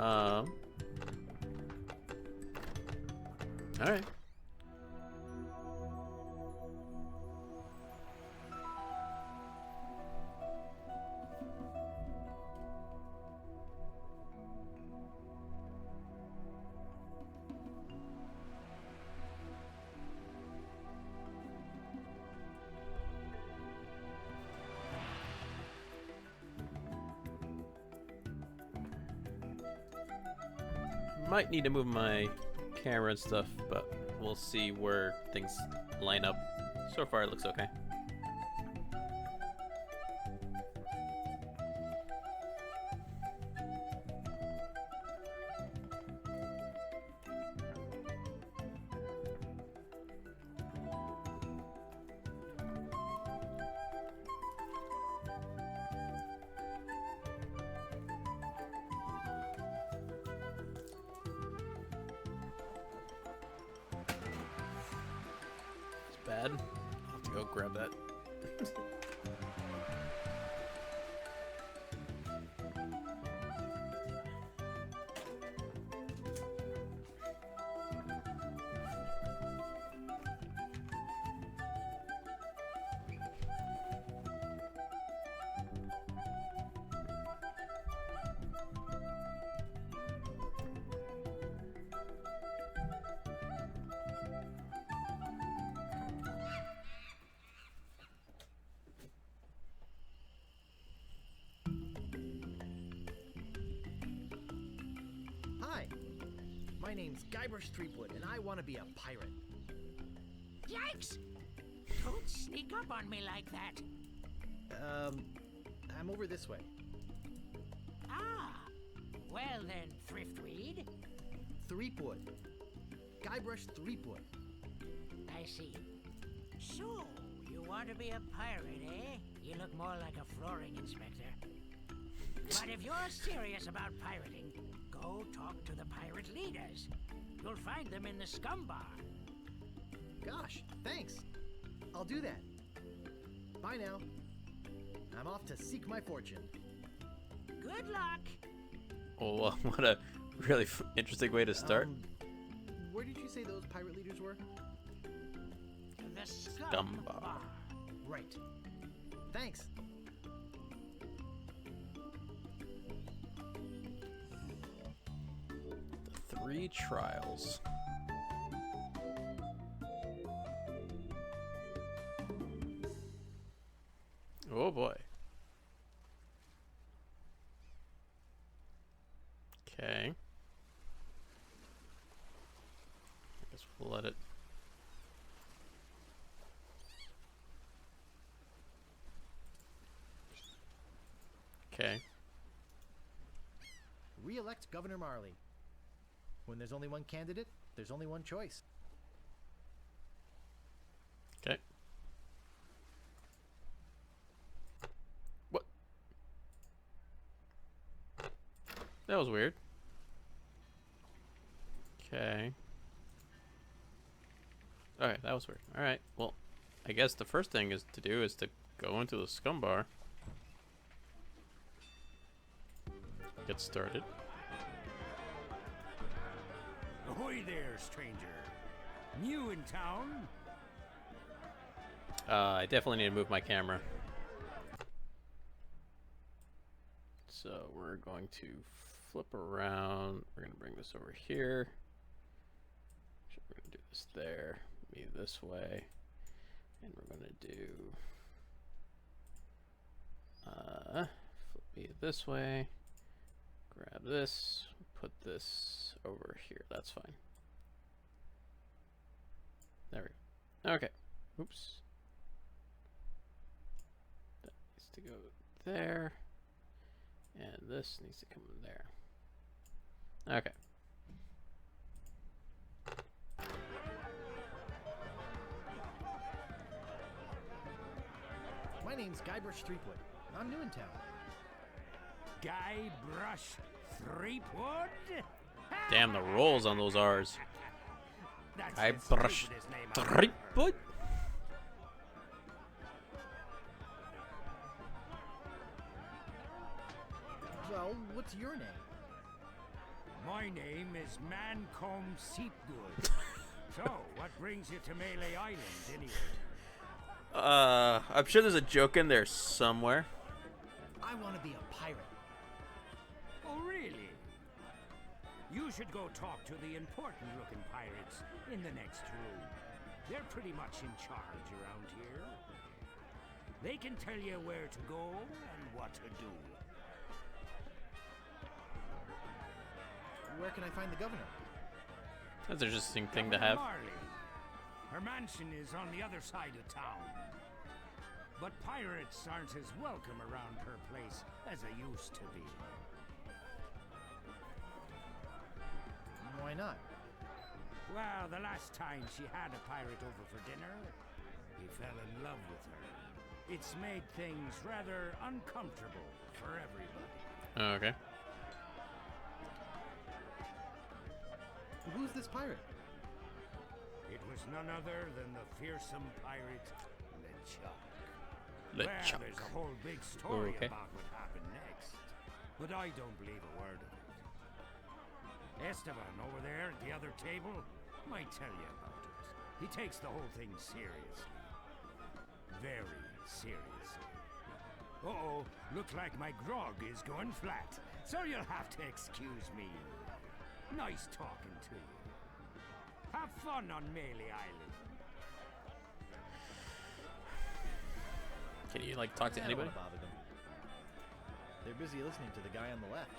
Alright. Might need to move my camera and stuff, but we'll see where things line up. So far, it looks okay. Bad. I'll have to go grab that. Hi, my name's Guybrush Threepwood, and I want to be a pirate. Yikes! Don't sneak up on me like that. I'm over this way. Ah, well then, Thriftweed. Threepwood. Guybrush Threepwood. I see. So, you want to be a pirate, eh? You look more like a flooring inspector. But if you're serious about pirating, go talk to the pirate leaders. You'll find them in the scum bar. Gosh, thanks. I'll do that. Bye now. I'm off to seek my fortune. Good luck. Oh, well, what a really interesting way to start. Where did you say those pirate leaders were? The scum Scum bar. bar. Right. Thanks. The 3 trials. Oh boy. Okay. I guess we'll let it. Okay. Re-elect Governor Marley. When there's only one candidate, there's only one choice. Okay. What? That was weird. Okay. Alright, that was weird. Alright, well, I guess the first thing is to do is to go into the scum bar. Get started. Ahoy there, stranger. New in town? I definitely need to move my camera. So we're going to flip around. We're going to bring this over here. We're going to do this there. Me this way. And we're going to do flip me this way. Grab this. Put this over here. That's fine. There we go. Okay. Oops. That needs to go there. And this needs to come in there. Okay. My name's Guybrush Threepwood. I'm new in town. Guybrush Threepwood? Damn, the rolls on those R's. That's I the brush stupidest name I've ever heard. Threepwood. Well, what's your name? My name is Mancomb Seepgood. So, what brings you to Melee Island, anyway? I'm sure there's a joke in there somewhere. I want to be a pirate. Oh, really? You should go talk to the important-looking pirates in the next room. They're pretty much in charge around here. They can tell you where to go and what to do. Where can I find the governor? That's an interesting thing to Governor have. Marley. Her mansion is on the other side of town. But pirates aren't as welcome around her place as they used to be. Why not? Well, the last time she had a pirate over for dinner, he fell in love with her. It's made things rather uncomfortable for everybody. Oh, okay. Who's this pirate? It was none other than the fearsome pirate LeChuck. Well, LeChuck. there's a whole big story Okay. about what happened next, but I don't believe a word of it. Esteban over there at the other table might tell you about it. He takes the whole thing seriously. Very seriously. Uh-oh, looks like my grog is going flat, so you'll have to excuse me. Nice talking to you. Have fun on Melee Island. Can you like talk to I don't anybody? want to bother them. They're busy listening to the guy on the left.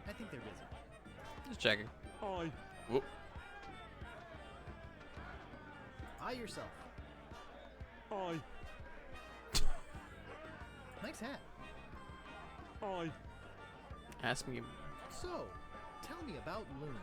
I think they're busy. Just checking. Hi. Whoop. Eye yourself. Hi. Nice hat. Hi. Ask me. So, tell me about Loon.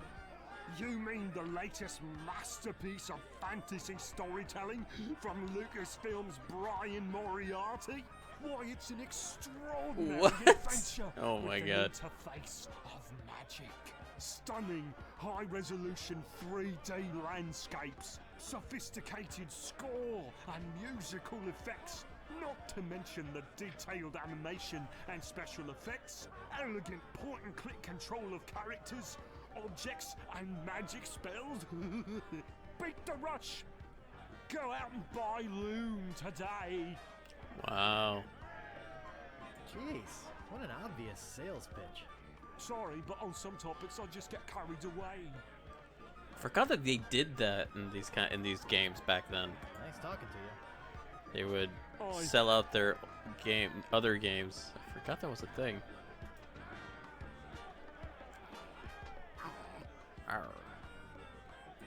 You mean the latest masterpiece of fantasy storytelling from Lucasfilm's Brian Moriarty? Why, it's an extraordinary What? adventure Oh my with God. an interface of magic. Stunning, high-resolution 3D landscapes, sophisticated score and musical effects, not to mention the detailed animation and special effects, elegant point-and-click control of characters, objects and magic spells. Beat the rush! Go out and buy Loon today! Wow. Jeez, what an obvious sales pitch. Sorry, but on some topics I just get carried away. Forgot that they did that in these games back then. Nice talking to you. They would Oi. sell out their other games. I forgot that was a thing. Arr.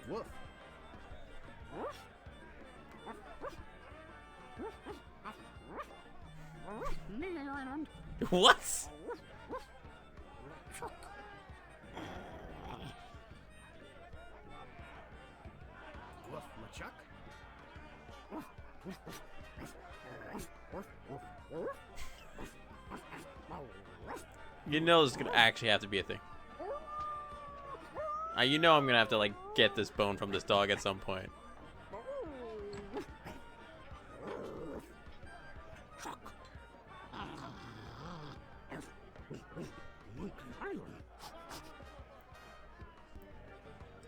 Woof. What? Woof, LeChuck? You know this is gonna actually have to be a thing. You know I'm gonna have to like get this bone from this dog at some point.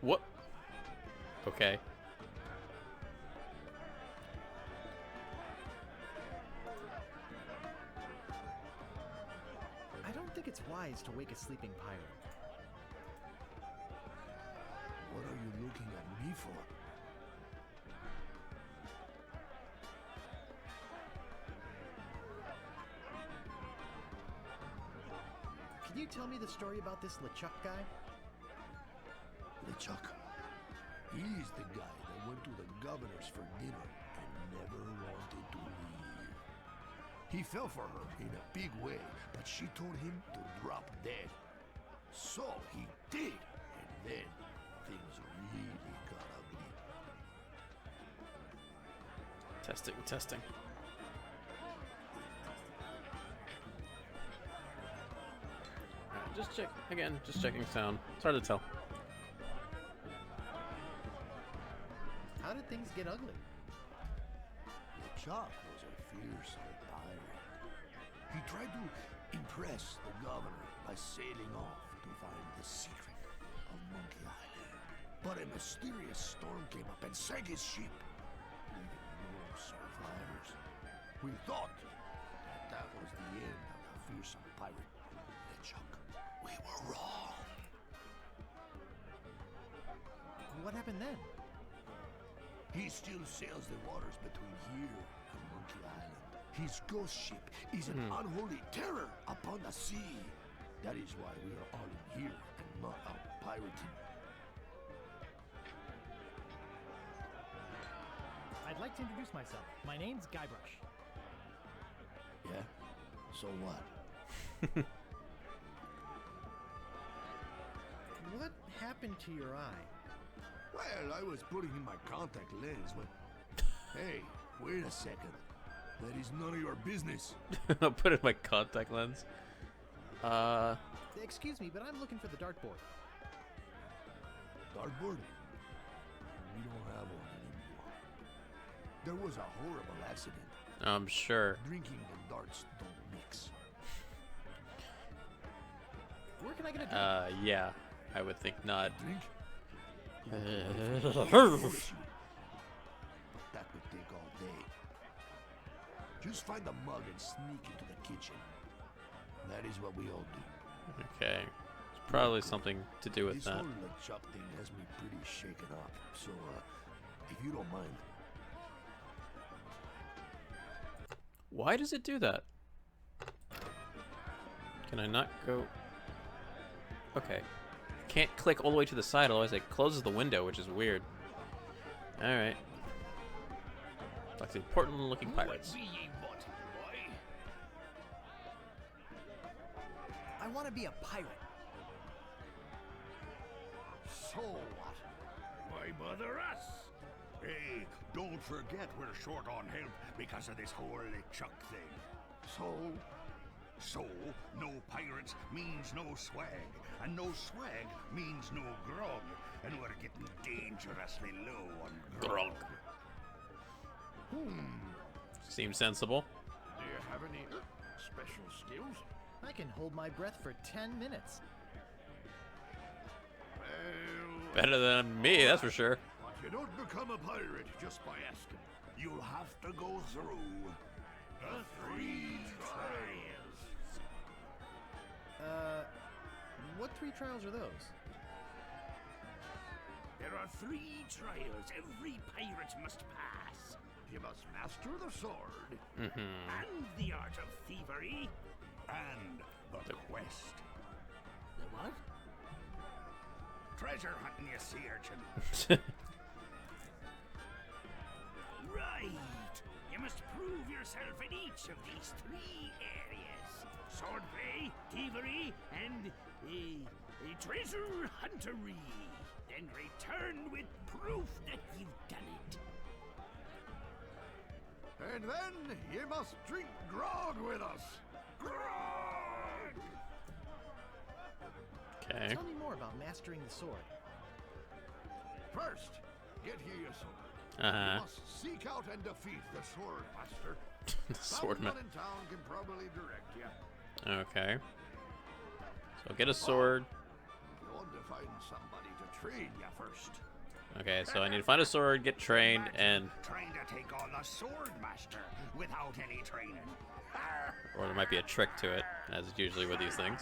What? Okay. I don't think it's wise to wake a sleeping pirate. What are you looking at me for? Can you tell me the story about this LeChuck guy? LeChuck. He's the guy that went to the governor's for dinner and never wanted to leave. He fell for her in a big way, but she told him to drop dead. So he did, and then things really got ugly. Testing, testing. Alright, just check again. Just checking sound. It's hard to tell. How did things get ugly? LeChuck was a fierce pirate. He tried to impress the governor by sailing off to find the secret of Monkey Island. But a mysterious storm came up and sank his ship, leaving no survivors. We thought that was the end of the fearsome pirate LeChuck. We were wrong. What happened then? He still sails the waters between here and Monkey Island. His ghost ship is an unholy terror upon the sea. That is why we are all in here and not out pirating. I'd like to introduce myself. My name's Guybrush. Yeah? So what? What happened to your eye? Well, I was putting in my contact lens when... Hey, wait a second. That is none of your business. I'll put in my contact lens. Excuse me, but I'm looking for the dartboard. Dartboard? We don't have one anymore. There was a horrible accident. I'm sure. Drinking and darts don't mix. Where can I get a drink? Yeah, I would think not. Drink? Uh, That would take all day. Just find the mug and sneak into the kitchen. That is what we all do. Okay. It's probably something to do with This that. whole LeChuck thing has me pretty shaken up. So, if you don't mind, Why does it do that? Can I not go? Okay. Can't click all the way to the side, otherwise it closes the window, which is weird. Alright. Like the important looking pirates. I want to be a pirate. so what? Why bother us? Hey, don't forget we're short on help because of this whole LeChuck thing. So, no pirates means no swag, and no swag means no grog, and we're getting dangerously low on grog. Seems sensible. Do you have any special skills? I can hold my breath for 10 minutes. Well, Better than me, that's for sure. but you don't become a pirate just by asking. You'll have to go through the 3 trials. What 3 trials are those? There are 3 trials every pirate must pass. You must master the sword. And the art of thievery. And the quest. The what? Treasure hunting, you sea urchin. Right. You must prove yourself in each of these 3 areas. Swordplay, thievery, and treasure huntery. Then return with proof that you've done it. And then you must drink grog with us. Grog! Okay. Tell me more about mastering the sword. First, get here your sword. Uh-huh. You must seek out and defeat the sword master. Swordman. Someone in town can probably direct you. Okay. So get a sword. You want to find somebody to train you first. Okay, so I need to find a sword, get trained, and... Trying to take on the sword master without any training. Or there might be a trick to it, as is usually with these things.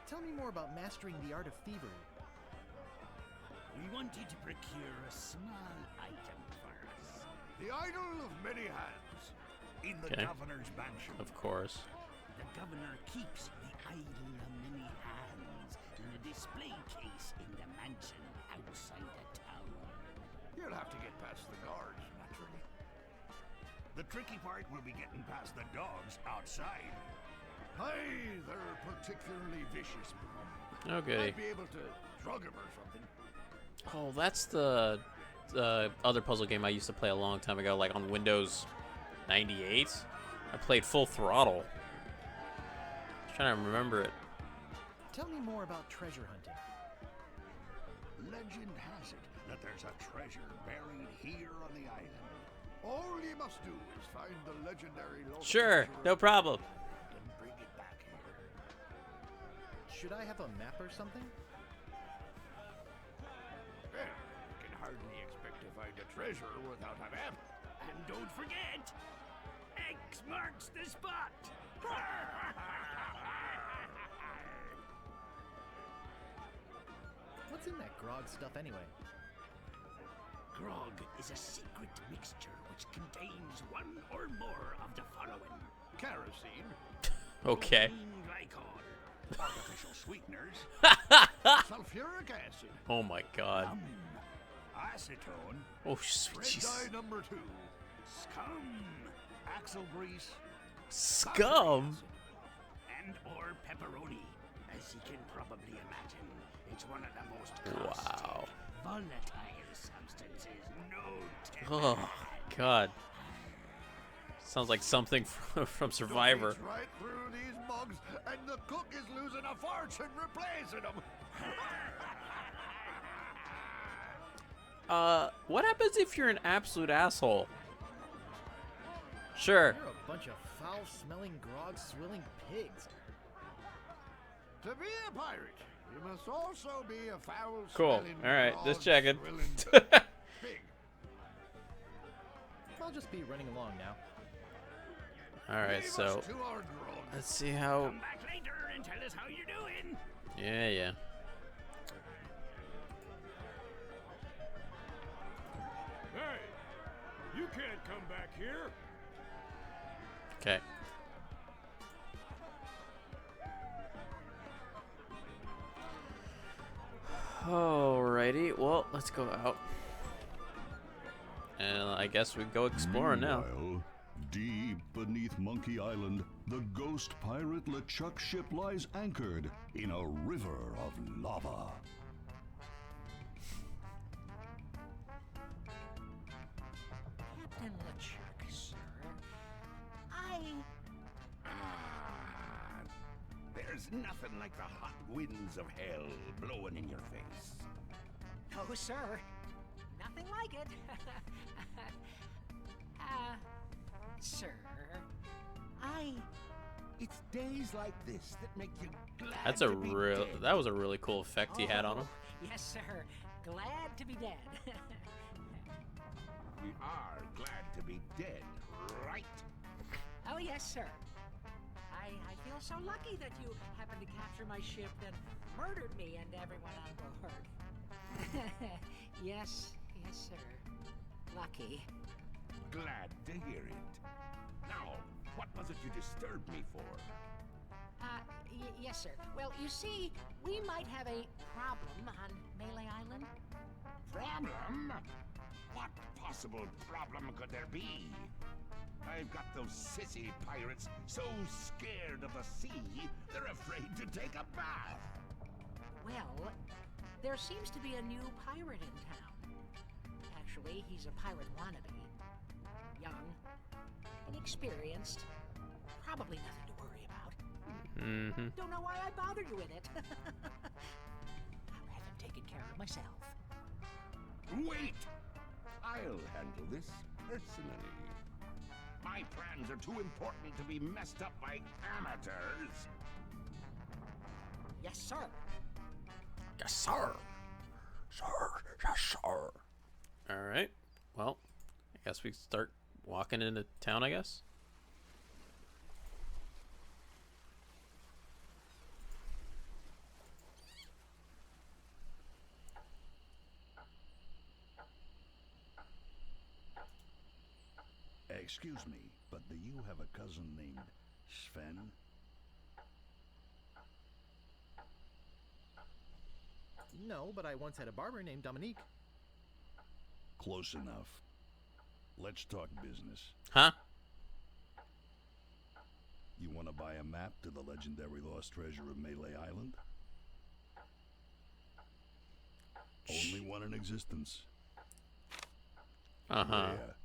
Tell me more about mastering the art of thievery. We want you to procure a small item for us. The idol of many hands. In the Okay. governor's mansion. Of course. The governor keeps the idol of many hands in a display case in the mansion outside the town. You'll have to get past the guards, naturally. The tricky part will be getting past the dogs outside. Hey, they're particularly vicious. Oh, goody. Might be able to drug him or something. Oh, that's the other puzzle game I used to play a long time ago, like on Windows 98. I played Full Throttle. I'm trying to remember it. Tell me more about treasure hunting. Legend has it that there's a treasure buried here on the island. All you must do is find the legendary lost Sure, treasure no problem. and bring it back here. Should I have a map or something? Well, you can hardly expect to find a treasure without a map. And don't forget, X marks the spot. What's in that grog stuff anyway? Grog is a secret mixture which contains one or more of the following: Kerosene, Okay. propylene glycol, artificial sweeteners, sulfuric acid, Oh my god. acetone, Oh, sweet red Jesus. dye number 2, scum, axle grease, Scum? and or pepperoni. As you can probably imagine, it's one of the most Wow. caustic, volatile substances known to Oh, man. God. Sounds like something from Survivor. Eats right through these mugs, and the cook is losing a fortune replacing them. What happens if you're an absolute asshole? Sure. You're a bunch of foul-smelling, grog-swilling pigs. To be a pirate, you must also be a foul Cool. smelling, Alright, just checking. grog-swilling pig. I'll just be running along now. Alright, Leave so us to our grog. let's see how. Come back later and tell us how you're doing. Yeah. Hey, you can't come back here. Okay. Alrighty, well, let's go out. And I guess we go exploring now. Meanwhile, deep beneath Monkey Island, the ghost pirate LeChuck ship lies anchored in a river of lava. Captain LeChuck, sir. There's nothing like the hot winds of hell blowing in your face. Oh, sir. Nothing like it. Sir. It's days like this that make you glad That's a to be real. dead. That was a really cool effect he had on him. Oh, yes, sir. Glad to be dead. We are glad to be dead, right? Oh, yes, sir. I feel so lucky that you happened to capture my ship and murdered me and everyone on board. Yes, sir. Lucky. Glad to hear it. Now, what was it you disturbed me for? Yes, sir. Well, you see, we might have a problem on Melee Island. Problem? What possible problem could there be? I've got those sissy pirates so scared of the sea, they're afraid to take a bath. Well, there seems to be a new pirate in town. Actually, he's a pirate wannabe. Young, inexperienced, probably nothing to worry about. Mm-hmm. Don't know why I bothered you with it. I'll have him taken care of myself. Wait! I'll handle this personally. My plans are too important to be messed up by amateurs. Yes, sir. Yes, sir. Yes, sir. All right. Well, I guess we start walking into town, I guess. Excuse me, but do you have a cousin named Sven? No, but I once had a barber named Dominique. Close enough. Let's talk business. Huh? You want to buy a map to the legendary lost treasure of Melee Island? Only one in existence. Uh-huh. Rare.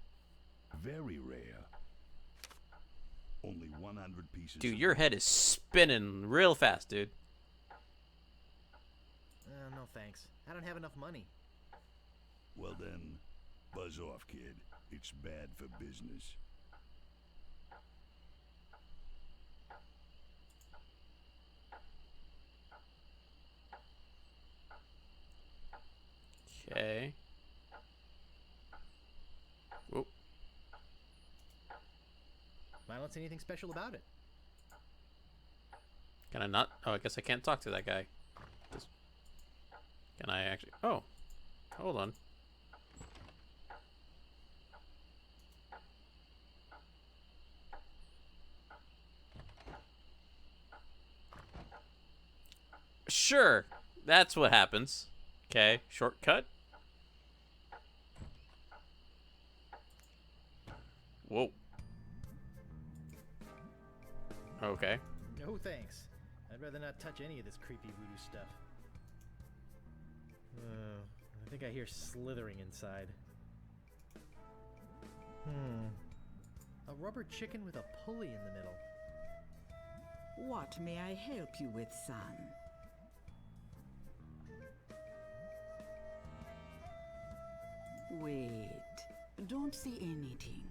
Very rare. Only 100 pieces. Dude, of your gold. head is spinning real fast, dude. No thanks. I don't have enough money. Well then, buzz off, kid. It's bad for business. Okay. Whoop. I don't see anything special about it. Can I not? Oh, I guess I can't talk to that guy. Can I actually? Oh, hold on. Sure, that's what happens. Okay, shortcut. Whoa. Okay. No thanks. I'd rather not touch any of this creepy voodoo stuff. I think I hear slithering inside. A rubber chicken with a pulley in the middle. What may I help you with, son? Wait, don't say anything.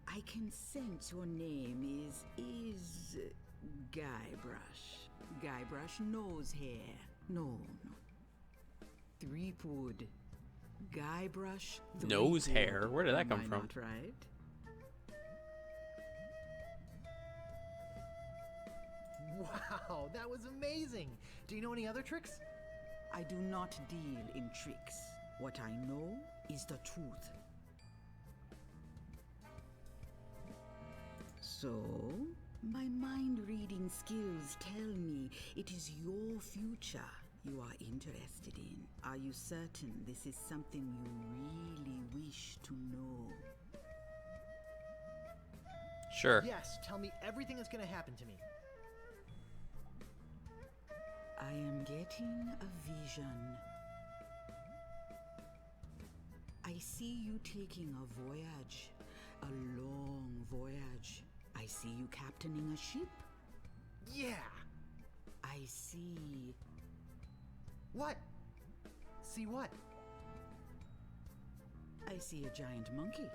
I can sense your name is Guybrush. Guybrush nose hair. No. Threepwood. Guybrush Nose Threepwood. hair? Where did that come Am I from? not right? Wow, that was amazing. Do you know any other tricks? I do not deal in tricks. What I know is the truth. So, my mind-reading skills tell me it is your future you are interested in. Are you certain this is something you really wish to know? Sure. Yes, tell me everything that's gonna happen to me. I am getting a vision. I see you taking a voyage, a long voyage. I see you captaining a ship. Yeah! I see. What? See what? I see a giant monkey.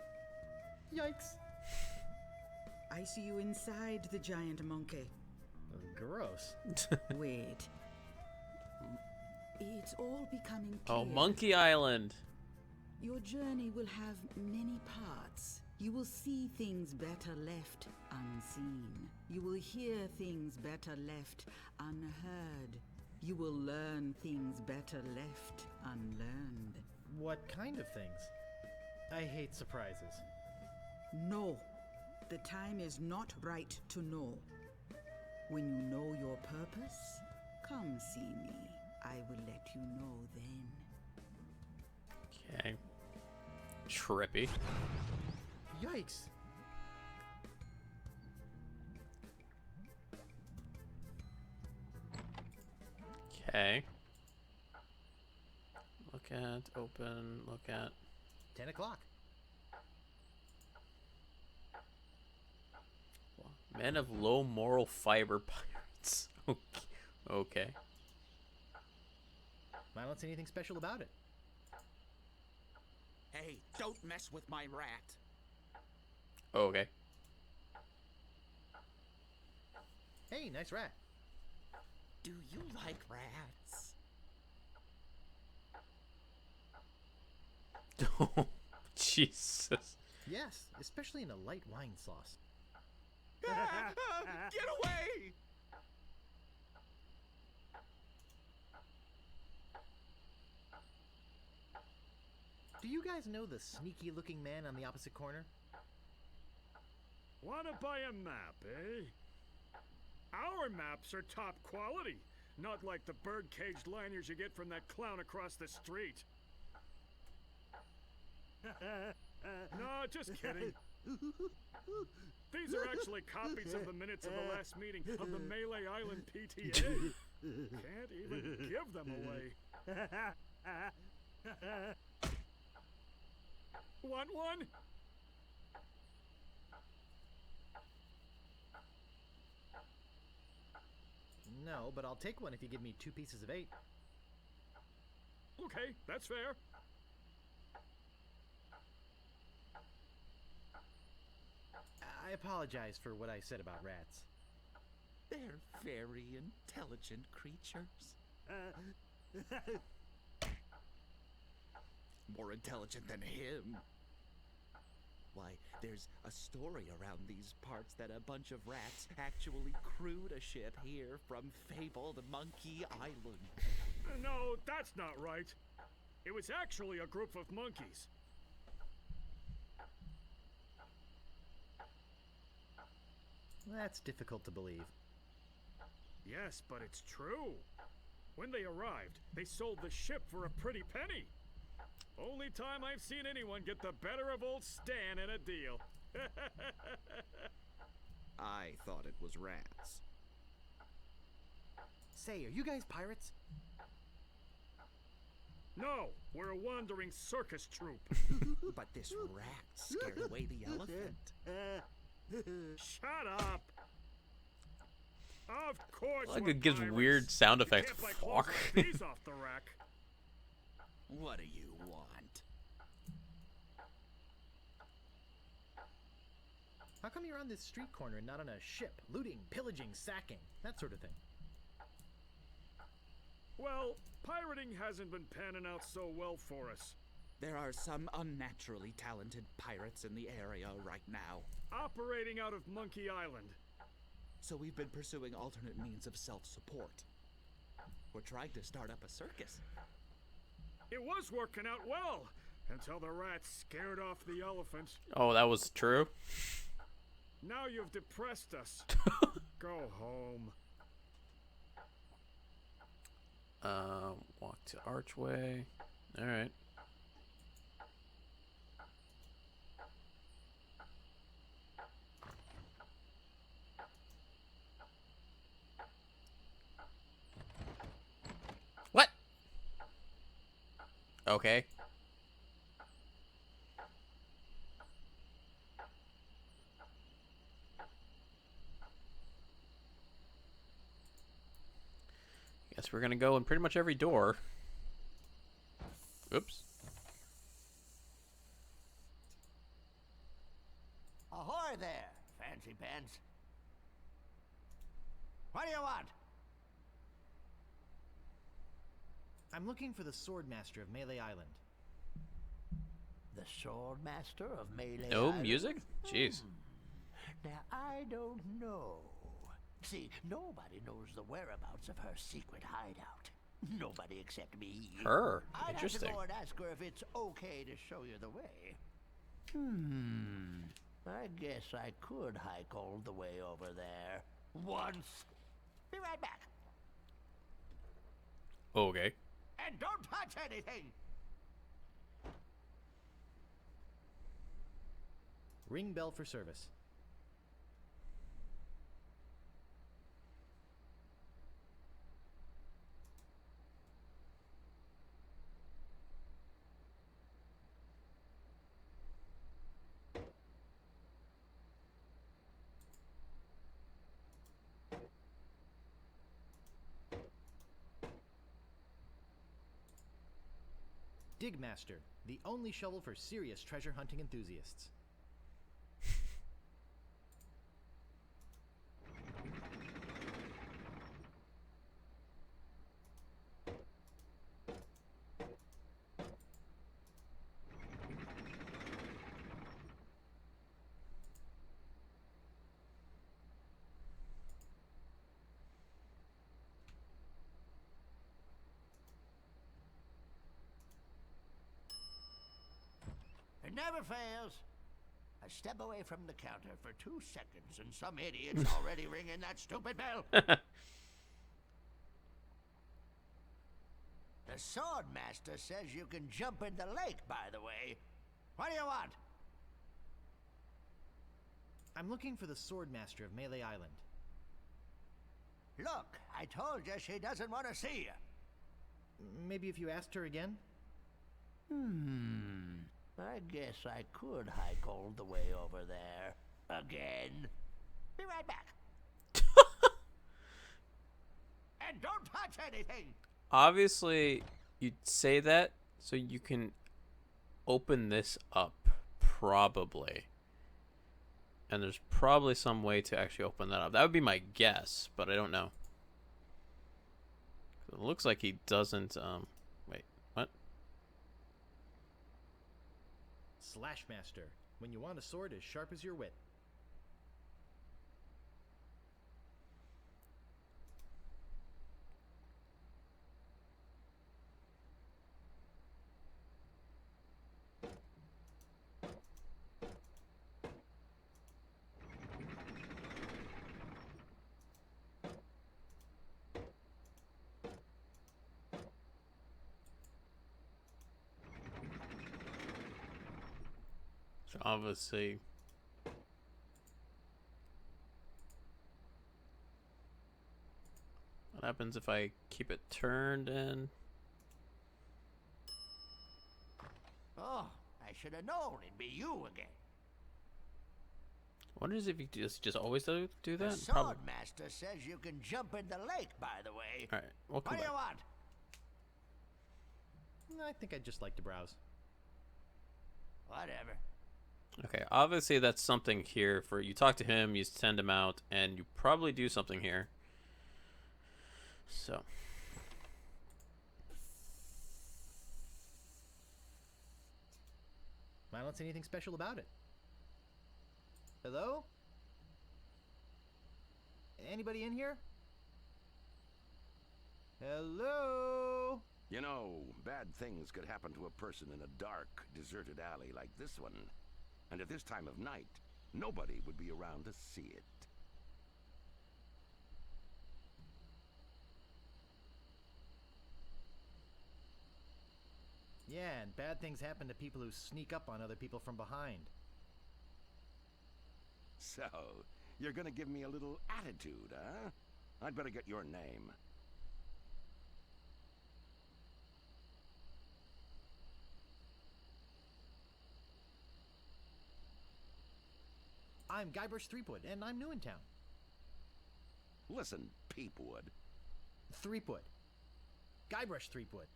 Yikes. I see you inside the giant monkey. Gross. Wait. It's all becoming clear. Oh, Monkey Island. Your journey will have many parts. You will see things better left unseen. You will hear things better left unheard. You will learn things better left unlearned. What kind of things? I hate surprises. No, the time is not right to know. When you know your purpose, come see me. I will let you know then. Okay. Trippy. Yikes. Okay. Look at, open, look at. 10 o'clock. Men of low moral fiber pirates. Okay. I don't see anything special about it. Hey, don't mess with my rat. Okay. Hey, nice rat. Do you like rats? Oh, Jesus. Yes, especially in a light wine sauce. Get away! Do you guys know the sneaky looking man on the opposite corner? Wanna buy a map, eh? Our maps are top quality, not like the bird-caged liners you get from that clown across the street. No, just kidding. These are actually copies of the minutes of the last meeting of the Melee Island PTA. Can't even give them away. Want one? No, but I'll take one if you give me 2 pieces of 8. Okay, that's fair. I apologize for what I said about rats. They're very intelligent creatures. More intelligent than him. Why, there's a story around these parts that a bunch of rats actually crewed a ship here from fabled Monkey Island. No, that's not right. It was actually a group of monkeys. That's difficult to believe. Yes, but it's true. When they arrived, they sold the ship for a pretty penny. Only time I've seen anyone get the better of old Stan in a deal. I thought it was rats. Say, are you guys pirates? No, we're a wandering circus troupe. But this rat scared away the elephant. Shut up! Of course. Like we're it gives pirates. weird sound You effects. can't buy clothes Fuck. like these off the rack. What do you want? How come you're on this street corner and not on a ship? Looting, pillaging, sacking, that sort of thing. Well, pirating hasn't been panning out so well for us. There are some unnaturally talented pirates in the area right now. Operating out of Monkey Island. So we've been pursuing alternate means of self-support. We're trying to start up a circus. It was working out well, until the rats scared off the elephant. Oh, that was true? Now you've depressed us. Go home. Walk to archway. Alright. What? Okay. Guess we're gonna go in pretty much every door. Oops. Ahoy there, fancy pants. What do you want? I'm looking for the Swordmaster of Melee Island. The Swordmaster of Melee No Island? music? Jeez. Now, I don't know. See, nobody knows the whereabouts of her secret hideout. Nobody except me. Her? I'd Interesting. have to go and ask her if it's okay to show you the way. I guess I could hike all the way over there. Once. Be right back. Okay. And don't touch anything! Ring bell for service. Digmaster, the only shovel for serious treasure hunting enthusiasts. It never fails. I step away from the counter for 2 seconds and some idiot's already ringing that stupid bell. The Swordmaster says you can jump in the lake, by the way. What do you want? I'm looking for the Swordmaster of Melee Island. Look, I told you she doesn't want to see you. Maybe if you asked her again? I guess I could hike all the way over there. Again. Be right back. And don't touch anything! Obviously, you'd say that so you can open this up. Probably. And there's probably some way to actually open that up. That would be my guess, but I don't know. It looks like he doesn't, wait, what? Slashmaster. When you want a sword as sharp as your wit. So obviously, what happens if I keep it turned in? Oh, I should have known it'd be you again. I wonder if you just always do The that? Swordmaster says you can jump in the lake, by the way. All right, we'll come What do back. you want? I think I'd just like to browse. Whatever. Okay, obviously that's something here for you. Talk to him, you send him out, and you probably do something here. So. I don't see anything special about it. Hello? Anybody in here? Hello? You know, bad things could happen to a person in a dark, deserted alley like this one. And at this time of night, nobody would be around to see it. Yeah, and bad things happen to people who sneak up on other people from behind. So, you're gonna give me a little attitude, huh? I'd better get your name. I'm Guybrush Threepwood, and I'm new in town. Listen, Peepwood. Threepwood. Guybrush Threepwood.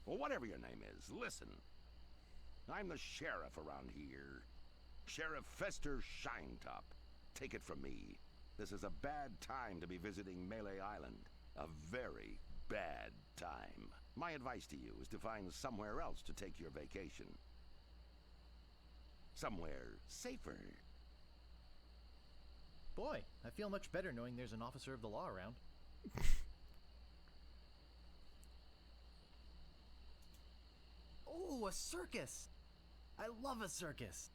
Well, whatever your name is, listen. I'm the sheriff around here. Sheriff Fester Shinetop. Take it from me. This is a bad time to be visiting Melee Island. A very bad time. My advice to you is to find somewhere else to take your vacation. Somewhere safer. Boy, I feel much better knowing there's an officer of the law around. Oh, a circus! I love a circus!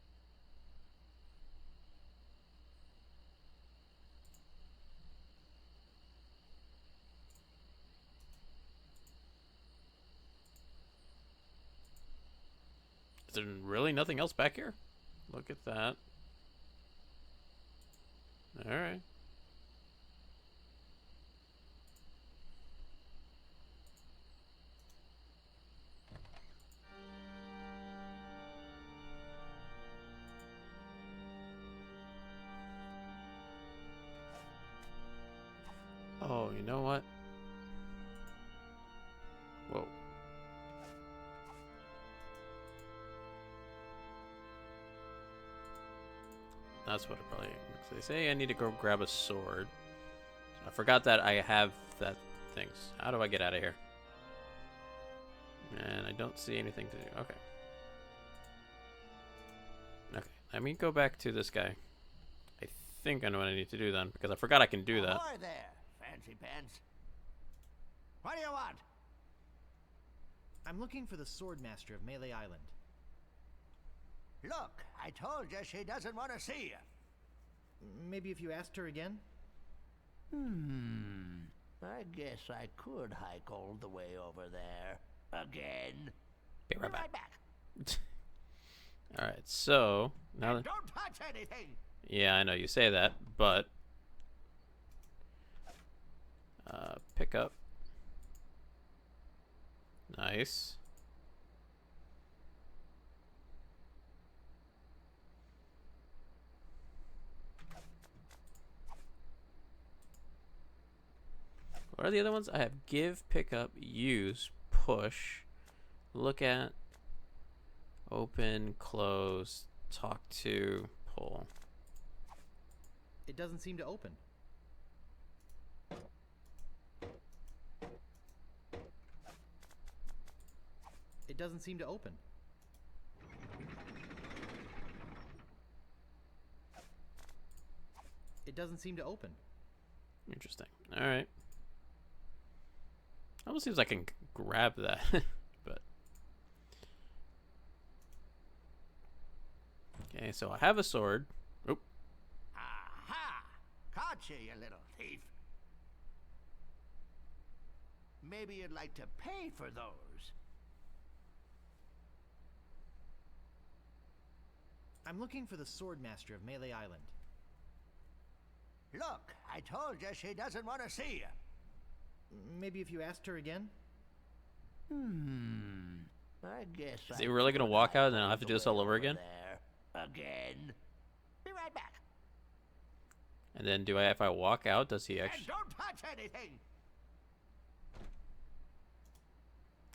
Is there really nothing else back here? Look at that. Alright. Oh, you know what? Whoa. That's what it probably is. They say I need to go grab a sword. I forgot that I have that things. How do I get out of here? And I don't see anything to do. Okay. Okay. Let me go back to this guy. I think I know what I need to do then, because I forgot I can do that. Ahoy there, fancy pants. What do you want? I'm looking for the Swordmaster of Melee Island. Look, I told you she doesn't want to see you. Maybe if you asked her again? I guess I could hike all the way over there. Again. Be right back. back. Alright, so now that, Don't touch anything. yeah, I know you say that, but pick up. Nice. What are the other ones? I have give, pick up, use, push, look at, open, close, talk to, pull. It doesn't seem to open. It doesn't seem to open. It doesn't seem to open. Interesting. All right. Almost seems like I can grab that, but okay. So I have a sword. Oop. Aha! Caught you, you little thief. Maybe you'd like to pay for those. I'm looking for the Sword Master of Melee Island. Look, I told you she doesn't want to see you. Maybe if you asked her again? I guess. Is he really gonna walk out and then I'll have to do this all over again? There again. Be right back. And then if I walk out, does he actually? And don't touch anything.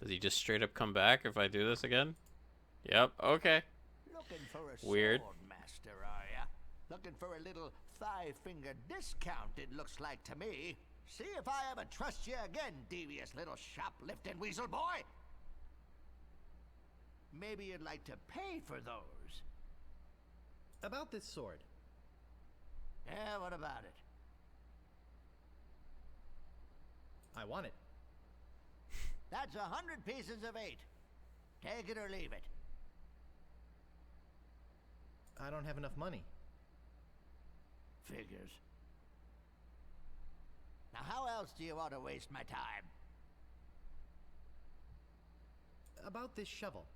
Does he just straight up come back if I do this again? Yep. Okay. Looking for a Weird. sword master, are ya? Looking for a little five-finger discount, it looks like to me. See if I ever trust you again, devious little shoplifting weasel boy. Maybe you'd like to pay for those. About this sword. Yeah, what about it? I want it. That's 100 pieces of 8. Take it or leave it. I don't have enough money. Figures. Now, how else do you want to waste my time? About this shovel.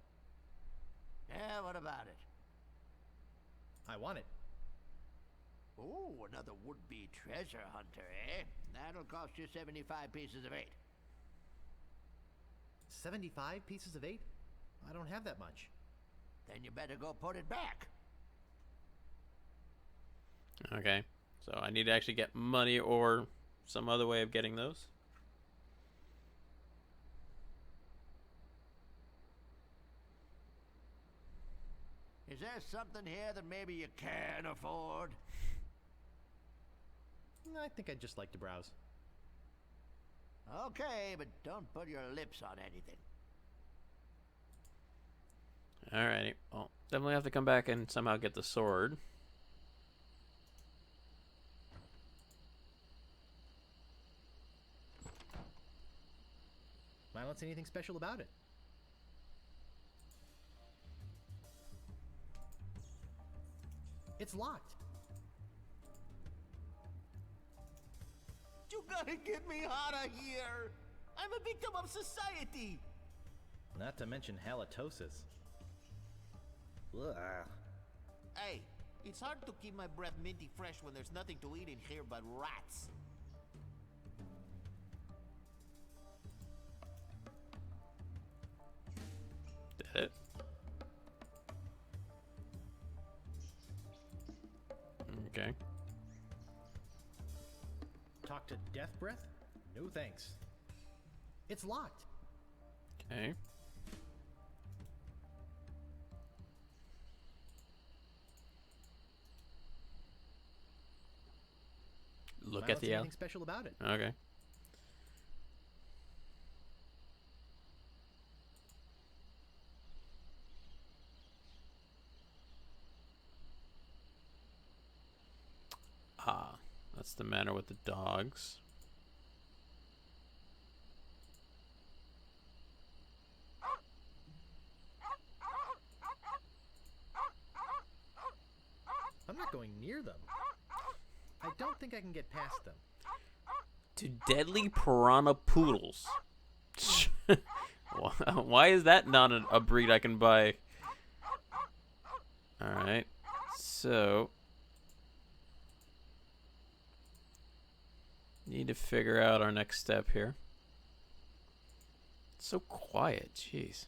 Yeah, what about it? I want it. Oh, another would-be treasure hunter, eh? That'll cost you 75 pieces of 8. 75 pieces of 8? I don't have that much. Then you better go put it back. Okay. So I need to actually get money or some other way of getting those. Is there something here that maybe you can afford? I think I'd just like to browse. Okay, but don't put your lips on anything. Alrighty. Well, definitely have to come back and somehow get the sword. I don't see anything special about it. It's locked. You gotta get me out of here! I'm a victim of society! Not to mention halitosis. Ugh. Hey, it's hard to keep my breath minty fresh when there's nothing to eat in here but rats. Did it? Okay. Talk to Death Breath? No thanks. It's locked. Okay. Look I at don't see the anything special about it. Okay. Ah, that's the matter with the dogs. I'm not going near them. I don't think I can get past them. To deadly piranha poodles. Why is that not a breed I can buy? Alright. So. Need to figure out our next step here. It's so quiet. Jeez.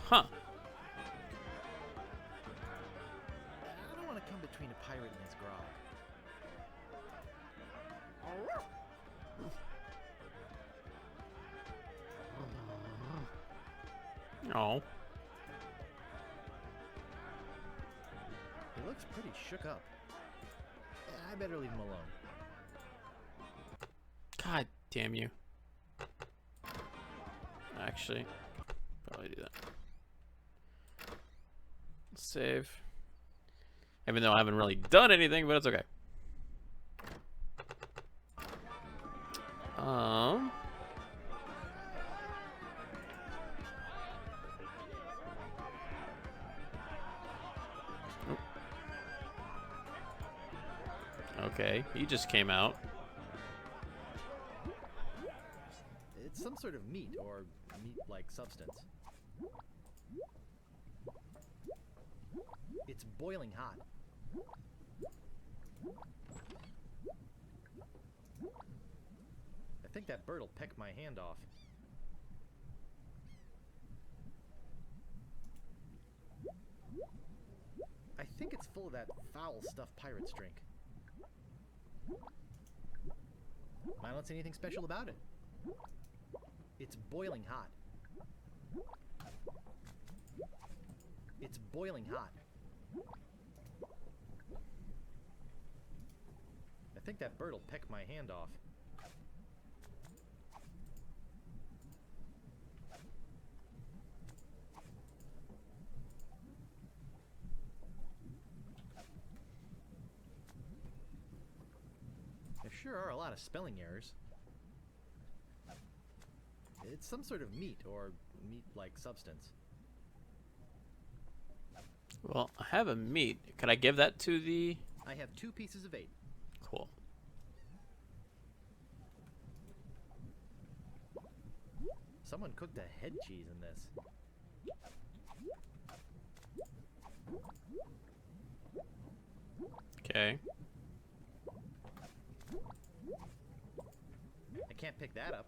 Huh. I don't want to come between a pirate and his grog. Oh. He looks pretty shook up. I better leave him alone. God damn you. Actually, probably do that. Save. Even though I haven't really done anything, but it's okay. Okay, he just came out. It's some sort of meat or meat-like substance. It's boiling hot. I think that bird'll peck my hand off. I think it's full of that foul stuff pirates drink. I don't see anything special about it. It's boiling hot. It's boiling hot. I think that bird'll peck my hand off. There sure are a lot of spelling errors. It's some sort of meat or meat-like substance. Well, I have a meat. Could I give that to the... I have 2 pieces of 8. Cool. Someone cooked a head cheese in this. Okay. I can't pick that up.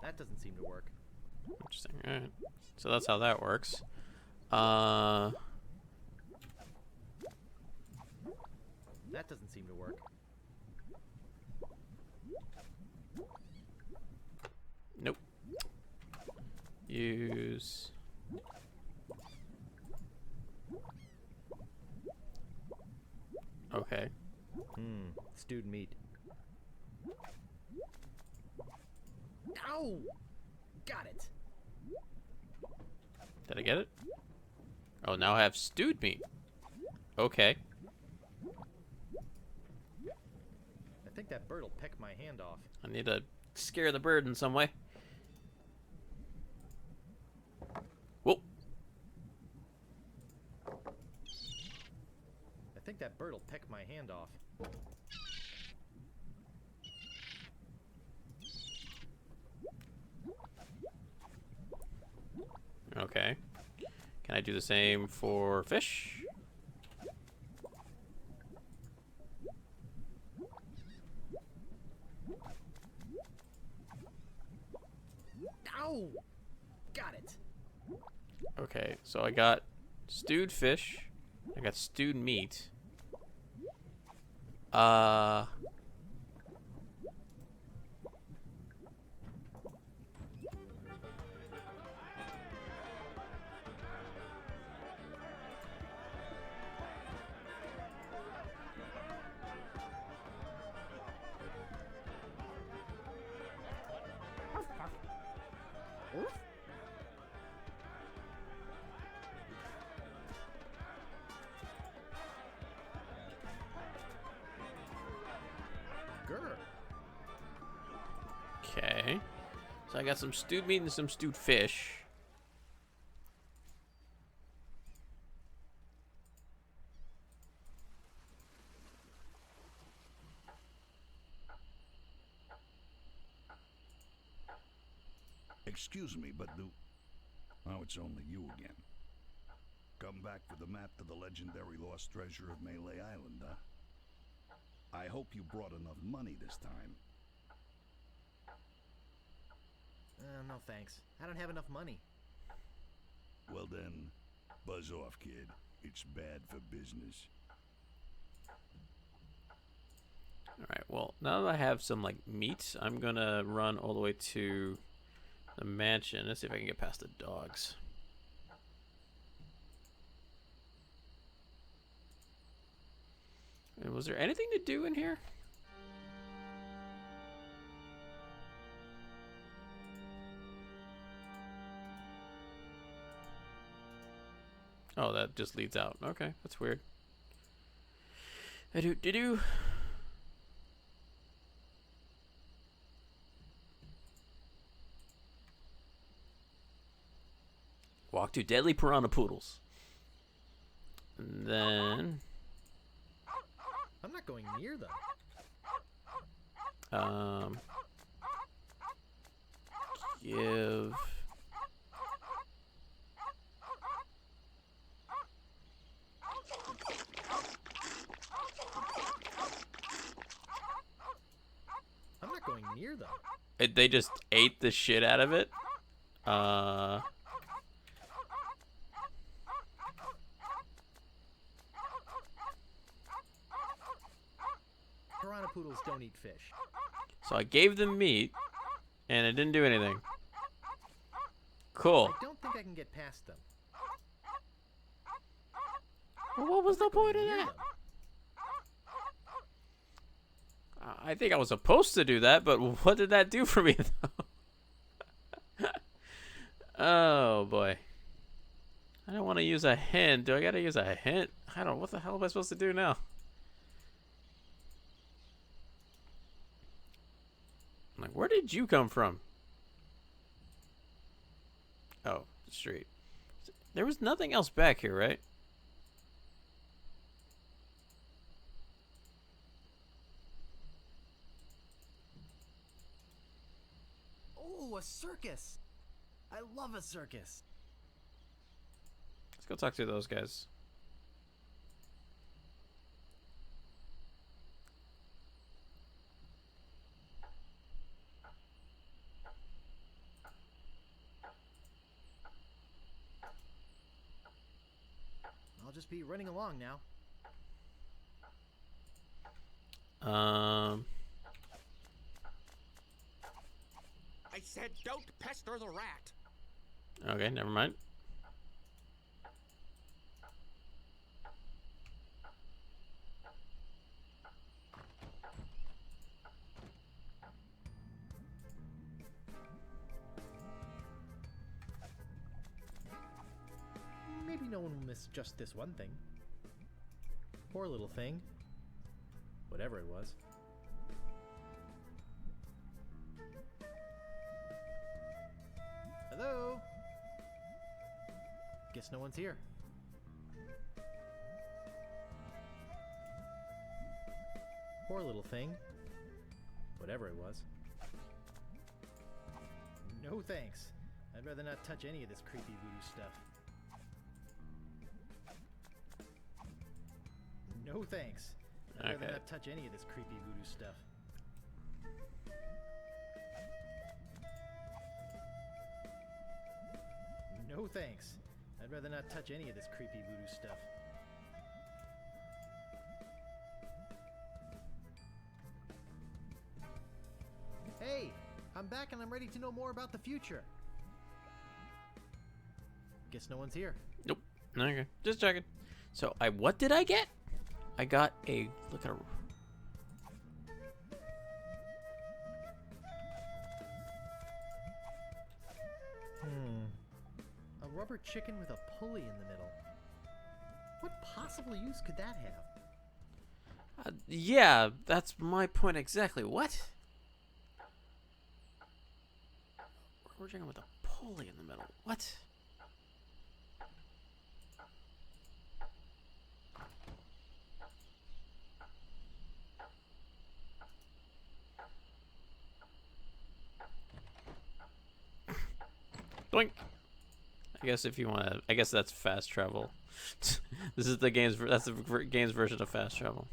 That doesn't seem to work. Interesting. Alright. So that's how that works. That doesn't seem to work. Nope. Use... Okay. Stewed meat. Ow! Got it. Did I get it? Oh, now I have stewed meat. Okay. I think that bird'll peck my hand off. I need to scare the bird in some way. Whoa. I think that bird'll peck my hand off. Okay. Can I do the same for fish? Ow! Got it. Okay, so I got stewed fish. I got stewed meat. Okay. So I got some stewed meat and some stewed fish. Excuse me, but oh, it's only you again. Come back with the map to the legendary lost treasure of Melee Island, huh? I hope you brought enough money this time. No thanks. I don't have enough money. Well then, buzz off, kid. It's bad for business. Alright, well, now that I have some, like, meat, I'm gonna run all the way to the mansion. Let's see if I can get past the dogs. And was there anything to do in here? Oh, that just leads out. Okay, that's weird. I do. Walk to Deadly Piranha Poodles. And then... I'm not going near them. Give... I'm not going near them. They just ate the shit out of it. Piranha poodles don't eat fish. So I gave them meat, and it didn't do anything. Cool. I don't think I can get past them. Well, what was the point of that? I think I was supposed to do that, but what did that do for me, though? Oh, boy. I don't want to use a hint. Do I got to use a hint? I don't know. What the hell am I supposed to do now? I'm like, where did you come from? Oh, the street. There was nothing else back here, right? Oh, a circus! I love a circus. Let's go talk to those guys. I'll just be running along now. I said don't pester the rat. Okay, never mind. Maybe no one will miss just this one thing. Poor little thing. Whatever it was. Hello? Guess no one's here. Poor little thing. Whatever it was. No thanks. I'd rather not touch any of this creepy voodoo stuff. No thanks. I'd rather not touch any of this creepy voodoo stuff. No thanks. I'd rather not touch any of this creepy voodoo stuff. Hey! I'm back and I'm ready to know more about the future. Guess no one's here. Nope. Okay. Just checking. So, what did I get? I got a... Look at a... A rubber chicken with a pulley in the middle. What possible use could that have? Yeah, that's my point exactly. What? Rubber chicken with a pulley in the middle. What? Doink. I guess if you want to, I guess that's fast travel. This is the game's. That's the game's version of fast travel.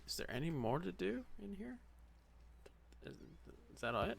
Is there any more to do in here? Is that it?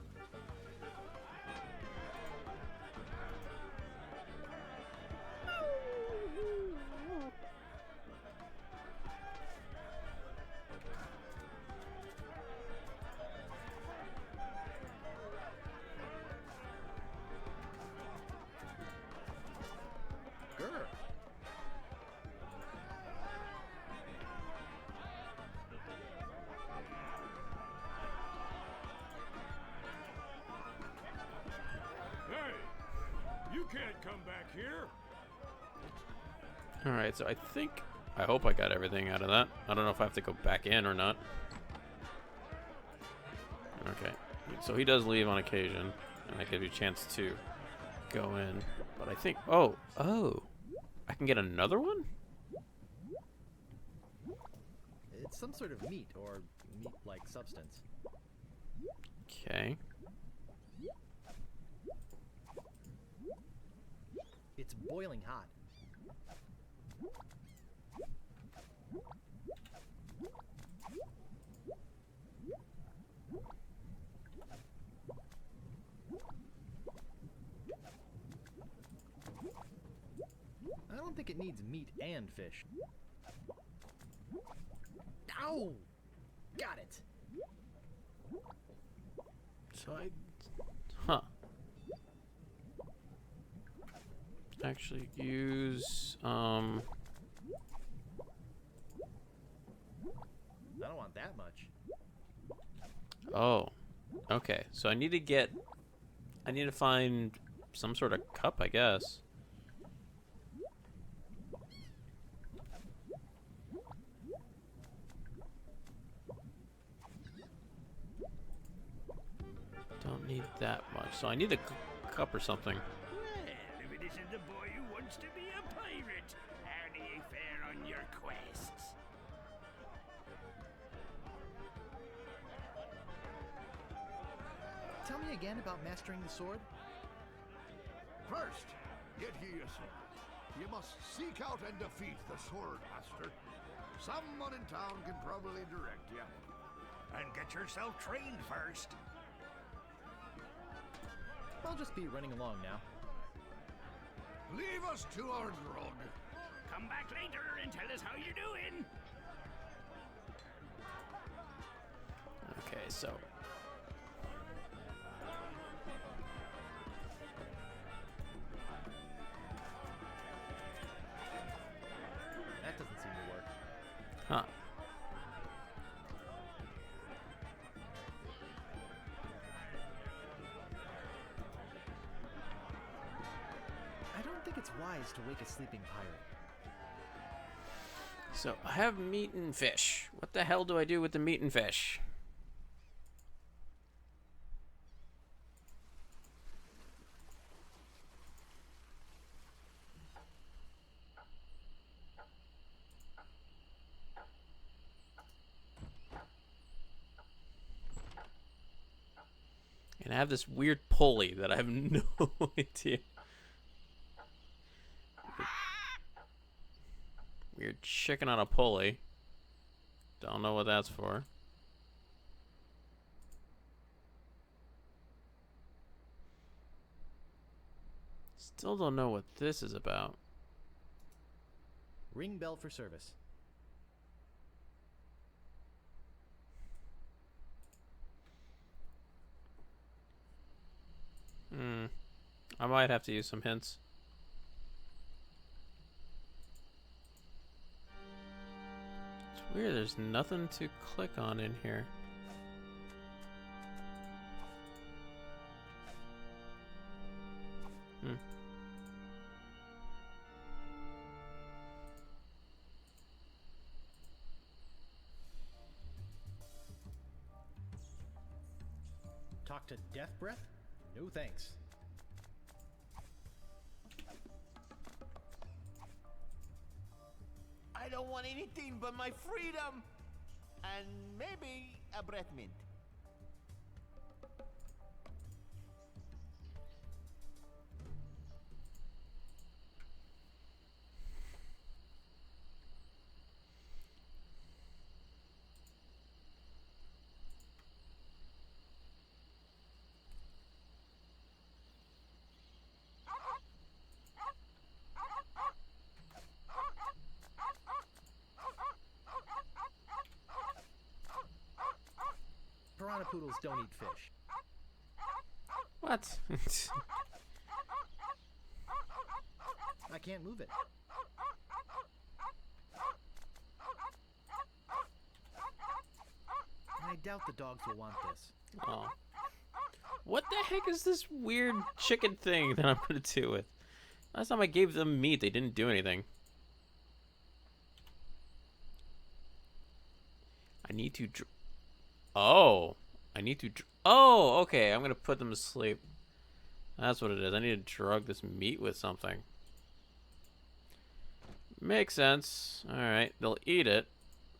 Can't come back here. Alright, so I hope I got everything out of that. I don't know if I have to go back in or not. Okay, so he does leave on occasion, and that gives you a chance to go in. But I think, oh, I can get another one? It's some sort of meat or meat-like substance. Okay. It's boiling hot. I don't think it needs meat and fish. Ow! Got it! So huh. Actually use, I don't want that much. Oh. Okay, so I need to find some sort of cup, I guess. Don't need that much, so I need a cup or something. Well, if it isn't the boy who wants to be a pirate, how do you fare on your quests? Tell me again about mastering the sword. First, get ye a sword. You must seek out and defeat the sword master. Someone in town can probably direct you. And get yourself trained first. I'll just be running along now. Leave us to our grog. Come back later and tell us how you're doing. Okay, so that doesn't seem to work. huh. I don't think it's wise to wake a sleeping pirate. So I have meat and fish. What the hell do I do with the meat and fish? And I have this weird pulley that I have no idea. Weird chicken on a pulley. Don't know what that's for. Still don't know what this is about. Ring bell for service. I might have to use some hints. It's weird, there's nothing to click on in here. Talk to Death Breath? No thanks. I I don't want anything but my freedom. And maybe a breath mint. Piranha poodles don't eat fish. What? I can't move it. I doubt the dogs will want this. Oh. What the heck is this weird chicken thing that I'm gonna do with? Last time I gave them meat, they didn't do anything. I need to. Oh, I need to. Oh, okay. I'm gonna put them to sleep. That's what it is. I need to drug this meat with something. Makes sense. All right, they'll eat it,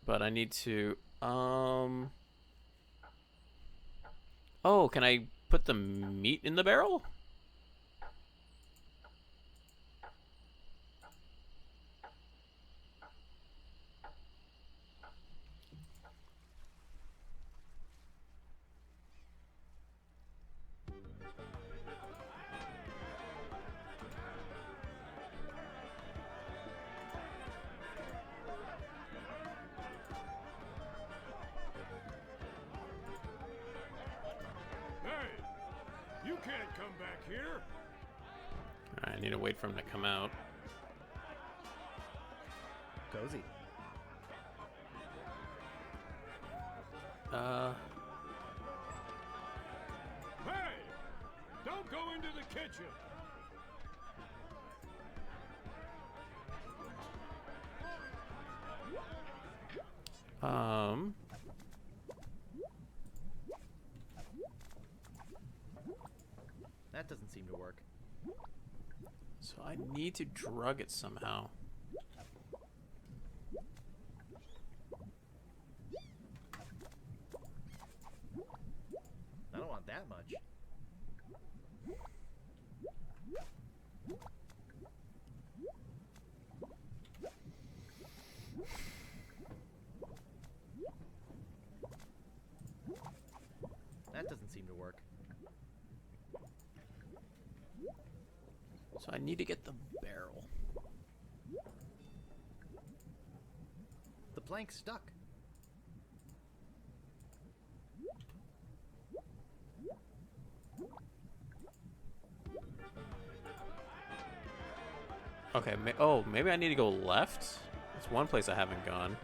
but I need to. Oh, can I put the meat in the barrel? Hey, you can't come back here. I need to wait for him to come out. Cozy. Hey, don't go into the kitchen. That doesn't seem to work. So I need to drug it somehow. I don't want that much. That doesn't seem to work. So I need to get the barrel. The plank's stuck. Okay, oh, maybe I need to go left? That's one place I haven't gone.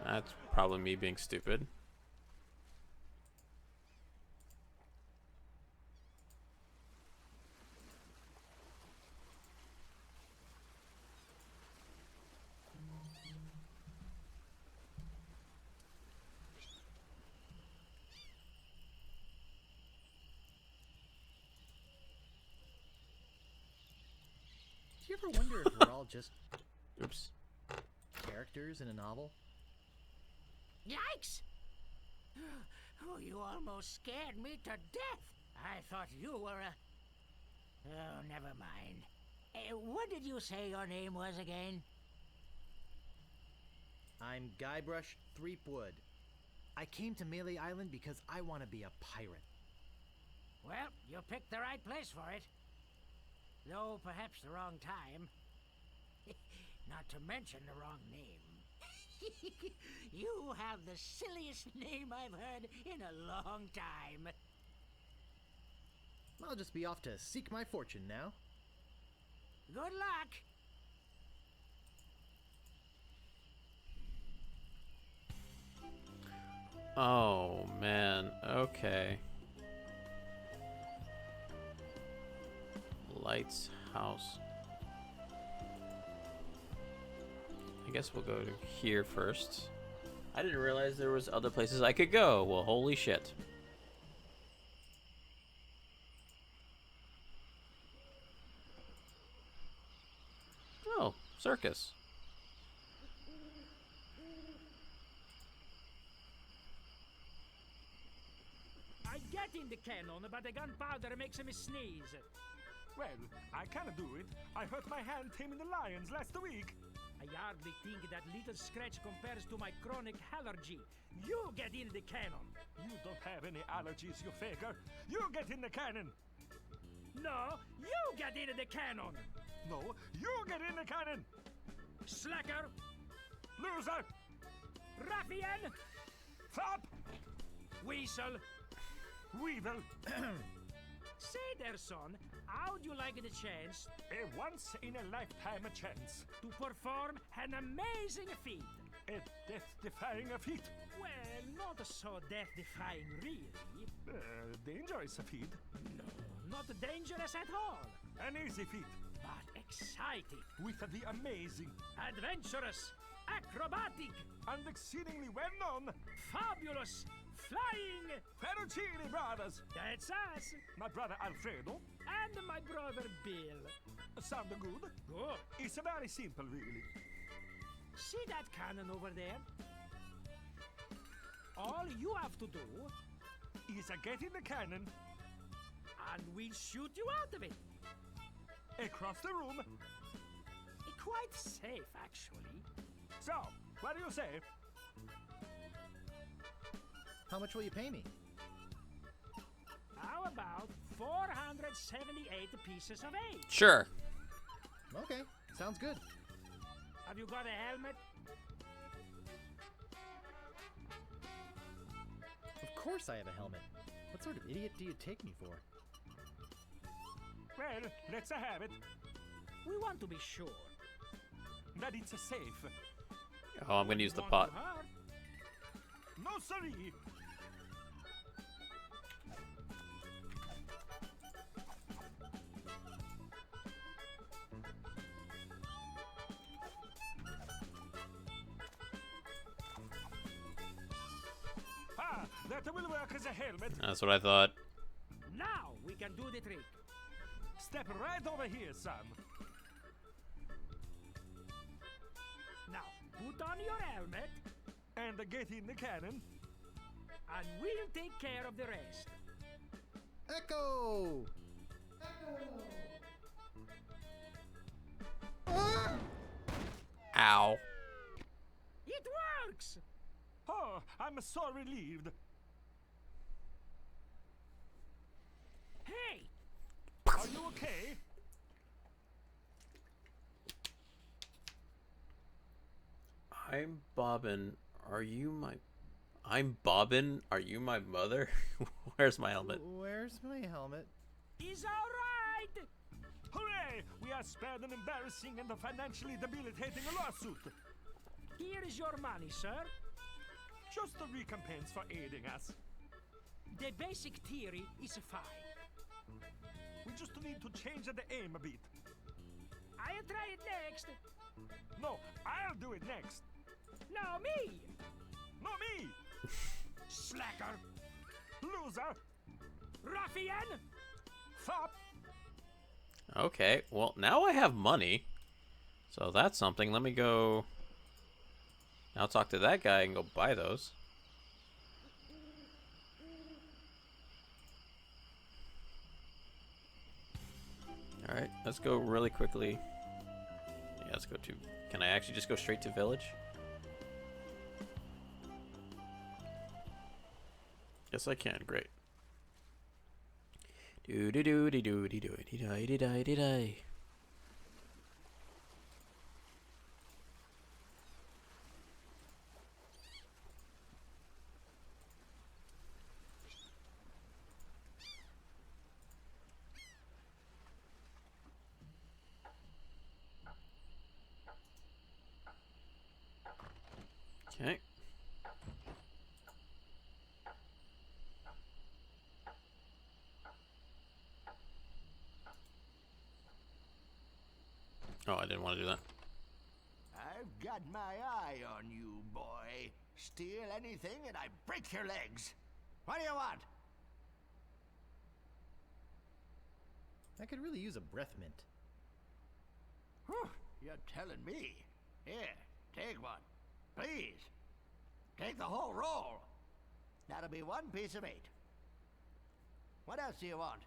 That's probably me being stupid. Do you ever wonder if we're all just Oops. characters in a novel? Yikes! Oh, you almost scared me to death. I thought you were a... Oh, never mind. What did you say your name was again? I'm Guybrush Threepwood. I came to Melee Island because I want to be a pirate. Well, you picked the right place for it. Though perhaps the wrong time. Not to mention the wrong name. You have the silliest name I've heard in a long time. I'll just be off to seek my fortune now. Good luck. Oh, man. Okay. Lights house. I guess we'll go to here first. I didn't realize there was other places I could go. Well, holy shit. circus. I get in the cannon, but the gunpowder makes me sneeze. Well, I cannot do it. I hurt my hand taming the lions last week. I hardly think that little scratch compares to my chronic allergy. You get in the cannon. You don't have any allergies, you faker. You get in the cannon. No, you get in the cannon. No, you get in the cannon. Slacker. Loser. Ruffian. Fop. Weasel. Weevil. Say there, son, how'd you like the chance A once-in-a-lifetime chance. to perform an amazing feat? A death-defying feat. Well, not so death-defying, really. Dangerous feat. No, not dangerous at all, An easy feat. but exciting, With the amazing adventurous, acrobatic, and exceedingly well-known fabulous, flying. Ferrucini brothers. That's us, My brother Alfredo. and my brother Bill. Sound good? Good. It's very simple, really. See that cannon over there? All you have to do, Is get in the cannon and we'll shoot you out of it. across the room. Quite safe, actually. So, what do you say? How much will you pay me? How about 478 pieces of 8? Sure. Okay, sounds good. Have you got a helmet? Of course I have a helmet. What sort of idiot do you take me for? Well, let's have it. We want to be sure. That it's safe. Oh, I'm gonna use the Want pot. to hurt? No, sorry. Ah, that will work as a helmet. That's what I thought. Now we can do the trick. Step right over here, son. Now, put on your helmet, And get in the cannon. and we'll take care of the rest. Echo! Ow. It works! Oh, I'm so relieved. Hey! Are you okay? I'm Bobbin. Are you my... I'm Bobbin. Are you my mother? Where's my helmet? Where's my helmet? Is alright! Hooray! We are spared an embarrassing and financially debilitating lawsuit. Here is your money, sir. Just a recompense for aiding us. The basic theory is fine. We just need to change the aim a bit. I'll try it next. No, I'll do it next. No, me! No, me! Slacker! Loser! Ruffian! Fop! Okay, well, now I have money. So that's something. Let me go... Now talk to that guy and go buy those. Alright, let's go really quickly. Yeah, let's go to... Can I actually just go straight to village? Yes, I can. Great. Do do do do do do do do do do do do. Okay. Oh, I didn't want to do that. I've got my eye on you, boy. Steal anything and I break your legs. What do you want? I could really use a breath mint. Whew, You're telling me. Here, take one. Please. Take the whole roll. That'll be 1 piece of 8. What else do you want?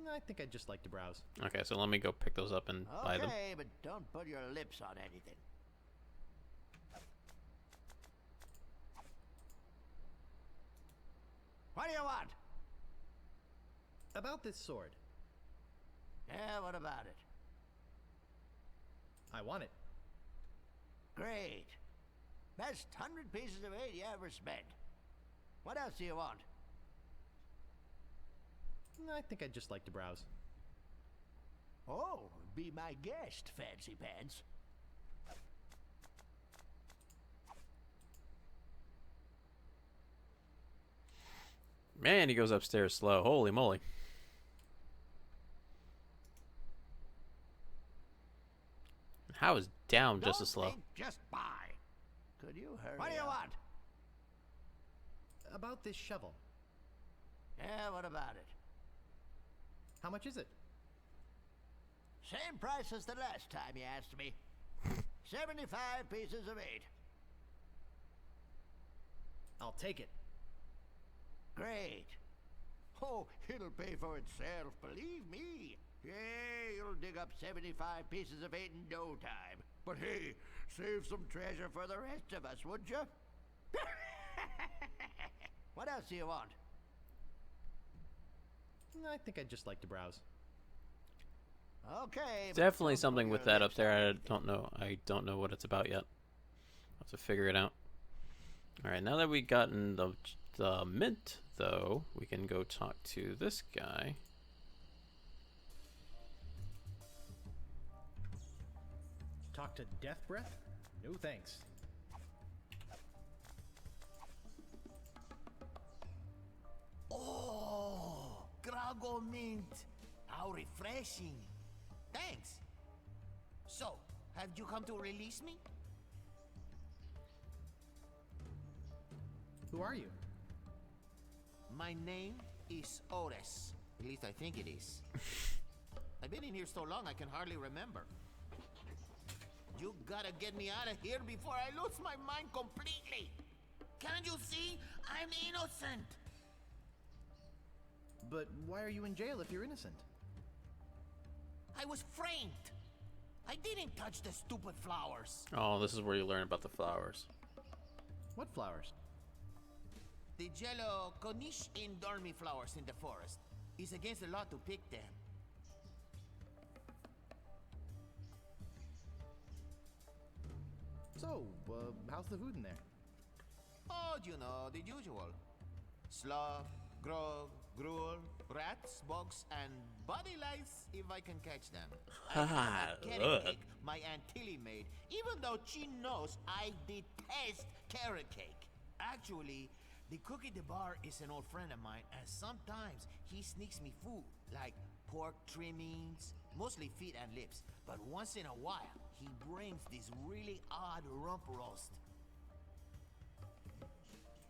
I think I'd just like to browse. Okay, so let me go pick those up and buy them. Okay, but don't put your lips on anything. What do you want? About this sword. Yeah, what about it? I want it. Great. Best 100 pieces of 8 you ever spent. What else do you want? I think I'd just like to browse. Oh, be my guest, Fancy Pants. Man, he goes upstairs slow. Holy moly. How is down just as slow? Don't think, just buy. Could you hurry What do you want? About this shovel. Yeah, what about it? How much is it? Same price as the last time you asked me. 75 pieces of 8. I'll take it. Great. Oh, it'll pay for itself, believe me. Yeah, you'll dig up 75 pieces of 8 in no time. But hey, save some treasure for the rest of us, would you? What else do you want? I think I'd just like to browse. Okay. Definitely something with that up there. I don't know what it's about yet. I'll have to figure it out. All right, now that we've gotten the mint, though, we can go talk to this guy. Talk to Death Breath? No thanks. Oh, Grago mint. How refreshing. Thanks. So, have you come to release me? Who are you? My name is Otis. At least I think it is. I've been in here so long I can hardly remember. You gotta get me out of here before I lose my mind completely. Can't you see? I'm innocent. But why are you in jail if you're innocent? I was framed. I didn't touch the stupid flowers. Oh, this is where you learn about the flowers. What flowers? The yellow Konish Indormi flowers in the forest. It's against the law to pick them. So, how's the food in there? Oh, you know, the usual. Sloth, grog, gruel, rats, bugs, and body lice if I can catch them. I have a carrot cake my Aunt Tilly made, even though she knows I detest carrot cake. Actually, the cook at the bar is an old friend of mine, and sometimes he sneaks me food, like pork trimmings, mostly feet and lips. But once in a while, he brings this really odd rump roast.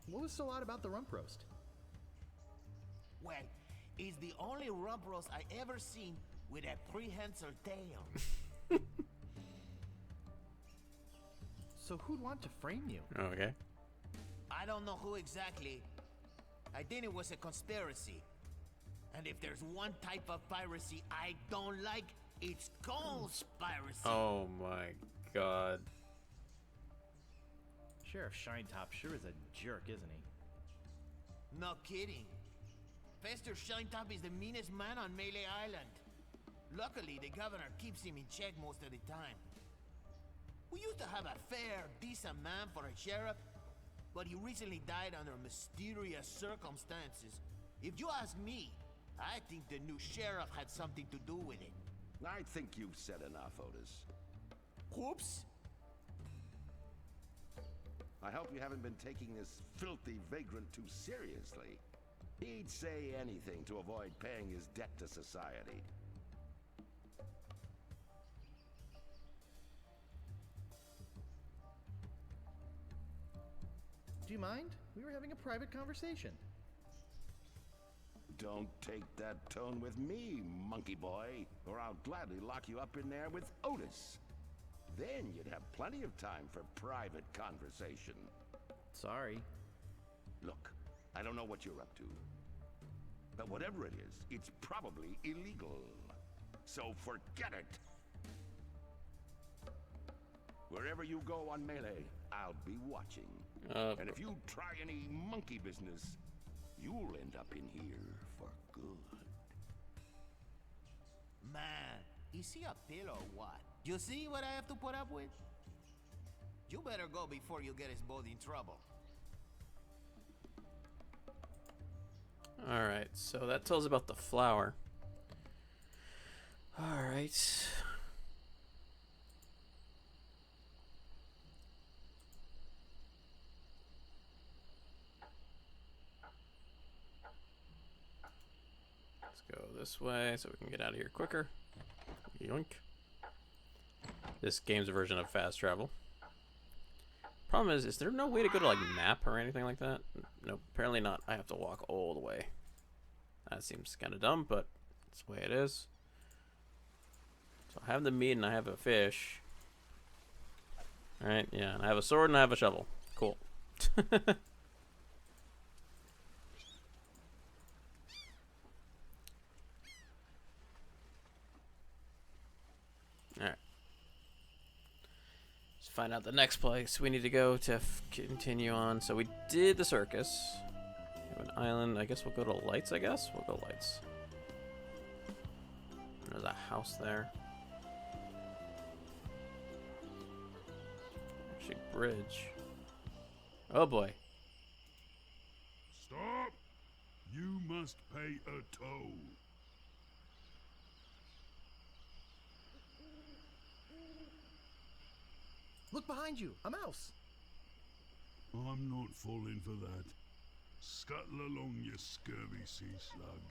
What was so odd about the rump roast? Well, it's the only rump roast I ever seen with a prehensile tail. So who'd want to frame you? Okay. I don't know who exactly. I think it was a conspiracy. And if there's one type of piracy I don't like, it's conspiracy. Oh my god. Sheriff Shinetop sure is a jerk, isn't he? No kidding. Fester Shinetop is the meanest man on Melee Island. Luckily, the governor keeps him in check most of the time. We used to have a fair, decent man for a sheriff, but he recently died under mysterious circumstances. If you ask me, I think the new sheriff had something to do with it. I think you've said enough, Otis. Whoops. I hope you haven't been taking this filthy vagrant too seriously. He'd say anything to avoid paying his debt to society. Do you mind? We were having a private conversation. Don't take that tone with me, monkey boy, or I'll gladly lock you up in there with Otis. Then you'd have plenty of time for private conversation. Sorry. Look, I don't know what you're up to, but whatever it is, it's probably illegal. So forget it. Wherever you go on Melee, I'll be watching. And if you try any monkey business, you'll end up in here for good. Man, is he a pill or what? You see what I have to put up with? You better go before you get us both in trouble. Alright, so that tells about the flower. Alright. Let's go this way so we can get out of here quicker. Yoink. This game's a version of fast travel. Problem is there no way to go to like map or anything like that? Nope, apparently not. I have to walk all the way. That seems kind of dumb, but it's the way it is. So I have the meat and I have a fish. Alright, yeah, and I have a sword and I have a shovel. Cool. Alright. Let's find out the next place we need to go to continue on. So we did the circus. We have an island. I guess we'll go to Lights, I guess? We'll go Lights. There's a house there. Actually, bridge. Oh boy. Stop! You must pay a toll. Look behind you, a mouse. I'm not falling for that. Scuttle along, you scurvy sea slug.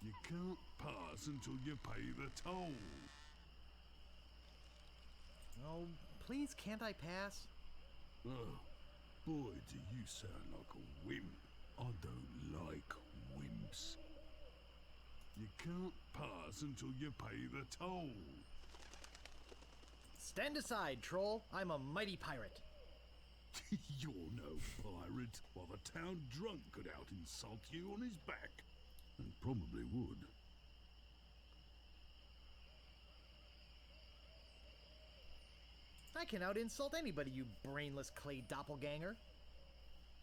You can't pass until you pay the toll. Oh, please, can't I pass? Oh, boy, do you sound like a wimp. I don't like wimps. You can't pass until you pay the toll. Stand aside, troll. I'm a mighty pirate. You're no pirate. While the town drunk could out insult you on his back. And probably would. I can out-insult anybody, you brainless clay doppelganger.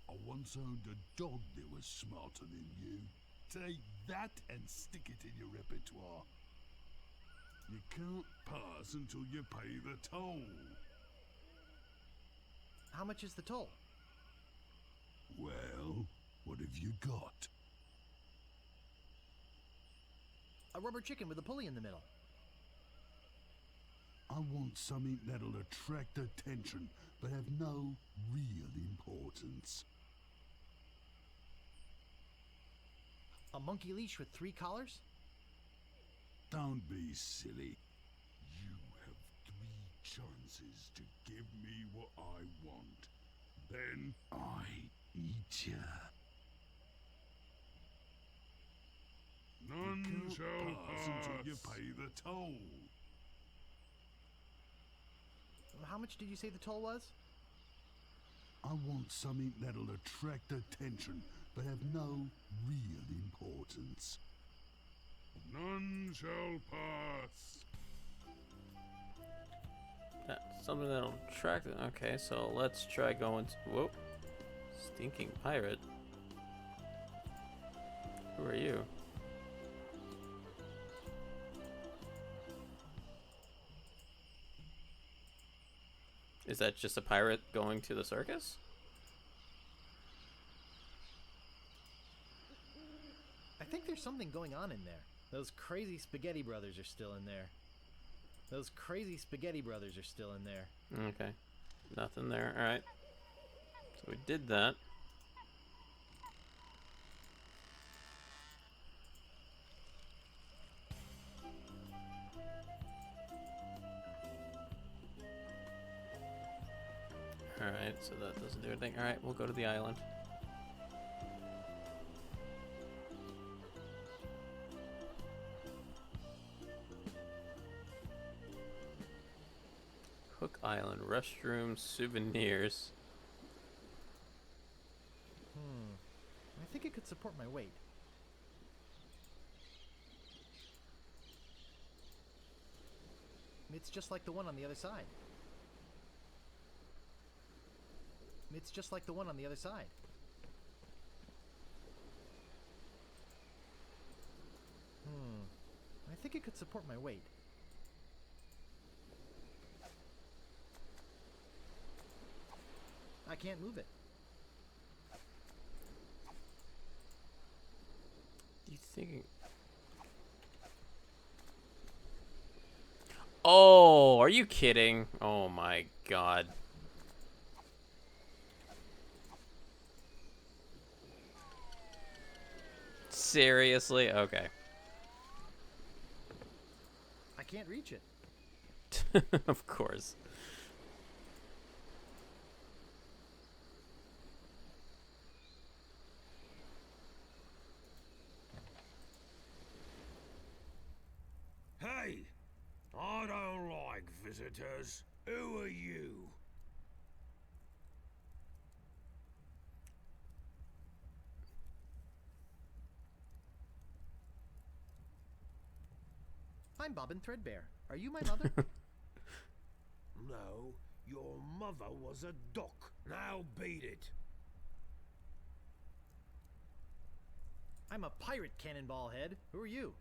I once owned a dog that was smarter than you. Take that and stick it in your repertoire. You can't pass until you pay the toll. How much is the toll? Well, what have you got? A rubber chicken with a pulley in the middle. I want something that'll attract attention, but have no real importance. A monkey leash with 3 collars? Don't be silly. You have 3 chances to give me what I want. Then I eat ya. None shall pass until you pay the toll. How much did you say the toll was? I want something that'll attract attention, but have no real importance. None shall pass. That's something that'll attract it. Okay, so let's try going to... Whoa. Stinking pirate. Who are you? Is that just a pirate going to the circus? I think there's something going on in there. Those crazy spaghetti brothers are still in there. Those crazy spaghetti brothers are still in there. Okay. Nothing there. Alright. So we did that. Alright, so that doesn't do anything. Alright, we'll go to the island. Hook Island, restrooms, souvenirs. I think it could support my weight. It's just like the one on the other side. It's just like the one on the other side. I think it could support my weight. I can't move it. You think? Oh, are you kidding? Oh my god. Seriously? Okay. I can't reach it. Of course. Hey! I don't like visitors. Who are you? I'm Bobbin Threadbare. Are you my mother? No, your mother was a duck. Now beat it. I'm a pirate, Cannonball Head. Who are you?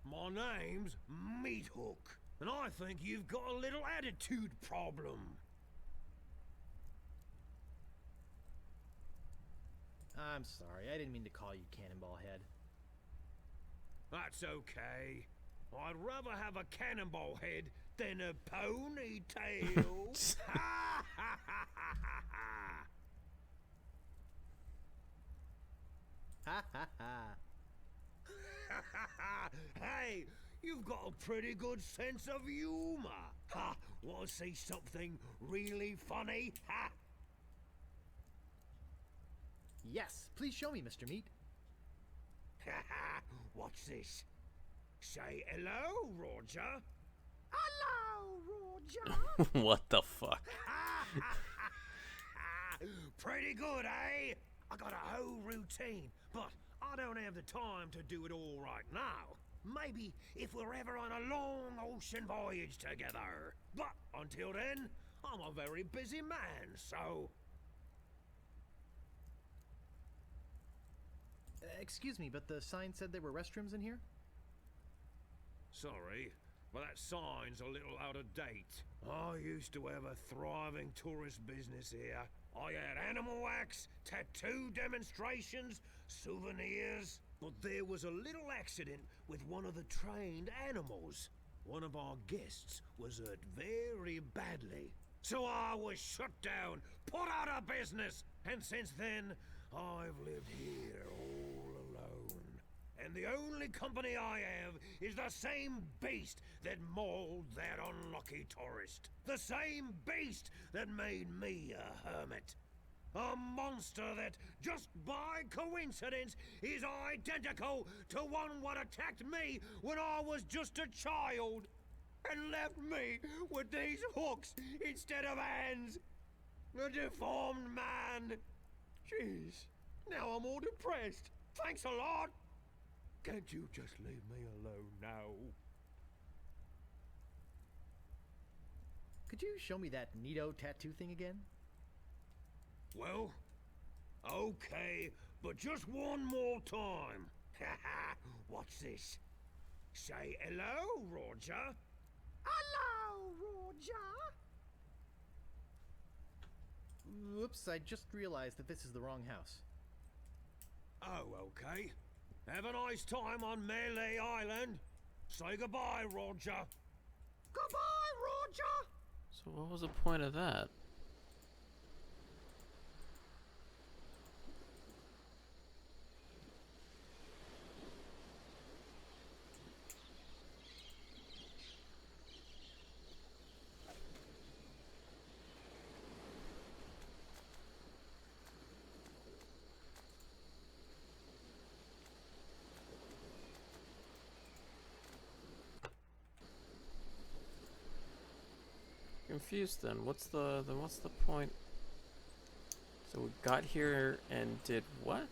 My name's Meat Hook, and I think you've got a little attitude problem. I'm sorry. I didn't mean to call you Cannonball Head. That's okay. I'd rather have a cannonball head than a ponytail. Ha ha ha ha ha! Ha ha ha. Hey, you've got a pretty good sense of humor. Ha! Want to see something really funny? Ha! Yes, please show me, Mr. Meat. Watch this. Say hello, Roger. Hello, Roger. What the fuck? Pretty good, eh? I got a whole routine, but I don't have the time to do it all right now. Maybe if we're ever on a long ocean voyage together. But until then, I'm a very busy man, so... Excuse me, but the sign said there were restrooms in here? Sorry, but that sign's a little out of date. I used to have a thriving tourist business here. I had animal wax, tattoo demonstrations, souvenirs. But there was a little accident with one of the trained animals. One of our guests was hurt very badly. So I was shut down, put out of business. And since then, I've lived here all alone. And the only company I have is the same beast that mauled that unlucky tourist. The same beast that made me a hermit. A monster that, just by coincidence, is identical to one what attacked me when I was just a child. And left me with these hooks instead of hands. A deformed man. Jeez, now I'm all depressed. Thanks a lot. Can't you just leave me alone now? Could you show me that neato tattoo thing again? Well, okay, but just one more time. Watch this. Say hello, Roger. Hello, Roger. Whoops, I just realized that this is the wrong house. Oh, okay. Have a nice time on Melee Island. Say goodbye, Roger. Goodbye, Roger! So what was the point of that? confused then. What's the point? So we got here and did what?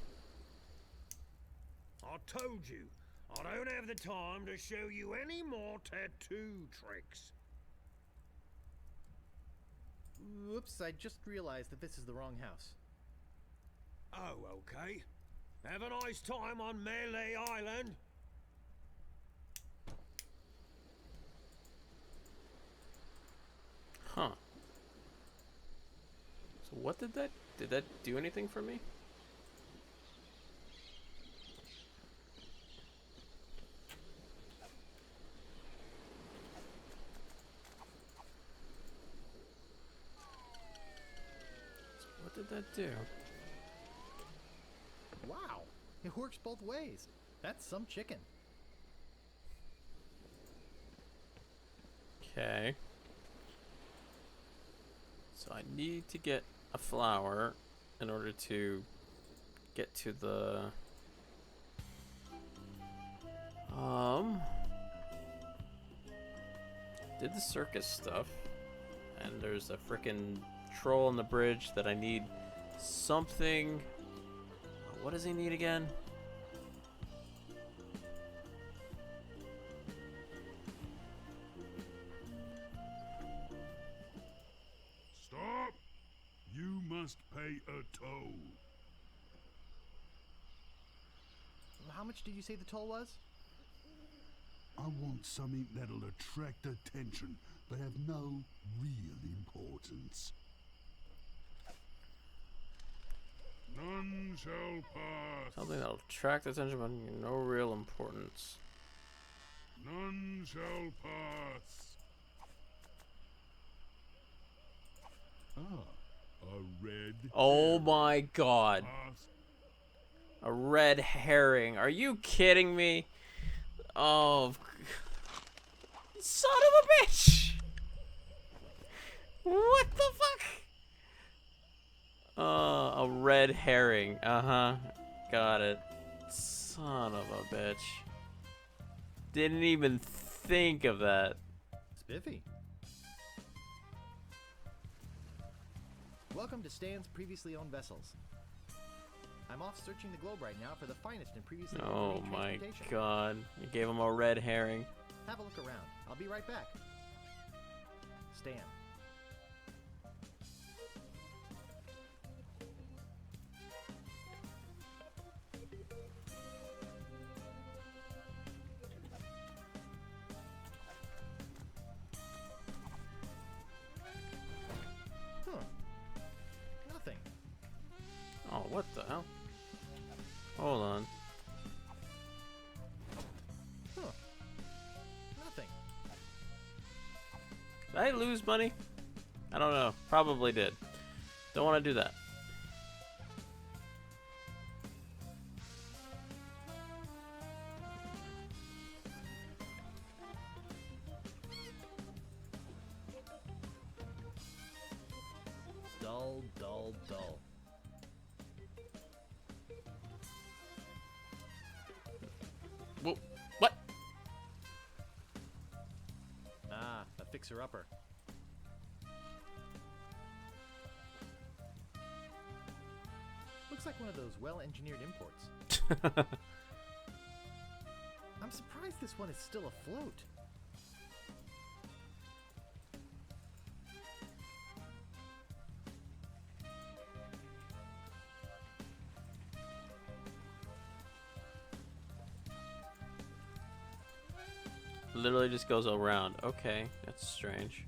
I told you, I don't have the time to show you any more tattoo tricks. Whoops, I just realized that this is the wrong house. Oh, okay. Have a nice time on Melee Island. Huh. So what did that do anything for me? So what did that do? Wow, it works both ways. That's some chicken. Okay. So I need to get a flower in order to get to the did the circus stuff, and there's a frickin' troll on the bridge that I need something. What does he need again? Stop! You must pay a toll. How much did you say the toll was? I want something that'll attract attention, but have no real importance. None shall pass. Something that'll attract attention but no real importance. None shall pass. A red. Oh my god. A red herring. Are you kidding me? Oh. Son of a bitch! What the fuck? A red herring. Uh-huh. Got it. Son of a bitch. Didn't even think of that. Spiffy. Welcome to Stan's previously owned vessels. I'm off searching the globe right now for the finest and previously owned Oh marine my transportation. god. You gave him a red herring. Have a look around. I'll be right back. Stan. Huh. Nothing. Oh, what the hell? Hold on. Huh. Nothing. Did I lose money? I don't know. Probably did. Don't want to do that. Dull, dull, dull. Whoa, what? Ah, a fixer-upper. Looks like one of those well-engineered imports. I'm surprised this one is still afloat. Literally just goes around. Okay, that's strange.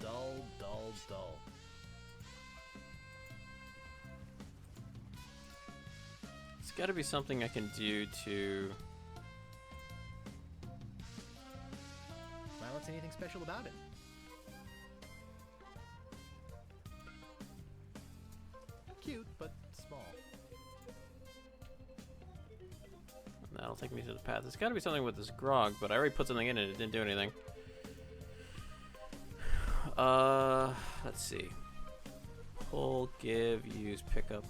Dull, dull, dull. It's got to be something I can do to... I don't see anything special about it. Cute, but small. That'll take me to the path. There's got to be something with this grog, but I already put something in it. It didn't do anything. Let's see. Pull, give, use, pick up.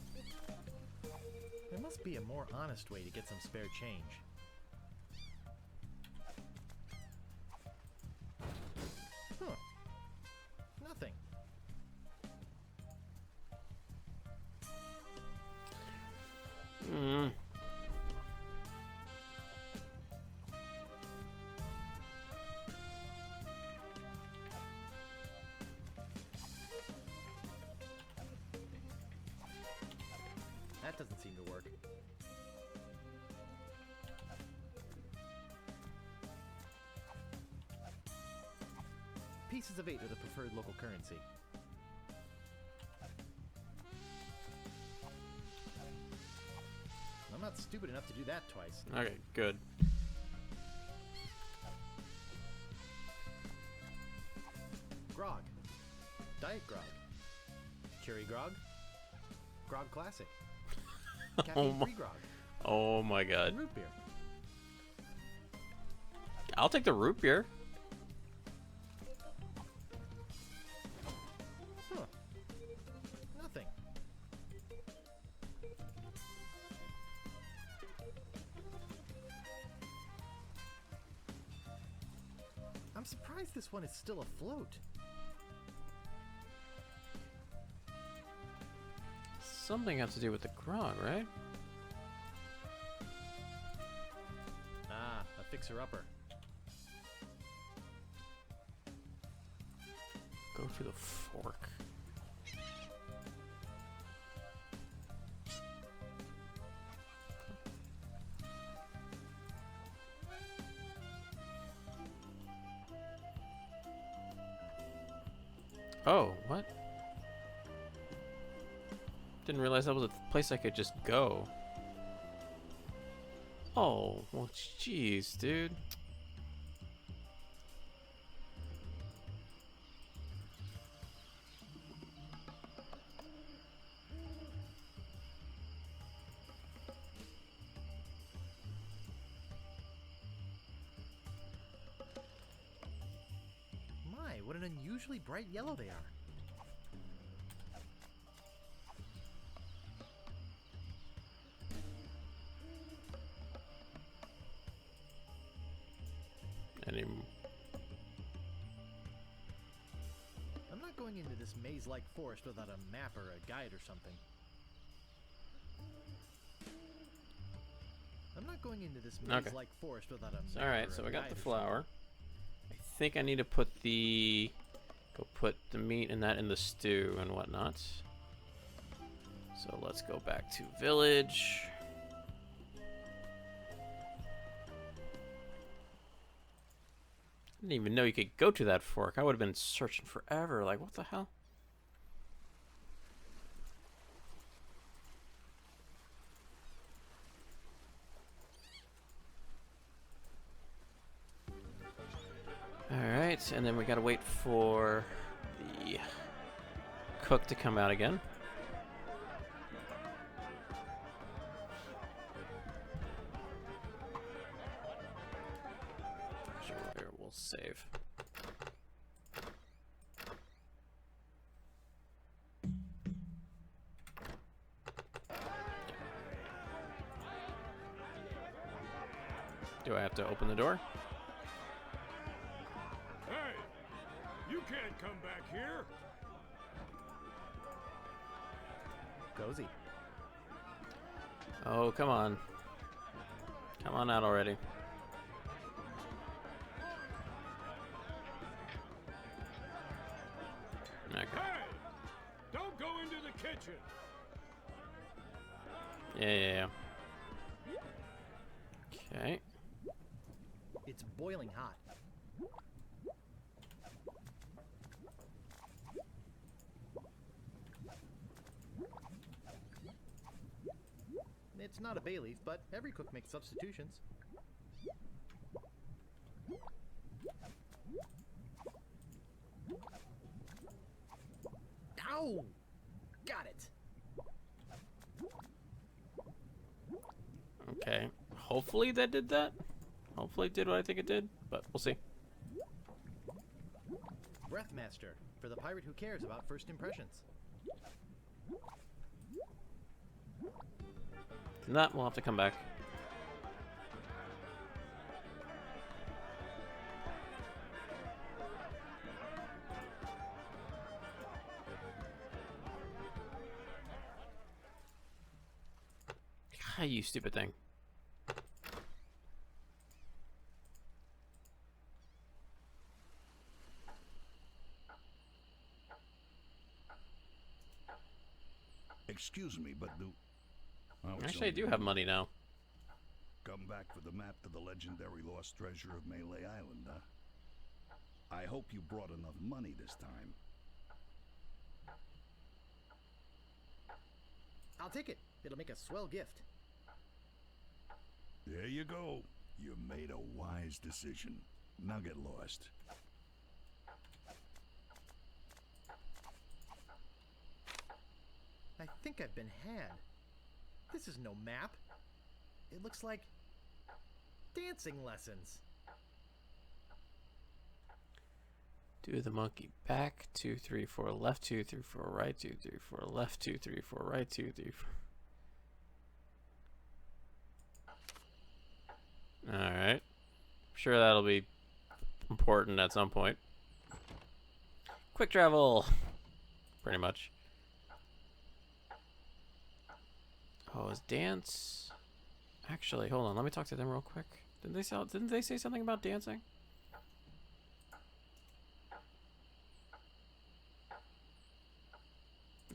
There must be a more honest way to get some spare change. that doesn't seem to work. Pieces of 8 are the preferred local currency. I'm not stupid enough to do that twice. Okay, good. Grog. Diet Grog. Cherry Grog. Grog Classic. Caffeine-free Grog. Oh my god. Root beer. I'll take the root beer. Huh. Nothing. I'm surprised this one is still afloat. Something has to do with the grog, right? Ah, a fixer-upper. Go to the fork. Oh, what? Didn't realize that was a place I could just go. Oh, well, jeez, dude. My, what an unusually bright yellow they are. I'm not going into this maze-like forest without a map or a guide or something. I'm not going into this maze-like forest without a map Alright, or so a I got guide the or flour. I think I need to put the... Go put the meat and that in the stew and whatnot. So let's go back to village. I didn't even know you could go to that fork. I would have been searching forever. Like, what the hell? Alright, and then we gotta wait for the cook to come out again. Sure, we'll save. Do I have to open the door? Hey! You can't come back here! Cozy. Oh, come on. Come on out already. Okay. Hey! Don't go into the kitchen! Yeah. Okay. It's boiling hot. It's not a bay leaf, but every cook makes substitutions. Ow! Got it! Okay. Hopefully that did that. Hopefully it did what I think it did, but we'll see. Breathmaster, for the pirate who cares about first impressions. If not, we'll have to come back. Ah, you stupid thing. Excuse me, but Actually, I do have money now. Come back for the map to the legendary lost treasure of Melee Island, huh? I hope you brought enough money this time. I'll take it. It'll make a swell gift. There you go. You made a wise decision. Now get lost. I think I've been had. This is no map. It looks like dancing lessons. Do the monkey back, 2, 3, 4, left, 2, 3, 4, right, 2, 3, 4, left, 2, 3, 4, right, 2, 3, 4. Alright. I'm sure that'll be important at some point. Quick travel! Pretty much. Oh, is dance... Actually, hold on, let me talk to them real quick. Didn't they say something about dancing?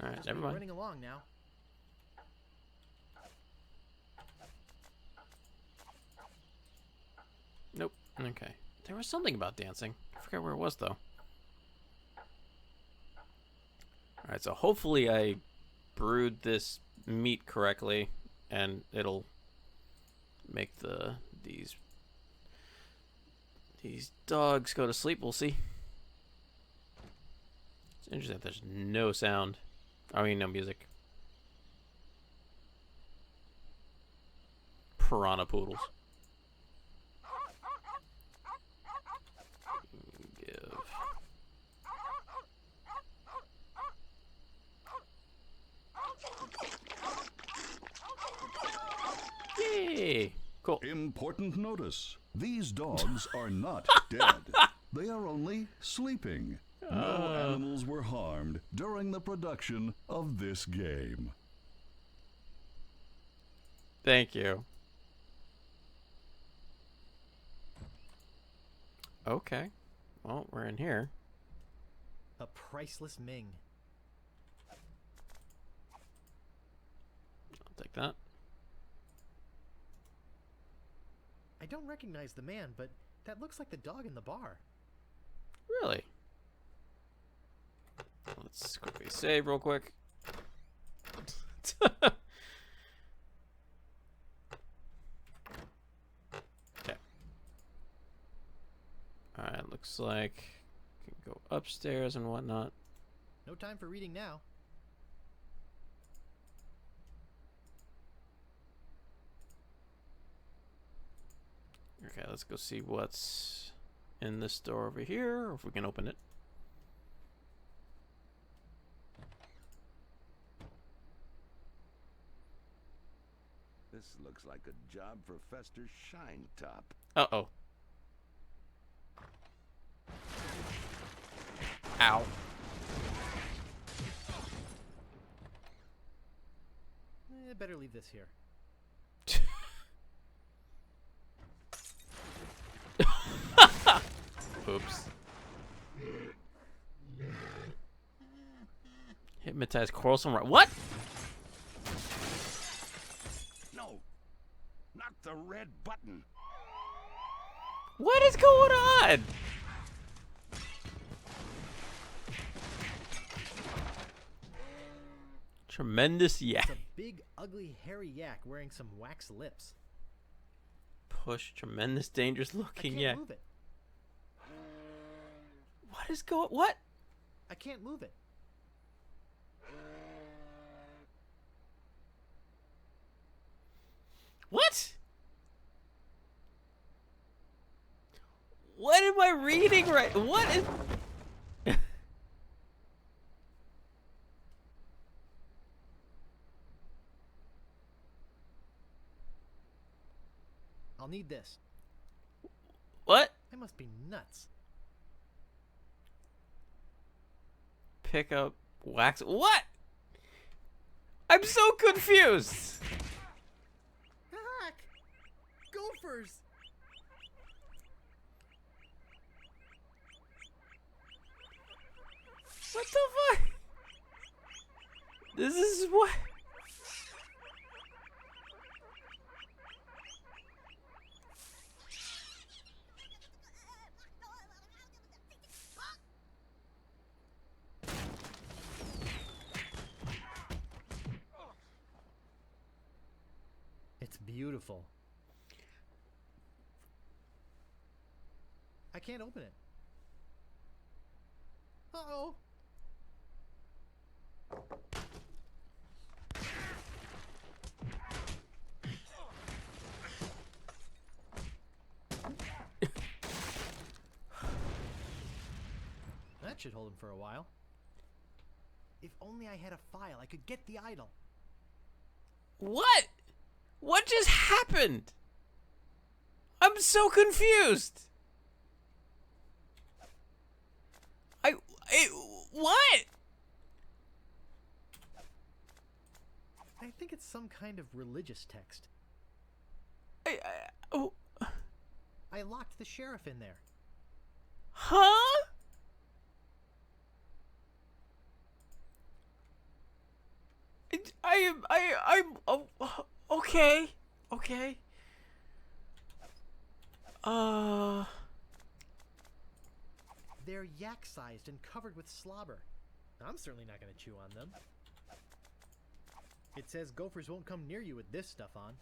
Alright, never mind. Running along now. Nope. Okay. There was something about dancing. I forget where it was, though. Alright, so hopefully I brewed this meat correctly, and it'll make these dogs go to sleep. We'll see. It's interesting that there's no sound. I mean, no music. Piranha poodles. Give. Yay! Cool. Important notice. These dogs are not dead. They are only sleeping. No animals were harmed during the production of this game. Thank you. Okay. Well, we're in here. A priceless Ming. I'll take that. I don't recognize the man, but that looks like the dog in the bar. Really? Let's quickly save real quick. Okay. Alright, looks like we can go upstairs and whatnot. No time for reading now. Okay, let's go see what's in this door over here, or if we can open it. This looks like a job for Fester Shinetop. Uh-oh. Ow. Better leave this here. Oops. Hypnotize Quarrelsome. What? No, not the red button. What is going on? Tremendous yak. It's a big, ugly, hairy yak wearing some wax lips. Push. Tremendous, dangerous looking I yak. can't move it. What is going? What? I can't move it. What? What am I reading right? What is? I'll need this. What? I must be nuts. Pick up wax. What? I'm so confused. Heck! Gophers! What the fuck? This is what? beautiful. I can't open it. Uh-oh. That should hold him for a while. If only I had a file, I could get the idol. What? What just happened? I'm so confused. What? I think it's some kind of religious text. Oh. I locked the sheriff in there. Huh? I'm oh, okay. Okay. They're yak-sized and covered with slobber. I'm certainly not going to chew on them. It says gophers won't come near you with this stuff on.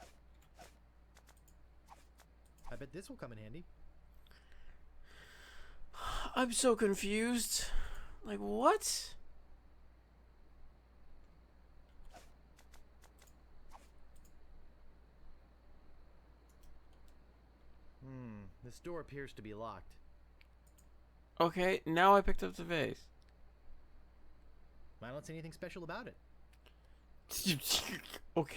I bet this will come in handy. I'm so confused. Like, what? This door appears to be locked. Okay, now I picked up the vase. I don't see anything special about it. Okay.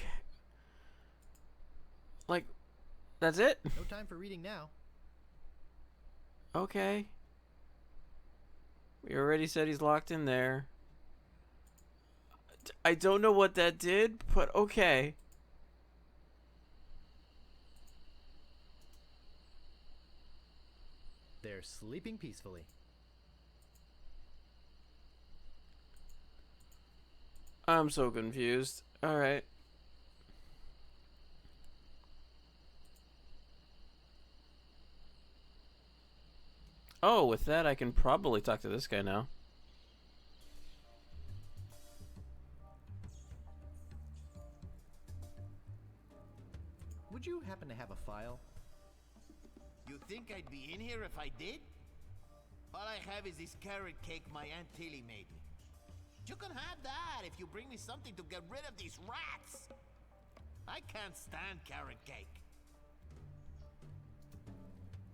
Like, that's it? No time for reading now. Okay. We already said he's locked in there. I don't know what that did, but okay. They're sleeping peacefully. I'm so confused. Alright. Oh, with that I can probably talk to this guy now. Would you happen to have a file? You think I'd be in here if I did? All I have is this carrot cake my Aunt Tilly made me. You can have that if you bring me something to get rid of these rats. I can't stand carrot cake.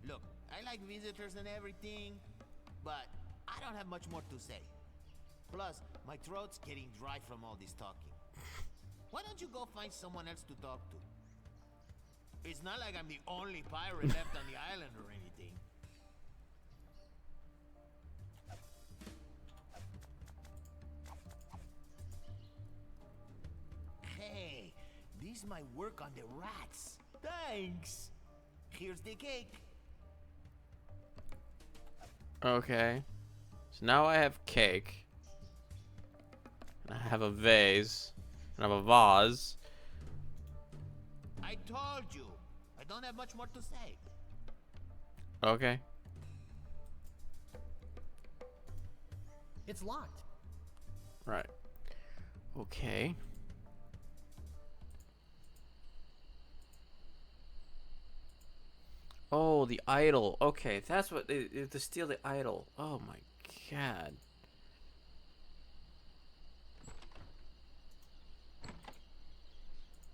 Look, I like visitors and everything, but I don't have much more to say. Plus, my throat's getting dry from all this talking. Why don't you go find someone else to talk to? It's not like I'm the only pirate left on the island or anything. Hey, this might work on the rats. Thanks. Here's the cake. Okay. So now I have cake. And I have a vase. And I have a vase. I told you. I don't have much more to say. Okay. It's locked. Right. Okay. Oh, the idol. Okay, that's what to steal the idol. Oh my god.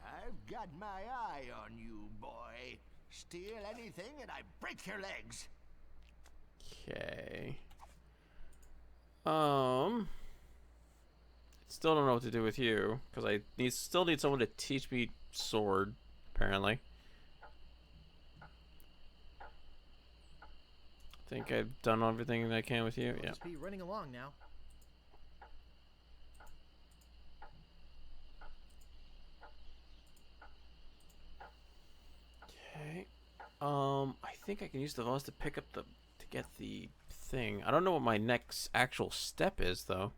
I've got my eye on you, boy. Steal anything and I break your legs. Okay. Still don't know what to do with you because I still need someone to teach me sword, apparently. Think I've done everything that I can with you. I'll Yeah. just be running along now. Okay. I think I can use the vase to pick up to get the thing. I don't know what my next actual step is though.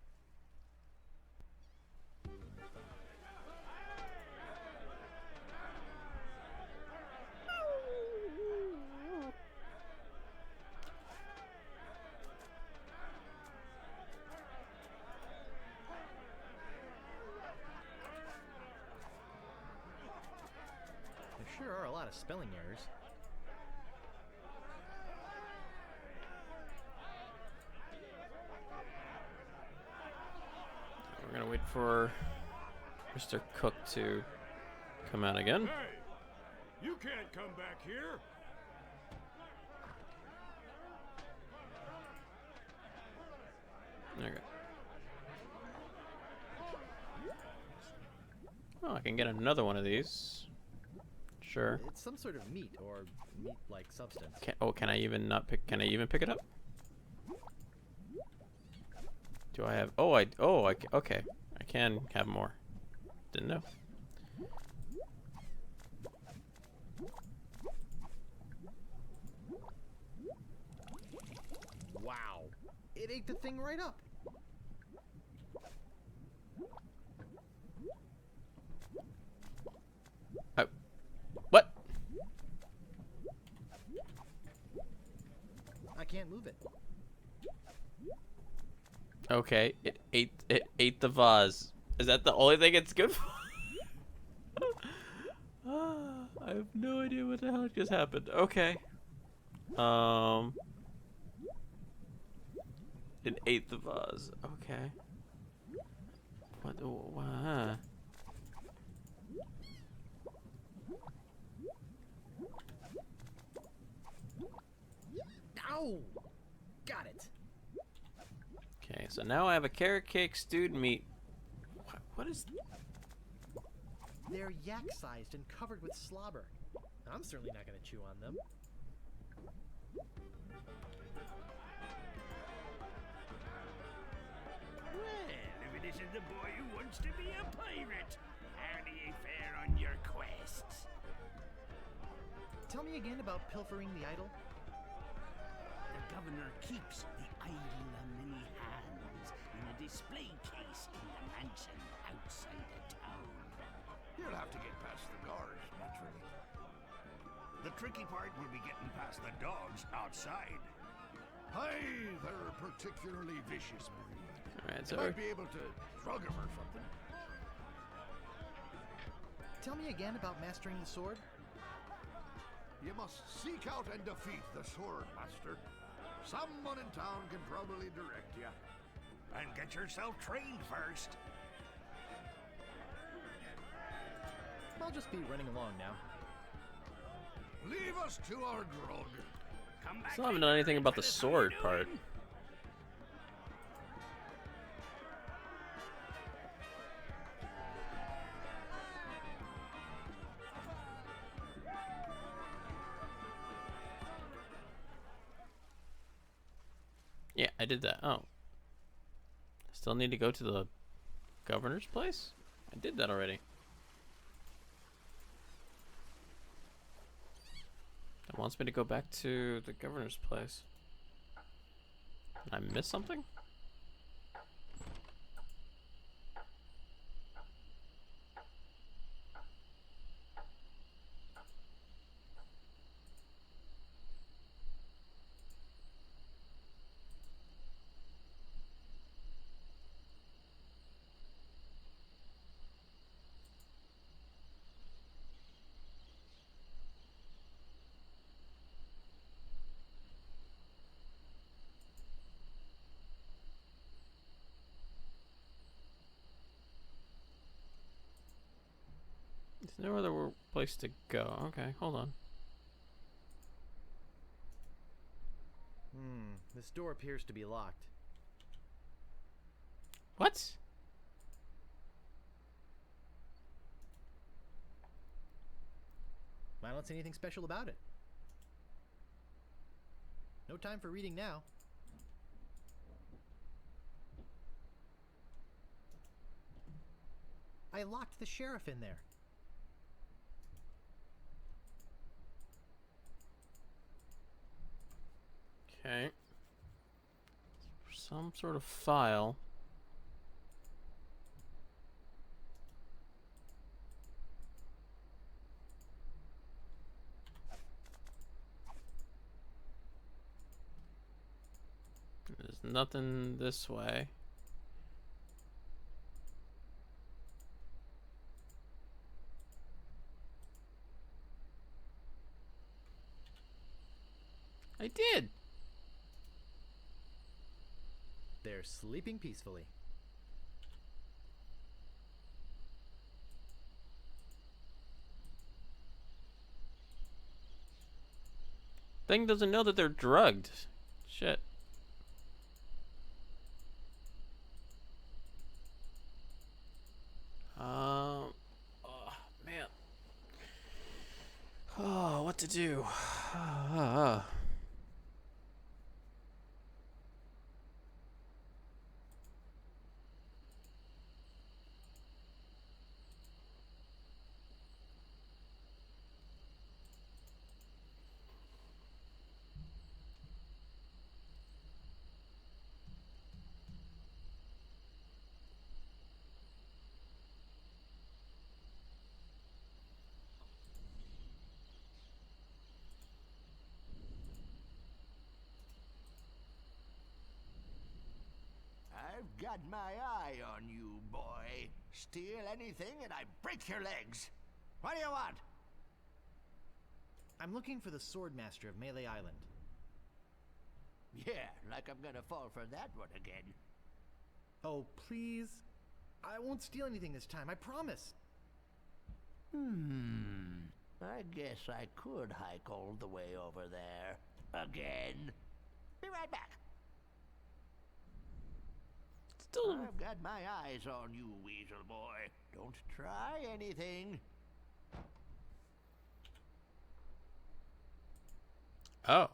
lot of spelling errors. We're gonna wait for Mr. Cook to come out again. Hey, you can't come back here. Okay. Oh, I can get another one of these. Sure. It's some sort of meat or meat-like substance. Can I even not pick? Can I even pick it up? Do I have? Okay. I can have more. Didn't know. Wow. It ate the thing right up. What? I can't move it. Okay, it ate the vase. Is that the only thing it's good for? I have no idea what the hell just happened. Okay. It ate the vase. Okay. What? Ow! Got it. Okay, so now I have a carrot cake stewed meat. What is? They're yak-sized and covered with slobber. I'm certainly not going to chew on them. Well, if it isn't the boy who wants to be a pirate, how do you fare on your quests? Tell me again about pilfering the idol. The governor keeps the idol of many hands in a display case in the mansion outside the town. You'll have to get past the guards, naturally. The tricky part will be getting past the dogs outside. Hey, they're a particularly vicious breed. Alright, You so might be able to drug him or something. Tell me again about mastering the sword. You must seek out and defeat the sword master. Someone in town can probably direct you. And get yourself trained first. I'll just be running along now. Leave us to our grog. Come back. Still haven't done anything about the sword part. Yeah, I did that. Oh. Still need to go to the governor's place? I did that already. It wants me to go back to the governor's place. Did I miss something? There's no other place to go. Okay, hold on. This door appears to be locked. What? I don't see anything special about it. No time for reading now. I locked the sheriff in there. Okay. Some sort of file. There's nothing this way. I did. They're sleeping peacefully. Thing doesn't know that they're drugged. Shit. Oh man. Oh, what to do? I've got my eye on you, boy. Steal anything and I break your legs. What do you want? I'm looking for the Swordmaster of Melee Island. Yeah, like I'm gonna fall for that one again. Oh, please. I won't steal anything this time, I promise. I guess I could hike all the way over there. Again. Be right back. I've got my eyes on you, Weasel Boy. Don't try anything. Oh.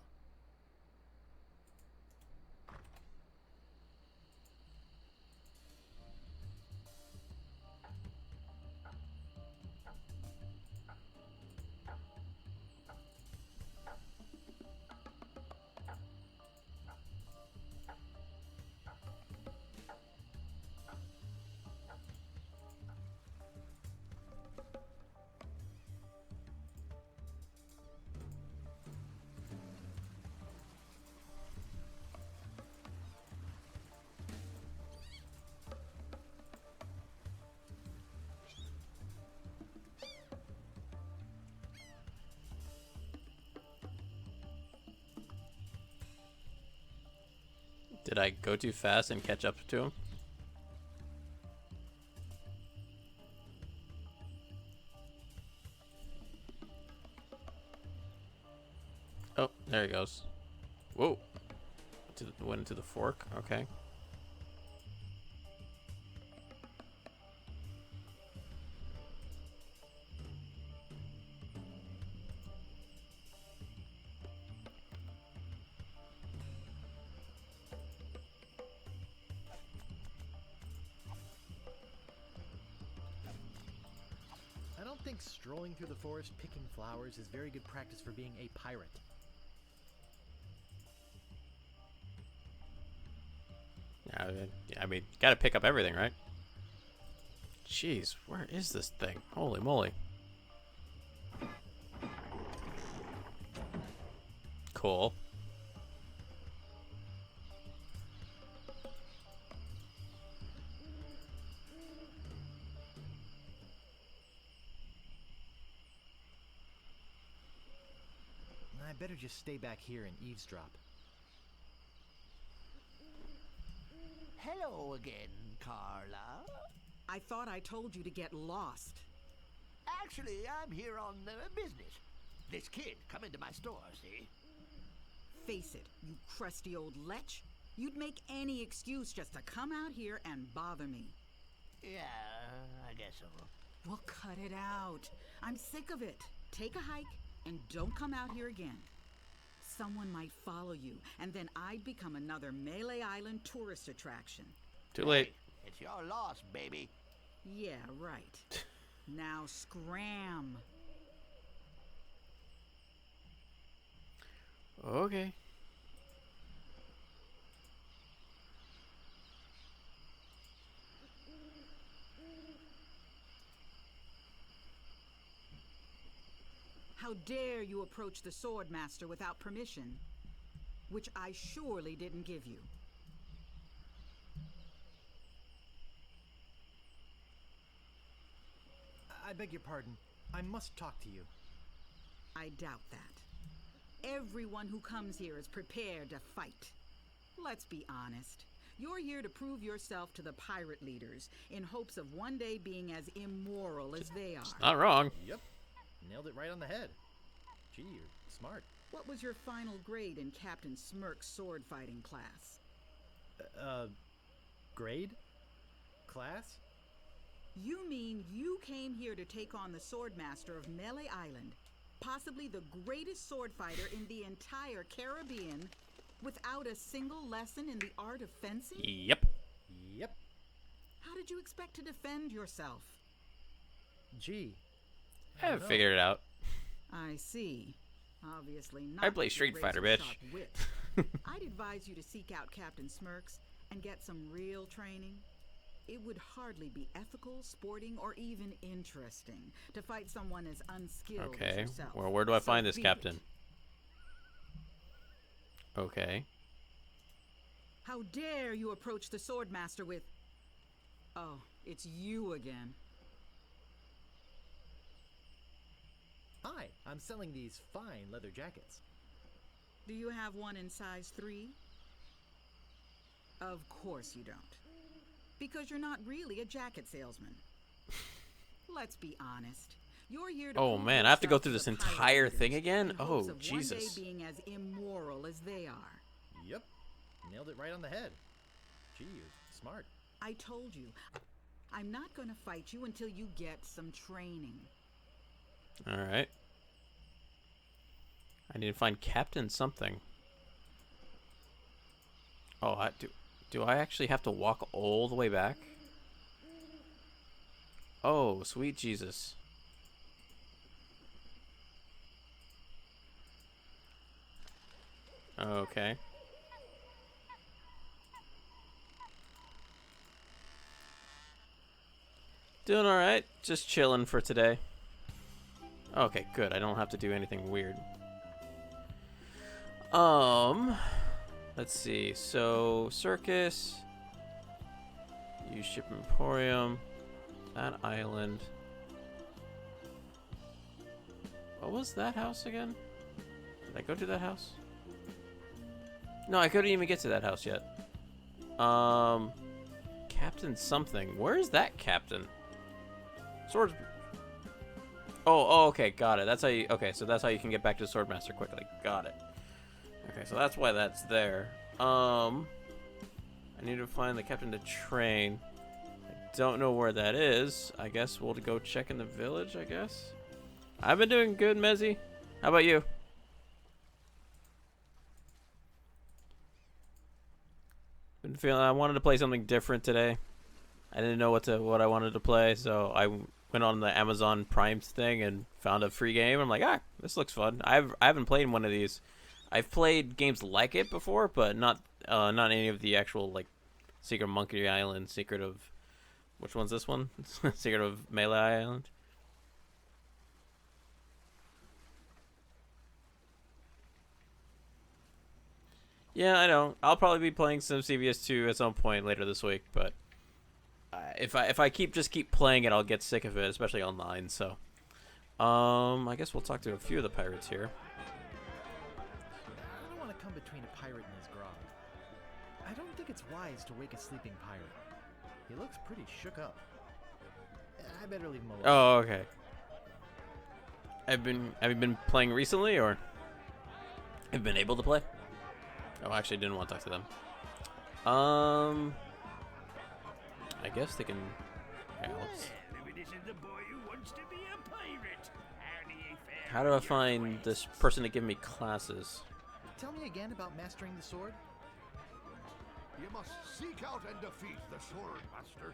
Did I go too fast and catch up to him? Oh, there he goes. Whoa. Went into the fork. Okay. I don't think strolling through the forest picking flowers is very good practice for being a pirate. I mean, you gotta pick up everything, right? Jeez, where is this thing? Holy moly. Cool. I better just stay back here and eavesdrop. Hello again, Carla. I thought I told you to get lost. Actually, I'm here on business. This kid come into my store, see? Face it, you crusty old lech. You'd make any excuse just to come out here and bother me. Yeah, I guess so. Well, cut it out. I'm sick of it. Take a hike and don't come out here again. Someone might follow you, and then I'd become another Melee Island tourist attraction. Too late. Hey, it's your loss, baby. Yeah, right. Now scram. Okay. How dare you approach the Swordmaster without permission, which I surely didn't give you. I beg your pardon. I must talk to you. I doubt that. Everyone who comes here is prepared to fight. Let's be honest. You're here to prove yourself to the pirate leaders in hopes of one day being as immoral as they are. Not wrong. Yep. Nailed it right on the head. Gee, you're smart. What was your final grade in Captain Smirk's sword fighting class? Grade? Class? You mean you came here to take on the Swordmaster of Melee Island, possibly the greatest sword fighter in the entire Caribbean, without a single lesson in the art of fencing? Yep. Yep. How did you expect to defend yourself? Gee. I haven't figured it out. I see. Obviously not. I play Street Fighter, bitch. Wit. I'd advise you to seek out Captain Smirks and get some real training. It would hardly be ethical, sporting, or even interesting to fight someone as unskilled as Okay. yourself. Well, where do I find this be captain? it. Okay. How dare you approach the Swordmaster with... Oh, it's you again. Hi, I'm selling these fine leather jackets. Do you have one in size 3? Of course you don't. Because you're not really a jacket salesman. Let's be honest. You're here to Oh prove man, I have to go yourself through the this pirate entire leaders thing again? in hopes Oh, of Jesus. One day being as immoral as they are. Yep. Nailed it right on the head. Gee, you're smart. I told you, I'm not going to fight you until you get some training. Alright. I need to find Captain something. Oh, do I actually have to walk all the way back? Oh, sweet Jesus. Okay. Doing alright. Just chilling for today. Okay, good. I don't have to do anything weird. Let's see. So, Circus. Use Ship Emporium. That island. What was that house again? Did I go to that house? No, I couldn't even get to that house yet. Captain something. Where is that captain? Swords. Oh, okay, got it. That's how you. Okay, so that's how you can get back to Swordmaster quickly. Got it. Okay, so that's why that's there. I need to find the captain to train. I don't know where that is. I guess we'll go check in the village. I guess. I've been doing good, Mezzy. How about you? Been feeling. I wanted to play something different today. I didn't know what I wanted to play, so I went on the Amazon Prime thing and found a free game. I'm like, this looks fun. I haven't played one of these. I've played games like it before, but not any of the actual like Secret of Monkey Island, Secret of which one's this one? Secret of Melee Island. Yeah, I know. I'll probably be playing some CVS2 at some point later this week, but if I keep playing it, I'll get sick of it, especially online. So, I guess we'll talk to a few of the pirates here. I don't want to come between a pirate and his grog. I don't think it's wise to wake a sleeping pirate. He looks pretty shook up. I better leave him alone. Oh, okay. Have you been playing recently, or have you been able to play? Oh, I actually didn't want to talk to them. I guess they can. Okay, If it isn't the boy who wants to be a pirate, how do I find this person to give me classes? Tell me again about mastering the sword. You must seek out and defeat the Swordmaster.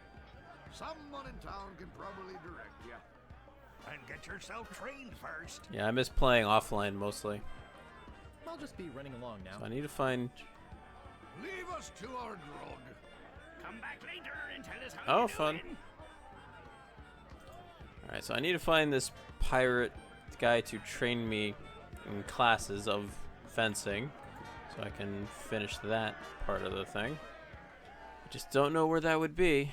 Someone in town can probably direct you. And get yourself trained first. Yeah, I miss playing offline mostly. I'll just be running along now. So I need to find. Leave us to our grog. Come back later and tell us how Oh, fun. Alright, so I need to find this pirate guy to train me in classes of fencing, so I can finish that part of the thing. I just don't know where that would be.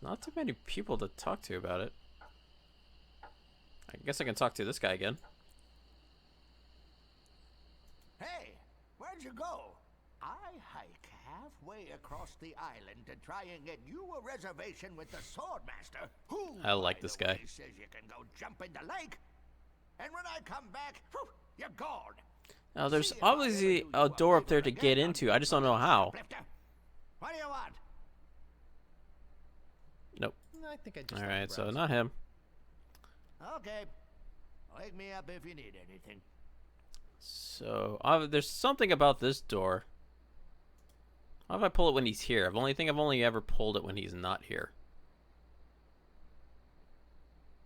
not too many people to talk to about it. I guess I can talk to this guy again. Hey, where'd you go? I hike halfway across the island to try and get you a reservation with the Swordmaster, who, I like by this the guy. way, says you can go jump in the lake. And when I come back, whew, you're gone. Now, there's obviously a door up there to get into. I just don't know how. What do you want? Nope. I think I just. Alright, so not him. Okay. Wake me up if you need anything. So, there's something about this door. How if I pull it when he's here? I've only ever pulled it when he's not here.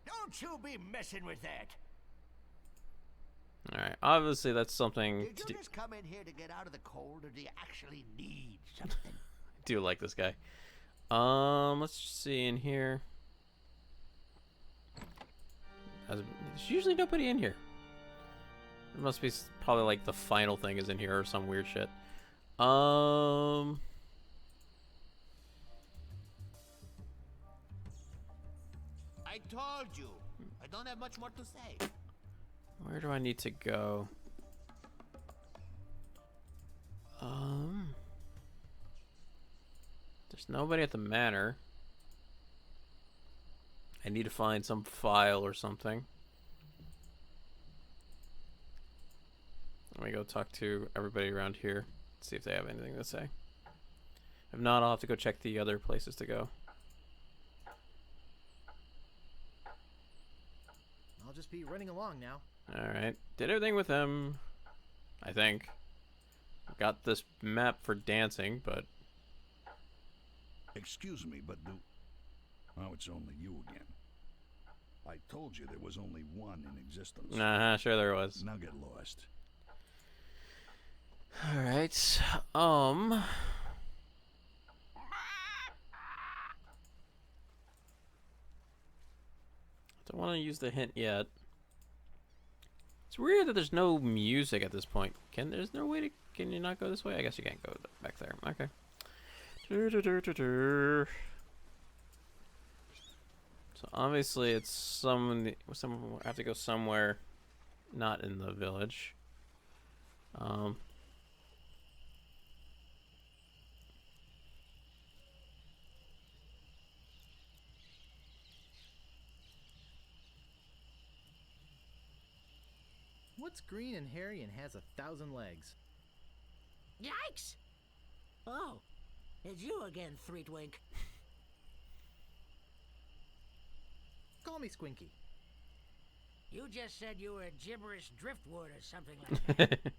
Don't you be messing with that. Alright, obviously that's something Did to you do. just come in here to get out of the cold, or do you actually need something? I do like this guy. Let's see in here. There's usually nobody in here. It must be probably like the final thing is in here or some weird shit. I told you. I don't have much more to say. Where do I need to go? There's nobody at the manor. I need to find some file or something. Let me go talk to everybody around here. See if they have anything to say. If not, I'll have to go check the other places to go. I'll just be running along now. Alright. Did everything with him. I think. Got this map for dancing, but... Excuse me, but do... Oh, it's only you again. I told you there was only one in existence. Sure there was. Now get lost. Alright, don't want to use the hint yet. It's weird that there's no music at this point. There's no way to... Can you not go this way? I guess you can't go back there. Okay. So obviously it's someone I have to go somewhere not in the village. What's green and hairy and has 1,000 legs? Yikes! Oh, it's you again, Threetwink. Call me Squinky. You just said you were gibberish driftwood or something like that.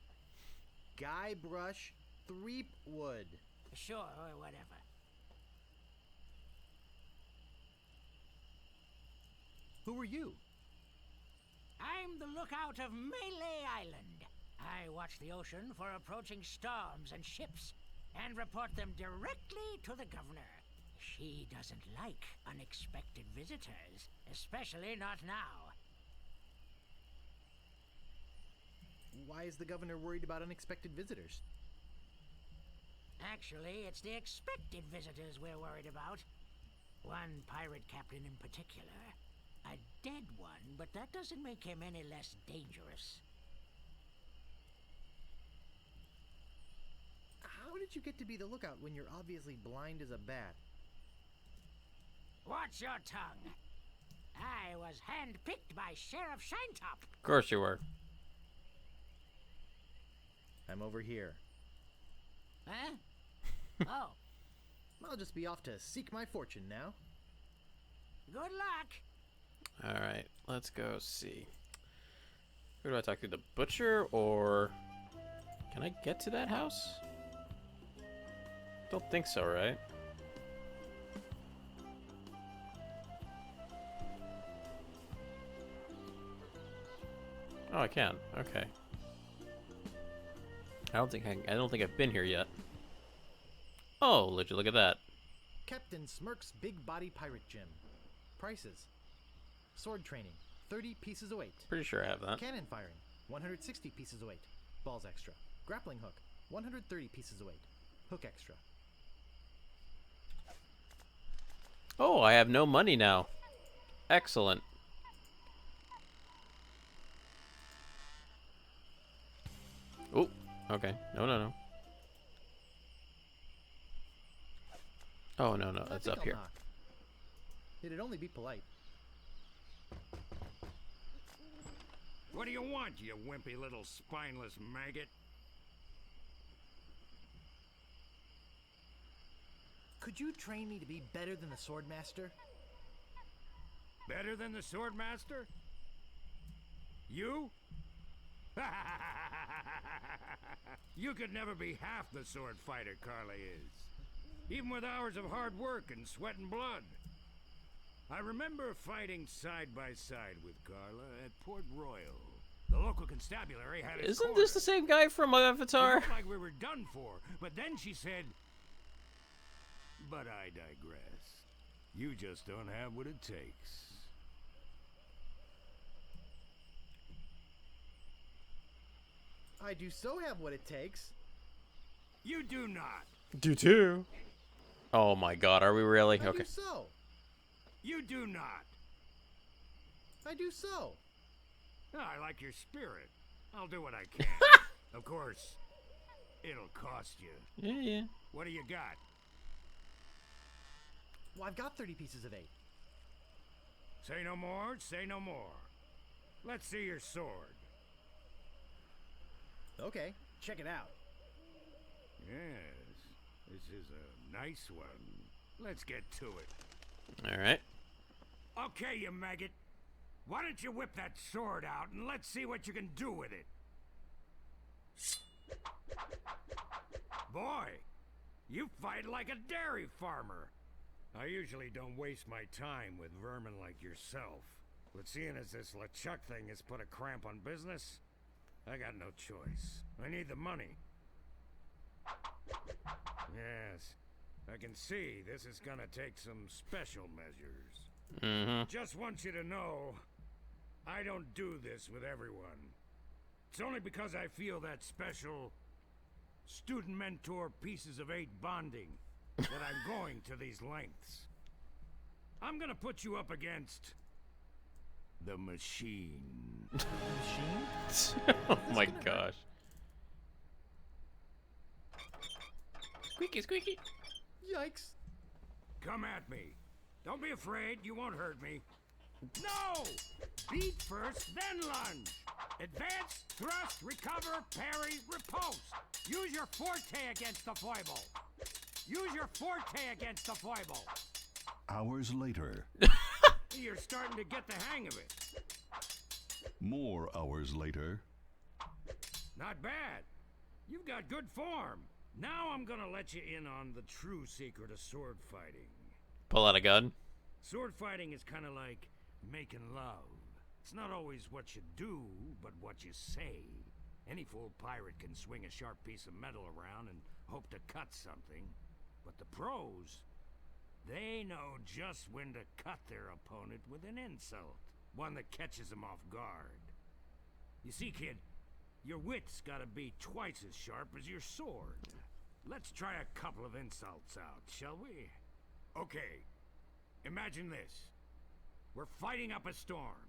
Guybrush Threepwood. Sure, or whatever. Who are you? I'm the lookout of Melee Island. I watch the ocean for approaching storms and ships, and report them directly to the governor. She doesn't like unexpected visitors, especially not now. Why is the governor worried about unexpected visitors? Actually, it's the expected visitors we're worried about. One pirate captain in particular. A dead one, but that doesn't make him any less dangerous. How did you get to be the lookout when you're obviously blind as a bat? Watch your tongue. I was handpicked by Sheriff Shinetop. Of course you were. I'm over here. Huh? Oh. I'll just be off to seek my fortune now. Good luck. Alright, let's go see. Who do I talk to? The butcher or... Can I get to that house? Don't think so, right? Oh, I can. Okay. I don't think I've been here yet. Oh, look at that. Captain Smirk's Big Body Pirate Gym. Prices. Sword training, 30 pieces of weight. Pretty sure I have that. Cannon firing, 160 pieces of weight. Balls extra. Grappling hook, 130 pieces of weight. Hook extra. Oh, I have no money now. Excellent. Oh, okay. No. Oh, no, I that's think up I'll here. knock. It'd only be polite. What do you want, you wimpy little spineless maggot? Could you train me to be better than the Swordmaster? Better than the Swordmaster? You? You could never be half the sword fighter Carla is. Even with hours of hard work and sweat and blood. I remember fighting side by side with Carla at Port Royal. The local constabulary had its Isn't this the same guy from Avatar? It looked like we were done for, but then she said, "But I digress. You just don't have what it takes." I do so have what it takes. You do not. Do too. Oh my god, are we really? I Okay. do so. You do not. I do so. Oh, I like your spirit. I'll do what I can. Of course, it'll cost you. Yeah. What do you got? Well, I've got 30 pieces of 8. Say no more, say no more. Let's see your sword. Okay, check it out. Yes, this is a nice one. Let's get to it. Alright. Okay, you maggot. Why don't you whip that sword out and let's see what you can do with it? Boy, you fight like a dairy farmer. I usually don't waste my time with vermin like yourself. But seeing as this LeChuck thing has put a cramp on business, I got no choice. I need the money. Yes, I can see this is gonna take some special measures. Just want you to know, I don't do this with everyone. It's only because I feel that special student mentor pieces of 8 bonding that I'm going to these lengths. I'm gonna put you up against the machine. Oh my gosh. Squeaky, squeaky. Yikes. Come at me. Don't be afraid, you won't hurt me. No! Beat first, then lunge. Advance, thrust, recover, parry, riposte. Use your forte against the foible. Use your forte against the foible. Hours later. You're starting to get the hang of it. More hours later. Not bad. You've got good form. Now I'm gonna let you in on the true secret of sword fighting. Pull out a gun. Sword fighting is kind of like making love. It's not always what you do, but what you say. Any fool pirate can swing a sharp piece of metal around and hope to cut something. But the pros, they know just when to cut their opponent with an insult. One that catches them off guard. You see, kid, your wit's gotta be twice as sharp as your sword. Let's try a couple of insults out, shall we? Okay, imagine this. We're fighting up a storm.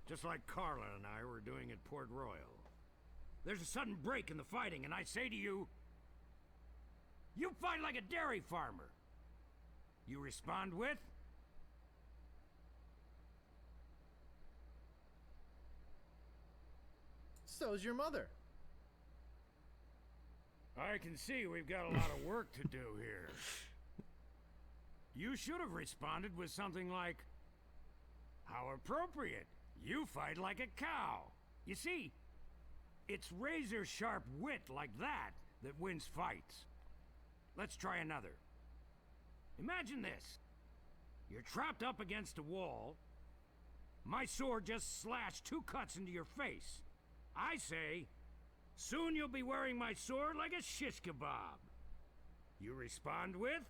Just like Carla and I were doing at Port Royal. There's a sudden break in the fighting, and I say to you, you fight like a dairy farmer. You respond with? So's your mother. I can see we've got a lot of work to do here. You should have responded with something like, how appropriate. You fight like a cow. You see, it's razor-sharp wit like that that wins fights. Let's try another. Imagine this. You're trapped up against a wall. My sword just slashed 2 cuts into your face. I say, soon you'll be wearing my sword like a shish kebab. You respond with?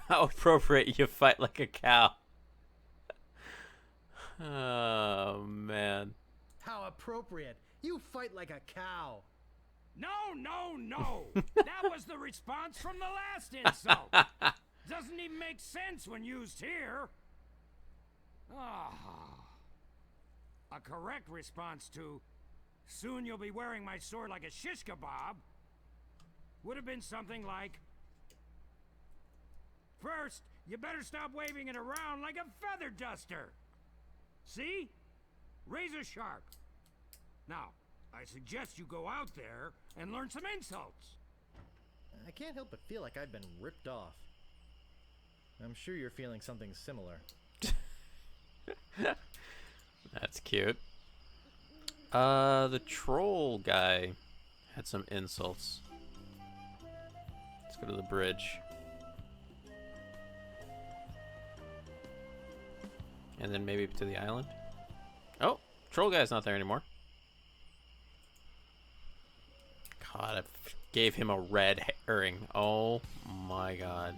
How appropriate, you fight like a cow. Oh, man. How appropriate. You fight like a cow. No, no, no! That was response from the last insult. Doesn't even make sense when used here. Ah. A correct response to, soon you'll be wearing my sword like a shish kebab, would have been something like, first, you better stop waving it around like a feather duster. See? Razor sharp. Now, I suggest you go out there and learn some insults. I can't help but feel like I've been ripped off. I'm sure you're feeling something similar. That's cute. The troll guy had some insults. Let's go to the bridge. And then maybe to the island. Oh, troll guy's not there anymore. God, I gave him a red herring. Oh my god.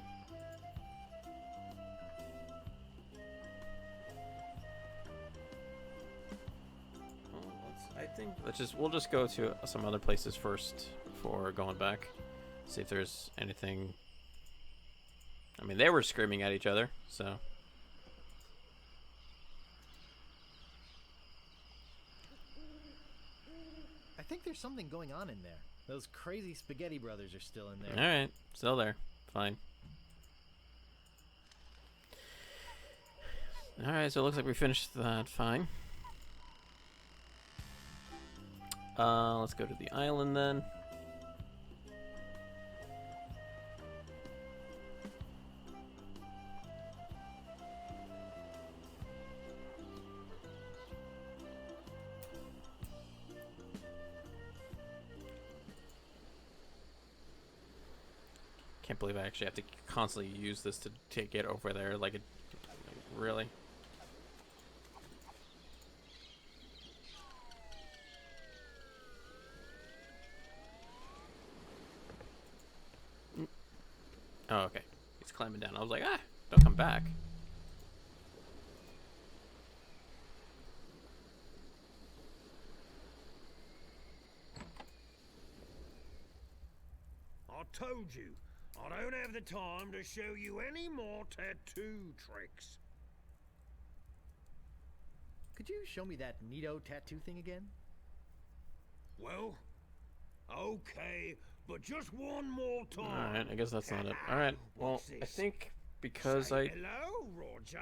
I think we'll just go to some other places first before going back. See if there's anything. I mean, they were screaming at each other, so. I think there's something going on in there. Those crazy spaghetti brothers are still in there. Alright, still there. Fine. Alright, so it looks like we finished that fine. Let's go to the island then. Can't believe I actually have to constantly use this to take it over there. Like, really? Oh, okay. He's climbing down. I was like, don't come back. I told you, I don't have the time to show you any more tattoo tricks. Could you show me that neato tattoo thing again? Well, okay, but just one more time. Alright, I guess that's not it. Alright, well, I think because Hello, Roger.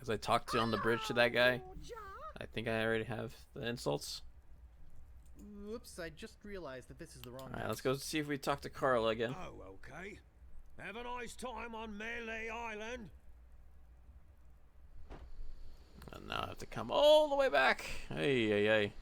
I talked on the bridge to that guy, I think I already have the insults. Whoops, I just realized that this is the wrong Alright, let's go see if we talk to Carla again. Oh, okay. Have a nice time on Melee Island. And now I have to come all the way back. Hey, hey, hey.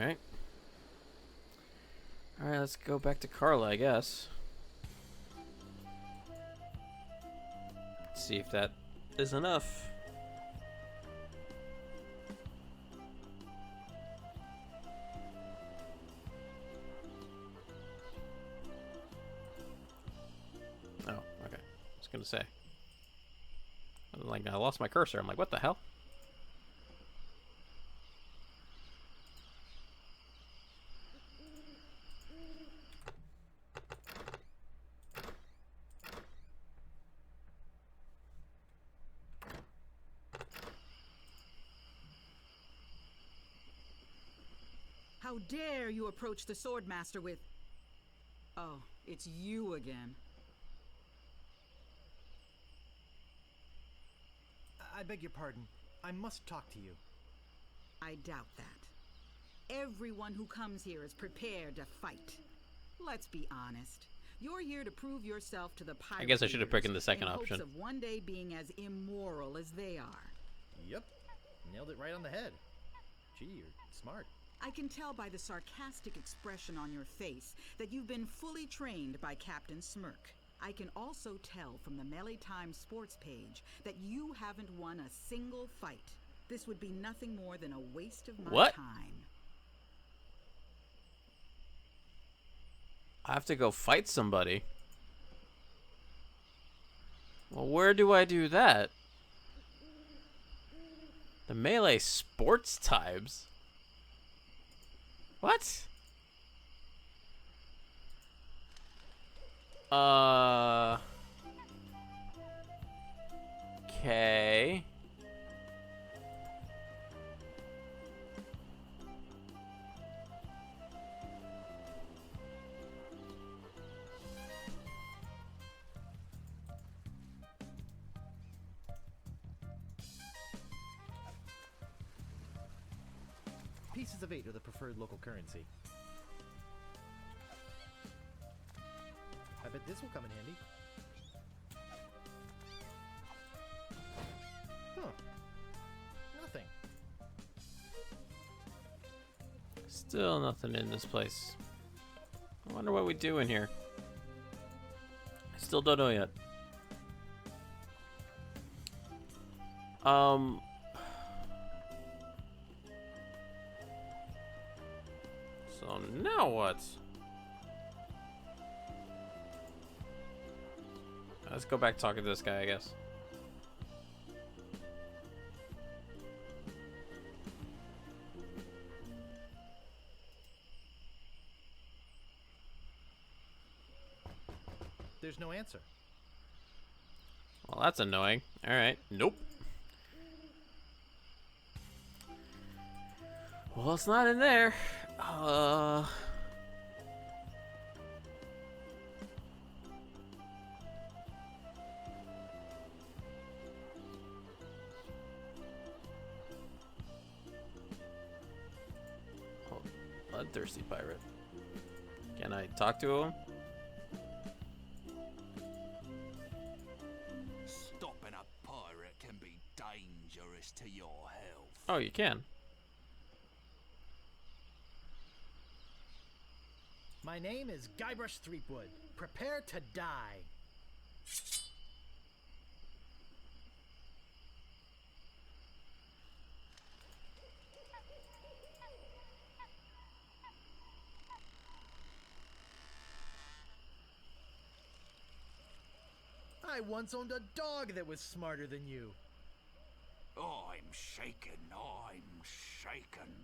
Alright. Alright, let's go back to Carla, I guess. Let's see if that is enough. Oh, okay. I was gonna say. Like, I lost my cursor. I'm like, what the hell? How dare you approach the Swordmaster with... Oh, it's you again. I beg your pardon. I must talk to you. I doubt that. Everyone who comes here is prepared to fight. Let's be honest. You're here to prove yourself to the pirate I guess I should have picked the second in option. hopes of one day being as immoral as they are. Yep. Nailed it right on the head. Gee, you're smart. I can tell by the sarcastic expression on your face that you've been fully trained by Captain Smirk. I can also tell from the Melee Times sports page that you haven't won a single fight. This would be nothing more than a waste of my What? time. I have to go fight somebody. Well, where do I do that? The melee sports types? What? Okay. Pieces of 8 are the preferred local currency. I bet this will come in handy. Huh. Nothing. Still nothing in this place. I wonder what we do in here. I still don't know yet. So now what? Let's go back talking to this guy, I guess. There's no answer. Well, that's annoying. Alright. Nope. Well, it's not in there. Oh, bloodthirsty pirate. Can I talk to him? Stopping a pirate can be dangerous to your health. Oh, you can. My name is Guybrush Threepwood. Prepare to die. I once owned a dog that was smarter than you. I'm shaken. I'm shaken.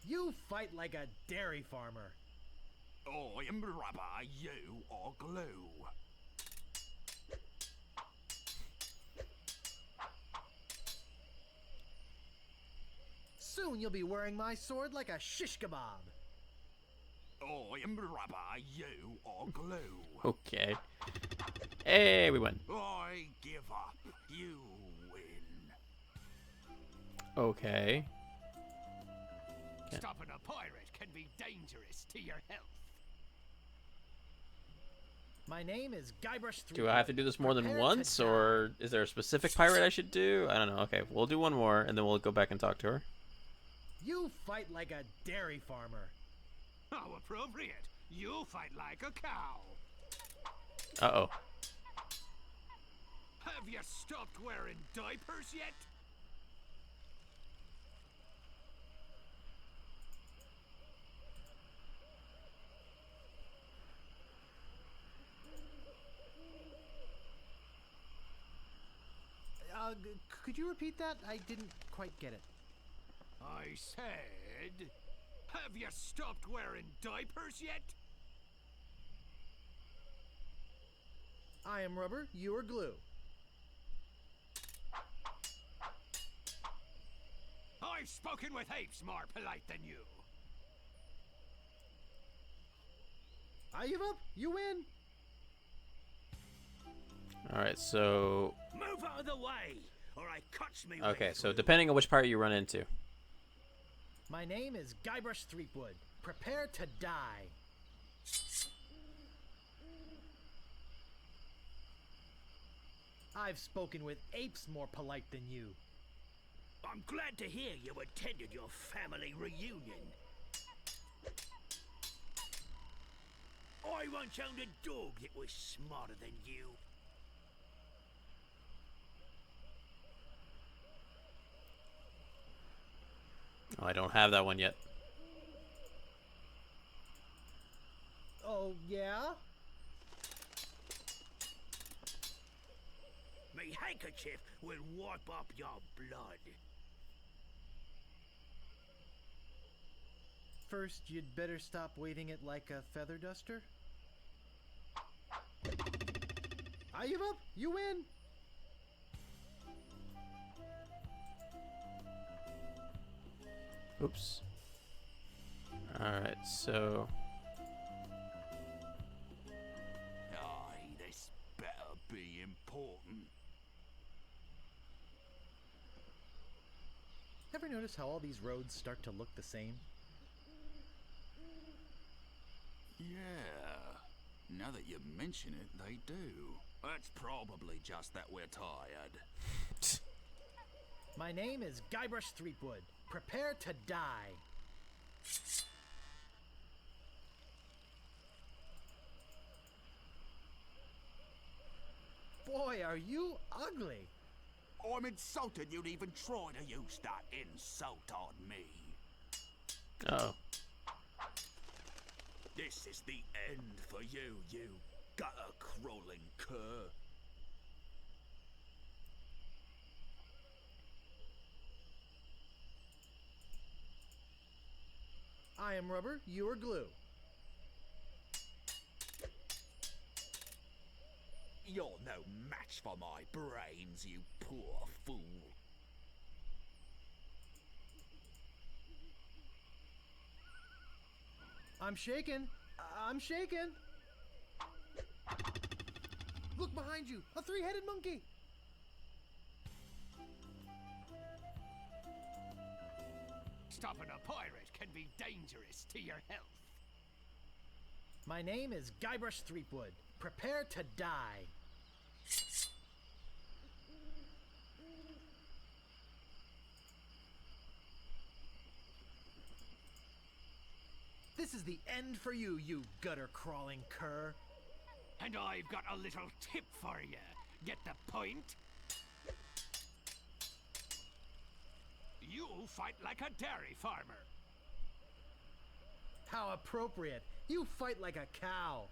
You fight like a dairy farmer. I am rubber, you are glue. Soon you'll be wearing my sword like a shish kebab. I am rubber, you are glue. Okay. Hey, we win. I give up. You win. Okay. Stopping a pirate can be dangerous to your health. My name is Guybrush Threepwood. Do I have to do this more than Prepare to once, die. or is there a specific pirate I should do? I don't know. Okay, we'll do one more, and then we'll go back and talk to her. You fight like a dairy farmer. How appropriate. You fight like a cow. Uh-oh. Have you stopped wearing diapers yet? Could you repeat that? I didn't quite get it. I said, have you stopped wearing diapers yet? I am rubber, you are glue. I've spoken with apes more polite than you. I give up, you win. Alright, so... Move out of the way, or I cuts me. Okay, so depending on which pirate you run into. My name is Guybrush Threepwood. Prepare to die. I've spoken with apes more polite than you. I'm glad to hear you attended your family reunion. I once owned a dog that was smarter than you. Oh, I don't have that one yet. Oh, yeah? Me handkerchief will wipe up your blood. First, you'd better stop waving it like a feather duster. I give up. You win. Oops. Alright, so... Aye, this better be important. Ever notice how all these roads start to look the same? Yeah. Now that you mention it, they do. It's probably just that we're tired. My name is Guybrush Threepwood. Prepare to die. Boy, are you ugly. I'm insulted you'd even try to use that insult on me. Uh-oh. This is the end for you, you gutter-crawling cur. I am rubber, you are glue. You're no match for my brains, you poor fool. I'm shaken. I'm shaken. Look behind you, a three-headed monkey. Stopping a pirate can be dangerous to your health. My name is Guybrush Threepwood. Prepare to die. This is the end for you, you gutter-crawling cur. And I've got a little tip for you. Get the point? You fight like a dairy farmer. How appropriate. You fight like a cow.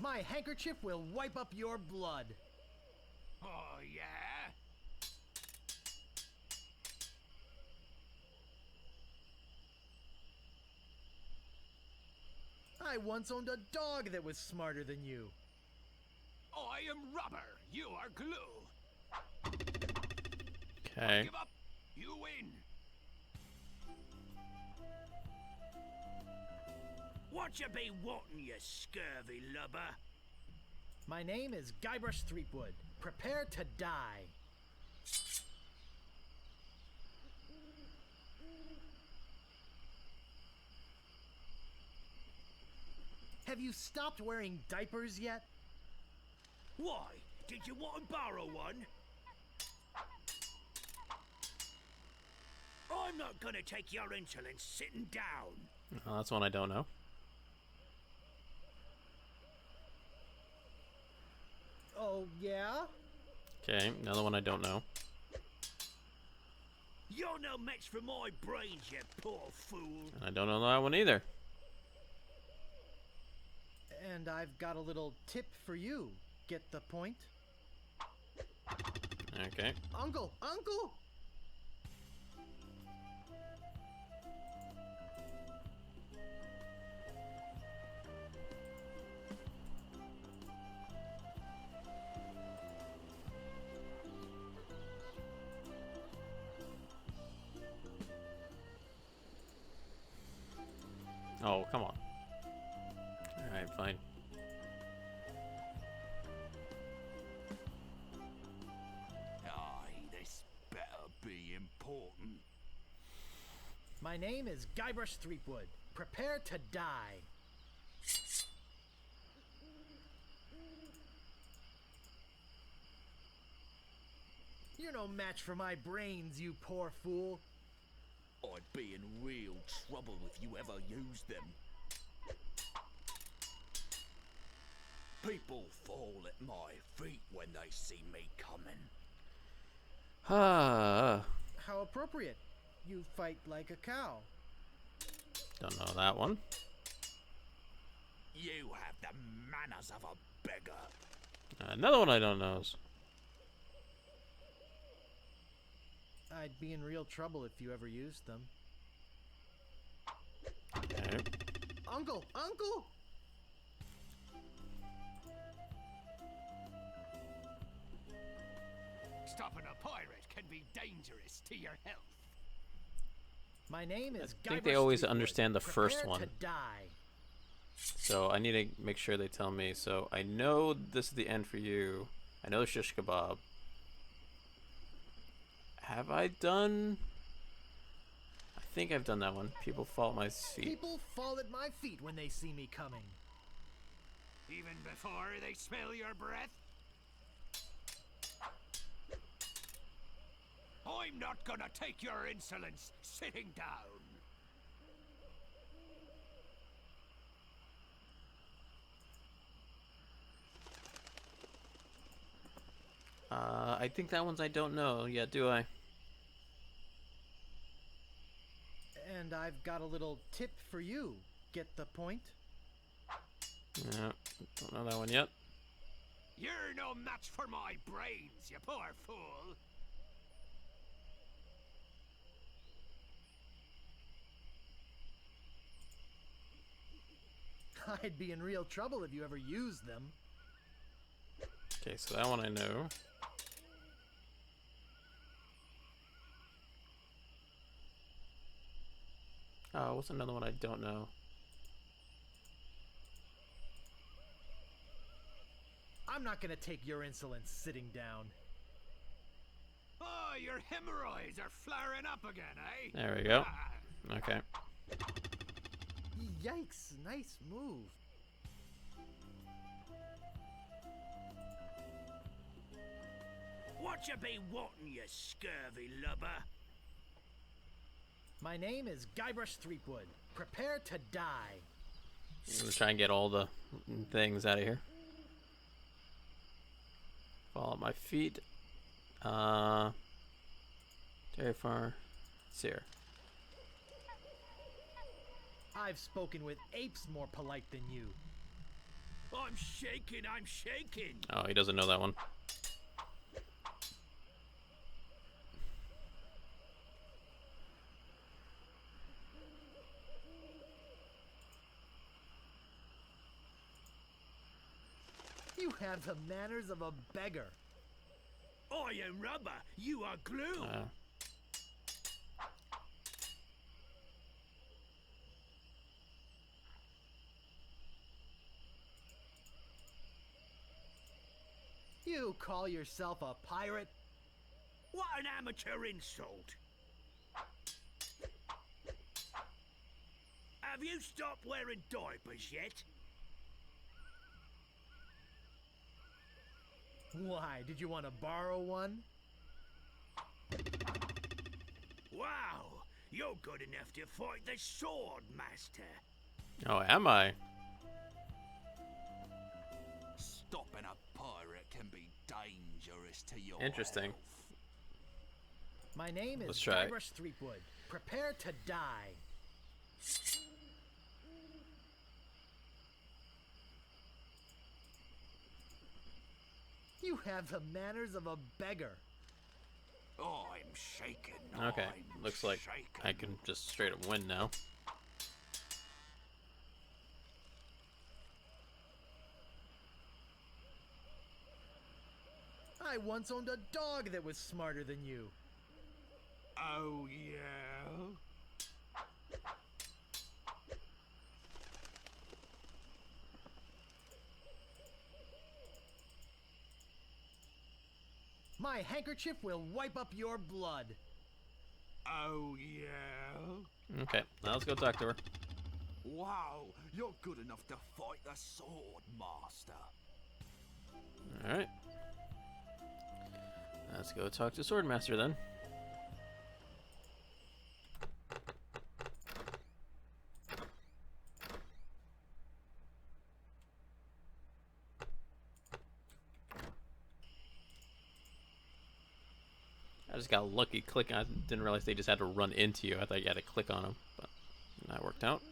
My handkerchief will wipe up your blood. Oh, yeah? I once owned a dog that was smarter than you. I am rubber. You are glue. Okay. Give up. You win. What you be wanting, you scurvy lubber? My name is Guybrush Threepwood. Prepare to die. Have you stopped wearing diapers yet? Why? Did you want to borrow one? I'm not gonna take your insolence sitting down. Oh, that's one I don't know. Oh, yeah? Okay, another one I don't know. You're no match for my brains, you poor fool. And I don't know that one either. And I've got a little tip for you. Get the point? Okay. Uncle! Uncle! Oh, come on. Alright, fine. Aye, this better be important. My name is Guybrush Threepwood. Prepare to die. You're no match for my brains, you poor fool. I'd be in real trouble if you ever used them. People fall at my feet when they see me coming. Ah, How appropriate. You fight like a cow. don't know that one. You have the manners of a beggar. Another one I don't know is. I'd be in real trouble if you ever used them. Okay. Uncle! Uncle! Stopping a pirate can be dangerous to your health. My name is I think they always Guybrush understand the Threepwood. first Prepare one. to die. So I need to make sure they tell me. So I know this is the end for you. I know shish kebab. Have I done? I think I've done that one. People fall at my feet. People fall at my feet when they see me coming. Even before they smell your breath? I'm not gonna take your insolence sitting down. I think that one's I don't know yet, do I? And I've got a little tip for you. Get the point? No, don't know that one yet. You're no match for my brains, you poor fool. I'd be in real trouble if you ever used them. Okay, so that one I know. Oh, what's another one I don't know? I'm not gonna take your insolence sitting down. Oh, your hemorrhoids are flaring up again, eh? There we go. Okay. Yikes, nice move. What you be wanting, you scurvy lubber? My name is Guybrush Threepwood. Prepare to die. I'm gonna try and get all the things out of here. Fall at my feet. Very far. It's here. I've spoken with apes more polite than you. I'm shaking, I'm shaking. Oh, he doesn't know that one. You have the manners of a beggar. I am rubber, you are glue. You call yourself a pirate? What an amateur insult. Have you stopped wearing diapers yet? Why, did you want to borrow one? Wow, you're good enough to fight the sword master. Oh, am I? Stopping a pirate can be dangerous to your Interesting. health. My name is Let's try it. Guybrush Threepwood. Prepare to die. You have the manners of a beggar. I'm shaken. Okay, I'm looks like shaken. I can just straight up win now. I once owned a dog that was smarter than you. Oh, yeah? My handkerchief will wipe up your blood. Oh, yeah? Okay, now let's go talk to her. Wow, you're good enough to fight the sword master. Alright. Let's go talk to Swordmaster then. I just got lucky clicking. I didn't realize they just had to run into you. I thought you had to click on them, but that worked out.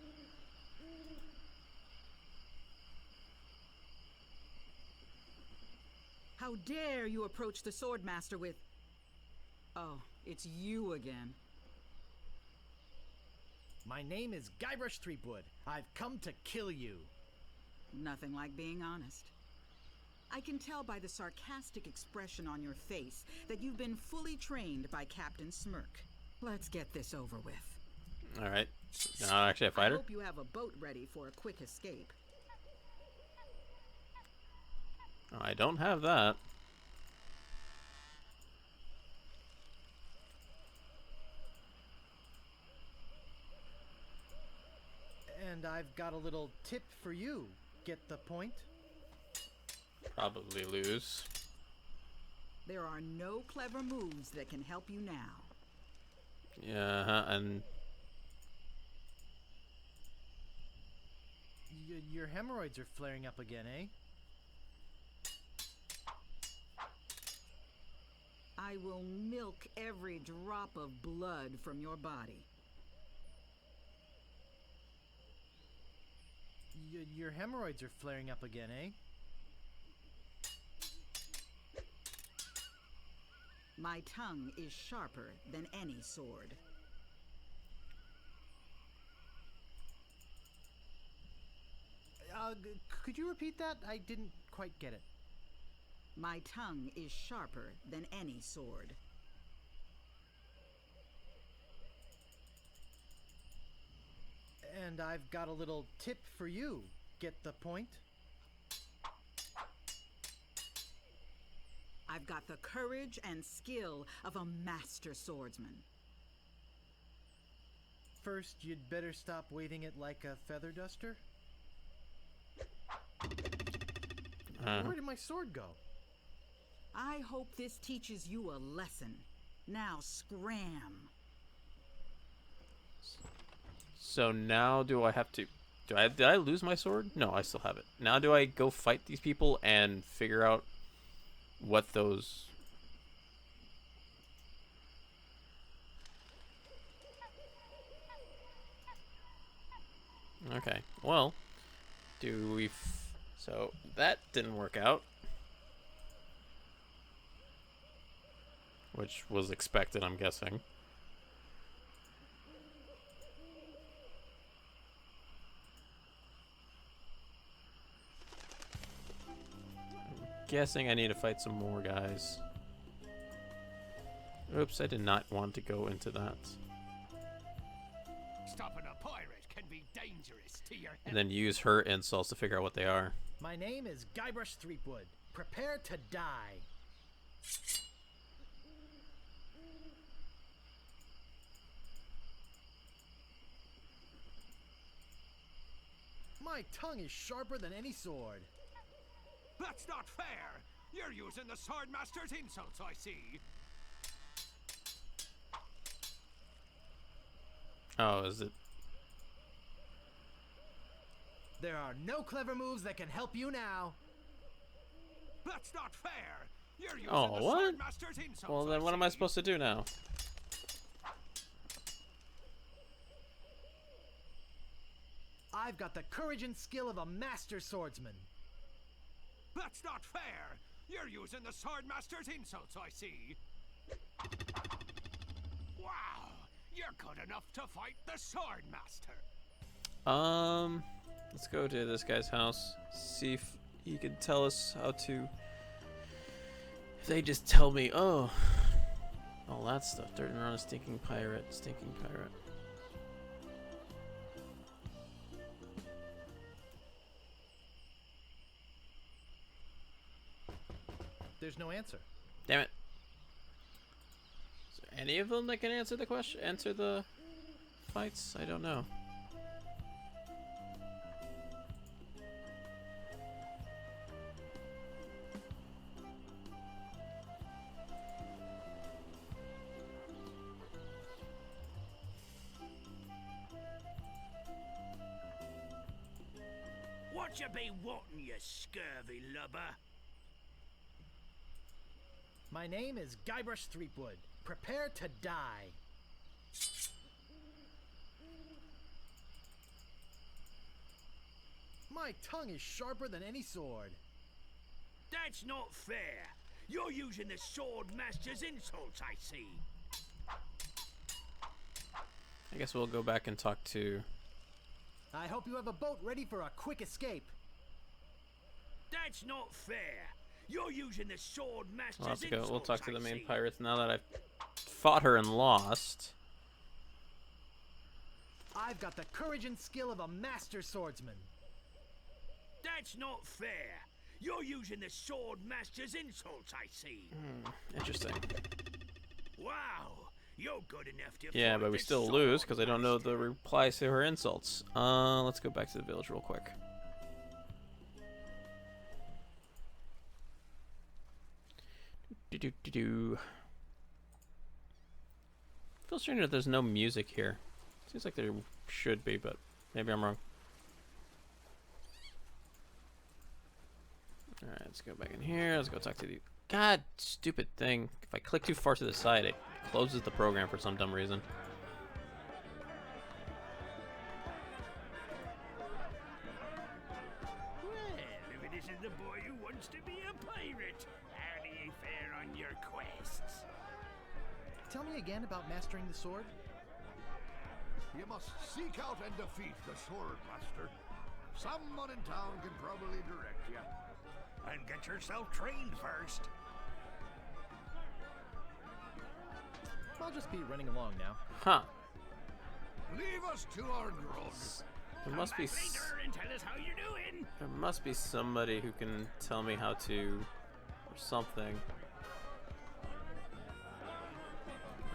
How dare you approach the Swordmaster with... Oh, it's you again. My name is Guybrush Threepwood. I've come to kill you. Nothing like being honest. I can tell by the sarcastic expression on your face that you've been fully trained by Captain Smirk. Let's get this over with. Alright. Not actually a fighter? I hope you have a boat ready for a quick escape. I don't have that. And I've got a little tip for you. Get the point? Probably lose. There are no clever moves that can help you now. Yeah, and... Your hemorrhoids are flaring up again, eh? I will milk every drop of blood from your body. Your hemorrhoids are flaring up again, eh? My tongue is sharper than any sword. Could you repeat that? I didn't quite get it. My tongue is sharper than any sword. And I've got a little tip for you. Get the point? I've got the courage and skill of a master swordsman. First, you'd better stop waving it like a feather duster. Where did my sword go? I hope this teaches you a lesson. Now scram. So now do I have to... Did I lose my sword? No, I still have it. Now do I go fight these people and figure out what those... Okay, well, do we... So that didn't work out. Which was expected, I'm guessing. Guessing I need to fight some more guys. Oops, I did not want to go into that. Stopping a pirate can be dangerous to your health. And then use her insults to figure out what they are. My name is Guybrush Threepwood. Prepare to die. My tongue is sharper than any sword. That's not fair! You're using the Swordmaster's insults, I see. Oh, is it? There are no clever moves that can help you now. That's not fair! You're using Oh, the what? Swordmaster's insults, Well, then what am I supposed to do now? I've got the courage and skill of a master swordsman. That's not fair! You're using the Swordmaster's insults, I see. Wow! You're good enough to fight the Swordmaster. Let's go to this guy's house. See if he can tell us how to... If they just tell me, oh, all that stuff. Dirting around a stinking pirate. There's no answer. Damn it. Is there any of them that can answer the question? Answer the fights? I don't know. What you be wanting, you scurvy lubber? My name is Guybrush Threepwood. Prepare to die. My tongue is sharper than any sword. That's not fair. You're using the sword master's insults, I see. I guess we'll go back and talk to... I hope you have a boat ready for a quick escape. That's not fair. You're using the sword master's We'll have to insults, go. We'll talk to the I main see. pirates now that I've fought her and lost. I've got the courage and skill of a master swordsman. That's not fair. You're using the sword master's insults, I see. Interesting. Wow. You're good enough to Yeah, fight but we the still sword lose because I don't know the replies to her insults. Let's go back to the village real quick. Do. Feels strange that there's no music here. Seems like there should be, but maybe I'm wrong. Alright, let's go back in here. Let's go talk to the... God, stupid thing. If I click too far to the side, it closes the program for some dumb reason. Well, if it isn't the boy who wants to be a pirate, how do you fare on your quests? Tell me again about mastering the sword. You must seek out and defeat the Sword Master. Someone in town can probably direct you. And get yourself trained first. I'll just be running along now. Huh. Leave us to our grog. There must be... Later and tell us how you're doing. There must be somebody who can tell me how to... or something.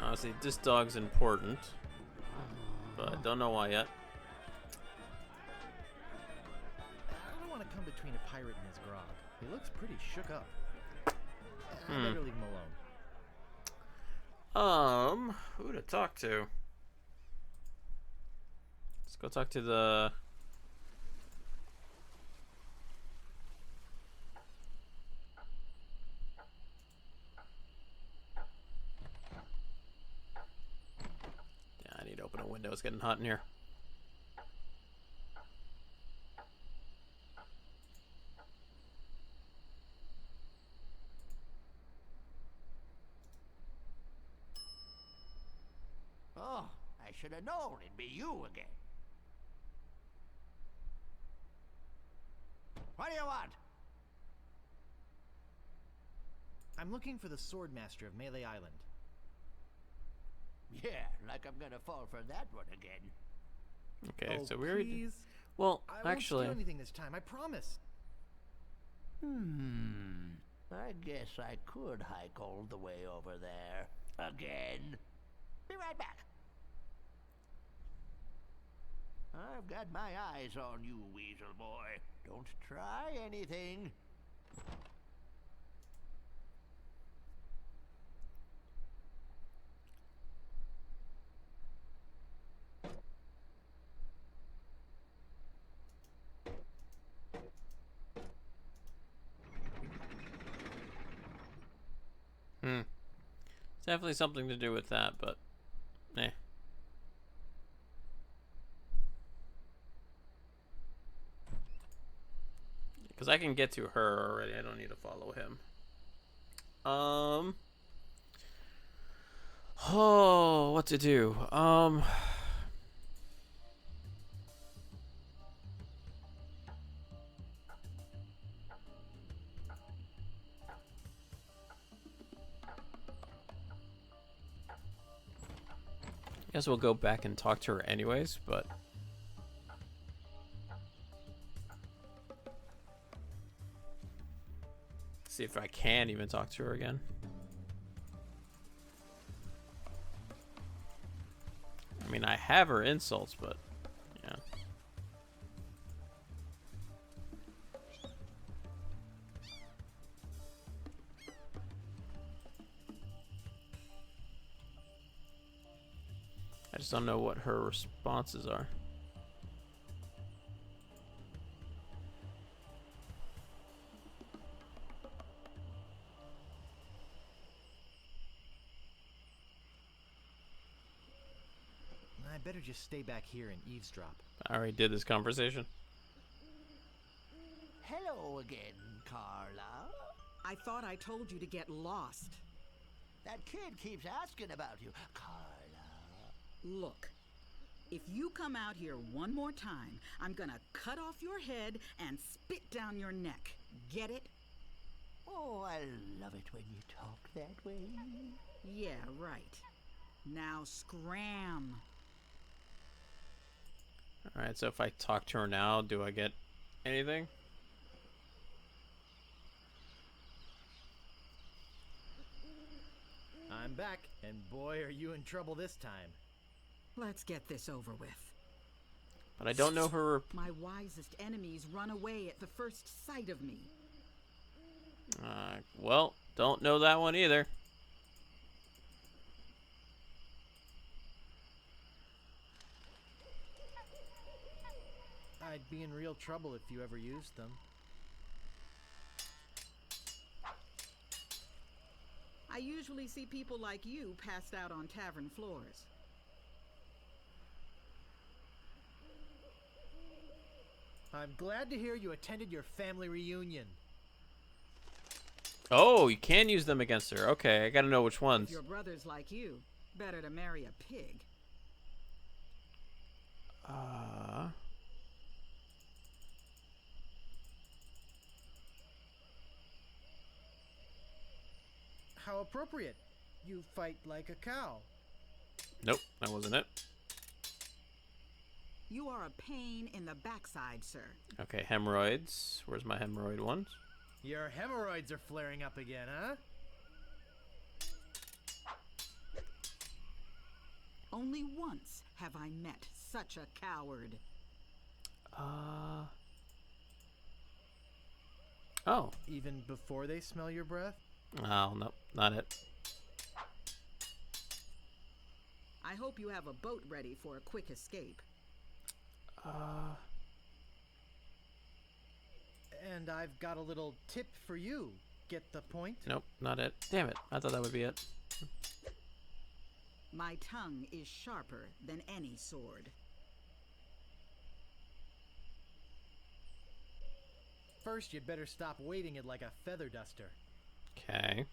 Honestly, this dog's important. But I don't know why yet. I don't want to come between a pirate and his grog. He looks pretty shook up. I better leave him alone. Who to talk to? Let's go talk to the... Yeah, I need to open a window. It's getting hot in here. Oh, I should have known it'd be you again. What do you want? I'm looking for the sword master of Melee Island. Yeah, like I'm gonna fall for that one again. Okay, Oh, so we already... please? Well, I won't actually... steal anything this time, I promise. I guess I could hike all the way over there. Again. Be right back. I've got my eyes on you, Weasel Boy. Don't try anything. It's definitely something to do with that, but... eh. Because I can get to her already. I don't need to follow him. Oh, what to do? Guess we'll go back and talk to her anyways, but... see if I can even talk to her again. I mean, I have her insults, but yeah. I just don't know what her responses are. I better just stay back here and eavesdrop. I already did this conversation. Hello again, Carla. I thought I told you to get lost. That kid keeps asking about you, Carla. Look, if you come out here one more time, I'm gonna cut off your head and spit down your neck. Get it? Oh, I love it when you talk that way. Yeah, right. Now scram. Alright, so if I talk to her now, do I get anything? I'm back, and boy, are you in trouble this time. Let's get this over with. But I don't know her. My wisest enemies run away at the first sight of me. Well, don't know that one either. I'd be in real trouble if you ever used them. I usually see people like you passed out on tavern floors. I'm glad to hear you attended your family reunion. Oh, you can use them against her. Okay, I gotta know which ones. If your brother's like you, better to marry a pig. How appropriate. You fight like a cow. Nope, that wasn't it. You are a pain in the backside, sir. Okay, hemorrhoids. Where's my hemorrhoid ones? Your hemorrhoids are flaring up again, huh? Only once have I met such a coward. Oh. Even before they smell your breath? Oh, nope, not it. I hope you have a boat ready for a quick escape. And I've got a little tip for you. Get the point? Nope, not it. Damn it, I thought that would be it. My tongue is sharper than any sword. First, you'd better stop waving it like a feather duster. Okay.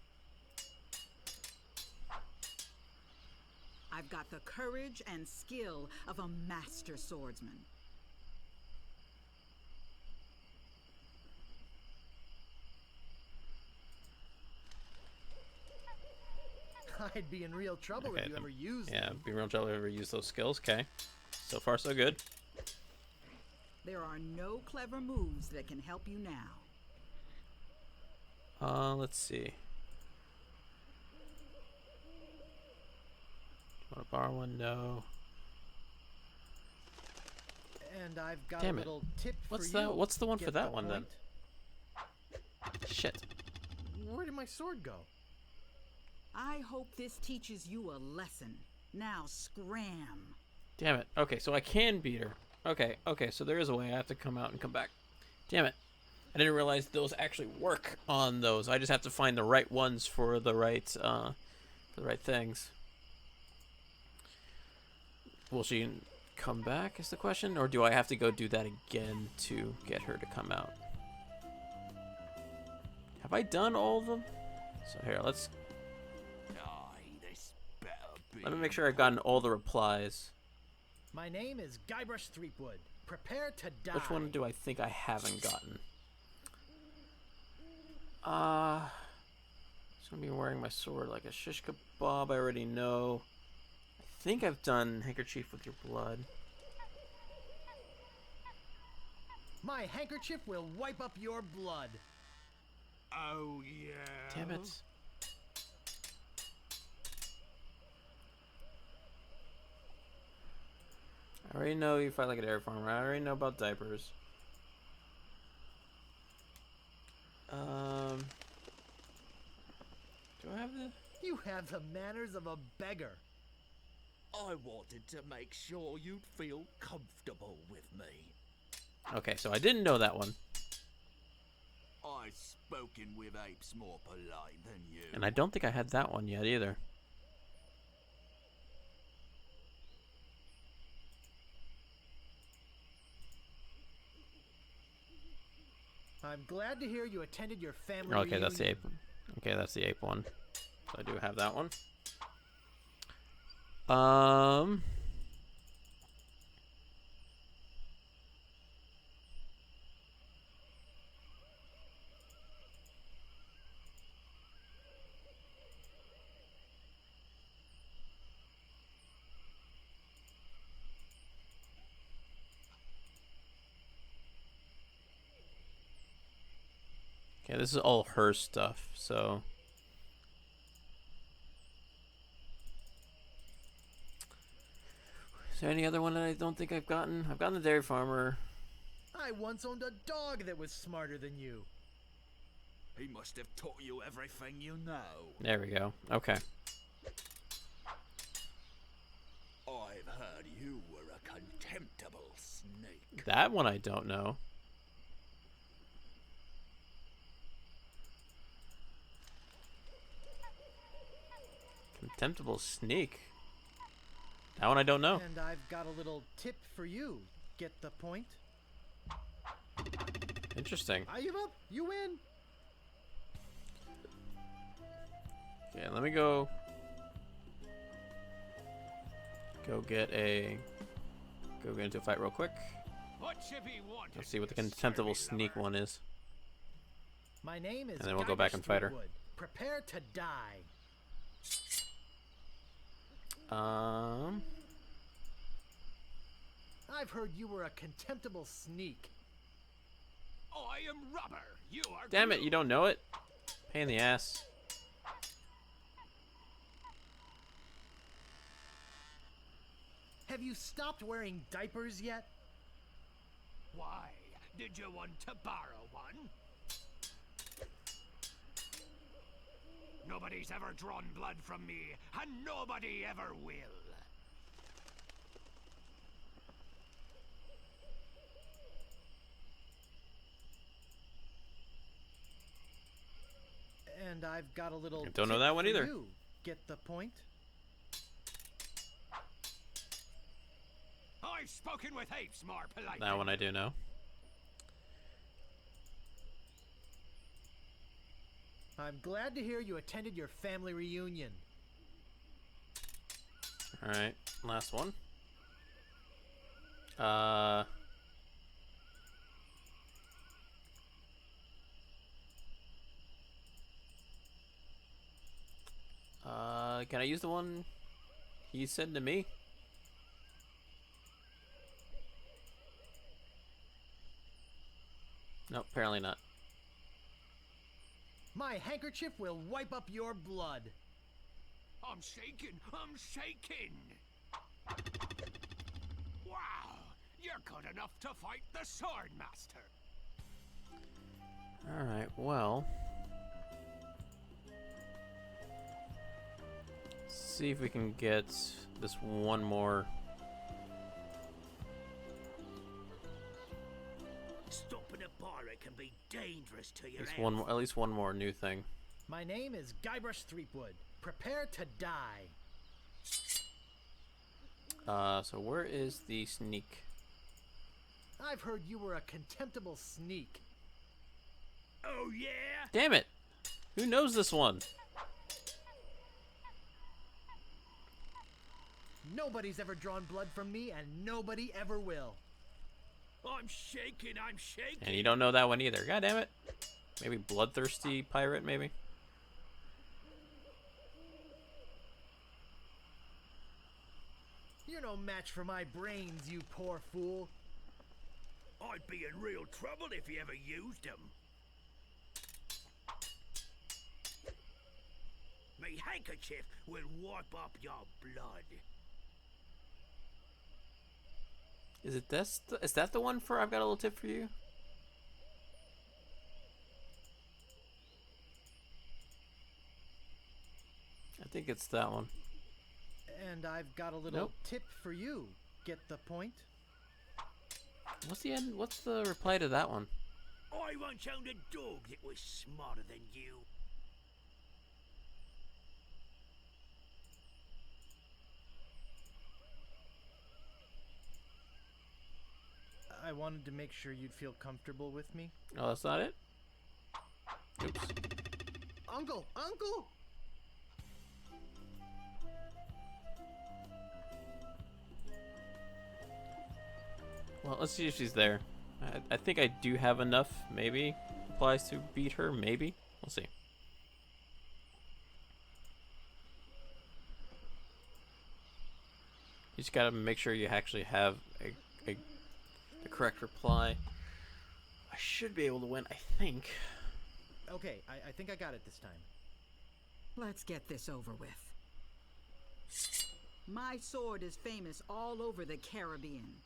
I've got the courage and skill of a master swordsman. I'd be in real trouble if you ever used them. Yeah, be in real trouble if you ever use those skills. Okay. So far, so good. There are no clever moves that can help you now. Let's see. Want to borrow one? No. And I've got Damn a it. little tip What's for you. that? What's the one Get for that the one then? point? Shit. Where did my sword go? I hope this teaches you a lesson. Now scram. Damn it. Okay, so I can beat her. Okay, so there is a way. I have to come out and come back. Damn it. I didn't realize those actually work on those. I just have to find the right ones for the right things. Will she come back is the question, or do I have to go do that again to get her to come out? Have I done all of them? So here, let me make sure I've gotten all the replies. My name is Guybrush Threepwood. Prepare to die. Which one do I think I haven't gotten? So I'm wearing my sword like a shish kebab. I already know. I think I've done handkerchief with your blood. My handkerchief will wipe up your blood. Oh, yeah. Damn it. I already know you fight like a dairy farmer. I already know about diapers. Do I have the... You have the manners of a beggar. I wanted to make sure you'd feel comfortable with me. Okay, so I didn't know that one. I've spoken with apes more polite than you. And I don't think I had that one yet either. I'm glad to hear you attended your family Okay, that's the reunion. ape. Okay, that's the ape one. So I do have that one. Okay, this is all her stuff, so... Is there any other one that I don't think I've gotten? I've gotten the dairy farmer. I once owned a dog that was smarter than you. He must have taught you everything you know. There we go. Okay. I've heard you were a contemptible snake. That one I don't know. Contemptible sneak. That one I don't know. And I've got a little tip for you. Get the point? Interesting. I give up. You win. Okay, let me go get into a fight real quick. What should be wanted? Let's see what the contemptible sneak one is. My name is And then we'll go back and fight her. Streetwood. Prepare to die. I've heard you were a contemptible sneak. I am rubber. You are. Damn it, you don't know it? Pain in the ass. Have you stopped wearing diapers yet? Why? Did you want to borrow one? Nobody's ever drawn blood from me, and nobody ever will. And I've got a little. I don't know tip that one for either. you. Get the point? I've spoken with apes more politely. That one I do know. I'm glad to hear you attended your family reunion. Alright, last one. Can I use the one he said to me? Nope, apparently not. My handkerchief will wipe up your blood. I'm shaking. I'm shaking. Wow, you're good enough to fight the Sword Master. Alright, well. See if we can get this one more. Stopping a pirate can be dangerous to your At least one more new thing. My name is Guybrush Threepwood. Prepare to die. So where is the sneak? I've heard you were a contemptible sneak. Oh yeah? Damn it! Who knows this one? Nobody's ever drawn blood from me, and nobody ever will. I'm shaking. I'm shaking. And you don't know that one either. God damn it. Maybe bloodthirsty pirate, maybe? You're no match for my brains, you poor fool. I'd be in real trouble if you ever used them. Me handkerchief will wipe up your blood. Is it this? Is that the one for I've got a little tip for you? I think it's that one. And I've got a little Nope. tip for you. Get the point? What's the end? What's the reply to that one? I once owned a dog that was smarter than you. I wanted to make sure you'd feel comfortable with me. Oh, that's not it? Oops. Uncle! Uncle! Well, let's see if she's there. I think I do have enough, maybe, applies to beat her, maybe. We'll see. You just gotta make sure you actually have the correct reply. I should be able to win, I think. Okay, I think I got it this time. Let's get this over with. My sword is famous all over the Caribbean.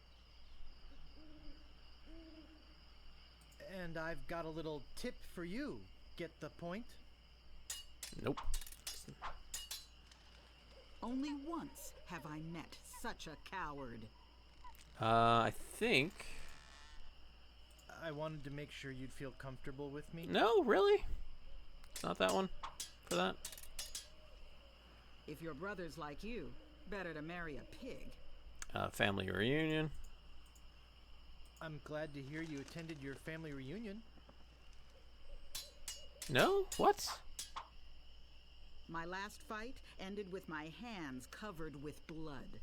And I've got a little tip for you. Get the point? Nope. Only once have I met such a coward. I think... I wanted to make sure you'd feel comfortable with me. No, really? It's not that one for that? If your brother's like you, better to marry a pig. Family reunion. I'm glad to hear you attended your family reunion. No? What? My last fight ended with my hands covered with blood.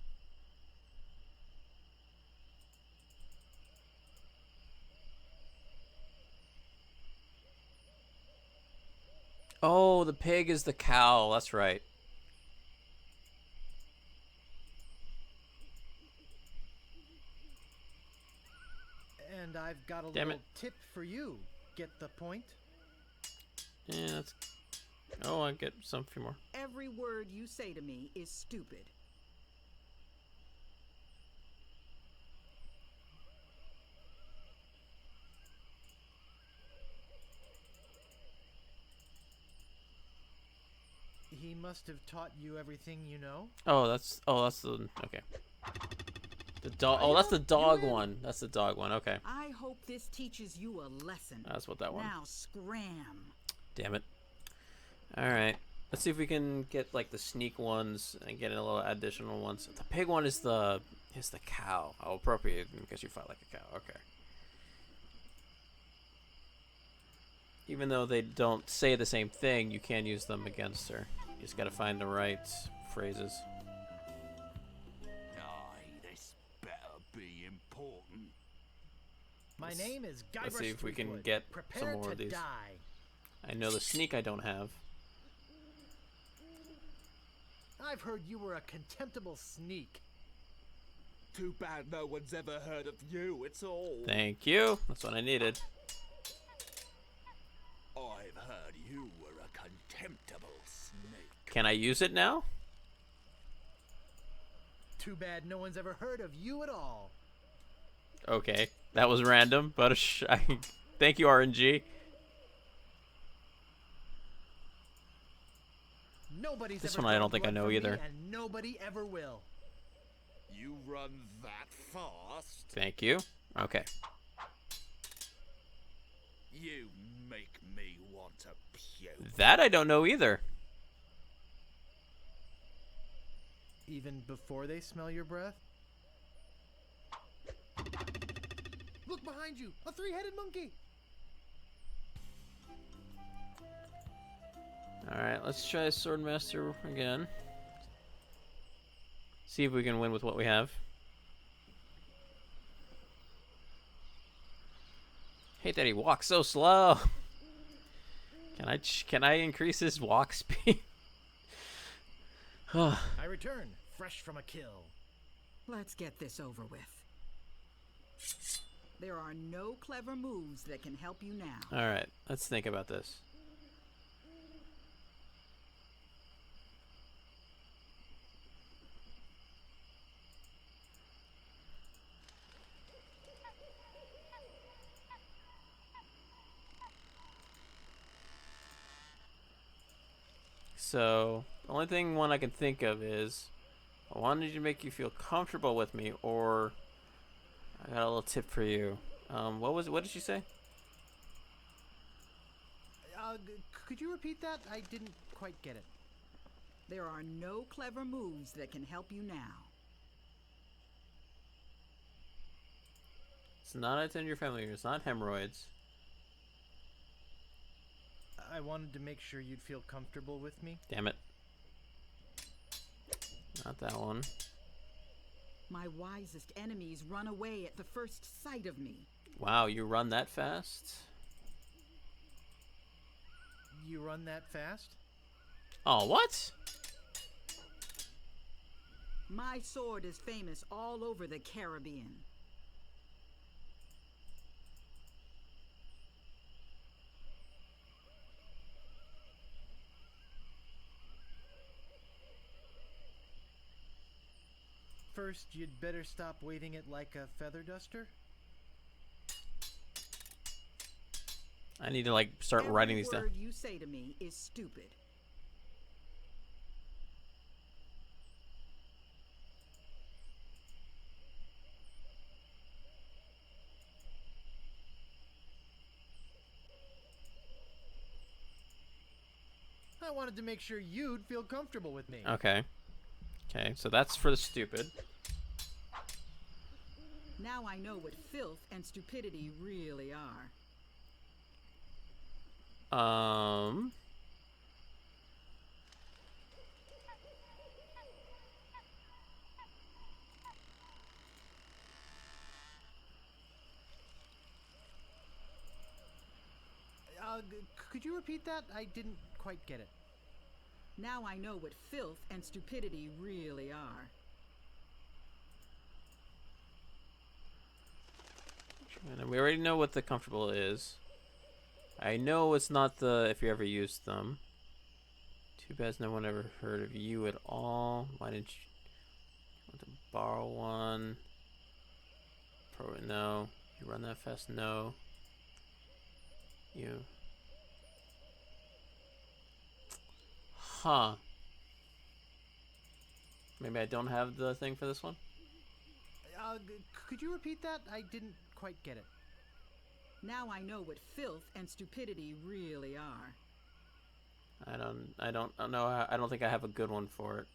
Oh, the pig is the cow. That's right. And I've got a Damn little it. tip for you. Get the point? Yeah, that's... Oh, I get some few more. Every word you say to me is stupid. He must have taught you everything you know? Oh, that's the... Okay. The dog... Oh, that's the dog one. That's the dog one. Okay. I hope this teaches you a lesson. That's what that one. Now scram. Damn it. Alright. Let's see if we can get, like, the sneak ones and get a little additional ones. The pig one is the cow. Oh, appropriate because you fight like a cow. Okay. Even though they don't say the same thing, you can use them against her. You just gotta find the right phrases. Aye, this better be important. My name is Guybrush Let's see if we can Threepwood. get Prepare some more to of these. Die. I know the sneak I don't have. I've heard you were a contemptible sneak. Too bad no one's ever heard of you at all. Thank you. That's what I needed. I've heard you were a contemptible snake. Can I use it now? Too bad no one's ever heard of you at all. Okay. That was random, but thank you, RNG. Nobody's This ever one I don't drawn think I blood know from me, either. and nobody ever will. You run that fast? Thank you. Okay. You make me want to puke. That I don't know either. Even before they smell your breath? Look behind you! A three-headed monkey! Alright, let's try Swordmaster again. See if we can win with what we have. Hate that he walks so slow. Can I increase his walk speed? I return, fresh from a kill. Let's get this over with. There are no clever moves that can help you now. Alright, let's think about this. So, the only one I can think of is I wanted to make you feel comfortable with me, or I got a little tip for you. What did she say? Could you repeat that? I didn't quite get it. There are no clever moves that can help you now. It's not a 10-year family. It's not hemorrhoids. I wanted to make sure you'd feel comfortable with me. Damn it. Not that one. My wisest enemies run away at the first sight of me. Wow, you run that fast? You run that fast? Oh, what? My sword is famous all over the Caribbean. First, you'd better stop waving it like a feather duster. I need to like start writing these down. Every word you say to me is stupid. I wanted to make sure you'd feel comfortable with me. Okay. Okay, so that's for the stupid. Now I know what filth and stupidity really are. Could you repeat that? I didn't quite get it. Now I know what filth and stupidity really are. And we already know what the comfortable is. I know it's not the if you ever used them. Too bad no one ever heard of you at all. Why didn't you want to borrow one? Probably no. You run that fast? No. You. Huh. Maybe I don't have the thing for this one? Could you repeat that? I didn't quite get it. Now I know what filth and stupidity really are. I don't know. I don't think I have a good one for it.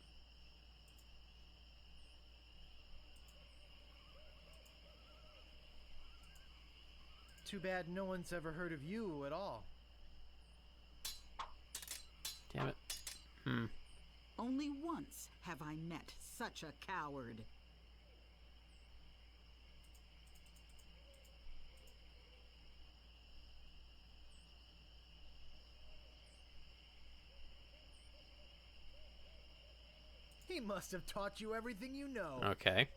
Too bad no one's ever heard of you at all. Damn it. Only once have I met such a coward. He must have taught you everything you know. Okay.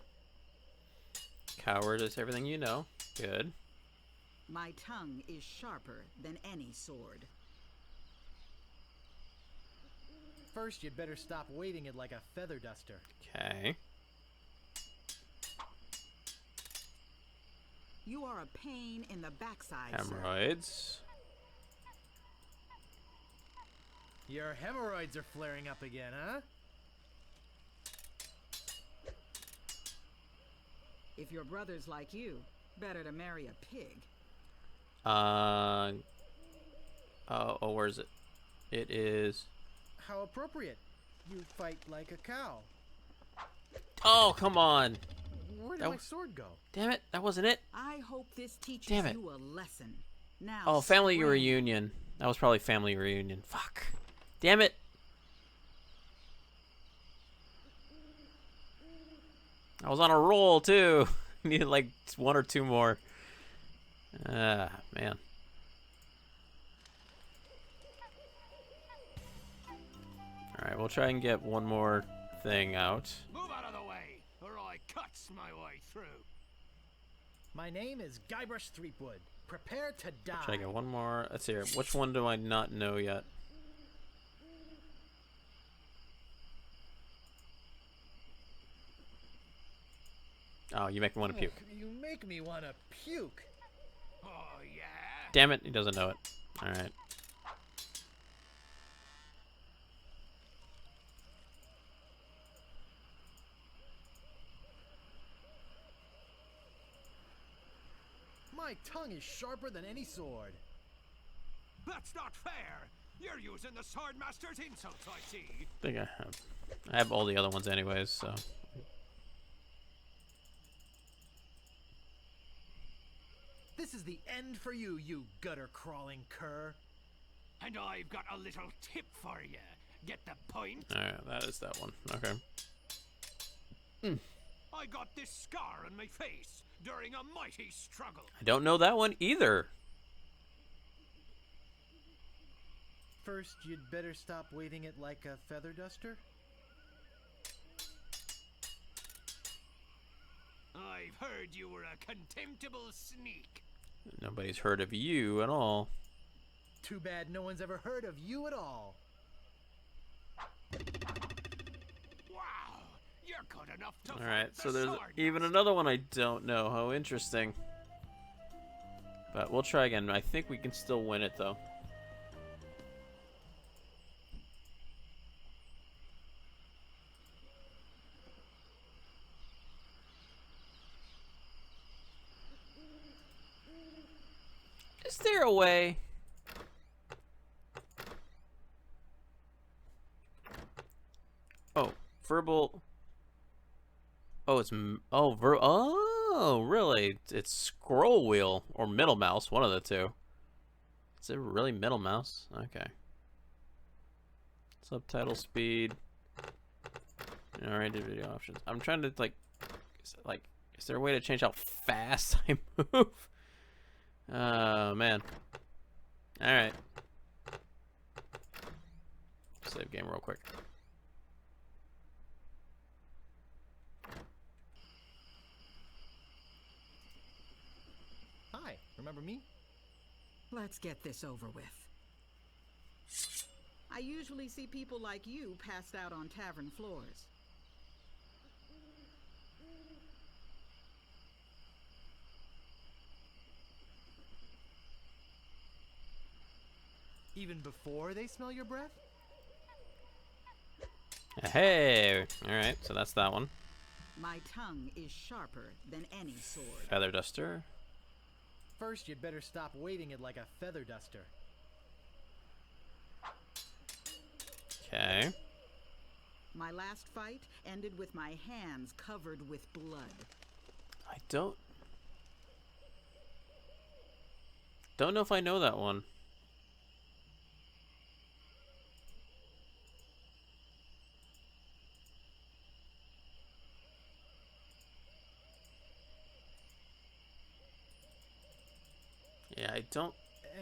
Coward is everything you know. Good. My tongue is sharper than any sword. First, you'd better stop waving it like a feather duster. Okay. You are a pain in the backside, Hemorrhoids. sir. Your hemorrhoids are flaring up again, huh? If your brother's like you, better to marry a pig. Oh, where is it? It is. How appropriate. You fight like a cow. Oh, come on. Where did my sword go? Damn it, that wasn't it. I hope this teaches Damn it. you a lesson. Now, Oh, family scram. reunion. That was probably family reunion. Fuck. Damn it. I was on a roll, too. Needed like one or two more. Ah, man. Alright, we'll try and get one more thing out. Move out of the way, or I cuts my way through. My name is Guybrush Threepwood. Prepare to die. Try to get one more. Let's see here. Which one do I not know yet? Oh, you make me want to puke. You make me want to puke. Oh, yeah. Damn it, he doesn't know it. Alright. My tongue is sharper than any sword. That's not fair. You're using the Swordmaster's insults, I see. I think I have all the other ones anyways, so. This is the end for you, you gutter-crawling cur. And I've got a little tip for you. Get the point? Alright, that is that one. Okay. I got this scar on my face during a mighty struggle. I don't know that one either. First, you'd better stop waving it like a feather duster. I've heard you were a contemptible sneak. Nobody's heard of you at all. Too bad no one's ever heard of you at all. Wow, you're good enough to Alright, so fight the there's sword even another one I don't know. How interesting. But we'll try again. I think we can still win it, though. Is there a way? Oh, verbal. Oh, it's oh, really? It's scroll wheel or middle mouse, one of the two. Is it really middle mouse? Okay. Subtitle speed. Narrated video options. I'm trying to is there a way to change how fast I move? Oh man. All right. Save game real quick. Hi, remember me? Let's get this over with. I usually see people like you passed out on tavern floors. Even before they smell your breath? Hey! Alright, so that's that one. My tongue is sharper than any sword. Feather duster. First, you'd better stop waving it like a feather duster. Okay. My last fight ended with my hands covered with blood. I don't know if I know that one. Yeah, I don't.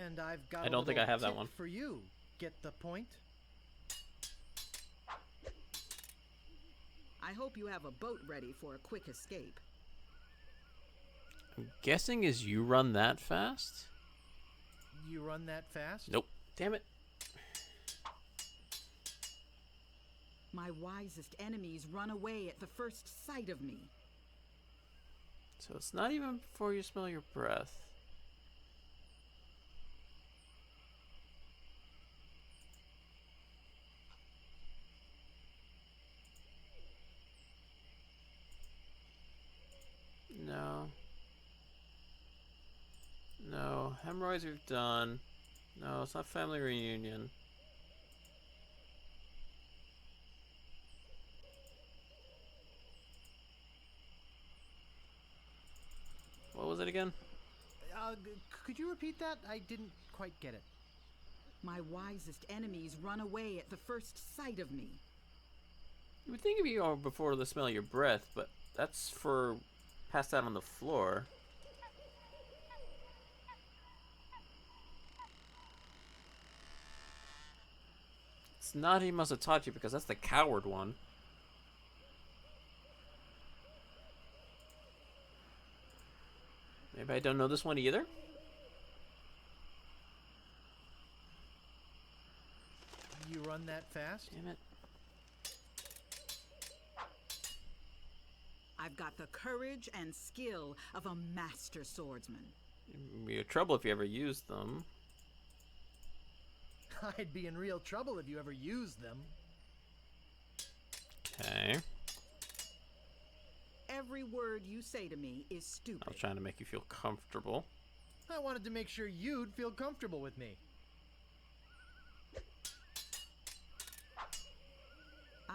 And I've got I don't think I have that tip one. for you. Get the point? I hope you have a boat ready for a quick escape. I'm guessing is you run that fast? You run that fast? Nope. Damn it. My wisest enemies run away at the first sight of me. So it's not even before you smell your breath. No. No. Hemorrhoids we've done. No, it's not family reunion. What was it again? Could you repeat that? I didn't quite get it. My wisest enemies run away at the first sight of me. You would think it'd be all before the smell of your breath, but that's for passed out on the floor. It's not Himazutachi because that's the coward one. Maybe I don't know this one either? You run that fast? Damn it. I've got the courage and skill of a master swordsman. You'd be in trouble if you ever used them. I'd be in real trouble if you ever used them. Okay. Every word you say to me is stupid. I was trying to make you feel comfortable. I wanted to make sure you'd feel comfortable with me.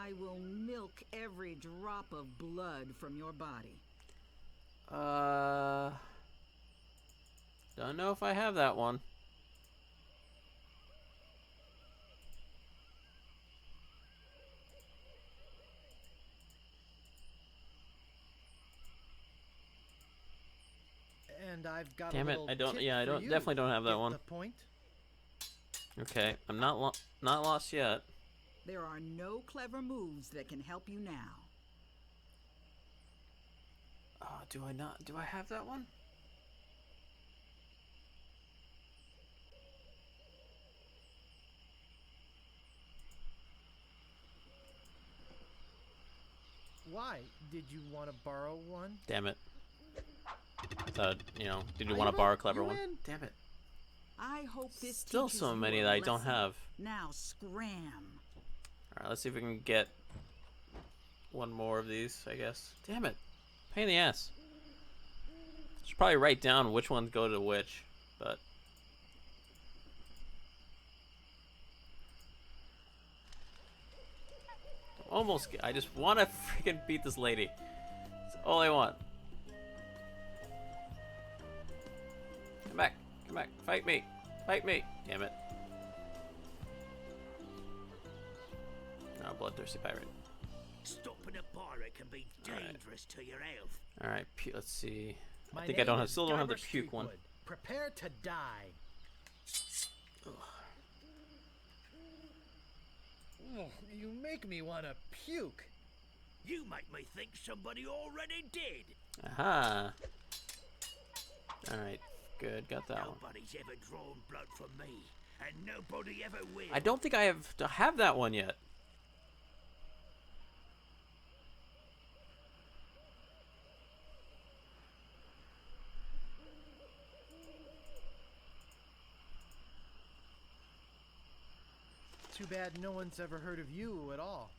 I will milk every drop of blood from your body. Don't know if I have that one. And I've got Damn a it! little I don't. tip Yeah, I for don't. you. Definitely don't have that Get one. the point? Okay, I'm not lost yet. There are no clever moves that can help you now. Do I not? Do I have that one? Why? Did you want to borrow one? Damn it. I thought, did you want to borrow a clever one? Damn it. I hope this Still teaches so you many a that I don't lesson. have. Now scram. Alright, let's see if we can get one more of these, I guess. Damn it. Pain in the ass. Should probably write down which ones go to which, but... Almost, I just want to freaking beat this lady. That's all I want. Come back, fight me, damn it. Oh, bloodthirsty pirate. Stopping a pirate can be dangerous to your health. Alright, let's see. I My think I name don't have, is still don't have the Garber puke one. Streetwood. Prepare to die. Oh, you make me want to puke. You make me think somebody already did. Aha. Alright, good, got that one. Nobody's ever drawn blood from me, and nobody ever will. I don't think I have that one yet. Too bad no one's ever heard of you at all.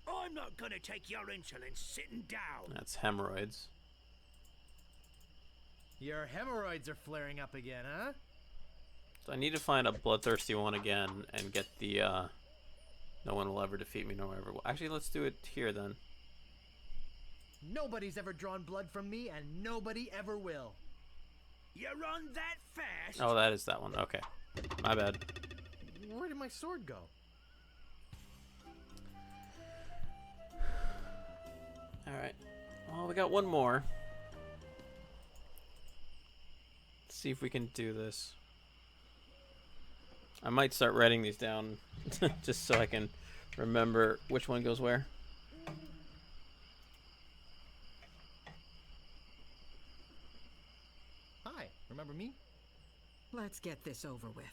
I'm not gonna take your insolence sitting down. That's hemorrhoids. Your hemorrhoids are flaring up again, huh? So I need to find a bloodthirsty one again and get the, no one will ever defeat me, no one ever will. Actually, let's do it here then. Nobody's ever drawn blood from me, and nobody ever will. You run that fast? Oh, that is that one. Okay. My bad. Where did my sword go? Alright. Well, we got one more. Let's see if we can do this. I might start writing these down just so I can remember which one goes where. Hi, remember me? Let's get this over with.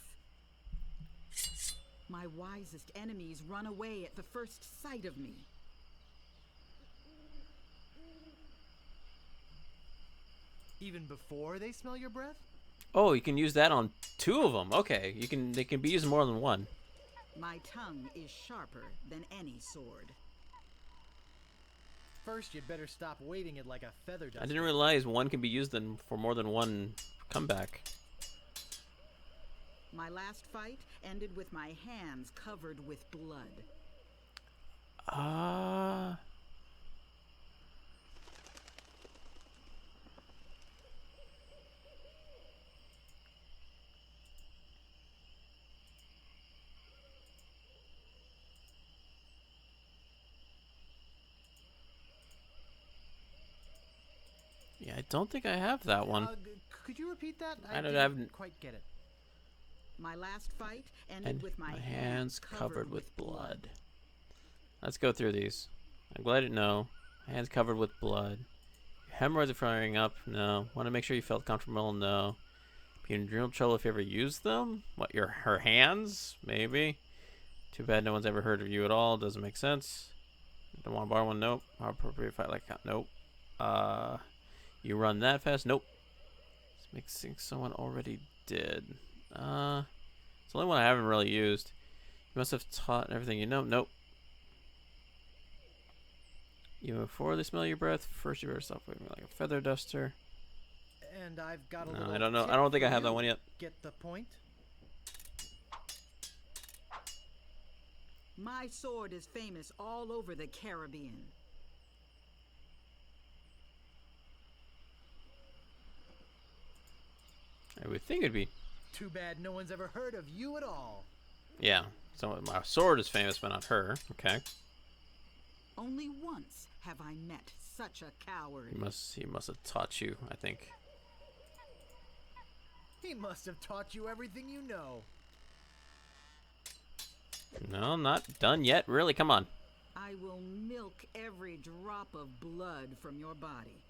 My wisest enemies run away at the first sight of me. Even before they smell your breath? Oh, you can use that on two of them. Okay, they can be used more than one. My tongue is sharper than any sword. First, you'd better stop waving it like a feather duster. I didn't realize one can be used for more than one comeback. My last fight ended with my hands covered with blood. Yeah, I don't think I have that one. Could you repeat that? I don't didn't have- quite get it. My last fight ended And with my hands covered with blood. Let's go through these. I'm glad to know. Hands covered with blood. Hemorrhoids are flaring up? No. Want to make sure you felt comfortable? No. Be in real trouble if you ever used them? What, her hands? Maybe. Too bad no one's ever heard of you at all. Doesn't make sense. Don't want to borrow one? Nope. How appropriate fight like that? Nope. You run that fast? Nope. This makes things someone already did. It's the only one I haven't really used. You must have taught everything you know. Nope. Even before they smell your breath, first you better stop waving like a feather duster. And I've got a No, little I don't know. I tip don't think for I have that you. one yet. Get the point? My sword is famous all over the Caribbean. I would think it'd be. Too bad no one's ever heard of you at all. Yeah. So my sword is famous, but not her. Okay. Only once have I met such a coward. He must have taught you, I think. He must have taught you everything you know. No, not done yet. Really? Come on. I will milk every drop of blood from your body.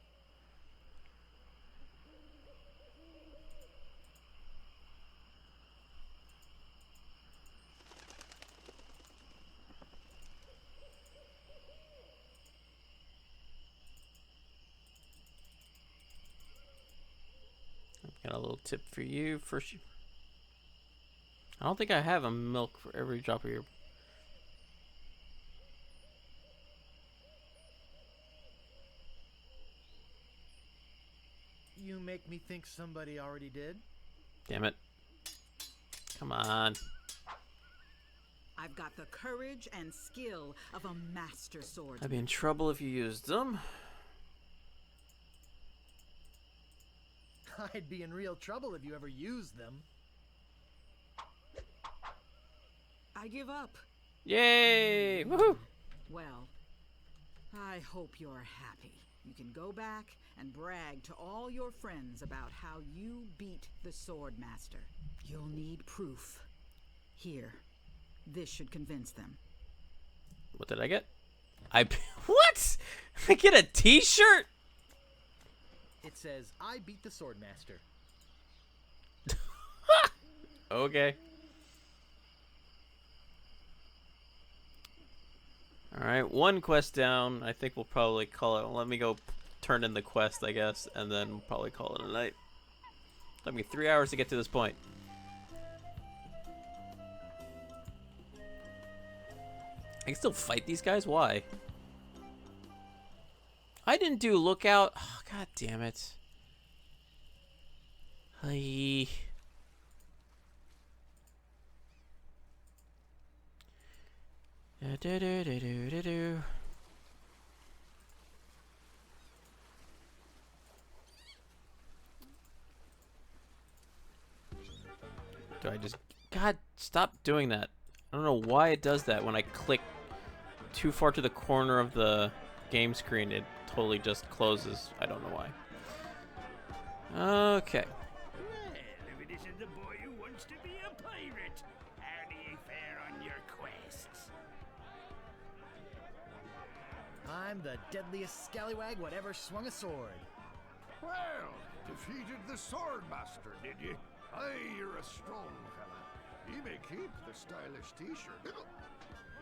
Got a little tip for you. First, I don't think I have a milk for every drop of your. You make me think somebody already did. Damn it. Come on. I've got the courage and skill of a master swordsman. I'd be in trouble if you used them. I'd be in real trouble if you ever used them. I give up. Yay! Woohoo! Well, I hope you're happy. You can go back and brag to all your friends about how you beat the Swordmaster. You'll need proof. Here. This should convince them. What did I get? What? I get a t-shirt? It says, I beat the Swordmaster. Okay. Alright, one quest down. I think we'll probably call it. Let me go turn in the quest, I guess, and then we'll probably call it a night. Took me 3 hours to get to this point. I can still fight these guys? Why? I didn't do lookout. Oh, God damn it. Hey. Do. Do I just... God, stop doing that. I don't know why it does that when I click too far to the corner of the game screen. It totally just closes. I don't know why. Okay. Well, if it isn't the boy who wants to be a pirate, how do you fare on your quests? I'm the deadliest scallywag whatever swung a sword. Well, defeated the Swordmaster, did you? Aye, you're a strong fella. You may keep the stylish t-shirt.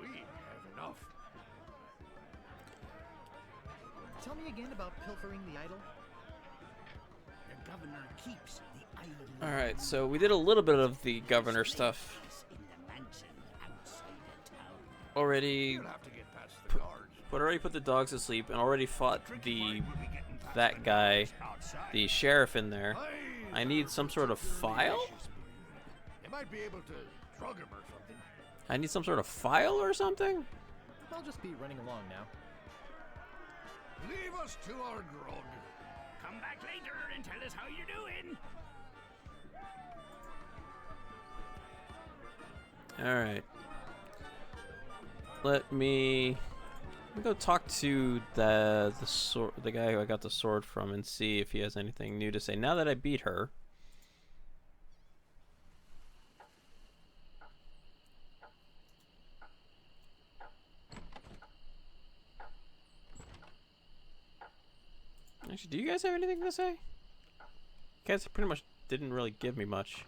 We have enough. Tell me again about pilfering the idol. The governor keeps the idol. Alright, so we did a little bit of the governor stuff. In the mansion outside the town. Already You'll have to get past the guards. already put the dogs to sleep and already fought that guy, the sheriff in there. I need some sort of file? You might be able to drug him or something. I need some sort of file or something? I'll just be running along now. Leave us to our grog. Come back later and tell us how you're doing. Alright. Let me go talk to the guy who I got the sword from and see if he has anything new to say now that I beat her. Actually, do you guys have anything to say? You guys pretty much didn't really give me much.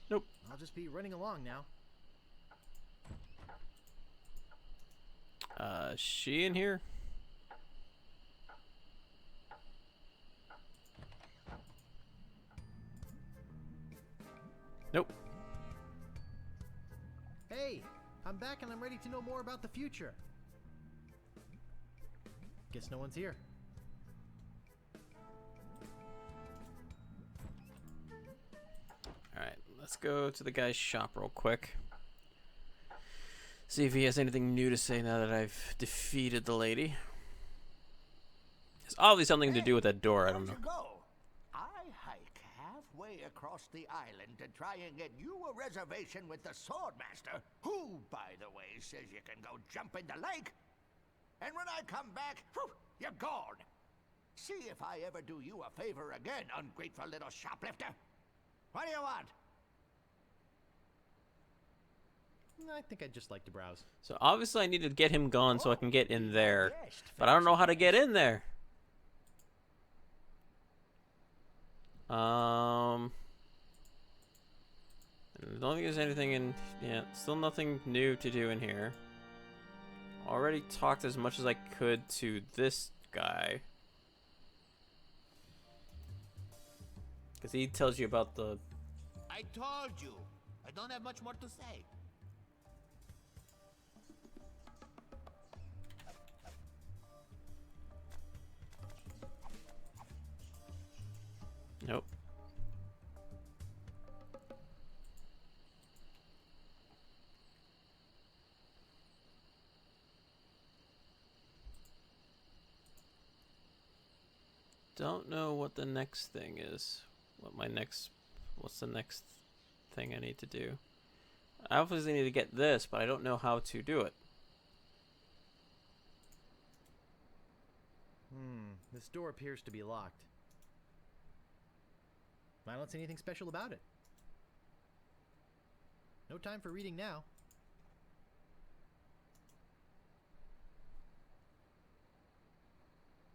Nope. I'll just be running along now. Is she in here? Nope. Hey, I'm back and I'm ready to know more about the future. Guess no one's here. Alright, let's go to the guy's shop real quick. See if he has anything new to say now that I've defeated the lady. It's obviously something to do with that door, I don't know. Go. I hike way across the island to try and get you a reservation with the Swordmaster, who, by the way, says you can go jump in the lake. And when I come back, whew, you're gone. See if I ever do you a favor again, ungrateful little shoplifter. What do you want? I think I'd just like to browse. So obviously I need to get him gone so I can get in there. But I don't know how to get in there. I don't think there's anything in... Yeah, still nothing new to do in here. Already talked as much as I could to this guy. Because he tells you about the... I told you. I don't have much more to say. Nope. Don't know what the next thing is. What's the next thing I need to do? I obviously need to get this, but I don't know how to do it. This door appears to be locked. I don't see anything special about it. No time for reading now.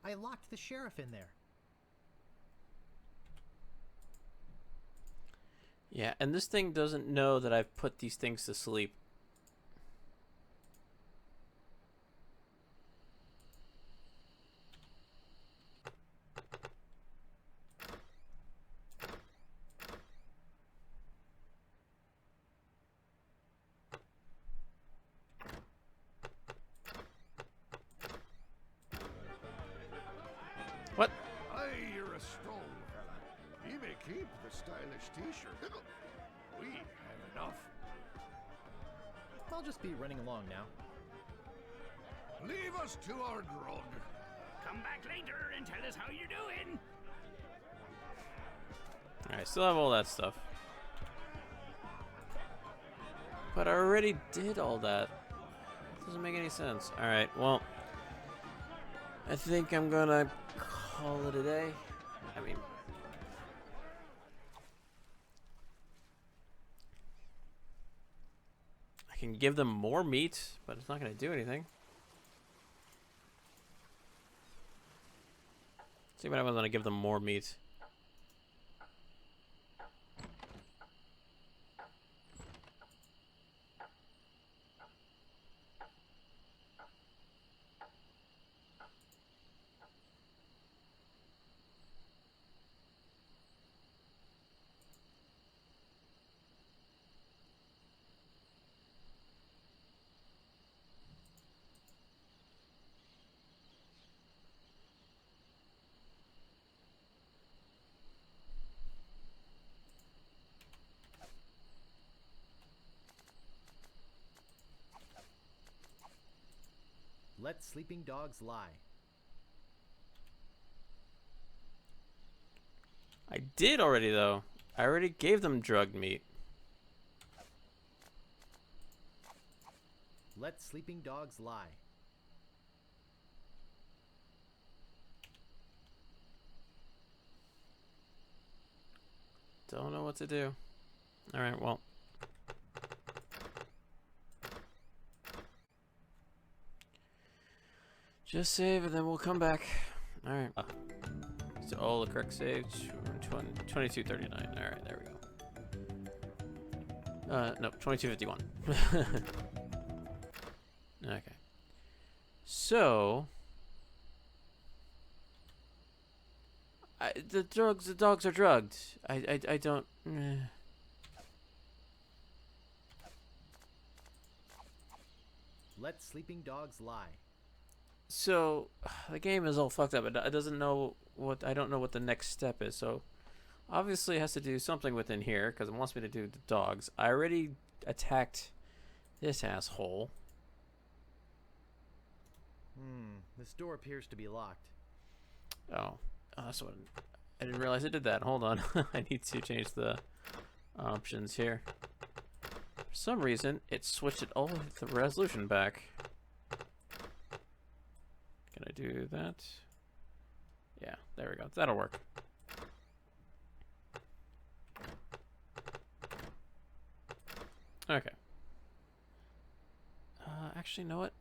I locked the sheriff in there. Yeah, and this thing doesn't know that I've put these things to sleep. What? Aye, you're a strong fella. You may keep the stylish t-shirt. We have enough. I'll just be running along now. Leave us to our grog. Come back later and tell us how you're doing. Alright, still have all that stuff. But I already did all that. Doesn't make any sense. Alright, well, I think I'm gonna call it a day. I mean, I can give them more meat, but it's not gonna do anything. See what happens when I give them more meat. Let sleeping dogs lie. I did already, though. I already gave them drugged meat. Let sleeping dogs lie. Don't know what to do. Alright, well. Just save and then we'll come back. Alright. So all the correct saves. 2239. Alright, there we go. No, 2251. Okay. So the dogs are drugged. I don't Let sleeping dogs lie. So the game is all fucked up. It doesn't know what I don't know what the next step is. So obviously it has to do something within here because it wants me to do the dogs. I already attacked this asshole. This door appears to be locked. Oh, that's what. I didn't realize I did that. Hold on. I need to change the options here. For some reason, it switched it all the resolution back. Can I do that? Yeah, there we go. That'll work. Okay. Actually, you know what?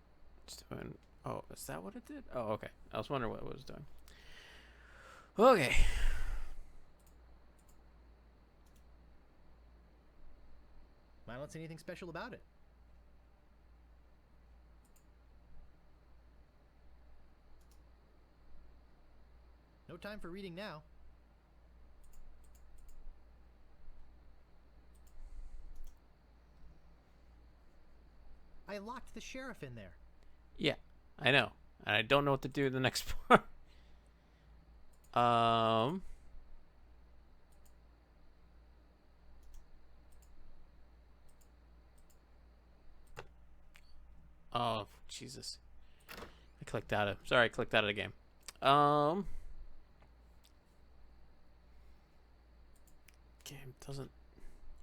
It's doing. Oh, is that what it did? Oh, okay. I was wondering what it was doing. Okay. I don't see anything special about it. No time for reading now. I locked the sheriff in there. Yeah, I know. And I don't know what to do in the next part. Oh, Jesus. I clicked out of... Sorry, I clicked out of the game. Game doesn't...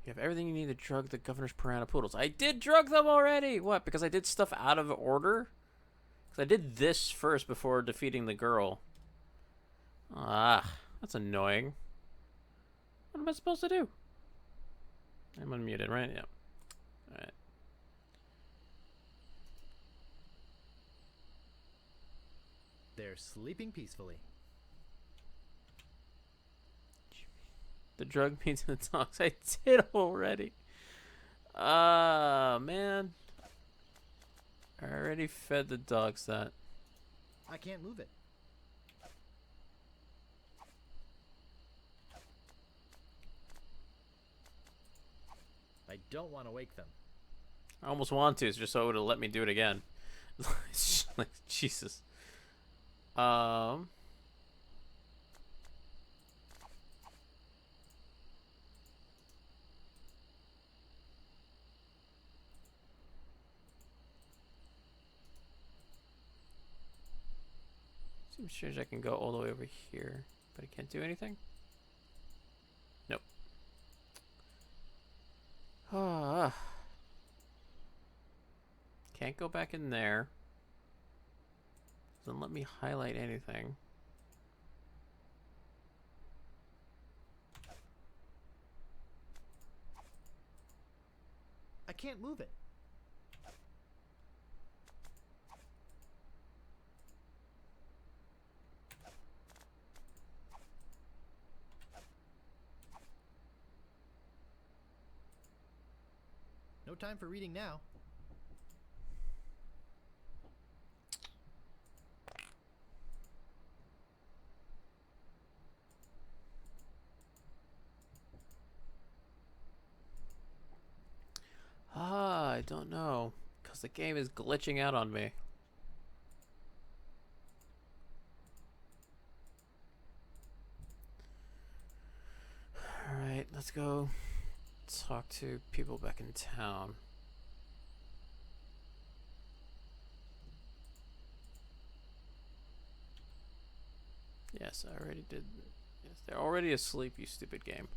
You have everything you need to drug the governor's piranha poodles. I did drug them already! What, because I did stuff out of order? Because I did this first before defeating the girl. Ah, that's annoying. What am I supposed to do? I'm unmuted, right? Yeah. Alright. They're sleeping peacefully. The drug meat and the dogs. I did already. Ah, man. I already fed the dogs that. I can't move it. I don't want to wake them. I almost want to, just so it would have let me do it again. It's just like, Jesus. Seems strange I can go all the way over here, but I can't do anything? Nope. Ah. Can't go back in there. Doesn't let me highlight anything. I can't move it. No time for reading now. I don't know, because the game is glitching out on me. Alright, let's go talk to people back in town. Yes, I already did. Yes, they're already asleep, you stupid game.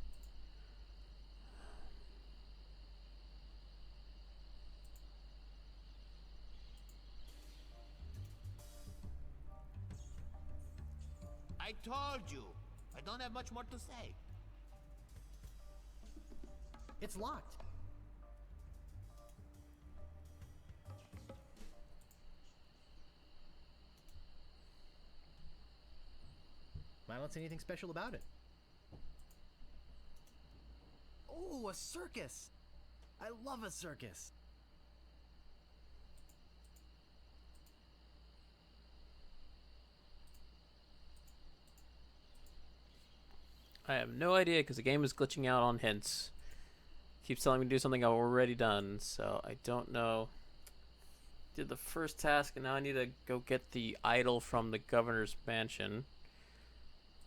I told you. I don't have much more to say. It's locked. I don't see anything special about it. Oh, a circus! I love a circus. I have no idea because the game is glitching out on hints. Keeps telling me to do something I've already done, so I don't know. Did the first task and now I need to go get the idol from the governor's mansion.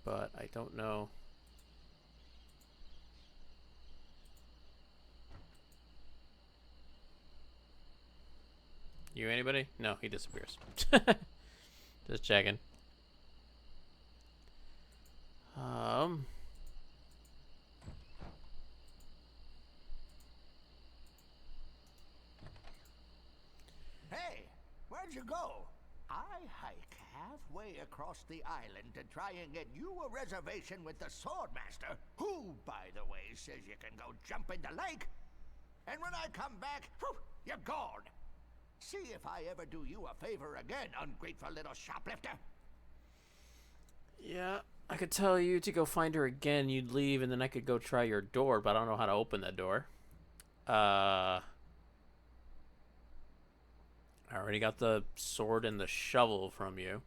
But I don't know. You anybody? No, he disappears. Just checking. them. Hey, where'd you go? I hike halfway across the island to try and get you a reservation with the Swordmaster, who, by the way, says you can go jump in the lake. And when I come back, whew, you're gone. See if I ever do you a favor again, ungrateful little shoplifter. Yeah, I could tell you to go find her again, you'd leave, and then I could go try your door, but I don't know how to open that door. I already got the sword and the shovel from you.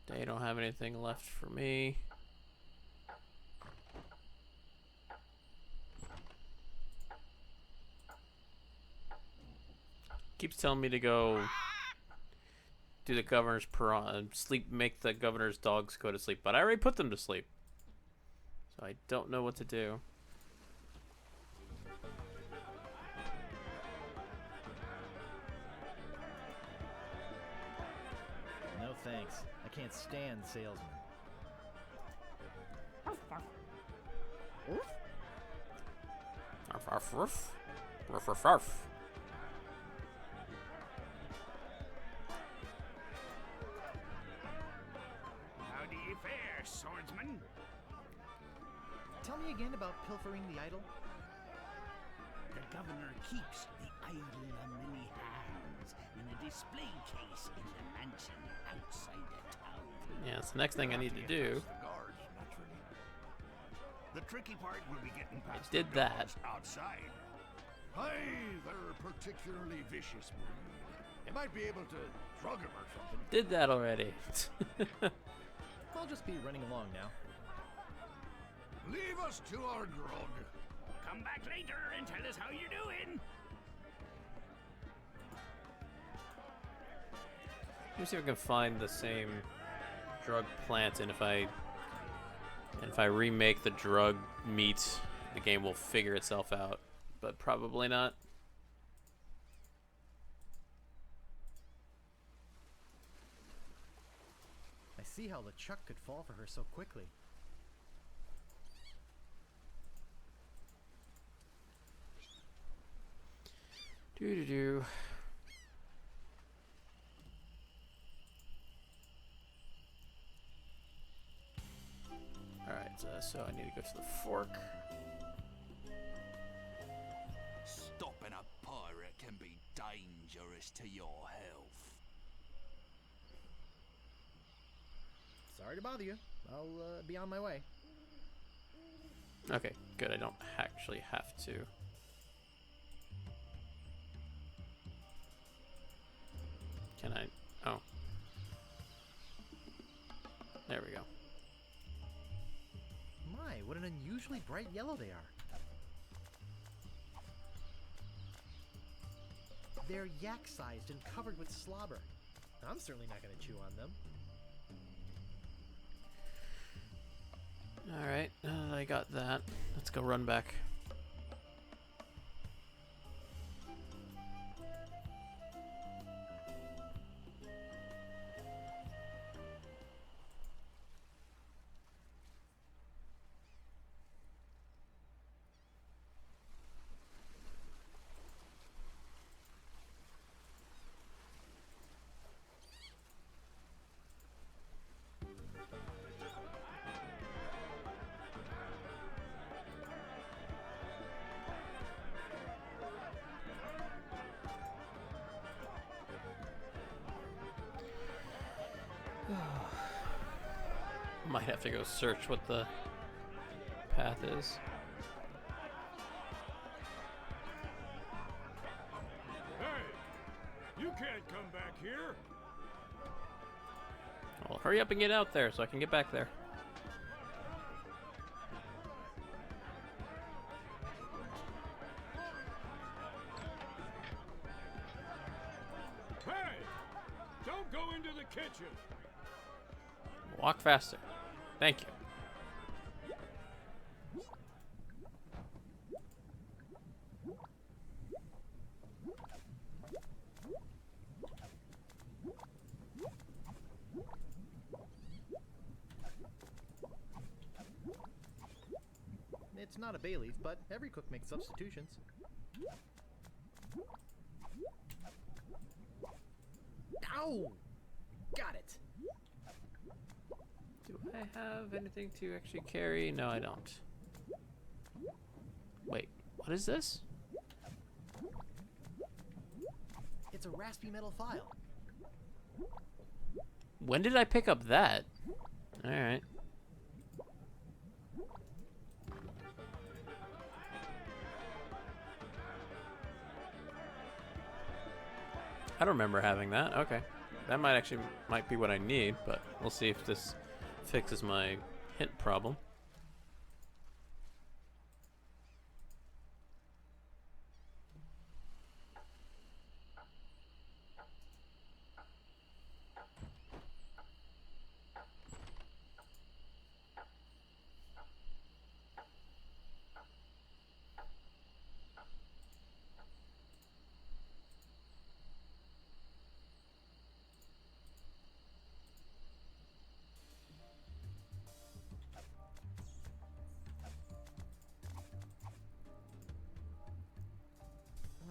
They don't have anything left for me. Keeps telling me to go do the governor's sleep, make the governor's dogs go to sleep, but I already put them to sleep. So I don't know what to do. No thanks. I can't stand salesmen. Arf, arf, arf. Arf, arf, arf. How do you fare, swordsman? Tell me again about pilfering the idol. The governor keeps the idol on many hands in a display case in the mansion outside the town. Yeah, it's the next thing I need to do. The guards, naturally. The tricky part will be getting past did the that. dogs outside. Hey, they're a particularly vicious breed. You might be able to drug them or something. Did that already. I'll just be running along now. Leave us to our grog. Come back later and tell us how you're doing. Let me see if I can find the same drug plant, and if I remake the drug meat, the game will figure itself out. But probably not. I see how LeChuck could fall for her so quickly. Doo-doo-doo. Alright, so I need to go to the fork. Stopping a pirate can be dangerous to your health. Sorry to bother you. I'll be on my way. Okay, good. I don't actually have to. Can I? Oh. There we go. My, what an unusually bright yellow they are. They're yak-sized and covered with slobber. I'm certainly not going to chew on them. Alright, I got that. Let's go run back. Might have to go search what the path is. Hey, you can't come back here. Well, hurry up and get out there so I can get back there. Hey, don't go into the kitchen. Walk faster. Thank you. a bay leaf, but every cook makes substitutions. Ow! Got it! Do I have anything to actually carry? No, I don't. Wait, what is this? It's a raspy metal file. When did I pick up that? Alright. I don't remember having that. Okay. That might be what I need, but we'll see if this fixes my hint problem.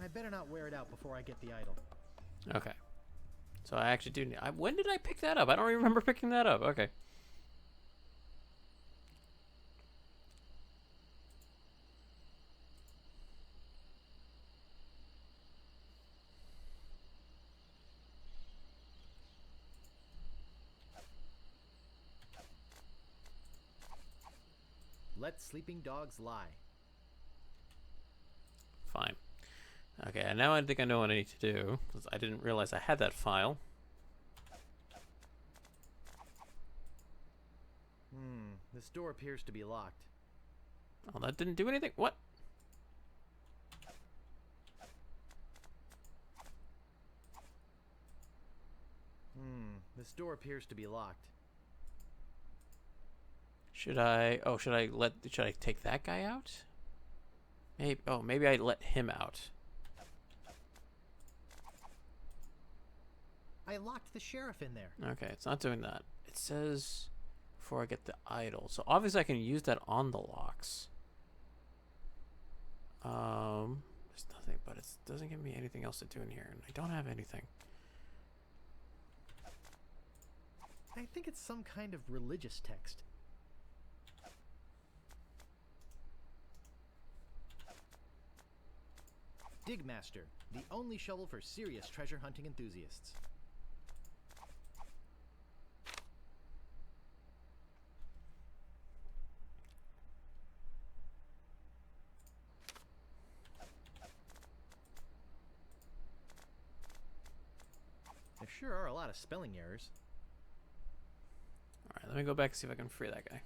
I better not wear it out before I get the idol. Okay. So I actually do need... when did I pick that up? I don't even remember picking that up. Okay. Let sleeping dogs lie. Fine. Okay, and now I think I know what I need to do, because I didn't realize I had that file. This door appears to be locked. Oh, that didn't do anything? What? This door appears to be locked. Should I take that guy out? Maybe I let him out. I locked the sheriff in there. Okay, it's not doing that. It says before I get the idol. So obviously I can use that on the locks. There's nothing, but it doesn't give me anything else to do in here, and I don't have anything. I think it's some kind of religious text. Digmaster, the only shovel for serious treasure hunting enthusiasts. There sure are a lot of spelling errors. Alright, let me go back and see if I can free that guy.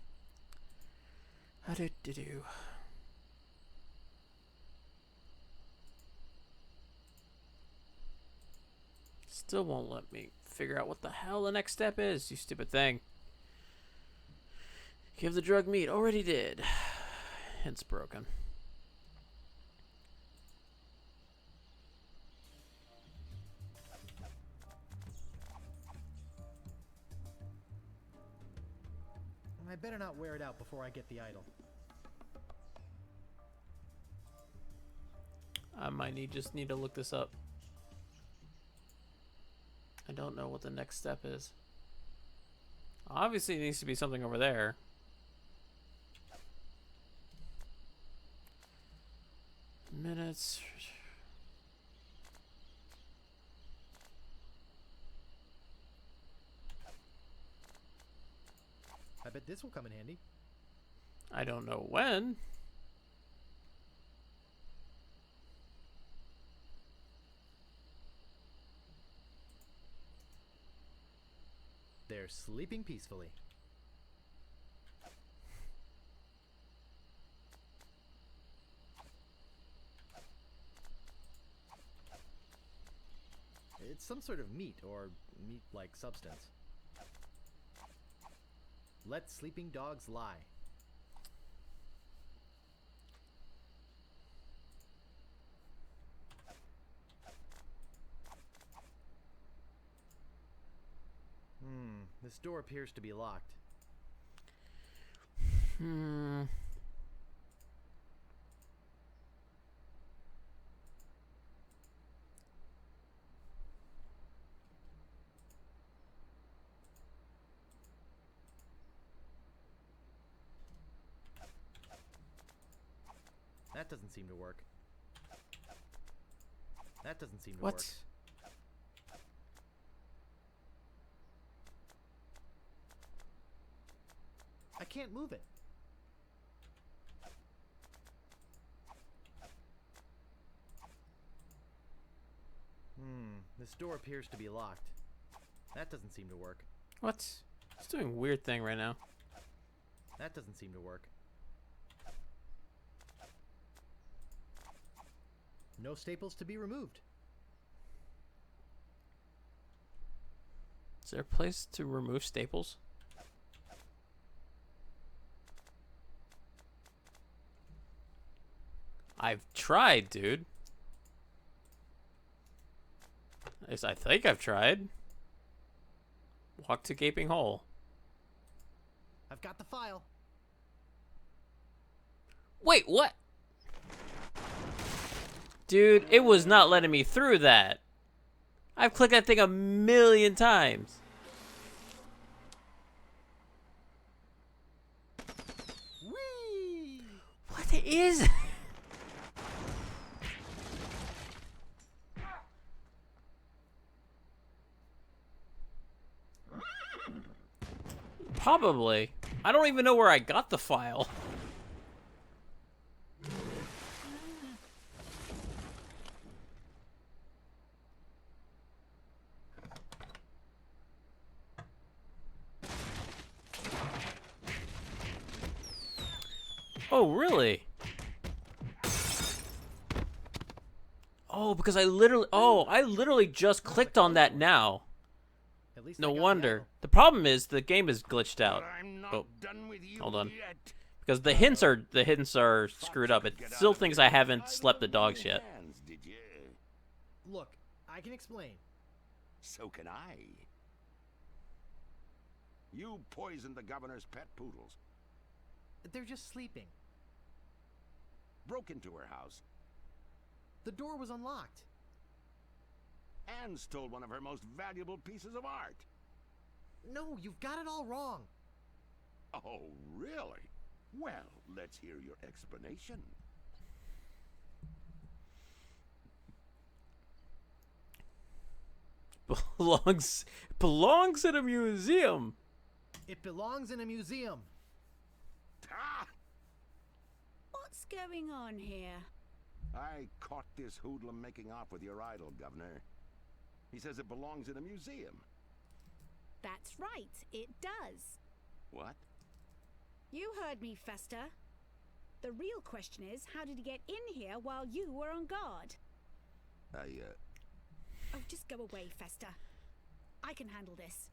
How-do-do-do. Still won't let me figure out what the hell the next step is, you stupid thing. Give the drug meat. Already did. It's broken. I better not wear it out before I get the idol. I might just need to look this up. I don't know what the next step is. Obviously, it needs to be something over there. Minutes. I bet this will come in handy. I don't know when. They're sleeping peacefully. It's some sort of meat or meat-like substance. Let sleeping dogs lie. This door appears to be locked. doesn't seem to work. That doesn't seem to What? work. I can't move it. This door appears to be locked. That doesn't seem to work. What? It's doing a weird thing right now. That doesn't seem to work. No staples to be removed. Is there a place to remove staples? I've tried, dude. At least I think I've tried. Walk to gaping hole. I've got the file. Wait, what? Dude, it was not letting me through that. I've clicked that thing 1,000,000 times. Whee! What is... Probably. I don't even know where I got the file. Oh, really? Oh, because I literally just clicked on that now. At least No I got the wonder. apple. The problem is the game is glitched out. I'm not Oh, done with you hold on. yet. Because the hints are screwed up. It still thinks I haven't slept the dogs yet. Hands, did you? Look, I can explain. So can I. You poisoned the governor's pet poodles, They're just sleeping. broke into her house, The door was unlocked. and stole one of her most valuable pieces of art. No, you've got it all wrong. Oh, really? Well, let's hear your explanation. Belongs in a museum. It belongs in a museum. Ah! What's going on here? I caught this hoodlum making off with your idol, Governor. He says it belongs in a museum. That's right, it does. What? You heard me, Fester. The real question is, how did he get in here while you were on guard? Oh, just go away, Fester. I can handle this.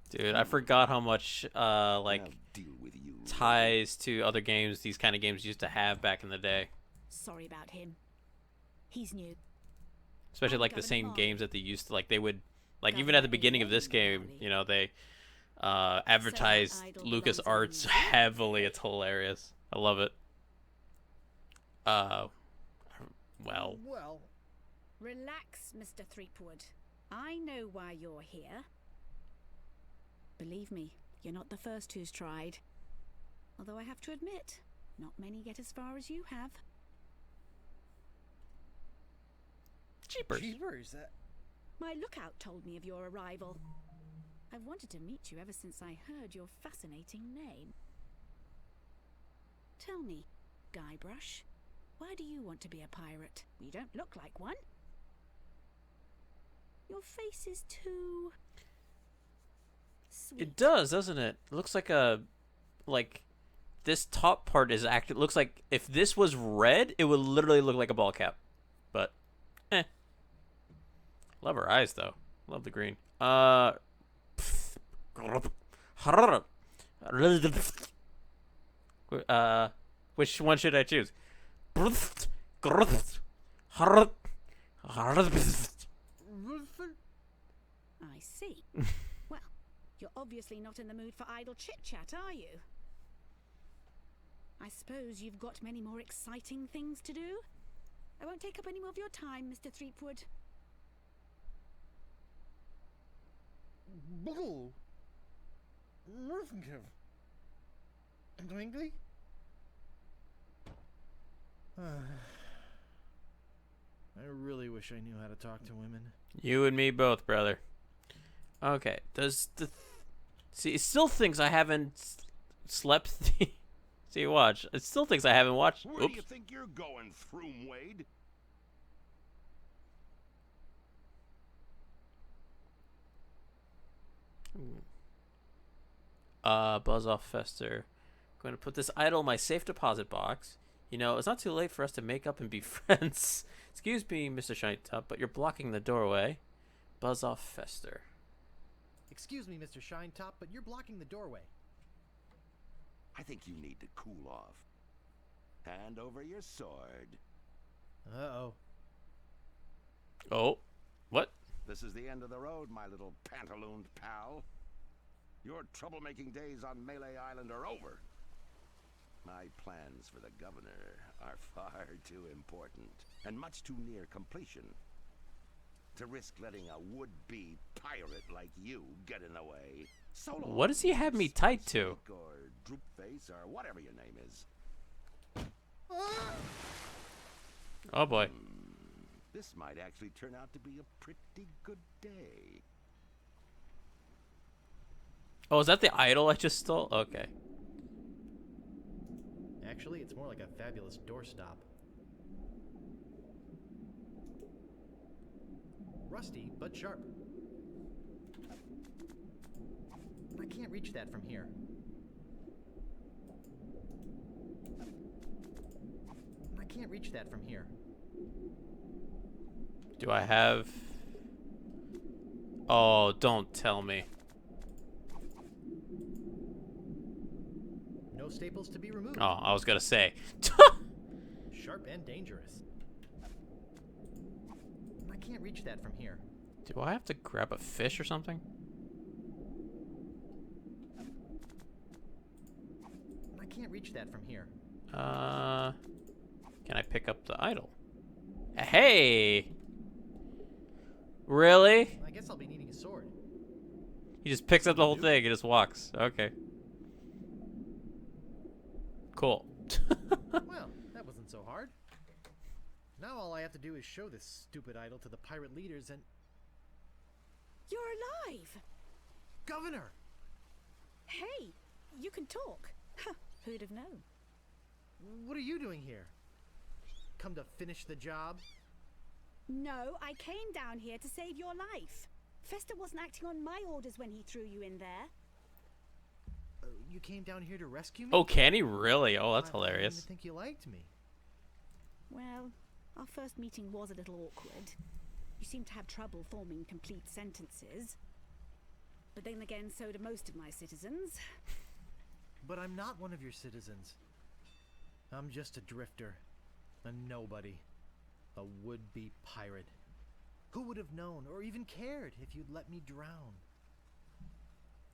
Dude, I forgot how much like I'll deal with you. ties to other games these kind of games used to have back in the day. Sorry about him. He's new. Especially like the same games that they used to they would even at the beginning of this game, you know, they advertised Lucas Arts heavily. It's hilarious. I love it. Well, Relax, Mr. Threepwood. I know why you're here. Believe me, you're not the first who's tried. Although I have to admit, not many get as far as you have. Jeepers. My lookout told me of your arrival. I've wanted to meet you ever since I heard your fascinating name. Tell me, Guybrush, why do you want to be a pirate? You don't look like one. Your face is too... sweet. It does, doesn't it? It looks like this top part is actually looks like if this was red, it would literally look like a ball cap. But love her eyes though. Love the green. Which one should I choose? I see. Well, you're obviously not in the mood for idle chit-chat, are you? I suppose you've got many more exciting things to do? I won't take up any more of your time, Mr. Threepwood. Bull. Murphinkiv. And Wingley? I really wish I knew how to talk to women. You and me both, brother. Okay, does the... See, it still thinks I haven't slept... See, watch. It still thinks I haven't watched... Where do you think you're going, Throom Wade? Buzz off Fester. Going to put this idol in my safe deposit box. You know, it's not too late for us to make up and be friends. Excuse me, Mr. Shiny Top, but you're blocking the doorway. Buzz off Fester. Excuse me, Mr. Shine Top, but you're blocking the doorway. I think you need to cool off. Hand over your sword. Uh-oh. Oh, what? This is the end of the road, my little pantalooned pal. Your troublemaking days on Melee Island are over. My plans for the governor are far too important and much too near completion to risk letting a would-be pirate like you get in the way. So What does he have me tied to? or droop face or whatever your name is. Oh boy. This might actually turn out to be a pretty good day. Oh, is that the idol I just stole? Okay. Actually, it's more like a fabulous doorstop. Rusty, but sharp. I can't reach that from here. I can't reach that from here. Do I have... Oh, don't tell me. No staples to be removed. Oh, I was gonna say. Sharp and dangerous. I can't reach that from here. Do I have to grab a fish or something? I can't reach that from here. Can I pick up the idol? Hey! Really? I guess I'll be needing a sword. He just picks up the whole thing and just walks. Okay. Cool. Well, that wasn't so hard. Now all I have to do is show this stupid idol to the pirate leaders and... You're alive! Governor! Hey, you can talk. Huh, who'd have known? What are you doing here? Come to finish the job? No, I came down here to save your life. Fester wasn't acting on my orders when he threw you in there. You came down here to rescue me? Oh, can he really? Oh, that's I didn't hilarious. even think you liked me. Well, our first meeting was a little awkward. You seem to have trouble forming complete sentences. But then again, so do most of my citizens. But I'm not one of your citizens. I'm just a drifter. A nobody. A would-be pirate. Who would have known or even cared if you'd let me drown?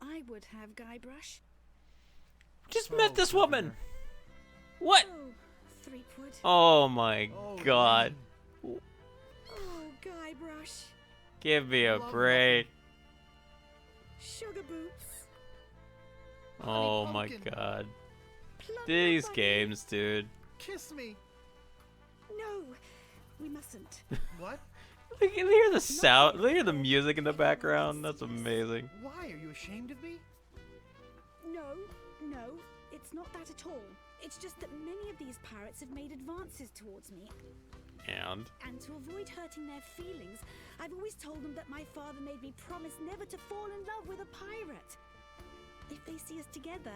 I would have, Guybrush. Just met this woman. What? Oh, Threepwood. Oh my god. Oh, Guybrush. Give me a break. Sugar boots. Oh my god. These games, dude. Kiss me. No, we mustn't. What? Look, you hear the sound, you hear the music in the background. That's amazing. Why? Are you ashamed of me? No, it's not that at all. It's just that many of these pirates have made advances towards me. And To avoid hurting their feelings, I've always told them that my father made me promise never to fall in love with a pirate. If they see us together,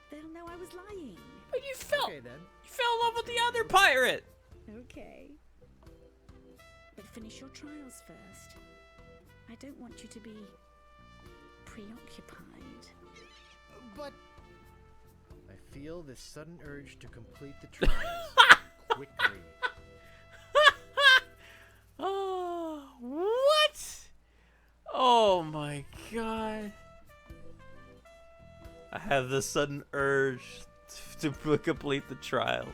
they'll know I was lying. But you fell. Okay, then. You fell in love with the other pirate. Okay. But finish your trials first. I don't want you to be preoccupied. But I feel this sudden urge to complete the trials quickly. Oh, what? Oh my god. I have this sudden urge to complete the trials.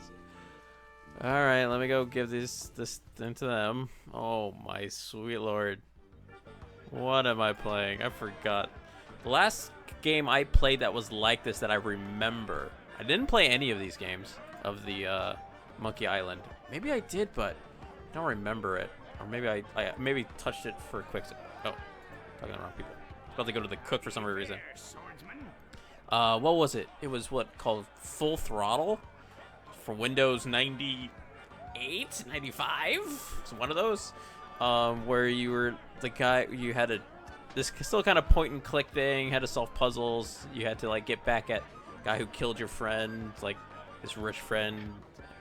Alright, let me go give this thing to them. Oh my sweet lord. What am I playing? I forgot. The last game I played that was like this that I remember. I didn't play any of these games of the Monkey Island. Maybe I did, but I don't remember it. Or maybe I maybe touched it for a quick oh, talking to the wrong people. I was about to go to the cook for some reason. What was it? It was what called Full Throttle for Windows 98, 95. It's one of those where you were the guy. You had this still kind of point and click thing. Had to solve puzzles. You had to like get back at guy who killed your friend, like his rich friend,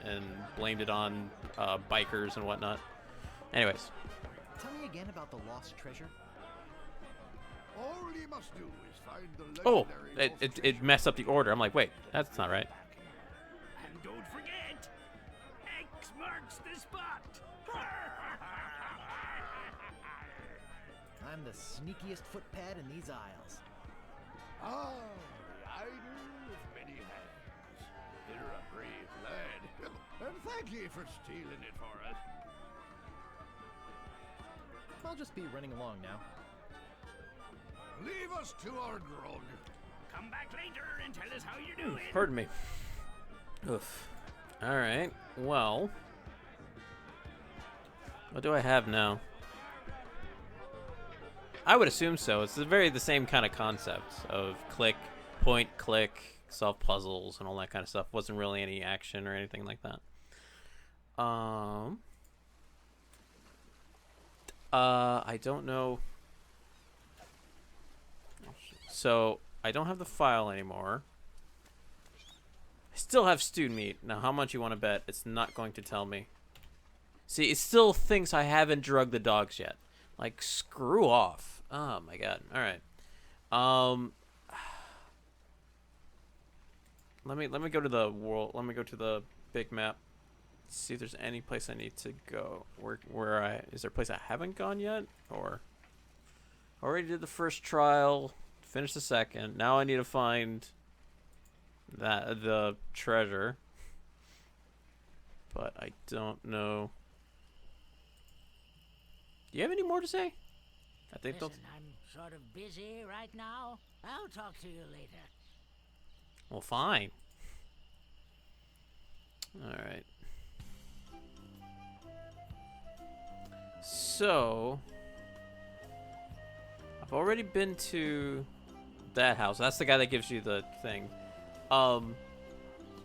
and blamed it on bikers and whatnot. Anyways. Tell me again about the lost treasure. All you must do is find the Oh, legendary it messed up the order. I'm like, wait, that's not right. And don't forget, X marks the spot. I'm the sneakiest footpad in these aisles. Ah, the idol of many hands. You're a brave lad. And thank you for stealing it for us. I'll just be running along now. Leave us to our grog. Come back later and tell us how you're doing. Pardon me. Oof. Alright, well. What do I have now? I would assume so. It's the same kind of concept of click, point, click, solve puzzles, and all that kind of stuff. Wasn't really any action or anything like that. I don't know. So, I don't have the file anymore. I still have stewed meat. Now, how much you want to bet? It's not going to tell me. See, it still thinks I haven't drugged the dogs yet. Like, screw off. Oh, my God. All right. Let me go to the world. Let me go to the big map. See if there's any place I need to go. Is there a place I haven't gone yet? Or already did the first trial, finished the second. Now I need to find the treasure. But I don't know. Do you have any more to say? I think Listen, I'm sort of busy right now. I'll talk to you later. Well, fine. All right. So, I've already been to that house. That's the guy that gives you the thing. The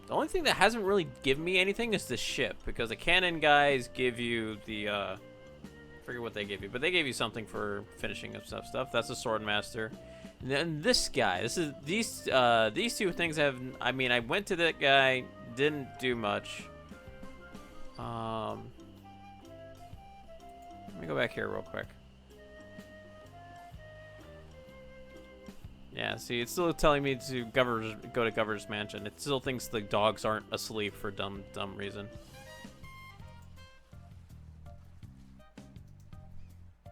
only thing that hasn't really given me anything is the ship, because the cannon guys give you the I forget what they gave you, but they gave you something for finishing up stuff. That's the sword master. And then this guy. These two things have. I mean, I went to that guy, didn't do much. Let me go back here real quick. Yeah, see, it's still telling me to go to Governor's Mansion. It still thinks the dogs aren't asleep for dumb reason.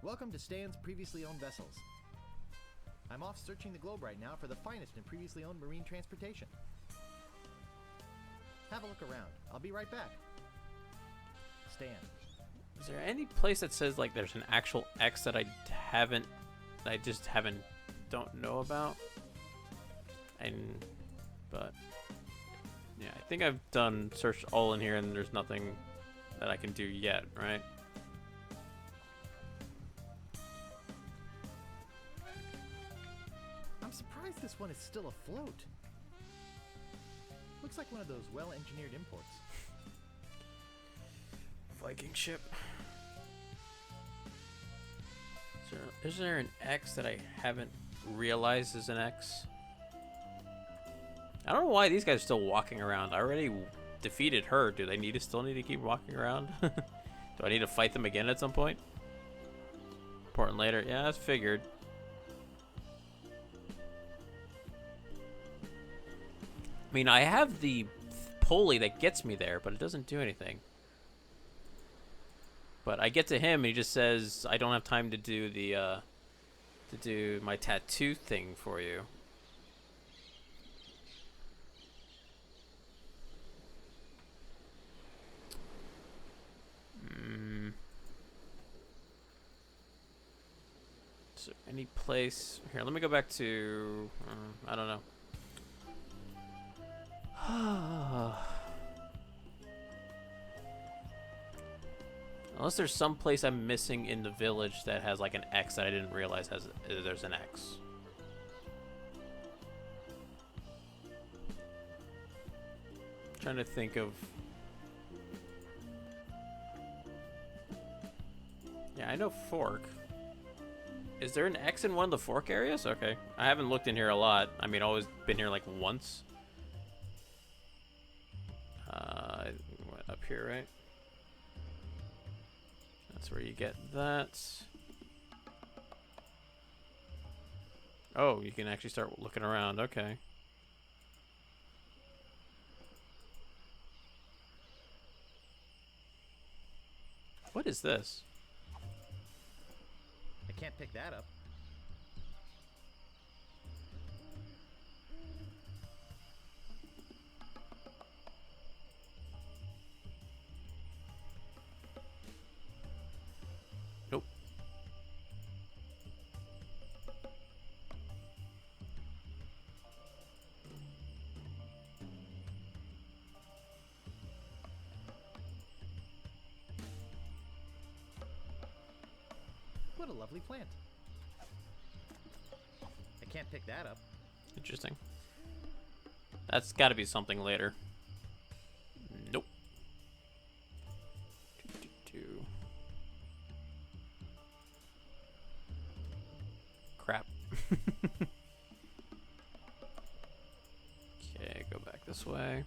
Welcome to Stan's previously owned vessels. I'm off searching the globe right now for the finest in previously owned marine transportation. Have a look around. I'll be right back. Stan. Is there any place that says like there's an actual X that I don't know about? But yeah, I think I've searched all in here and there's nothing that I can do yet, right? I'm surprised this one is still afloat. Looks like one of those well-engineered imports. Viking ship. Is there an X that I haven't realized is an X? I don't know why these guys are still walking around. I already defeated her. Do they still need to keep walking around? Do I need to fight them again at some point? Important later. Yeah, that's figured. I mean, I have the pulley that gets me there, but it doesn't do anything. But I get to him and he just says, I don't have time to do my tattoo thing for you. Is there any place here? Let me go back to I don't know. Unless there's some place I'm missing in the village that has like an X that I didn't realize there's an X. Trying to think of... Yeah, I know Fork. Is there an X in one of the Fork areas? Okay. I haven't looked in here a lot. I mean, always been here like once. Up here, right? That's where you get that. Oh, you can actually start looking around. Okay. What is this? I can't pick that up. Nope. What a lovely plant. I can't pick that up. Interesting. That's got to be something later. Nope. Crap. Okay, go back this way.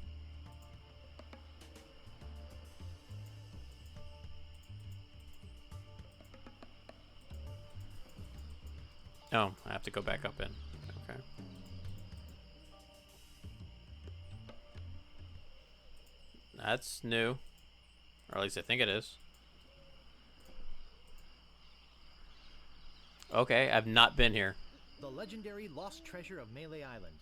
Oh, I have to go back up in. Okay. That's new. Or at least I think it is. Okay, I've not been here. The legendary lost treasure of Melee Island.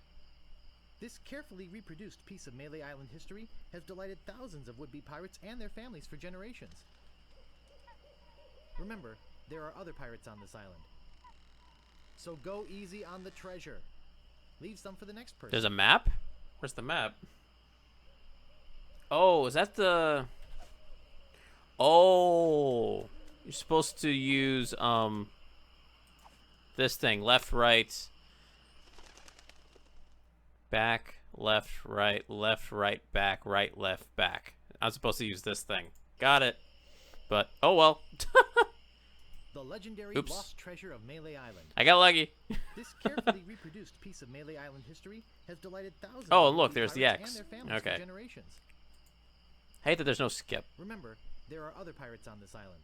This carefully reproduced piece of Melee Island history has delighted thousands of would-be pirates and their families for generations. Remember, there are other pirates on this island. So go easy on the treasure. Leave some for the next person. There's a map? Where's the map? Oh, is that the... Oh, you're supposed to use, this thing. Left, right. Back, left, right, back, right, left, back. I'm supposed to use this thing. Got it. But, oh well. The legendary Oops. lost treasure of Melee Island. I got lucky. This carefully reproduced piece of Melee Island history has delighted thousands Oh, of and look, would-be there's the pirates X. and their families Okay. for generations. Hate that there's no skip. Remember, there are other pirates on this island.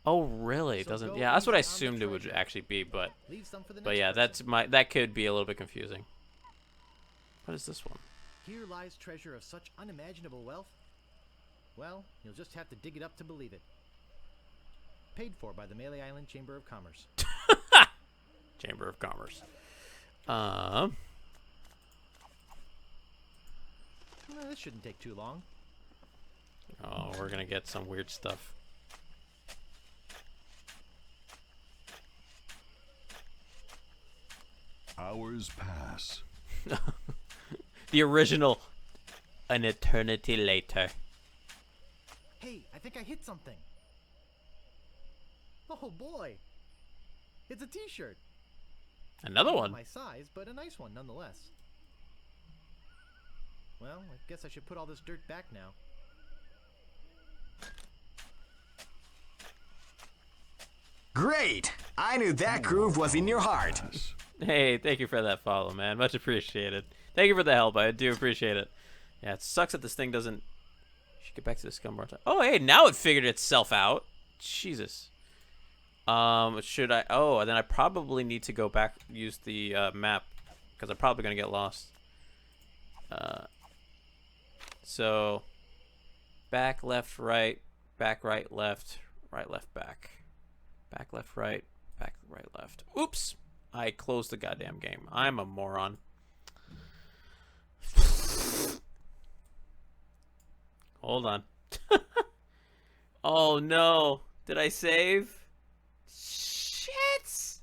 Oh, really? It So doesn't. go Yeah, that's what I easy on the assumed it would treasure. actually be, but Leave some for the but next yeah, person. that's that could be a little bit confusing. What is this one? Here lies treasure of such unimaginable wealth. Well, you'll just have to dig it up to believe it. Paid for by the Melee Island Chamber of Commerce. Chamber of Commerce. This shouldn't take too long. Oh, we're gonna get some weird stuff. Hours pass. The original. An eternity later. Hey, I think I hit something. Oh boy. It's a t-shirt. Another Not one. my size, but a nice one nonetheless. Well, I guess I should put all this dirt back now. Great! I knew that groove was in your heart. Hey, thank you for that follow, man. Much appreciated. Thank you for the help. I do appreciate it. Yeah, it sucks that this thing doesn't... Should get back to the Scumbar time. Oh, hey, now it figured itself out. Jesus. Should I... Oh, then I probably need to go back, use the map, because I'm probably going to get lost. So, back, left, right, left, back. Back, left, right, left. Oops! I closed the goddamn game. I'm a moron. Hold on. Oh no. Did I save? Shit!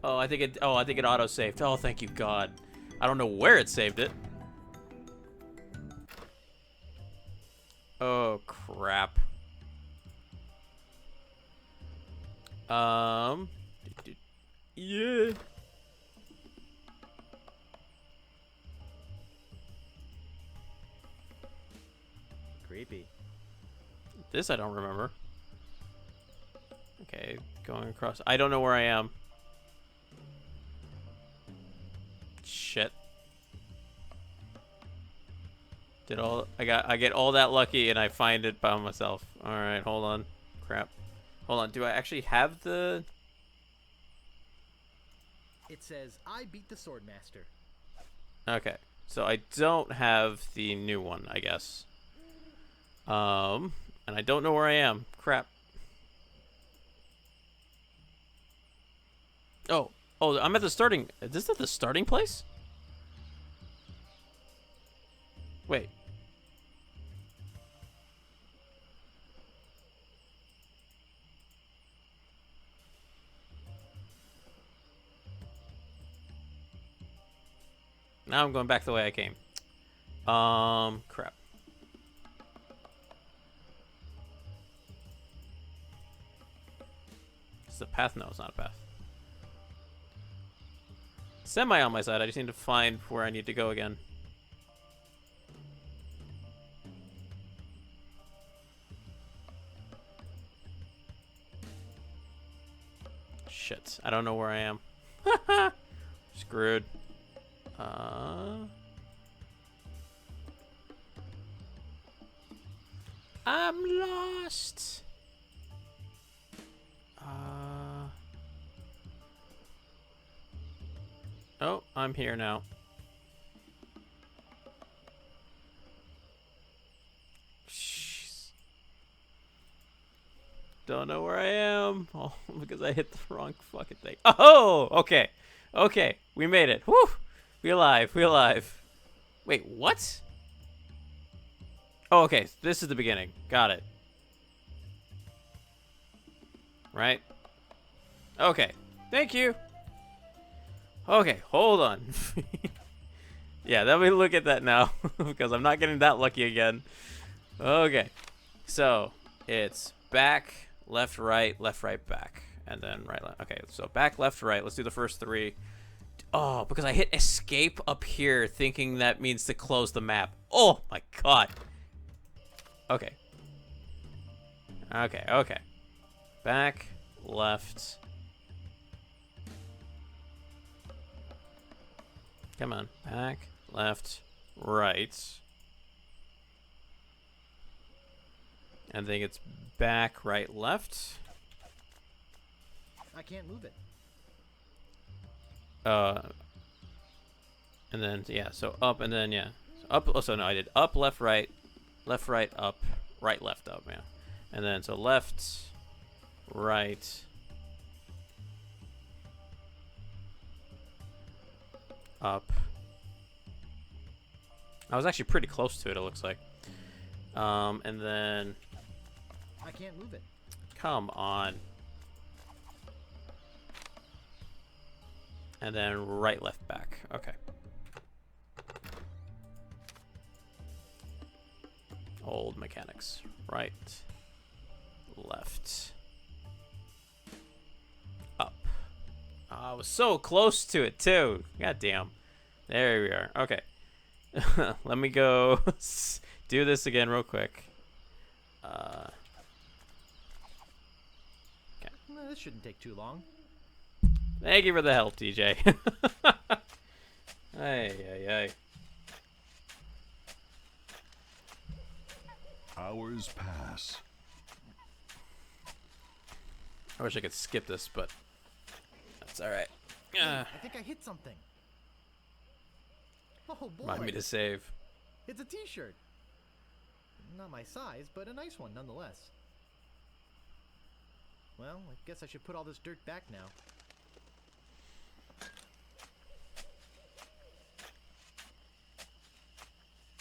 Oh, I think it auto-saved. Oh, thank you, God. I don't know where it saved it. Oh, crap. Yeah. Creepy. This I don't remember. Okay, going across. I don't know where I am. Shit. I get all that lucky and I find it by myself. Alright, hold on. Crap. Hold on, do I actually have the... It says, I beat the Swordmaster. Okay, so I don't have the new one, I guess. And I don't know where I am. Crap. Oh, I'm at the starting... Is this at the starting place? Wait. Now I'm going back the way I came. Crap. It's a path? No, it's not a path. Semi on my side. I just need to find where I need to go again. Shit. I don't know where I am. Screwed. I'm lost. Oh, I'm here now. Jeez. Don't know where I am. Oh, because I hit the wrong fucking thing. Oh, okay. Okay, we made it. Whew. We alive. We alive. Wait, what? Oh, okay. This is the beginning. Got it. Right? Okay. Thank you. Okay, hold on. Yeah, let me look at that now because I'm not getting that lucky again. Okay. So, it's back, left, right, back. And then right, left. Okay, so back, left, right. Let's do the first three. Oh, because I hit escape up here thinking that means to close the map. Oh, my God. Okay. Okay, okay. Back, left. Come on. Back, left, right. And I think it's back, right, left. I can't move it. And then, yeah, so up and then, yeah. So up, oh, so no, I did up, left, right, up, right, left, up, yeah. And then, so left, right. Up. I was actually pretty close to it, it looks like. And then... I can't move it. Come on. And then right, left, back. Okay. Old mechanics. Right. Left. Up. I was so close to it, too. God damn. There we are. Okay. Let me go do this again real quick. Okay. Well, this shouldn't take too long. Thank you for the help, TJ. Ay. Hours pass. I wish I could skip this, but that's alright. I think I hit something. Oh boy. Remind me to save. It's a t-shirt. Not my size, but a nice one nonetheless. Well, I guess I should put all this dirt back now.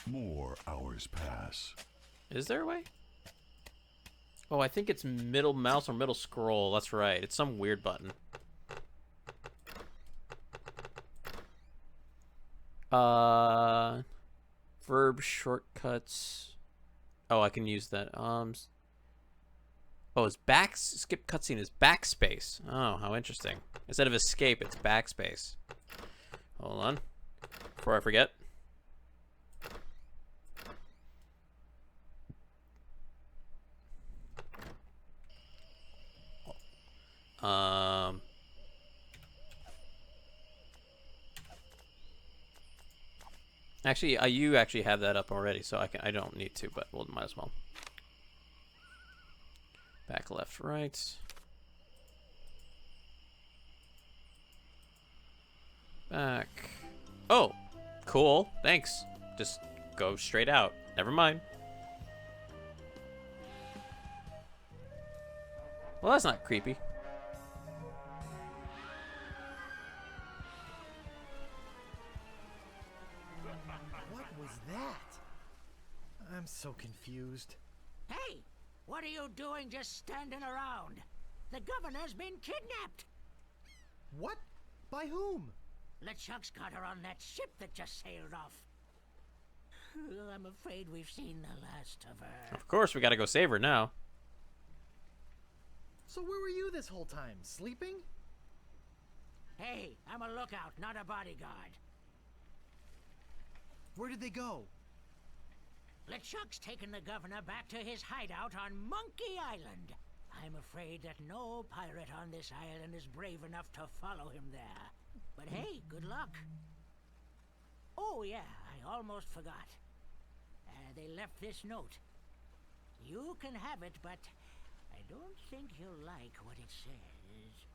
More hours pass. Is there a way? Oh, I think it's middle mouse or middle scroll. That's right. It's some weird button. Verb shortcuts. Oh, I can use that. Oh, it's skip cutscene is backspace. Oh, how interesting. Instead of escape, it's backspace. Hold on. Before I forget. Actually, you actually have that up already, so I don't need to, but we'll might as well. Back, left, right. Back. Oh, cool. Thanks. Just go straight out. Never mind. Well, that's not creepy. What was that? I'm so confused. Hey, what are you doing just standing around? The governor's been kidnapped. What? By whom? LeChuck's got her on that ship that just sailed off. I'm afraid we've seen the last of her. Of course, we gotta go save her now. So where were you this whole time? Sleeping? Hey, I'm a lookout, not a bodyguard. Where did they go? LeChuck's taken the governor back to his hideout on Monkey Island. I'm afraid that no pirate on this island is brave enough to follow him there. But hey, good luck. Oh yeah, I almost forgot. They left this note. You can have it, but I don't think you'll like what it says.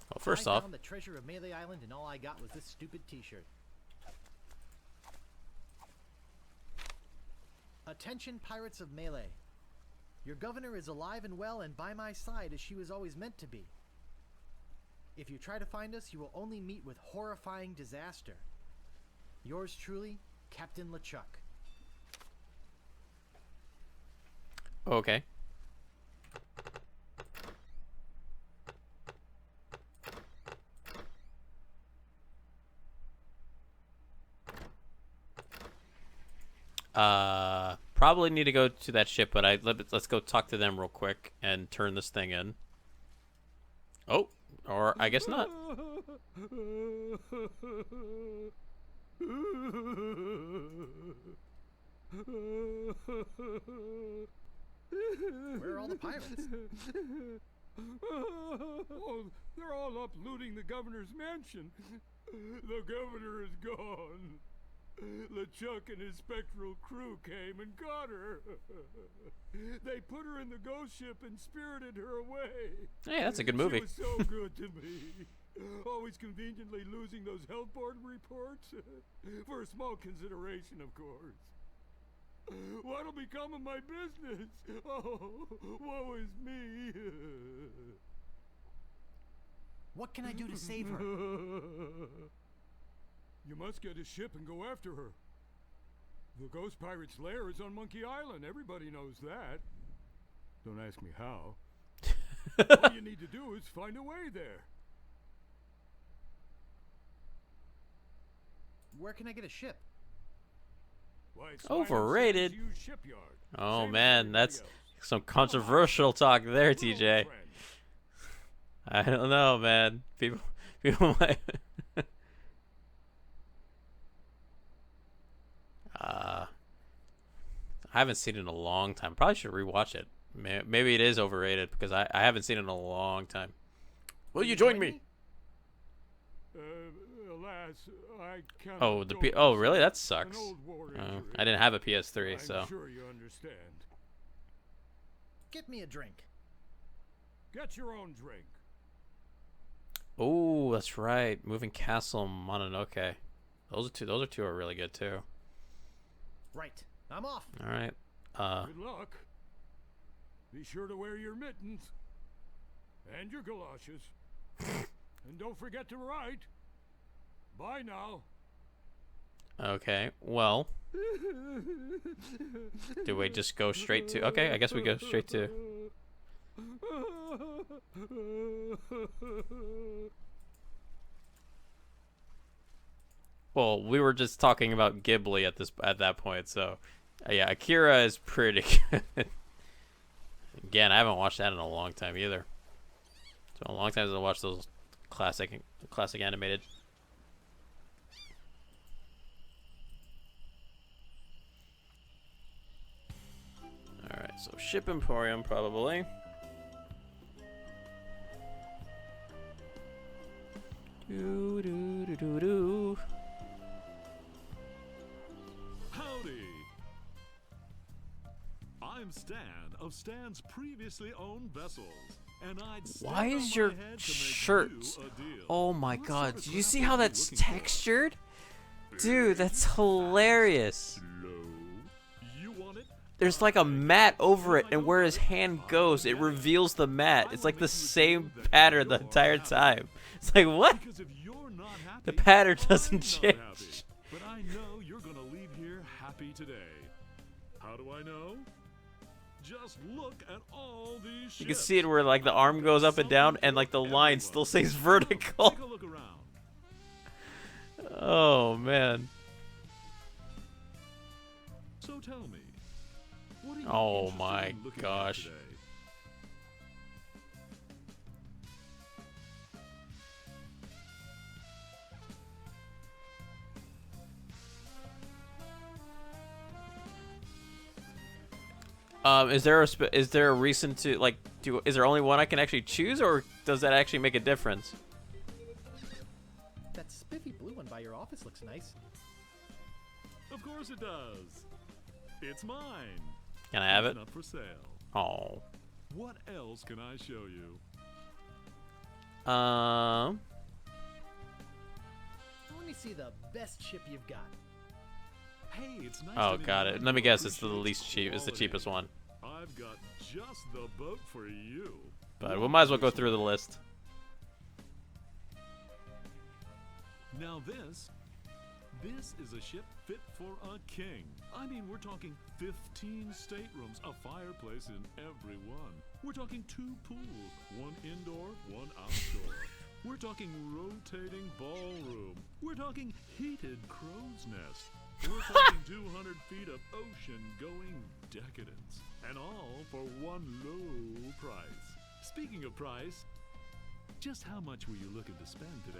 Well, first I off, found the treasure of Melee Island, and all I got was this stupid T-shirt. Attention, pirates of Melee. Your governor is alive and well and by my side as she was always meant to be. If you try to find us, you will only meet with horrifying disaster. Yours truly, Captain LeChuck. okay. Probably need to go to that ship, but let's go talk to them real quick and turn this thing in. Oh, or I guess not. Where are all the pirates? Oh, they're all up looting the governor's mansion. The governor is gone. LeChuck and his spectral crew came and got her. They put her in the ghost ship and spirited her away. Hey, that's a good movie. She was so good to me. Always conveniently losing those health board reports. For a small consideration, of course. What'll become of my business? Oh, woe is me. What can I do to save her? You must get a ship and go after her. The ghost pirate's lair is on Monkey Island. Everybody knows that. Don't ask me how. All you need to do is find a way there. Where can I get a ship? Why, Overrated. Shipyard. Oh Same man, as that's everybody else. some controversial talk there, TJ. I don't know, man. People might. I haven't seen it in a long time. Probably should rewatch it. Maybe it is overrated because I haven't seen it in a long time. Will you join me? Alas, I cannot. Oh, go really? That an sucks. old war Oh, injury. I didn't have a PS3, I'm so. sure you understand. Get me a drink. Get your own drink. Oh, that's right. Moving Castle, Mononoke. Those are two are really good too. Right. I'm off. All right. Good luck. Be sure to wear your mittens and your galoshes, and don't forget to write. Bye now. Okay. Well, do we just go straight to? Okay, I guess we go straight to. Well, we were just talking about Ghibli at that point, so yeah, Akira is pretty good. Again, I haven't watched that in a long time either. So a long time since I watched those classic animated. All right, so Ship Emporium probably. Do do do do do. Howdy! I'm Stan of Stan's previously owned vessels, and I'd Why stand on is my your head to make shirt? you a deal. Oh my What god, sort of did you see craft how are you that's looking for? textured? Dude, that's hilarious. You want it? There's like a mat over it, and where his hand goes, it reveals the mat. It's like the same pattern the entire time. It's like, what? The pattern doesn't change. But I know you're gonna leave here happy today. How do I know? Just look at all these ships. You can see it where like the arm goes up and down, and like the line still stays vertical. Take a look around. Oh man. So tell me, what are you Oh interested my in looking at gosh. today? Is there a reason to like is there only one I can actually choose, or does that actually make a difference? That spiffy blue one by your office looks nice. Of course it does. It's mine. Can I have It's it? Not for sale. Oh. What else can I show you? I want to see the best ship you've got. Hey, it's nice Oh, to got meet it. you. Let me guess, it's the Appreciate least cheap. It's the quality. cheapest one. I've got just the boat for you. But we might as well go through the list. Now this is a ship fit for a king. I mean, we're talking 15 staterooms, a fireplace in every one. We're talking 2 pools, one indoor, one outdoor. We're talking rotating ballroom. We're talking heated crow's nest. We're talking 200 feet of ocean-going decadence. And all for one low price. Speaking of price, just how much were you looking to spend today?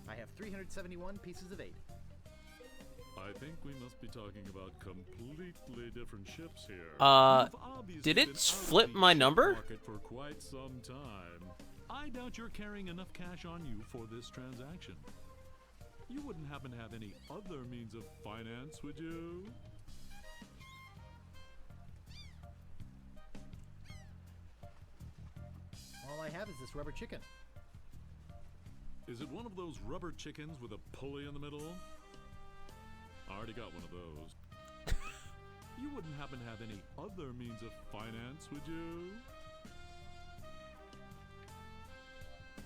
I have 371 pieces of 8. I think we must be talking about completely different ships here. You've obviously Did been it out flip of the my ship number? market for quite some time. I doubt you're carrying enough cash on you for this transaction. You wouldn't happen to have any other means of finance, would you? All I have is this rubber chicken. Is it one of those rubber chickens with a pulley in the middle? I already got one of those. You wouldn't happen to have any other means of finance, would you?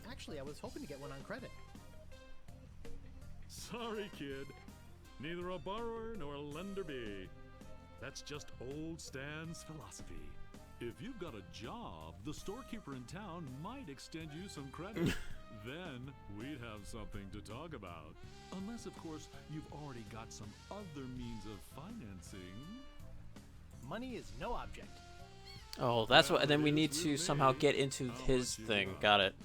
Actually, I was hoping to get one on credit. Sorry, kid. Neither a borrower nor a lender be. That's just old Stan's philosophy. If you've got a job, the storekeeper in town might extend you some credit. Then we'd have something to talk about. Unless, of course, you've already got some other means of financing. Money is no object. Oh, that's what. And then we need to somehow get into his thing. Got it.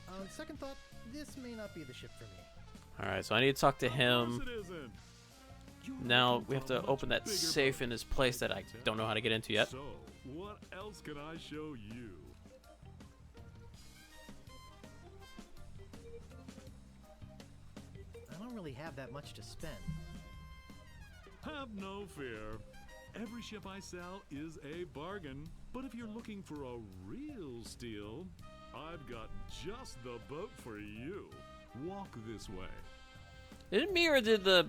On second thought, this may not be the ship for me. All right, so I need to talk to him. Of course it isn't. Now we have to open that safe in his place that I don't know how to get into yet. So, what else can I show you? I don't really have that much to spend. Have no fear. Every ship I sell is a bargain. But if you're looking for a real steal, I've got just the boat for you. Walk this way. Is it me or did the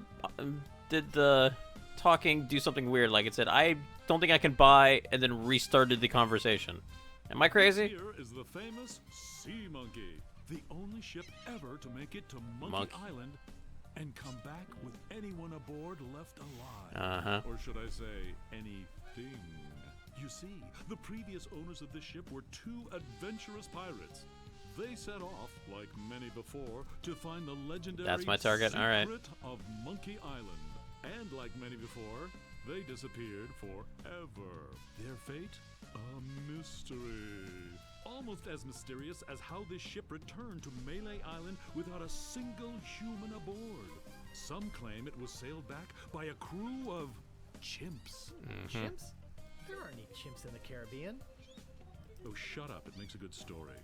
talking do something weird? Like it said, I don't think I can buy, and then restarted the conversation. Am I crazy? Here is the famous Sea Monkey, the only ship ever to make it to Monkey Island and come back with anyone aboard left alive. Uh-huh. Or should I say, anything? You see, the previous owners of this ship were two adventurous pirates. They set off, like many before, to find the legendary That's my target. secret All right. of Monkey Island. And like many before, they disappeared forever. Their fate? A mystery. Almost as mysterious as how this ship returned to Melee Island without a single human aboard. Some claim it was sailed back by a crew of chimps. Chimps? There aren't any chimps in the Caribbean. Oh, shut up. It makes a good story.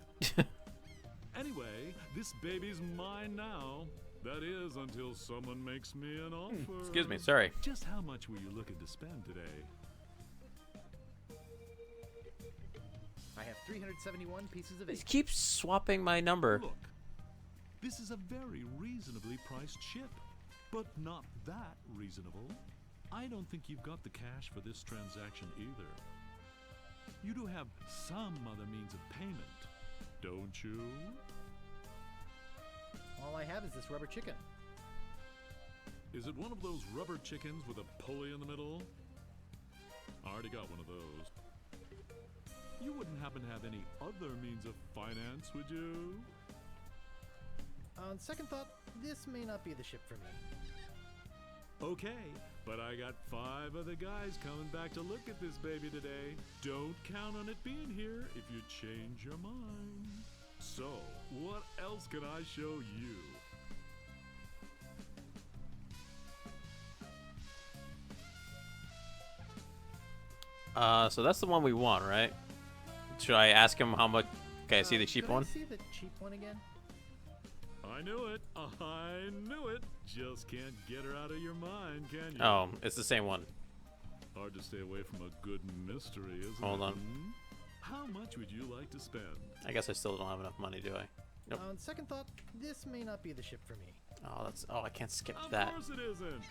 Anyway, this baby's mine now. That is, until someone makes me an offer. Excuse me, sorry. Just how much were you looking to spend today? I have 371 pieces of He eight. keeps swapping my number. Look, this is a very reasonably priced ship, but not that reasonable. I don't think you've got the cash for this transaction either. You do have some other means of payment, don't you? All I have is this rubber chicken. Is it one of those rubber chickens with a pulley in the middle? I already got one of those. You wouldn't happen to have any other means of finance, would you? On second thought, this may not be the ship for me. Okay, but I got 5 other guys coming back to look at this baby today. Don't count on it being here if you change your mind. So, what else can I show you? So that's the one we want, right? Should I ask him how much? Okay, I see the cheap Could one. I see the cheap one again? I knew it. I knew it. Just can't get her out of your mind, can you? Oh, it's the same one. Hard to stay away from a good mystery, isn't it? Hold on. Hmm? How much would you like to spend? I guess I still don't have enough money, do I? Nope. On second thought, this may not be the ship for me. Oh, that's. Oh, I can't skip Of that. course it isn't.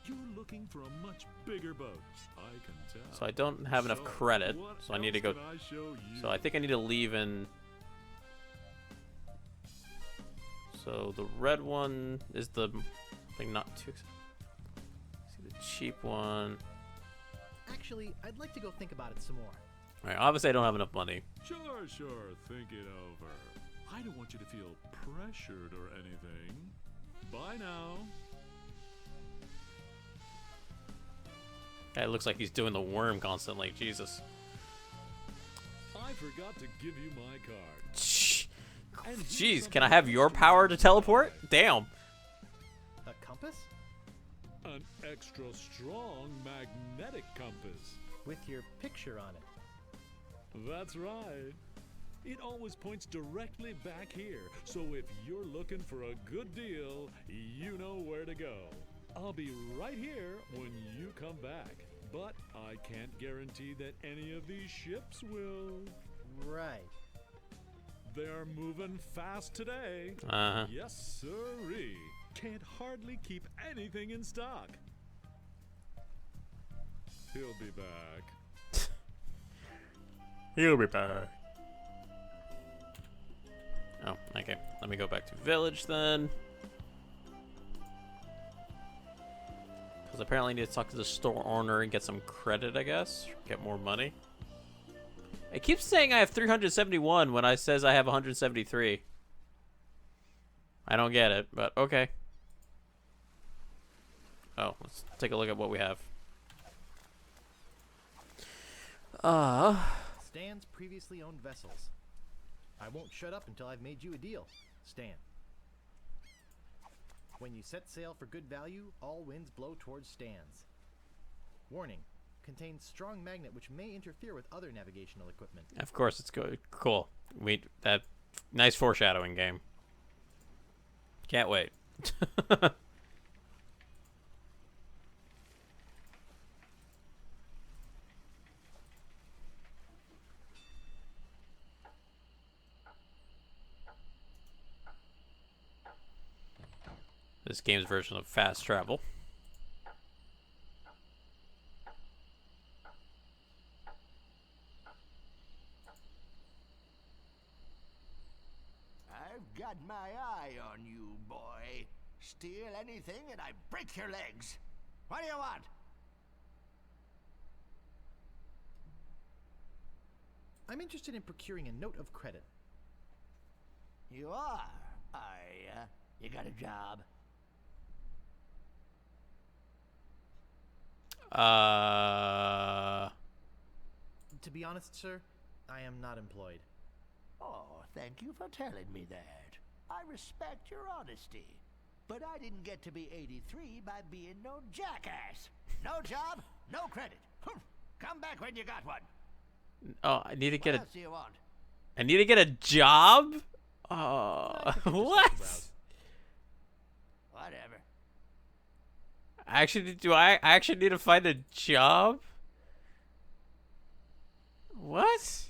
You're looking for a much bigger boat. I can tell. So I don't have enough So, credit, what so I need to else go. can I show you? So I think I need to leave in. So the red one is the thing not too. See the cheap one. Actually, I'd like to go think about it some more. All right, obviously I don't have enough money. Sure. Think it over. I don't want you to feel pressured or anything. Bye now. Guy looks like he's doing the worm constantly. Jesus. I forgot to give you my card. Shh. And here's Jeez, something can I have your power to teleport? Damn. A compass? An extra strong magnetic compass. With your picture on it. That's right. It always points directly back here, so if you're looking for a good deal, you know where to go. I'll be right here when you come back, but I can't guarantee that any of these ships will. Right. They're moving fast today. Uh-huh. Yes, sirree. Can't hardly keep anything in stock. He'll be back. He'll be back. Oh, okay. Let me go back to village then. Because apparently I need to talk to the store owner and get some credit, I guess. Get more money. It keeps saying I have 371 when I says I have 173. I don't get it, but okay. Oh, let's take a look at what we have. Stan's previously owned vessels. I won't shut up until I've made you a deal, Stan. When you set sail for good value, all winds blow towards Stan's. Warning. Contains strong magnet which may interfere with other navigational equipment. Of course, it's good. Cool. That nice foreshadowing game. Can't wait. This game's version of fast travel. I've got my eye on you, boy. Steal anything and I break your legs. What do you want? I'm interested in procuring a note of credit. You are ya? You got a job? To be honest, sir, I am not employed. Oh, thank you for telling me that. I respect your honesty. But I didn't get to be 83 by being no jackass. No job, no credit. Come back when you got one. Oh, I need to get What else do you want? I need to get a job? What? Whatever. Actually, I actually need to find a job? What?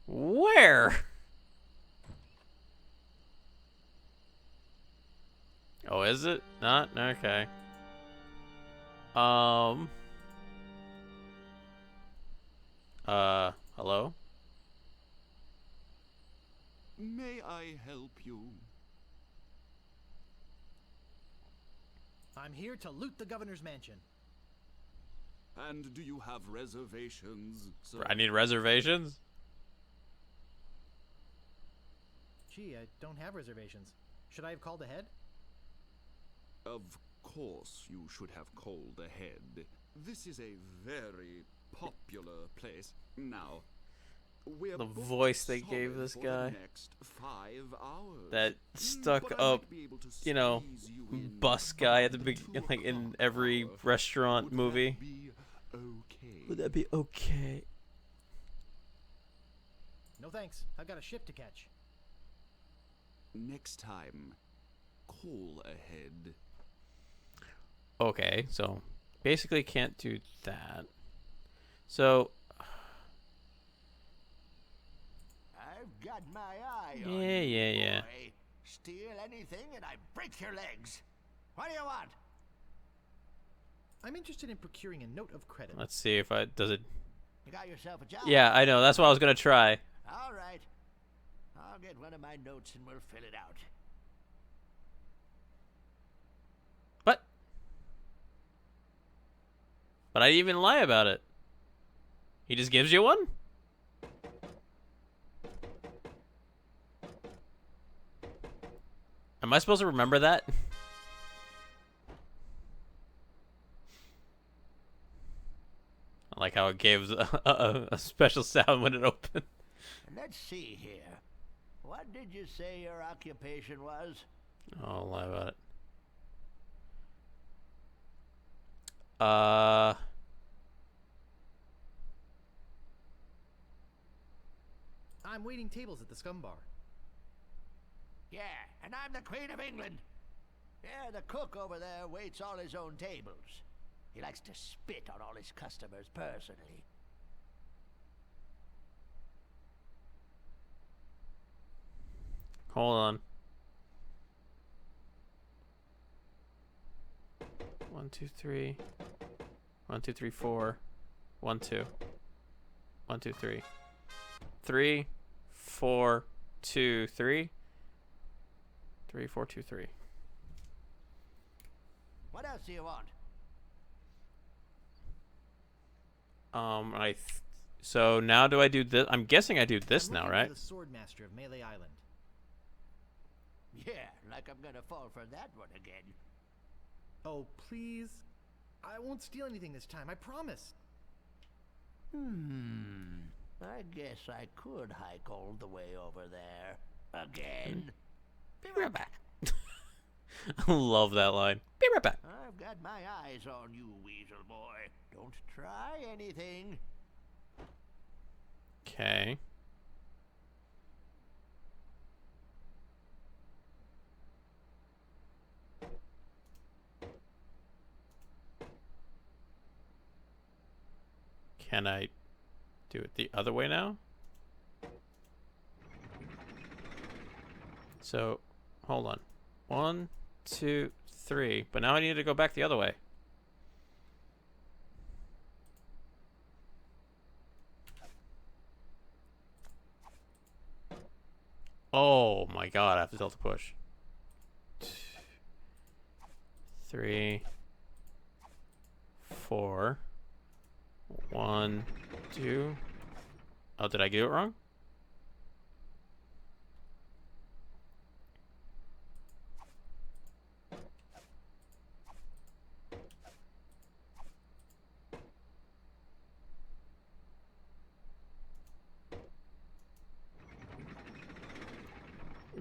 Where? Oh, is it? Not? Okay. Hello? May I help you? I'm here to loot the governor's mansion. And do you have reservations, sir? I need reservations? Gee, I don't have reservations. Should I have called ahead? Of course you should have called ahead. This is a very popular place. Now, we're The booked voice they solid gave this for guy. the next 5 hours. That stuck But I up, might be able to you know, squeeze you in bus guy at the beginning, like in every restaurant movie. okay. Would that be okay? No thanks. I've got a ship to catch. Next time, call ahead. Okay, so basically can't do that. So I've got my eye on Yeah, you, yeah. boy. Steal anything and I break your legs. What do you want? I'm interested in procuring a note of credit. let's see if I does it. You got yourself a job? Yeah, I know. That's what I was gonna try. All right. I'll get one of my notes and we'll fill it out. What? But I didn't even lie about it. He just gives you one? Am I supposed to remember that? I like how it gave a special sound when it opened. Let's see here. What did you say your occupation was? Oh, I'll lie about it. I'm waiting tables at the Scum Bar. Yeah, and I'm the Queen of England. Yeah, the cook over there waits all his own tables. He likes to spit on all his customers personally. Hold on. 1, 2, 3. 1, 2, 3, 4. 1, 2. 1, 2, 3. 3, 4, 2, 3. 3, 4, 2, 3. What else do you want? So now do I do this? I'm guessing I do this I'm now, looking right? for the Sword Master of Melee Island. Yeah, like I'm gonna fall for that one again. Oh, please. I won't steal anything this time, I promise. I guess I could hike all the way over there. Again. Be right back. I love that line. Be right back. I've got my eyes on you, Weasel Boy. Don't try anything. Okay. Can I do it the other way now? So, hold on. 1, 2, 3. But now I need to go back the other way. Oh my god, I have to delta push. 3, 4. 1, 2. Oh, did I get it wrong?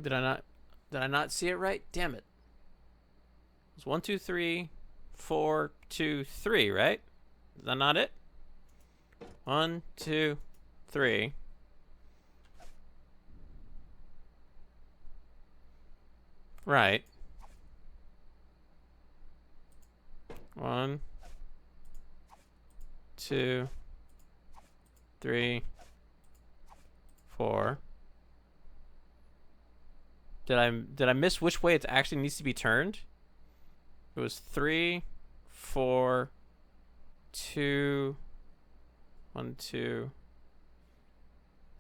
Did I not see it right? Damn it. It was 1, 2, 3, 4, 2, 3, right? Is that not it? 1, 2, 3. Right. 1, 2, 3, 4. Did I miss which way it actually needs to be turned? It was 3, 4, 2, 1, 2,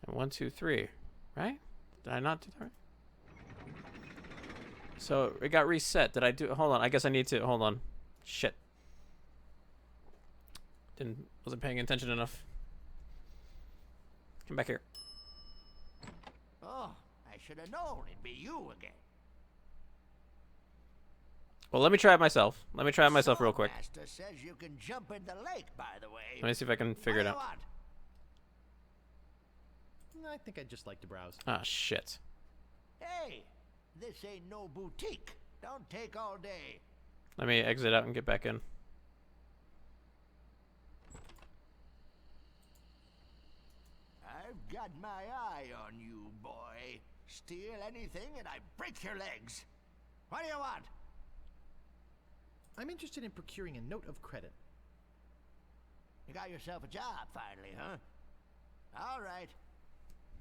and 1, 2, 3, right? Did I not do that right? So it got reset. Did I do? Hold on. I guess I need to. Hold on. Shit. Wasn't paying attention enough. Come back here. Oh, I should have known it'd be you again. Well, let me try it myself. Let me try it myself real quick. Master says you can jump in the lake, by the way. Let me see if I can figure it out. I think I'd just like to browse. Ah, shit. Hey, this ain't no boutique. Don't take all day. Let me exit out and get back in. I've got my eye on you, boy. Steal anything and I break your legs. What do you want? I'm interested in procuring a note of credit. You got yourself a job finally, huh? All right.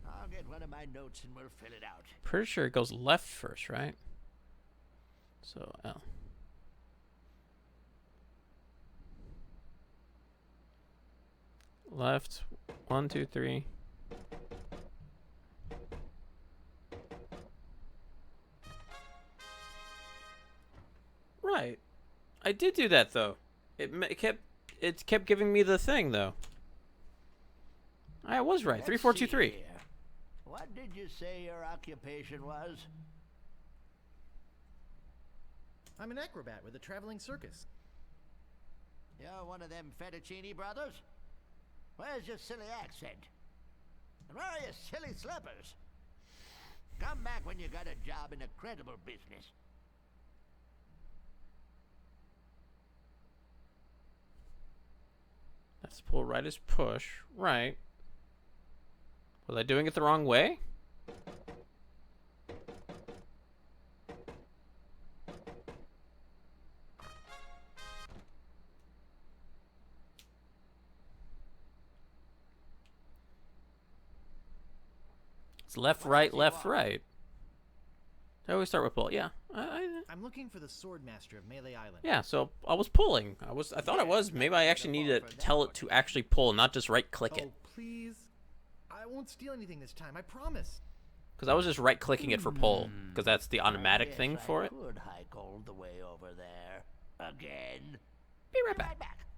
I'll get one of my notes and we'll fill it out. Pretty sure it goes left first, right? So, L. Left. 1, 2, 3. Right. I did do that though. It kept giving me the thing though. I was right. 3, 4, 2, 3. What did you say your occupation was? I'm an acrobat with a traveling circus. You're one of them fettuccine brothers? Where's your silly accent? And where are your silly slippers? Come back when you got a job in a credible business. That's pull, right is push. Right. Was I doing it the wrong way? It's left, right, left, right. I always start with pull. Yeah. I'm looking for the sword master of Melee Island. Yeah, so I was pulling. I thought I was. Maybe I actually need to tell it to actually pull, not just right-click it. Oh, please. I won't steal anything this time, I promise. Because I was just right-clicking it for pull, because that's the automatic thing for it. Could hike all the way over there again. Be right back.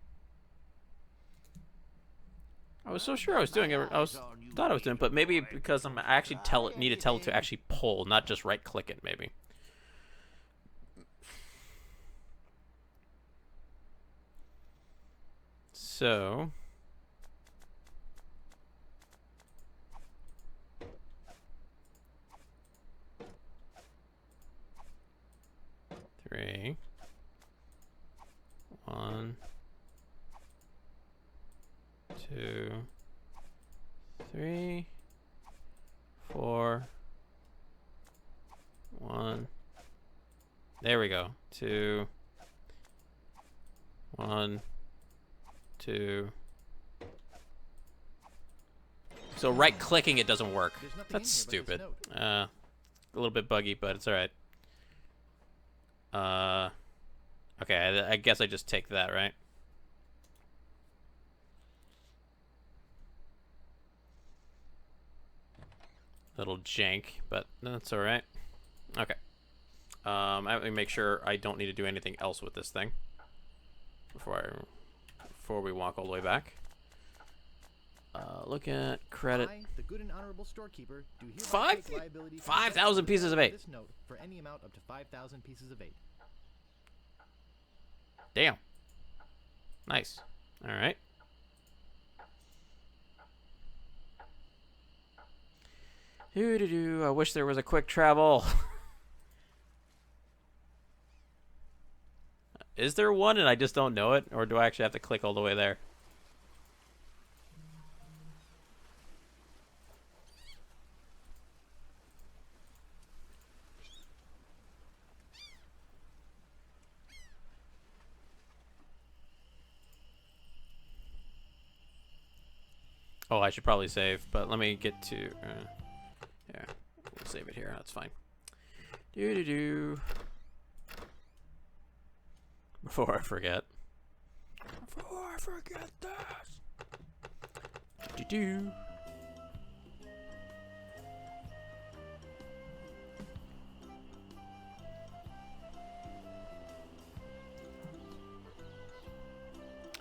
I was so sure I was doing it. Thought I was doing it, but maybe because I actually need to tell it to actually pull, not just right-click it. Maybe. So. Three. 1, 2, 3, 4, 1. There we go. 2, 1, 2. So right-clicking it doesn't work. That's stupid. A little bit buggy, but it's alright. Okay, I guess I just take that, right? Little jank, but that's alright. Okay. Let me make sure I don't need to do anything else with this thing before we walk all the way back. Look at credit. I, the good and honorable storekeeper, do hereby take liability for 5,000 pieces of 8. this note for any amount up to 5,000 pieces of 8. Damn. Nice. All right. I wish there was a quick travel. Is there one and I just don't know it? Or do I actually have to click all the way there? Oh, I should probably save, but let me get to... yeah, we'll save it here. That's fine. Before I forget. this.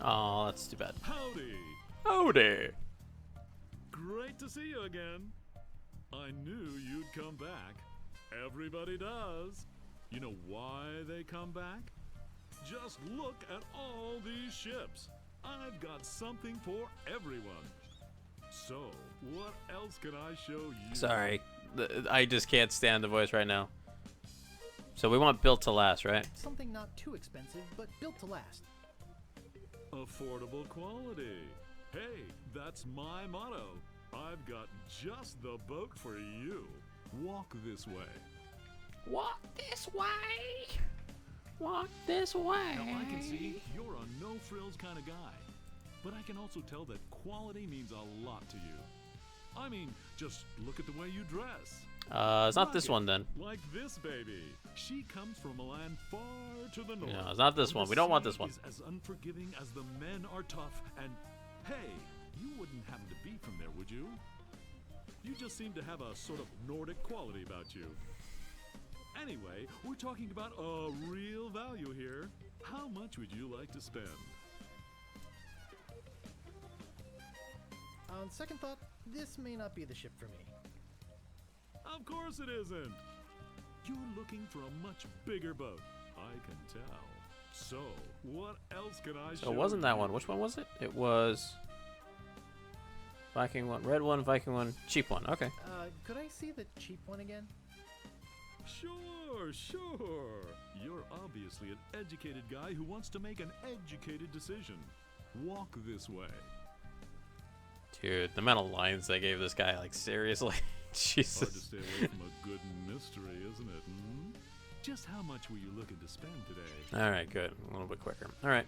Oh, that's too bad. Howdy. Howdy. Great to see you again. I knew you'd come back. Everybody does. You know why they come back? Just look at all these ships. I've got something for everyone. So, what else can I show you? Sorry. I just can't stand the voice right now. So we want built to last, right? Something not too expensive, but built to last. Affordable quality. Hey, that's my motto. I've got just the boat for you. Walk this way. Walk this way. Walk this way. Now I can see you're a no-frills kind of guy. But I can also tell that quality means a lot to you. I mean, just look at the way you dress. It's not this one then. Like this baby. She comes from a land far to the north. No, it's not this one. We don't want this one. Is as unforgiving as the men are tough. And hey, you wouldn't happen to be from there, would you? You just seem to have a sort of Nordic quality about you. Anyway, we're talking about a real value here. How much would you like to spend? On second thought, this may not be the ship for me. Of course it isn't. You're looking for a much bigger boat. I can tell. So, what else can I show So it wasn't that you? one. Which one was it? It was Viking one, red one, Viking one, cheap one. Okay. Could I see the cheap one again? Sure, sure. You're obviously an educated guy who wants to make an educated decision. Walk this way. Dude, the amount of lines they gave this guy, like, seriously. Jesus. Hard to stay away from a good mystery, isn't it? Hmm? Just how much were you looking to spend today? All right, good. A little bit quicker. All right.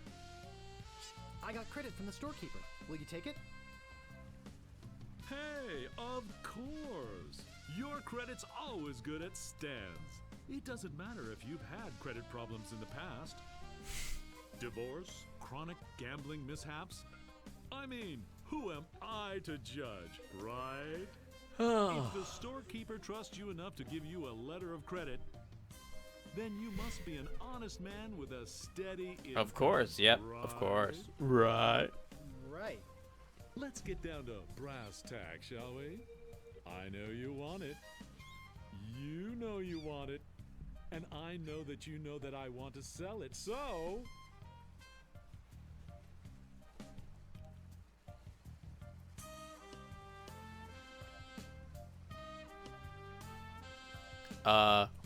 I got credit from the storekeeper. Will you take it? Hey, of course. Your credit's always good at stands. It doesn't matter if you've had credit problems in the past. Divorce, chronic gambling mishaps. I mean, who am I to judge, right? If the storekeeper trusts you enough to give you a letter of credit, then you must be an honest man with a steady income. Of course, yep, of course. Right. Right. Let's get down to brass tacks, shall we? I know you want it. You know you want it. And I know that you know that I want to sell it, so...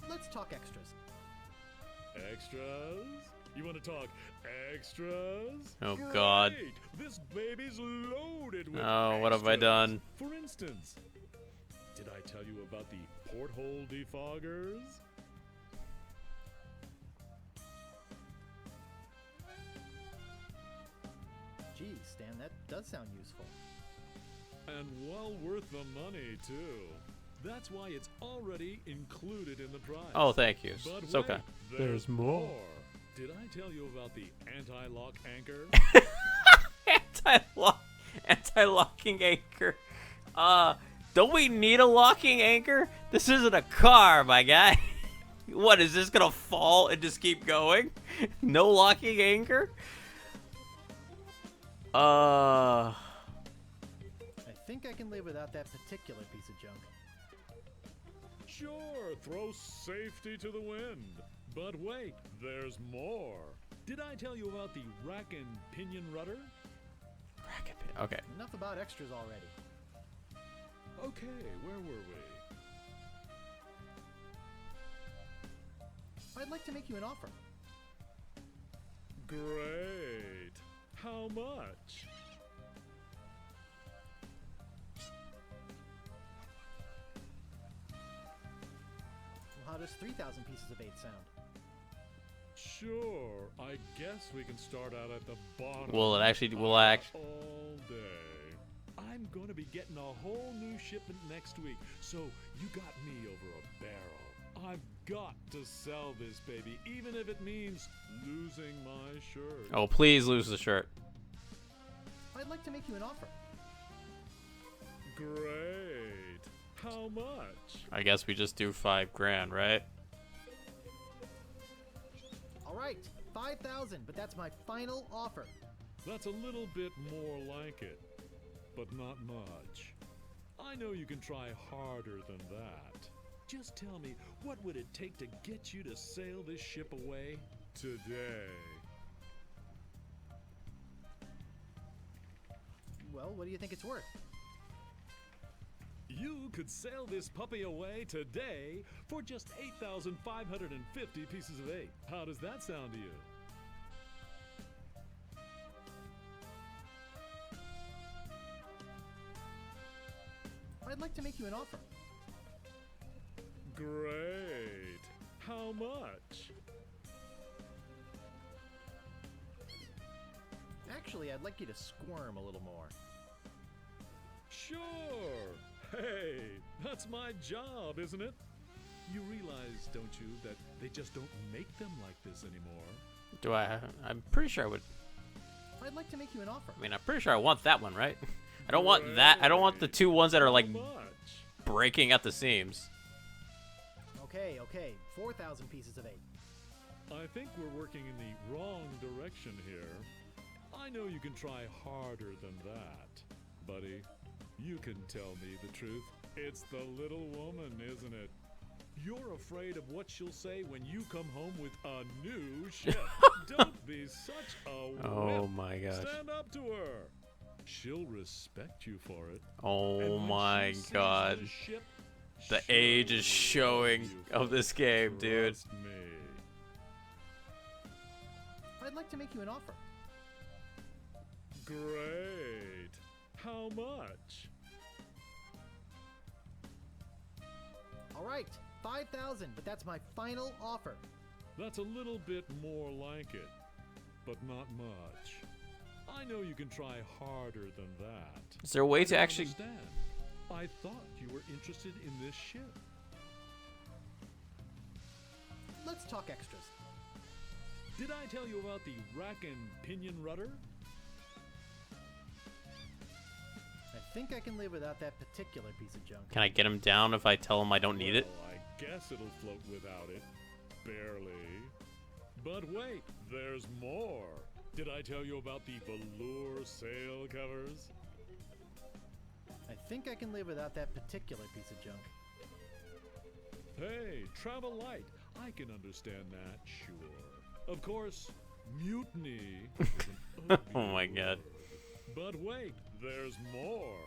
Let's talk extras. Extras? You want to talk extras? Oh, God. Great! This baby's loaded with Oh, what have I extras. done? For instance, did I tell you about the porthole defoggers? Geez, Stan, that does sound useful. And well worth the money, too. That's why it's already included in the price. Oh, thank you. But It's wait, okay. There's more. Did I tell you about the anti-lock anchor? Anti-locking anchor. Don't we need a locking anchor? This isn't a car, my guy. What, is this gonna fall and just keep going? No locking anchor? think I can live without that particular piece of junk. Sure, throw safety to the wind. But wait, there's more. Did I tell you about the rack and pinion rudder? Rack and pinion. Okay. Enough about extras already. Okay, where were we? I'd like to make you an offer. Great. How much? Well, how does 3,000 pieces of 8 sound? Sure, I guess we can start out at the bottom. Will I actually? All day. I'm going to be getting a whole new shipment next week, so you got me over a barrel. I've got to sell this baby, even if it means losing my shirt. Oh, please lose the shirt. I'd like to make you an offer. Great. How much? I guess we just do $5,000, right? All right, 5,000, but that's my final offer. That's a little bit more like it, but not much. I know you can try harder than that. Just tell me, what would it take to get you to sail this ship away today? Well, what do you think it's worth? You could sail this puppy away today for just 8,550 pieces of 8. How does that sound to you? I'd like to make you an offer. Great. How much? Actually, I'd like you to squirm a little more. Sure. Hey, that's my job, isn't it? You realize, don't you, that they just don't make them like this anymore? Do I? I'm pretty sure I would. I'd like to make you an offer. I mean, I'm pretty sure I want that one, right? I don't want that. I don't want the two ones that are like breaking at the seams. Okay, 4,000 pieces of 8. I think we're working in the wrong direction here. I know you can try harder than that, buddy. You can tell me the truth. It's the little woman, isn't it? You're afraid of what she'll say when you come home with a new ship. Don't be such a whip. Oh my gosh. Stand up to her. She'll respect you for it. Oh my god. The age is showing of this game, dude. I'd like to make you an offer. Great. How much? All right, 5,000, but that's my final offer. That's a little bit more like it, but not much. I know you can try harder than that. Is there a way to actually... Understand. I thought you were interested in this ship. Let's talk extras. Did I tell you about the rack and pinion rudder? I think I can live without that particular piece of junk. Can I get him down if I tell him I don't need it? Well, I guess it'll float without it. Barely. But wait, there's more. Did I tell you about the velour sail covers? I think I can live without that particular piece of junk. Hey, travel light. I can understand that, sure. Of course, mutiny is an Oh my god. But wait, there's more.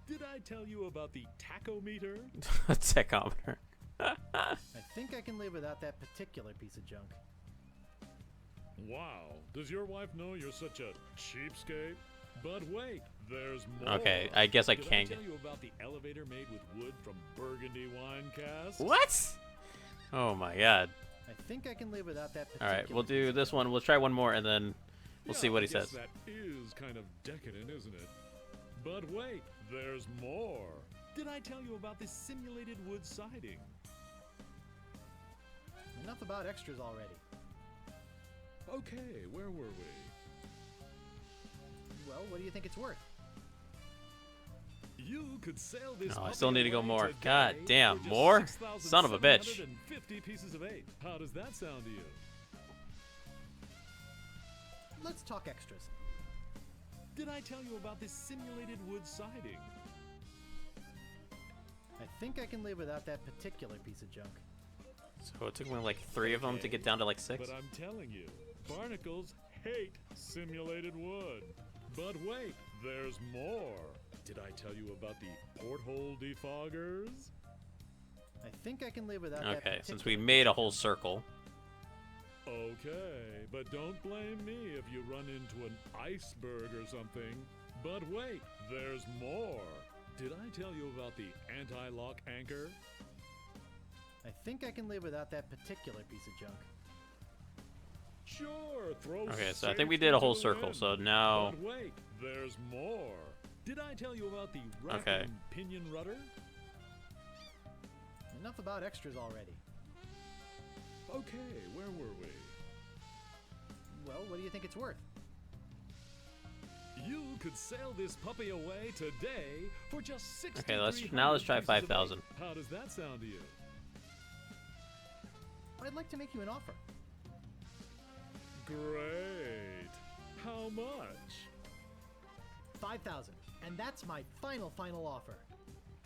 Did I tell you about the tachometer? Tachometer. I think I can live without that particular piece of junk. Wow, does your wife know you're such a cheapskate? But wait, there's more. Okay, I guess I Did can I get... tell you about the elevator made with wood from Burgundy wine casks? What? Oh my god. I think I can live without that particular Alright, we'll do this one. We'll try one more and then we'll see what he I guess says. That is kind of decadent, isn't it? But wait, there's more. Did I tell you about this simulated wood siding? Enough about extras already. Okay, where were we? Well, what do you think it's worth? You could sail this. No, I still need to go away more. today God damn, for just more? Son of a bitch. 6,750 pieces of 8. How does that sound to you? Let's talk extras. Did I tell you about this simulated wood siding? I think I can live without that particular piece of junk. So it took me like 3 of them to get down to like 6. But I'm telling you, barnacles hate simulated wood. But wait, there's more. Did I tell you about the porthole defoggers? I think I can live without that. Okay, since we made a whole circle. Okay, but don't blame me if you run into an iceberg or something. But wait, there's more. Did I tell you about the anti-lock anchor? I think I can live without that particular piece of junk. Sure, throw. Okay, so I think we did a whole circle, so now. But wait, there's more. Did I tell you about the rack Okay. and pinion rudder? Enough about extras already. Okay, where were we? Well, what do you think it's worth? You could sail this puppy away today for just 60. Okay, now let's try 5,000. How does that sound to you? I'd like to make you an offer. Great. How much? 5,000, and that's my final offer.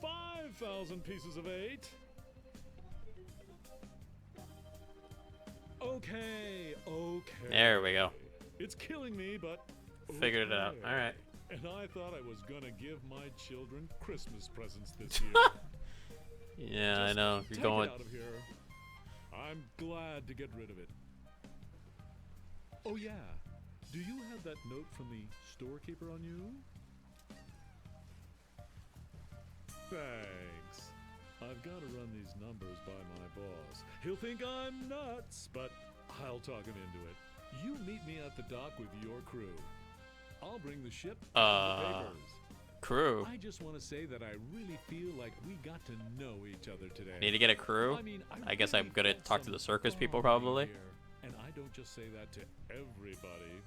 5,000 pieces of 8. Okay. There we go. It's killing me, but Figured it out. okay. All right. And I thought I was gonna give my children Christmas presents this year. Yeah, I Just know. You're take going. it out of here. I'm glad to get rid of it. Oh yeah. Do you have that note from the storekeeper on you? Thanks. I've got to run these numbers by my boss. He'll think I'm nuts, but I'll talk him into it. You meet me at the dock with your crew. I'll bring the ship and the papers. Crew? I just want to say that I really feel like we got to know each other today. Need to get a crew? I mean, I guess I'm gonna felt talk to some the circus people bonding probably. here, and I don't just say that to everybody.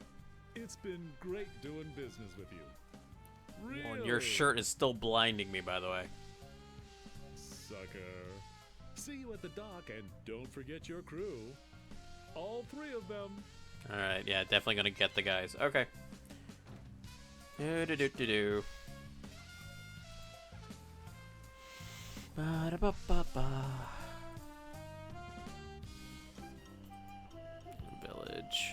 It's been great doing business with you. Really? Oh, and your shirt is still blinding me, by the way. Sucker. See you at the dock, and don't forget your crew. All 3 of them. Alright, yeah, definitely gonna get the guys. Okay. Do-do-do-do-do. Ba-da-ba-ba-ba. Village.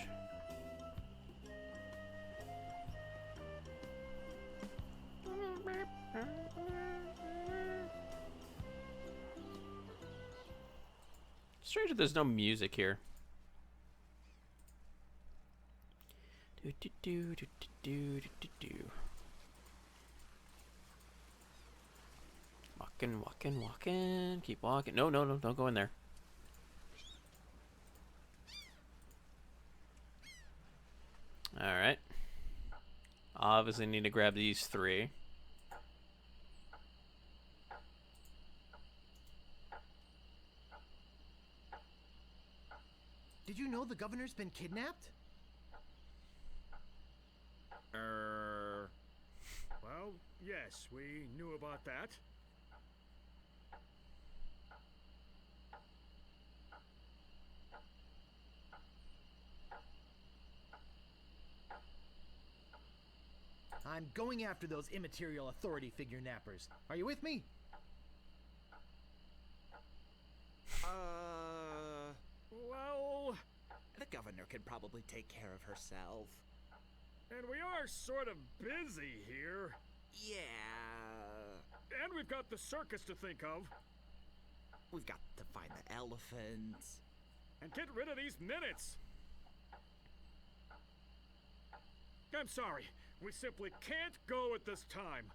Strange that there's no music here. Do do do do do do do do. Walking, walking, walking. Keep walking. No, no, no, don't go in there. Alright. Obviously need to grab these 3. Did you know the governor's been kidnapped? Well, yes, we knew about that. I'm going after those immaterial authority figure nappers. Are you with me? Well, the governor can probably take care of herself. And we are sort of busy here. Yeah. And we've got the circus to think of. We've got to find the elephants. And get rid of these minutes. I'm sorry. We simply can't go at this time.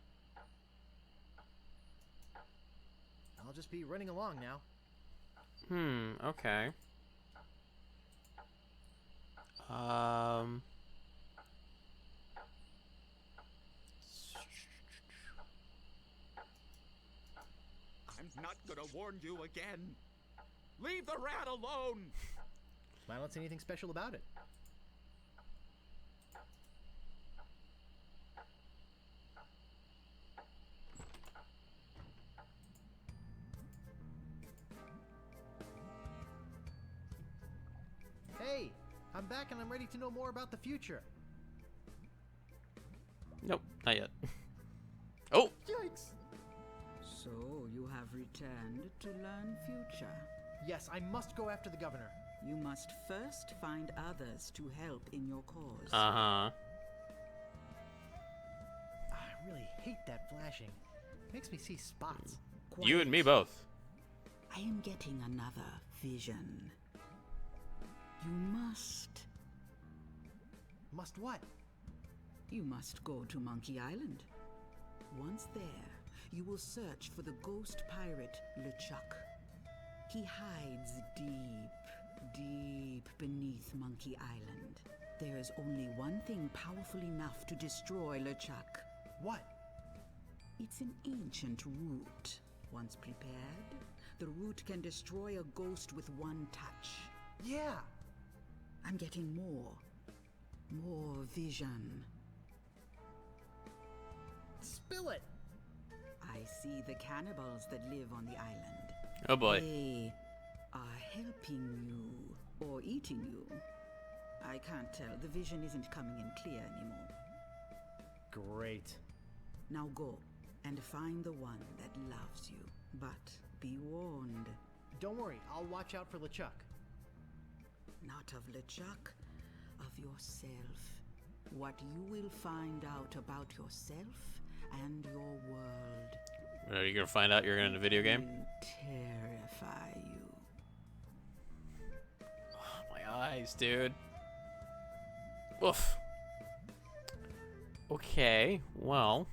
I'll just be running along now. Okay. I'm not gonna warn you again. Leave the rat alone. I don't see anything special about it. Hey, I'm back and I'm ready to know more about the future. Nope, not yet. Oh! Yikes! So, So, you have returned to learn future. Yes, I must go after the governor. You must first find others to help in your cause. Uh-huh. I really hate that flashing. Makes me see spots. You and me both. I am getting another vision. You must... Must what? You must go to Monkey Island. Once there, you will search for the ghost pirate LeChuck. He hides deep beneath Monkey Island. There is only one thing powerful enough to destroy LeChuck. What? It's an ancient root. Once prepared, the root can destroy a ghost with one touch. Yeah! I'm getting more vision. Spill it! I see the cannibals that live on the island. Oh boy. They are helping you or eating you. I can't tell. The vision isn't coming in clear anymore. Great. Now go and find the one that loves you. But be warned. Don't worry, I'll watch out for LeChuck. Not of LeChuck, of yourself. What you will find out about yourself and your world. Are you gonna find out you're in a video game? Will terrify you. Oh, my eyes, dude. Woof. Okay, well.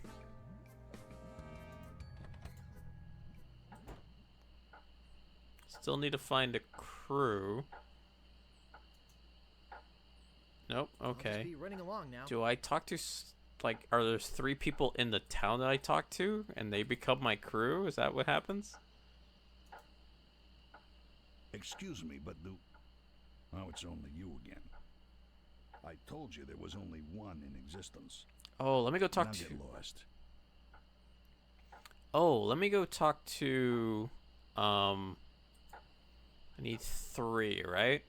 Still need to find a crew. Nope, okay. I'll just be running along now. Do I talk to, like, are there 3 people in the town that I talk to, and they become my crew? Is that what happens? Excuse me, but oh, it's only you again. I told you there was only one in existence. Oh, let me go talk now to... Get lost. Oh, let me go talk to, I need 3, right?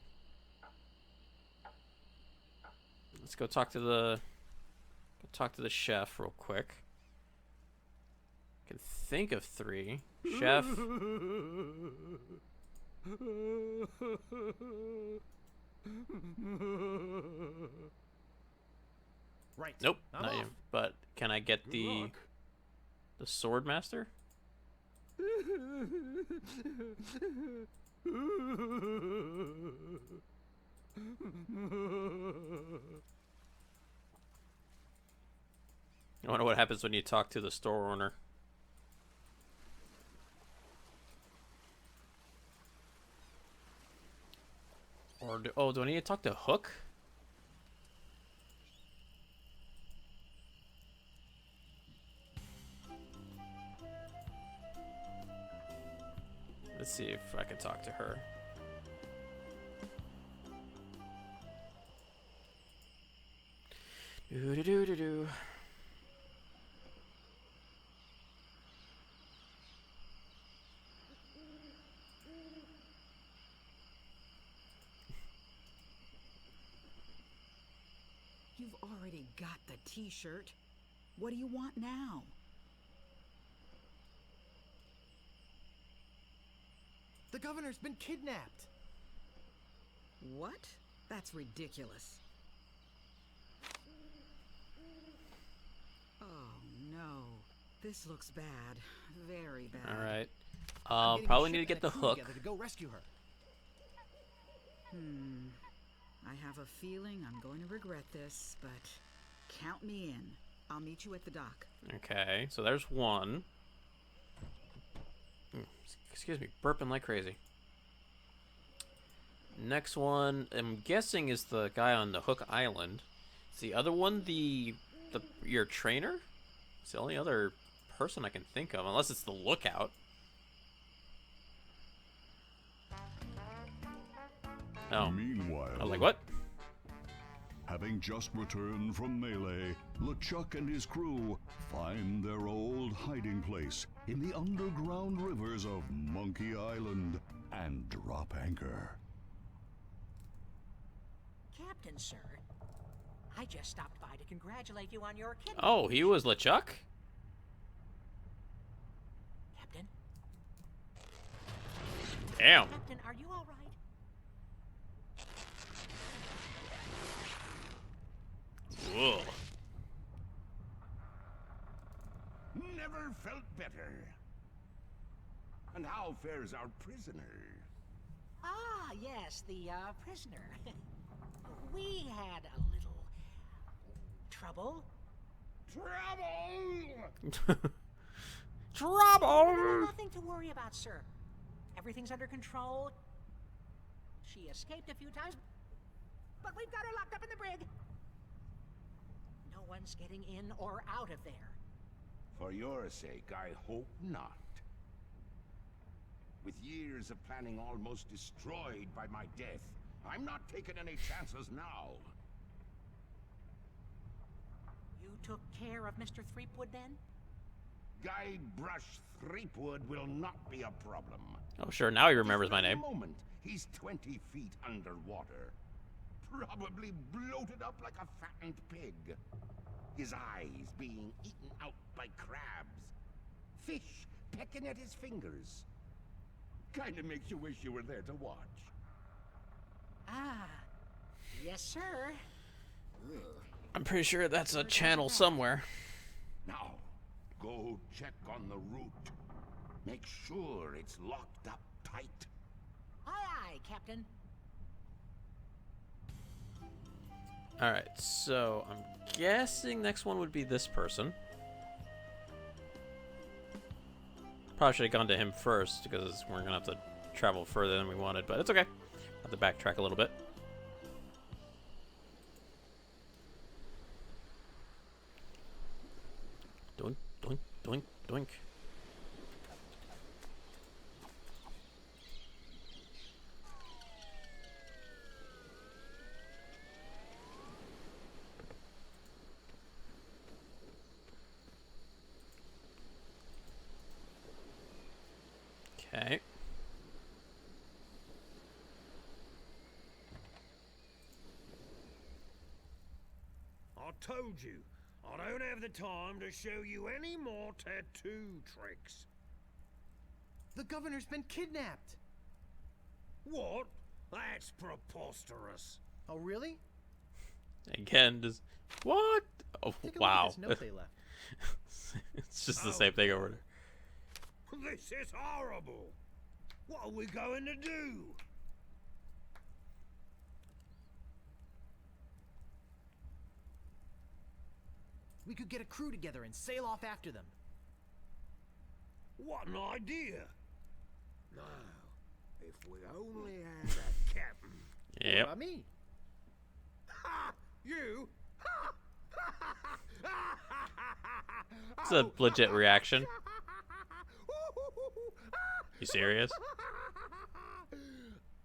Let's go talk to the chef real quick. I can think of 3. Chef. Right. Nope, I'm not off. you. But can I get the sword master? I wonder what happens when you talk to the store owner. Or do I need to talk to Hook? Let's see if I can talk to her. Do. You've already got the t-shirt. What do you want now? The governor's been kidnapped. What? That's ridiculous. Oh no. This looks bad. Very bad. Alright. I'm getting Probably a need to ship get and the a crew Hook. together to go rescue her. I have a feeling I'm going to regret this, but count me in. I'll meet you at the dock. Okay, so there's one. Excuse me, burping like crazy. Next one, I'm guessing, is the guy on the Hook Island. Is the other one your trainer? It's the only other person I can think of, unless it's the lookout. Oh. Meanwhile, I was like, what? Having just returned from Melee, LeChuck and his crew find their old hiding place in the underground rivers of Monkey Island and drop anchor. Captain, sir, I just stopped by to congratulate you on your kidnapping. Oh, he was LeChuck? Captain, Damn. Captain, are you all right? Whoa. Never felt better. And how fares our prisoner? Ah, yes, the prisoner. We had a little trouble. Trouble! Nothing to worry about, sir. Everything's under control. She escaped a few times, but we've got her locked up in the brig. No one's getting in or out of there. For your sake, I hope not. With years of planning almost destroyed by my death, I'm not taking any chances now. You took care of Mr. Threepwood then? Guybrush Threepwood will not be a problem. Oh, sure, now he remembers my Just name. for a moment, he's 20 feet underwater. Probably bloated up like a fattened pig. His eyes being eaten out by crabs. Fish pecking at his fingers. Kinda makes you wish you were there to watch. Ah, yes, sir. I'm pretty sure that's a channel somewhere. Now, go check on the route. Make sure it's locked up tight. Aye, aye, Captain. Alright, so I'm guessing next one would be this person. Probably should have gone to him first because we're gonna have to travel further than we wanted, but it's okay. Have to backtrack a little bit. Doink, doink, doink, doink. Okay. I told you, I don't have the time to show you any more tattoo tricks. The governor's been kidnapped. What? That's preposterous. Oh, really? Again, just what? Oh, Take a wow. look at this note they left. It's just the same thing over there. This is horrible. What are we going to do? We could get a crew together and sail off after them. What an idea. Now, if we only had a captain. Yep. What about me? Ha! You? It's a legit reaction. You serious?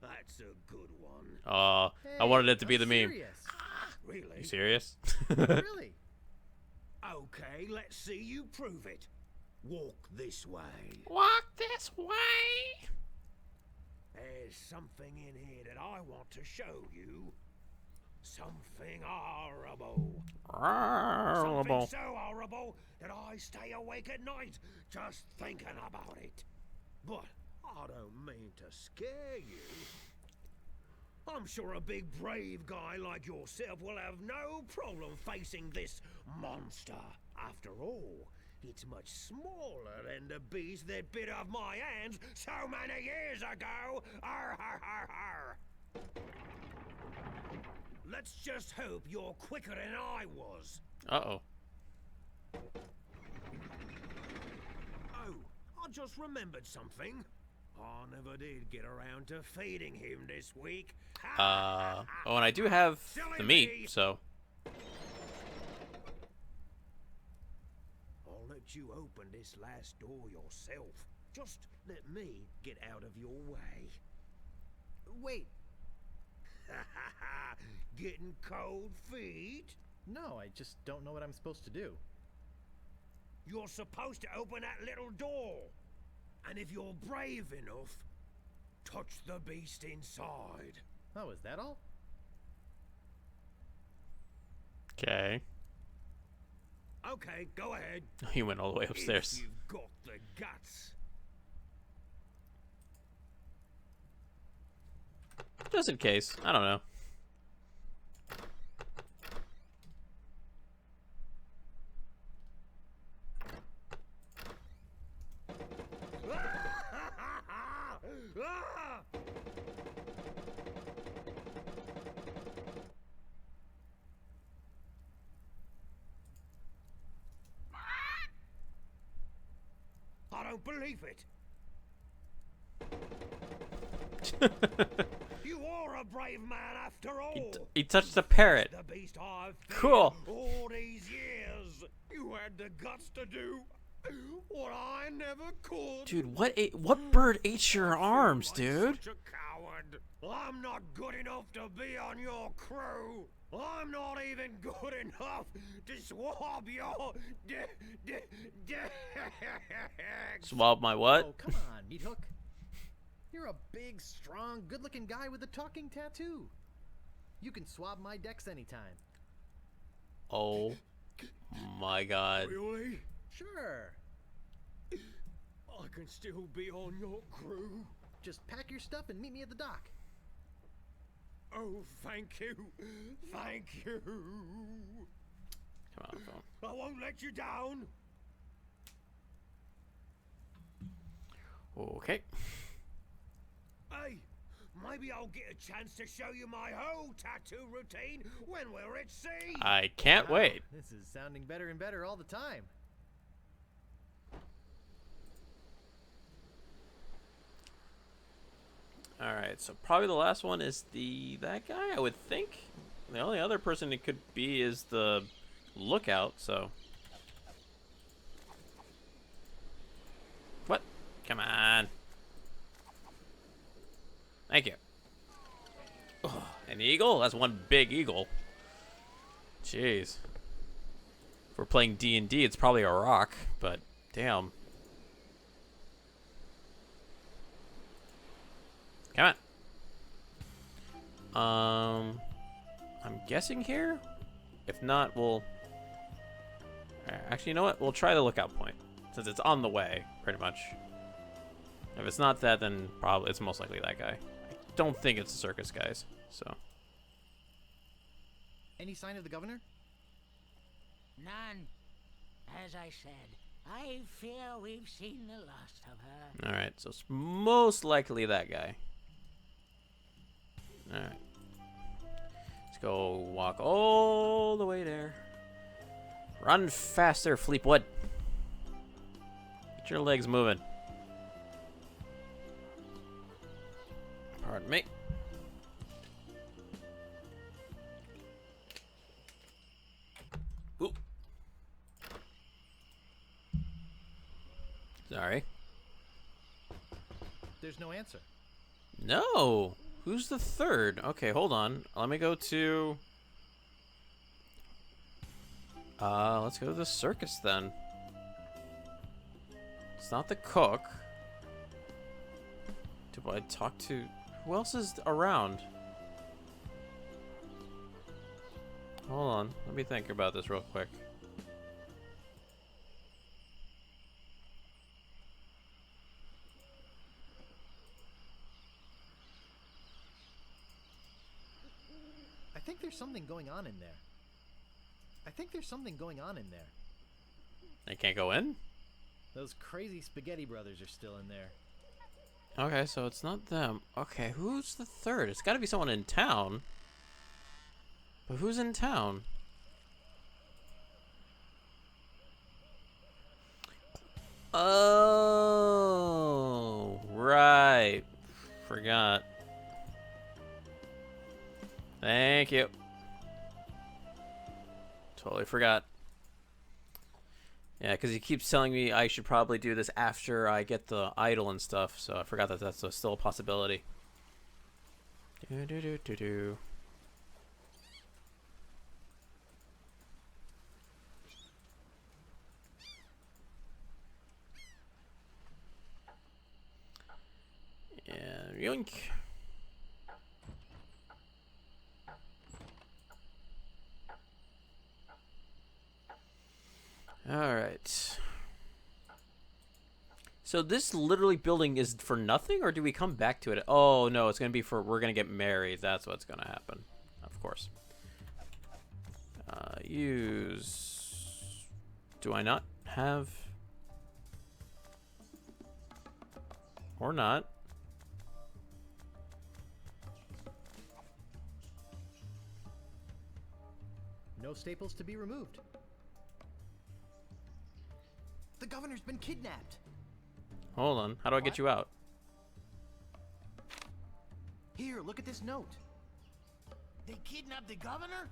That's a good one. I wanted it to be the meme. Really? You serious? Really? Okay, let's see you prove it. Walk this way. Walk this way. There's something in here that I want to show you. Something horrible. Horrible. Something so horrible that I stay awake at night just thinking about it. But I don't mean to scare you. I'm sure a big brave guy like yourself will have no problem facing this monster. After all, it's much smaller than the beast that bit off my hands so many years ago. Arr, har, har, har. Let's just hope you're quicker than I was. Uh-oh. Oh, I just remembered something. I never did get around to feeding him this week. Oh, and I do have the meat, so. I'll let you open this last door yourself. Just let me get out of your way. Wait. Getting cold feet? No, I just don't know what I'm supposed to do. You're supposed to open that little door. And if you're brave enough, touch the beast inside. Oh, is that all? Okay. Okay, go ahead. He went all the way upstairs. If you've got the guts. Just in case. I don't know. I don't believe it. You are a brave man after all. He touched the parrot. The beast I've feared Cool. all these years. You had the guts to do what I never could. Dude, what bird ate your arms, dude? Such a coward. I'm not good enough to be on your crew. I'm not even good enough to swab your Swab my what? Oh, come on, Meat Hook. You're a big, strong, good-looking guy with a talking tattoo. You can swab my decks anytime. Oh my god. Really? Sure. I can still be on your crew. Just pack your stuff and meet me at the dock. Oh, thank you. Thank you. Come on, phone. I won't let you down. Okay. Hey, maybe I'll get a chance to show you my whole tattoo routine when we're at sea. I can't wait. This is sounding better and better all the time. Alright, so probably the last one is that guy, I would think. The only other person it could be is the lookout, so. What? Come on. Thank you. Oh, an eagle? That's one big eagle. Jeez. If we're playing D&D, it's probably a rock, but damn. Come on. I'm guessing here? If not, we'll... Actually, you know what? We'll try the lookout point, since it's on the way, pretty much. If it's not that, then probably it's most likely that guy. I don't think it's the circus guys, so... Any sign of the governor? None. As I said, I fear we've seen the last of her. Alright, so it's most likely that guy. Alright. Let's go walk all the way there. Run faster, Fleetwood. Get your legs moving. Pardon me. Ooh. Sorry. There's no answer. No. Who's the third? Okay, hold on. Let me go to... let's go to the circus then. It's not the cook. Do I talk to... Who else is around? Hold on. Let me think about this real quick. I think there's something going on in there. They can't go in? Those crazy spaghetti brothers are still in there. Okay, so it's not them. Okay, who's the third? It's gotta be someone in town. But who's in town? Oh, right. Forgot. Thank you. Totally forgot. Yeah, because he keeps telling me I should probably do this after I get the idol and stuff, so I forgot that that's still a possibility. Do-do-do-do-do. And yoink. Alright. So this literally building is for nothing, or do we come back to it? Oh, no, it's going to be for... We're going to get married. That's what's going to happen. Of course. Use... Do I not have... Or not. No staples to be removed. The governor's been kidnapped. Hold on. How do I get you out? Here, look at this note. They kidnapped the governor?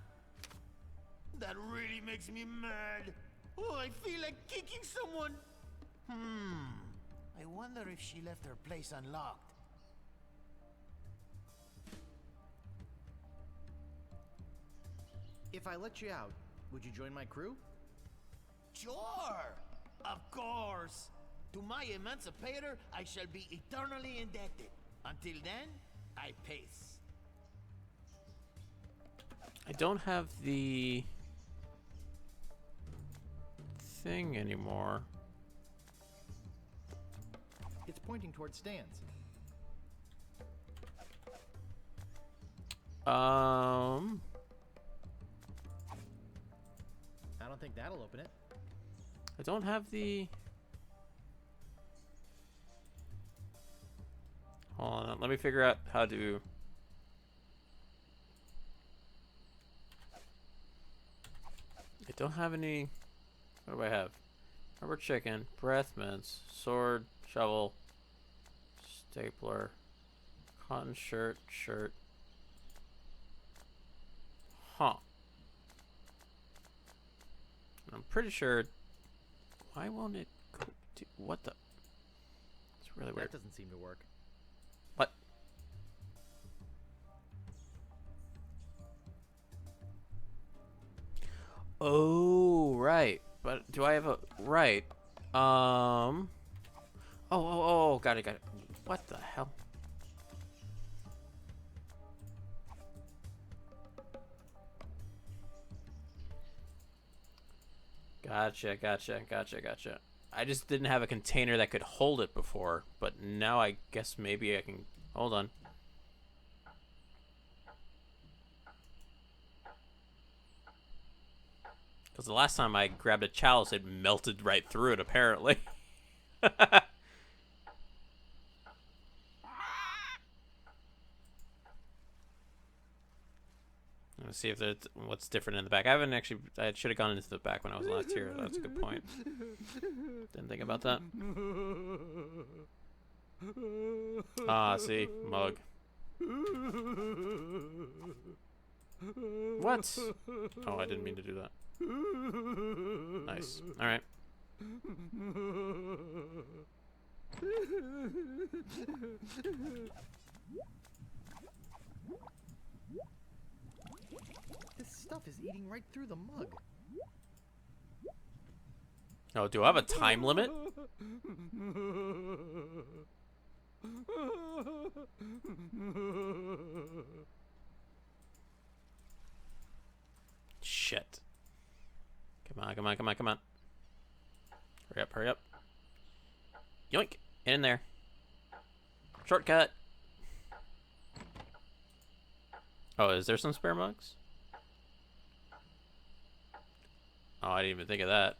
That really makes me mad. Oh, I feel like kicking someone. I wonder if she left her place unlocked. If I let you out, would you join my crew? Sure! Of course! To my emancipator, I shall be eternally indebted. Until then, I pace. I don't have the thing anymore. It's pointing towards stands. I don't think that'll open it. I don't have the... Hold on, let me figure out how to... I don't have any... What do I have? Rubber chicken, breath mints, sword, shovel, stapler, cotton shirt. Huh. I'm pretty sure... Why won't it go to... What the... It's really weird. That doesn't seem to work. What? Oh, right. But do I have a... Right. Oh, got it. What the hell? Gotcha. I just didn't have a container that could hold it before, but now I guess maybe I can... Hold on. Because the last time I grabbed a chalice, it melted right through it, apparently. Let's see if there's what's different in the back. I haven't actually... I should have gone into the back when I was last here. That's a good point. Didn't think about that. Ah, see? Mug. What? Oh, I didn't mean to do that. Nice. Alright. This stuff is eating right through the mug. Oh, do I have a time limit? Shit. Come on. Hurry up. Yoink. In there. Shortcut. Oh, is there some spare mugs? Oh, I didn't even think of that.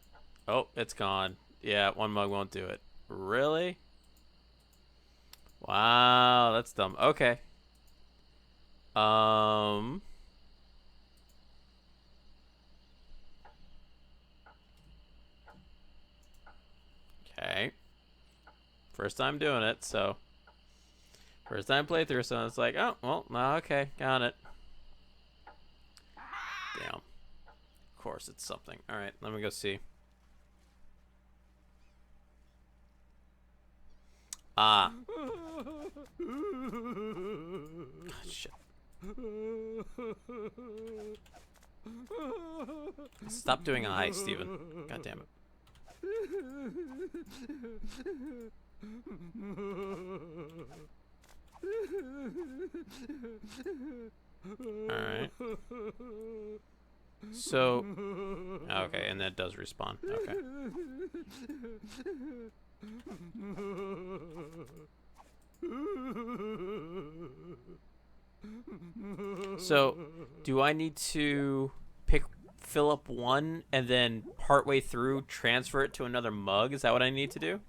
Oh, it's gone. Yeah, one mug won't do it. Really? Wow, that's dumb. Okay. Okay. First time doing it, so... First time playthrough, so it's like, oh, well, no, okay, got it. Damn. Of course, it's something. Alright, let me go see. Ah. Shit. Stop doing eye, Steven. God damn it. Alright. So, okay, and that does respawn. Okay. So, do I need to fill up one and then partway through transfer it to another mug? Is that what I need to do?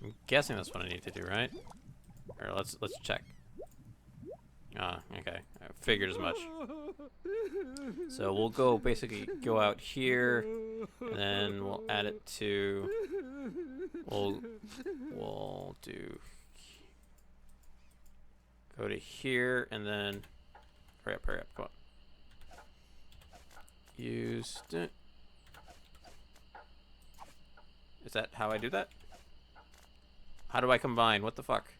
I'm guessing that's what I need to do, right? Or let's check. Ah, okay. I figured as much. So we'll go basically go out here, and then we'll add it to. We'll do. Go to here, and then hurry up, come on. Use. Is that how I do that? How do I combine? What the fuck?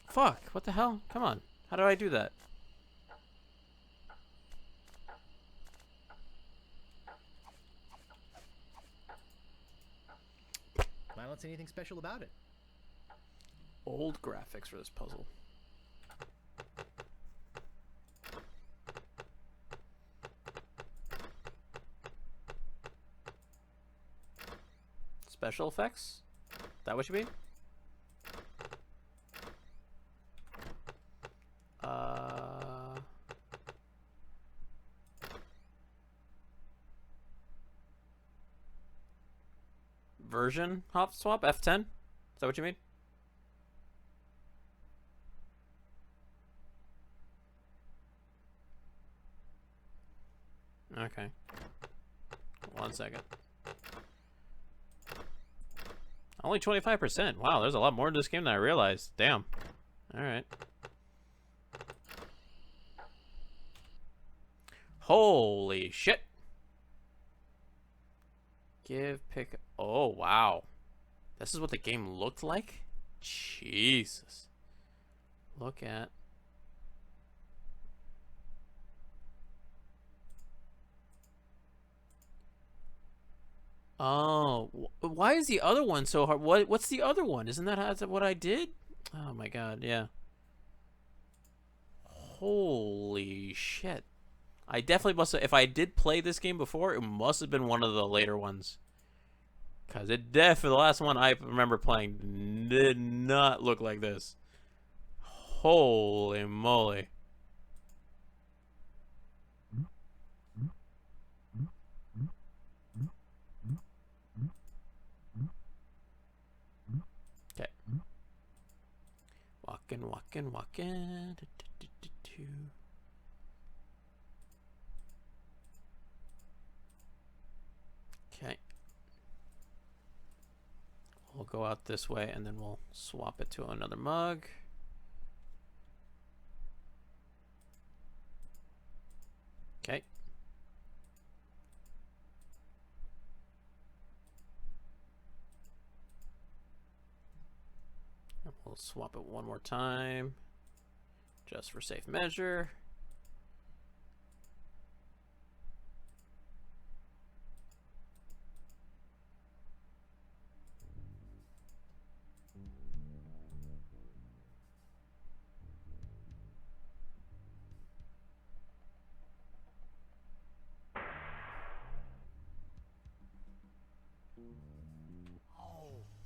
Fuck, what the hell? Come on. How do I do that? I don't see anything special about it. Old graphics for this puzzle. Special effects? Is that what you mean? Version hop swap F10? Is that what you mean? Okay. 1 second. Only 25%. Wow, there's a lot more in this game than I realized. Damn. Alright. Holy shit. Pick. Oh, wow. This is what the game looked like? Jesus. Look at. Oh, why is the other one so hard? What's the other one? Isn't that what I did? Oh my god, yeah. Holy shit. I definitely must have, if I did play this game before, it must have been one of the later ones. Because it definitely, the last one I remember playing did not look like this. Holy moly. Okay. Walking. Okay. We'll go out this way and then we'll swap it to another mug. Okay. And we'll swap it one more time just for safe measure.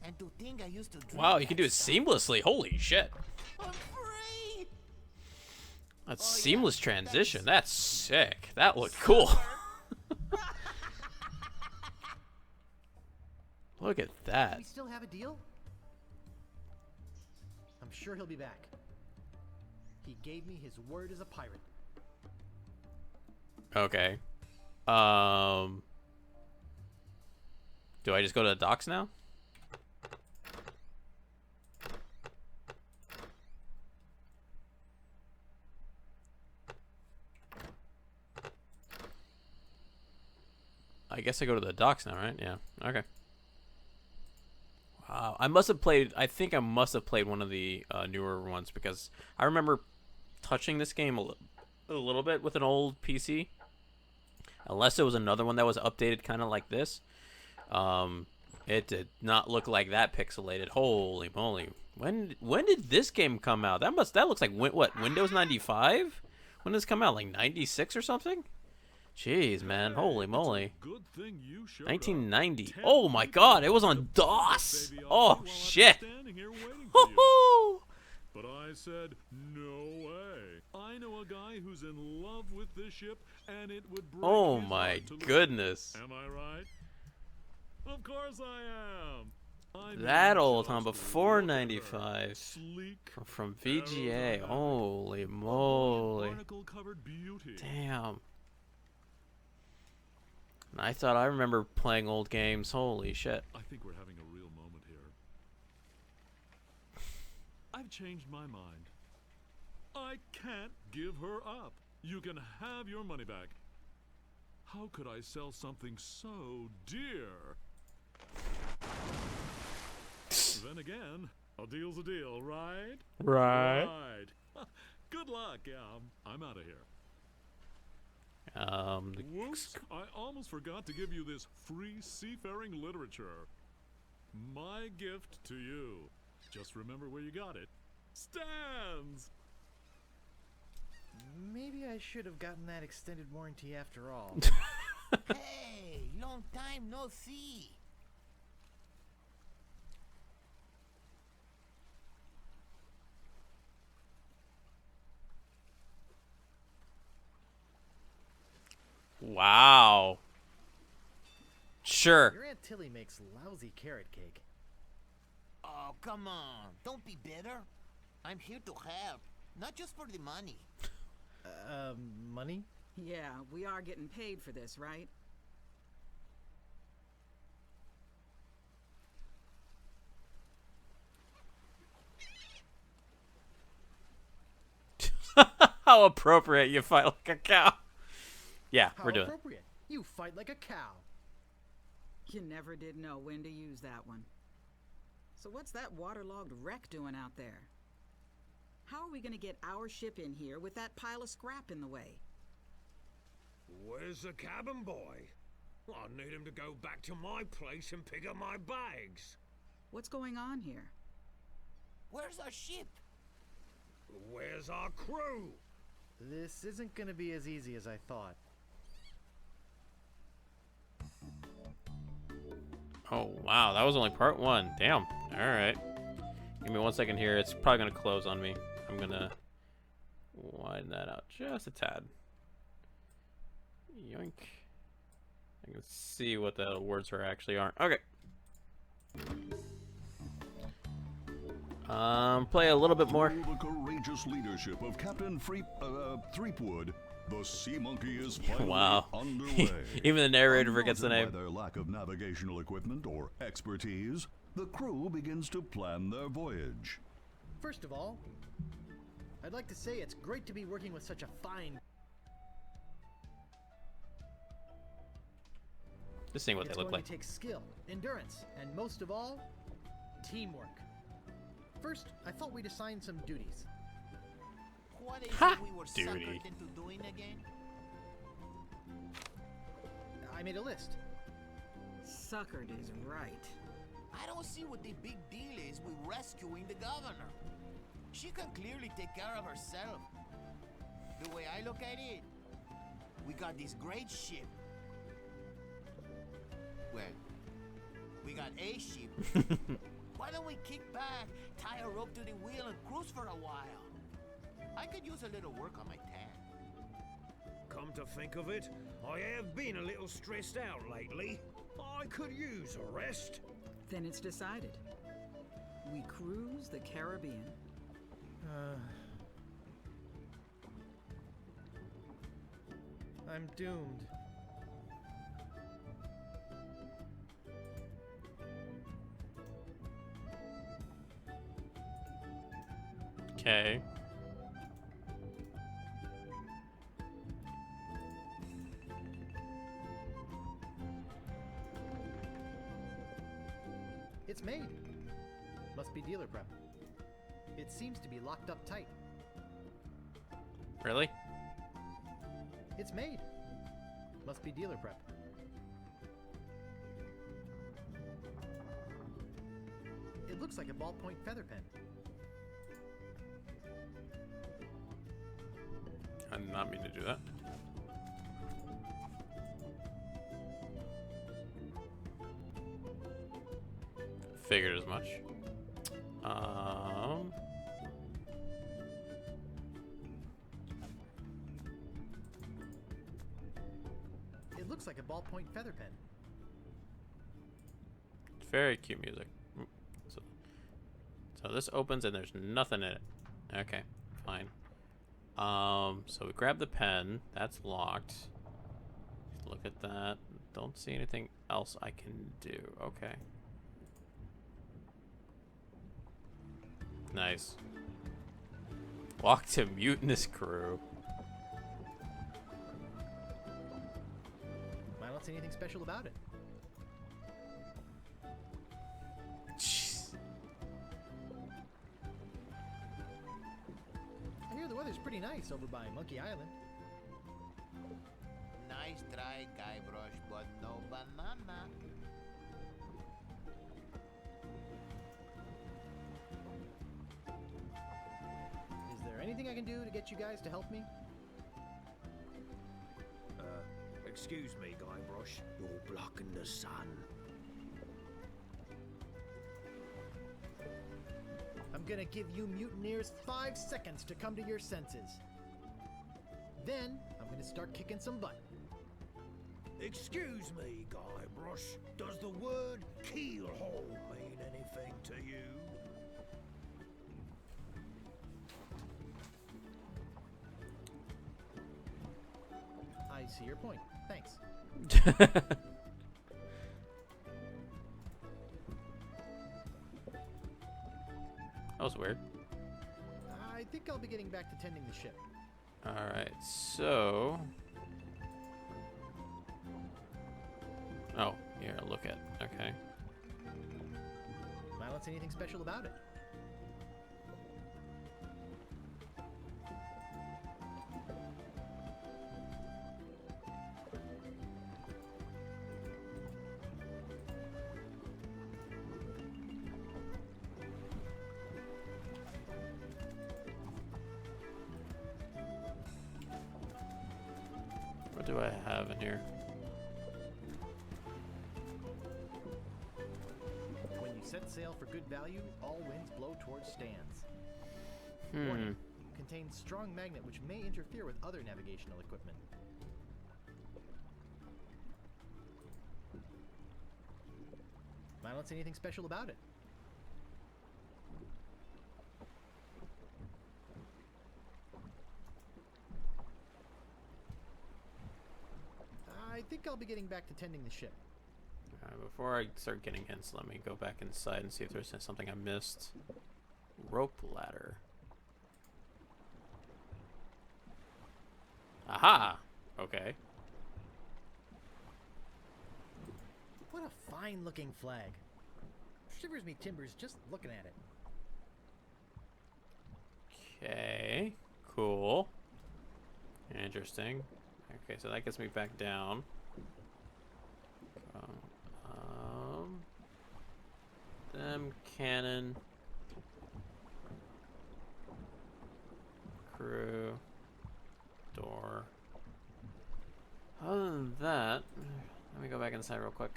And to think I used to drink Wow, you can do it seamlessly. Holy shit. I'm free. That's seamless transition. That's sick. That looked cool. Look at that. We still have a deal? I'm sure he'll be back. He gave me his word as a pirate. Okay. Do I just go to the docks now? I guess I go to the docks now, right? Yeah. Okay. Wow. I must have played, I think I must have played one of the newer ones because I remember touching this game a little bit with an old PC. Unless it was another one that was updated kind of like this. It did not look like that pixelated. Holy moly. When did this game come out? That looks like what, Windows 95? When did this come out? Like 96 or something? Jeez, man. Holy moly. 1990. Oh my god, it was on DOS. Oh shit. But I said, no way. I know a guy who's in love with this ship, and it would break Oh his my heart to lose. goodness. Am I right? Of course I am. I know That old, just huh? look Before at her. 95. Sleek, From VGA. Holy moly. barnacle-covered beauty. Damn. And I thought I remember playing old games. Holy shit. I think we're having a real moment here. I've changed my mind. I can't give her up. You can have your money back. How could I sell something so dear? Then again, a deal's a deal, right? Right. Right. Good luck. Yeah, I'm out of here. Whoops, I almost forgot to give you this free seafaring literature. My gift to you. Just remember where you got it. Stands! Maybe I should have gotten that extended warranty after all. Hey, long time no see. Wow. Sure. Your Aunt Tilly makes lousy carrot cake. Oh, come on. Don't be bitter. I'm here to help, not just for the money. Money? Yeah, we are getting paid for this, right? How appropriate, you fight like a cow. Yeah, How we're doing it. appropriate. You fight like a cow. You never did know when to use that one. So what's that waterlogged wreck doing out there? How are we gonna get our ship in here with that pile of scrap in the way? Where's the cabin boy? I need him to go back to my place and pick up my bags. What's going on here? Where's our ship? Where's our crew? This isn't gonna be as easy as I thought. Oh, wow. That was only part one. Damn. Alright. Give me 1 second here. It's probably going to close on me. I'm going to widen that out just a tad. Yoink. I can see what the words are actually are. Okay. Play a little bit more. Through the courageous leadership of Captain Threepwood, the Sea Monkey is finally Wow. underway. Even the narrator forgets the Undaunted name. by their lack of navigational equipment or expertise, the crew begins to plan their voyage. First of all, I'd like to say it's great to be working with such a fine... Just seeing what It's they look going like. to take skill, endurance, and most of all, teamwork. First, I thought we'd assign some duties. What is Ha! it we were Duty. suckered into doing again? I made a list. Suckered is right. I don't see what the big deal is with rescuing the governor. She can clearly take care of herself. The way I look at it, we got this great ship. Well, we got a ship. Why don't we kick back, tie a rope to the wheel, and cruise for a while? I could use a little work on my tan. Come to think of it, I have been a little stressed out lately. I could use a rest. Then it's decided. We cruise the Caribbean. I'm doomed. Okay. It's made. Must be dealer prep. It seems to be locked up tight. Really? It's made. Must be dealer prep. It looks like a ballpoint feather pen. I did not mean to do that. Figured as much. It looks like a ballpoint feather pen. Very cute music. So this opens and there's nothing in it. Okay, fine. So we grab the pen. That's locked. Look at that. Don't see anything else I can do. Okay. Nice. Walk to mutinous crew. I don't see anything special about it. Jeez. I hear the weather's pretty nice over by Monkey Island. Nice try, Guybrush, but no banana. Is there anything I can do to get you guys to help me? Excuse me, Guybrush. You're blocking the sun. I'm gonna give you mutineers 5 seconds to come to your senses. Then, I'm gonna start kicking some butt. Excuse me, Guybrush. Does the word keelhole mean anything to you? I see your point. Thanks. That was weird. I think I'll be getting back to tending the ship. Alright, so... Oh, here, look at. Okay. I don't see anything special about it. What do I have in here? When you set sail for good value, all winds blow towards stands. Hmm. Warning. Contains strong magnet which may interfere with other navigational equipment. I don't see anything special about it. I think I'll be getting back to tending the ship. Before I start getting hints, let me go back inside and see if there's something I missed. Rope ladder. Aha! Okay. What a fine looking flag. Shivers me timbers just looking at it. Okay. Cool. Interesting. Okay, so that gets me back down. Them cannon. Crew. Door. Other than that, let me go back inside real quick.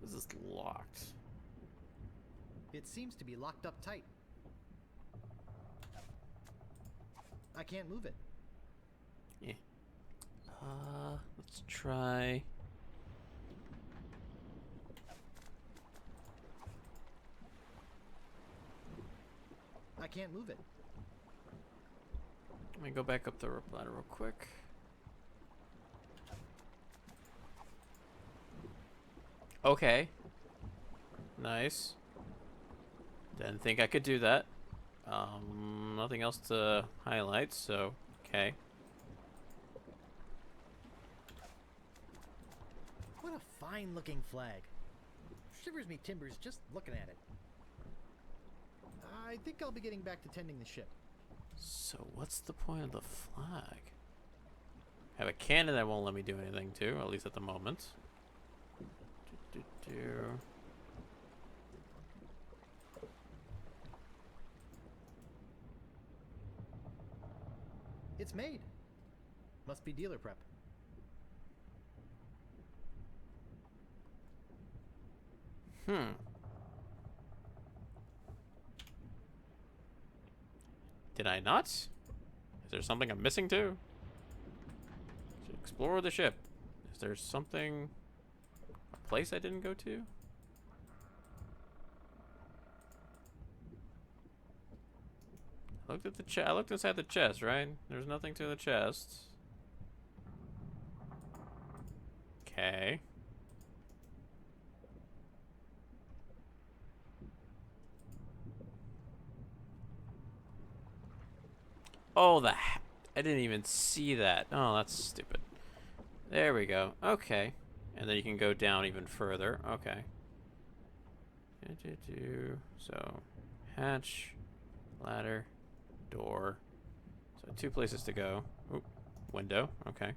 This is locked. It seems to be locked up tight. I can't move it. Yeah. Let's try. I can't move it. Let me go back up the rope ladder real quick. Okay. Nice. Didn't think I could do that. Nothing else to highlight, so okay. What a fine looking flag. Shivers me timbers just looking at it. I think I'll be getting back to tending the ship. So what's the point of the flag? I have a cannon that won't let me do anything to, at least at the moment. It's made. Must be dealer prep. Did I not? Is there something I'm missing too? Should explore the ship. Is there something... a place I didn't go to? I looked at the chest. I looked inside the chest, right? There's nothing to the chest. Okay. Oh, I didn't even see that. Oh, that's stupid. There we go. Okay. And then you can go down even further. Okay. So, hatch, ladder, door. So 2 places to go. Oop, window. Okay.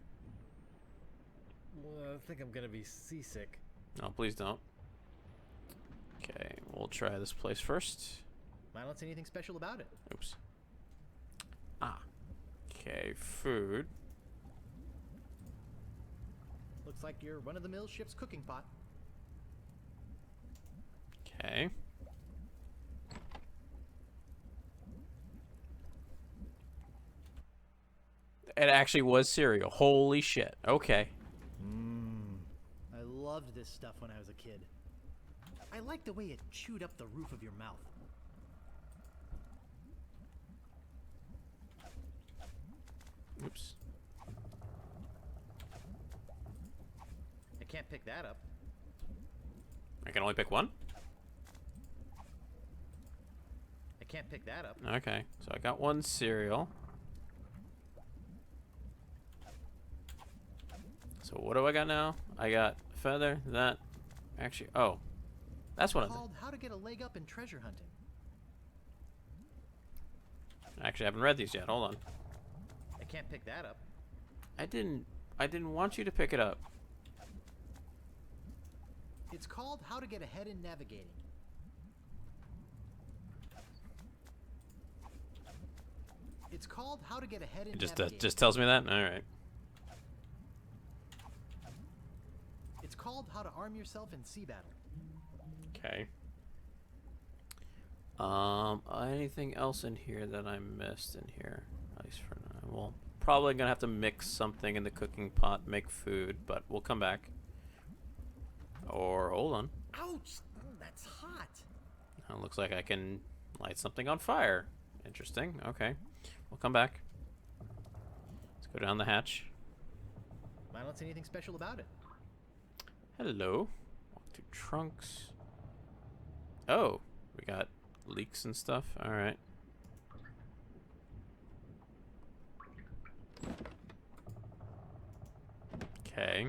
Well, I think I'm gonna be seasick. No, please don't. Okay, we'll try this place first. I don't see anything special about it. Oops. Ah. Okay, food. Looks like your run-of-the-mill ship's cooking pot. Okay. It actually was cereal. Holy shit. Okay. I loved this stuff when I was a kid. I liked the way it chewed up the roof of your mouth. Oops. I can't pick that up. I can only pick one? I can't pick that up. Okay, so I got 1 cereal. So what do I got now? I got feather, that. Actually, oh. That's one of them. Called How to Get a Leg Up in Treasure Hunting. Actually, I haven't read these yet. Hold on. I can't pick that up. I didn't want you to pick it up. It's called How to Get Ahead in Navigating. It's called How to Get Ahead in Navigating. It just tells me that? Alright. It's called How to Arm Yourself in Sea Battle. Okay. Anything else in here that I missed in here? At least for now. Well, probably gonna have to mix something in the cooking pot, make food, but we'll come back. Or, hold on. Ouch! Oh, that's hot. It looks like I can light something on fire. Interesting. Okay. We'll come back. Let's go down the hatch. I don't see anything special about it. Hello. Walk to trunks. Oh, we got leaks and stuff. All right. Okay.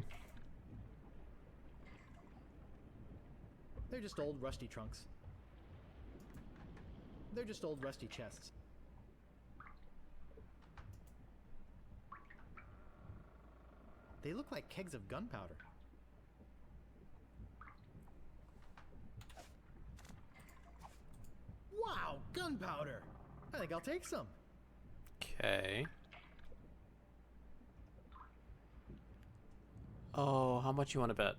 They're just old rusty trunks. They're just old rusty chests. They look like kegs of gunpowder. Wow, gunpowder! I think I'll take some. Okay. Oh, how much you want to bet?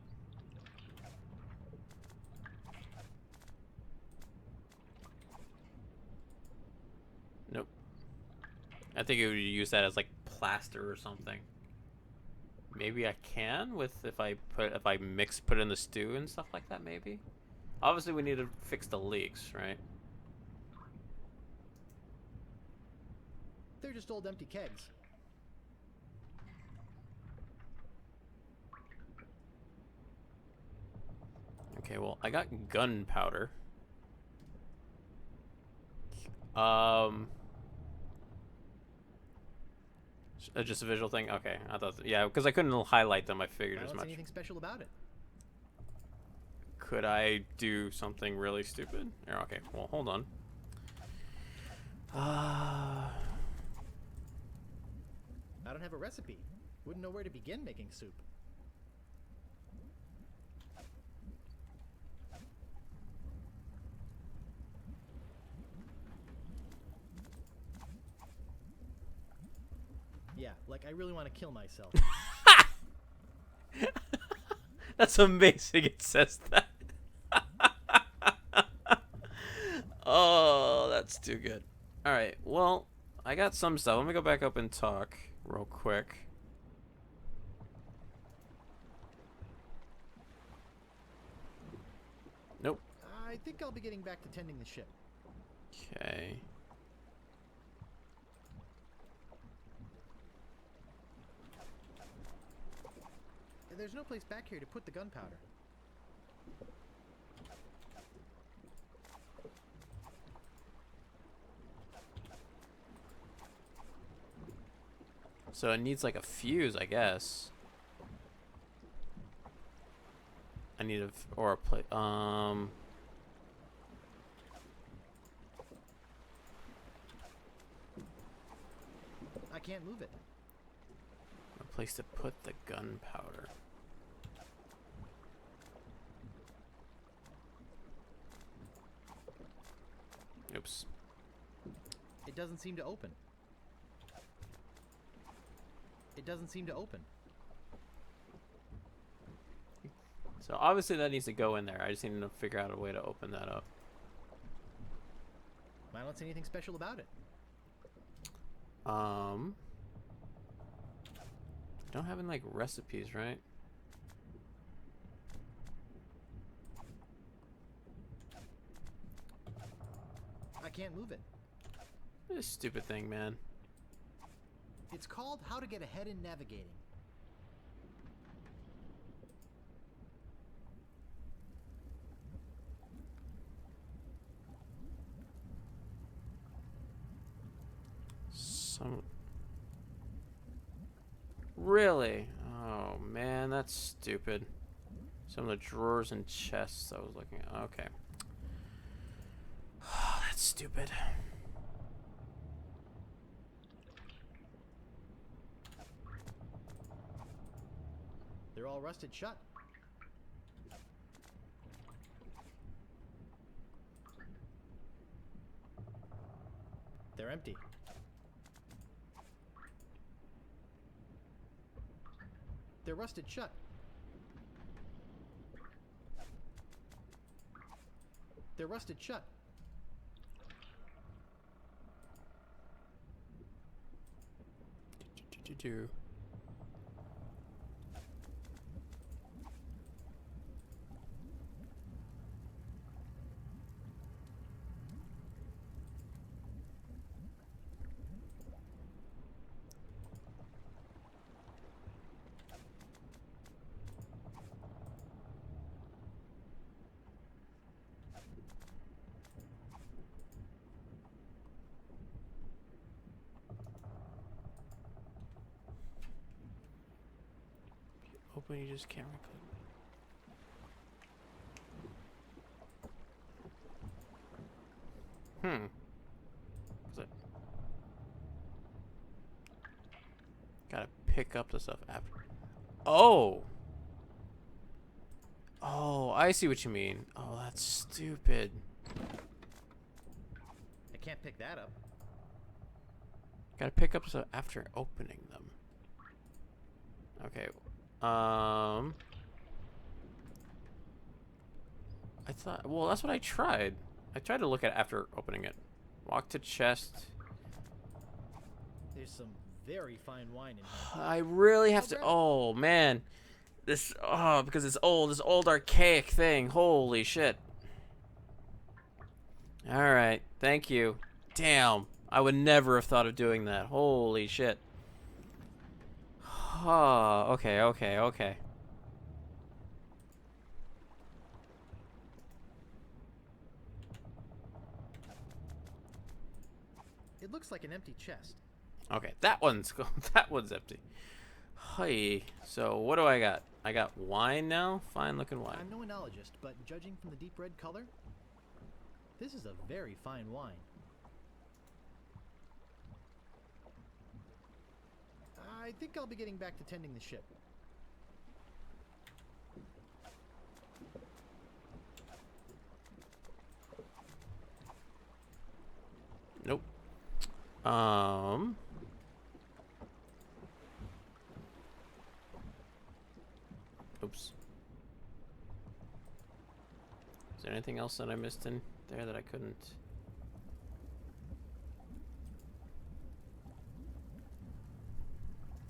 Nope. I think it would use that as like plaster or something. Maybe I can if I put it in the stew and stuff like that. Maybe. Obviously, we need to fix the leaks, right? They're just old empty kegs. Okay, well, I got gunpowder. Just a visual thing? Okay, I thought, yeah, because I couldn't highlight them, I figured as I don't much. see anything special about it. Could I do something really stupid? Yeah, okay, well, hold on. I don't have a recipe. Wouldn't know where to begin making soup. Yeah, like I really want to kill myself. That's amazing. It says that. Oh, that's too good. All right. Well, I got some stuff. Let me go back up and talk real quick. Nope. I think I'll be getting back to tending the ship. Okay. There's no place back here to put the gunpowder. So it needs like a fuse, I guess. I need or a plate. I can't move it. A place to put the gunpowder. Oops. It doesn't seem to open. It doesn't seem to open. So obviously that needs to go in there. I just need to figure out a way to open that up. I don't see anything special about it. I don't have any like recipes, right? I can't move it. This stupid thing, man. It's called How to Get Ahead in Navigating. Really? Oh man, that's stupid. Some of the drawers and chests I was looking at. Okay. That's stupid. They're all rusted shut. They're empty. They're rusted shut. They're rusted shut. Do. Open, you just can't replay. What's it? Gotta pick up the stuff after. Oh! Oh, I see what you mean. Oh, that's stupid. I can't pick that up. Gotta pick up stuff after opening them. Okay. I thought, well, that's what I tried. I tried to look at it after opening it. Walk to chest. There's some very fine wine in here. I really have to, oh man. This, oh, because it's old, this old archaic thing. Holy shit. Alright, thank you. Damn, I would never have thought of doing that. Holy shit. Oh, okay. It looks like an empty chest. Okay, that one's empty. Hi. So what do I got? I got wine now. Fine looking wine. I'm no enologist, but judging from the deep red color, this is a very fine wine. I think I'll be getting back to tending the ship. Nope. Oops. Is there anything else that I missed in there that I couldn't?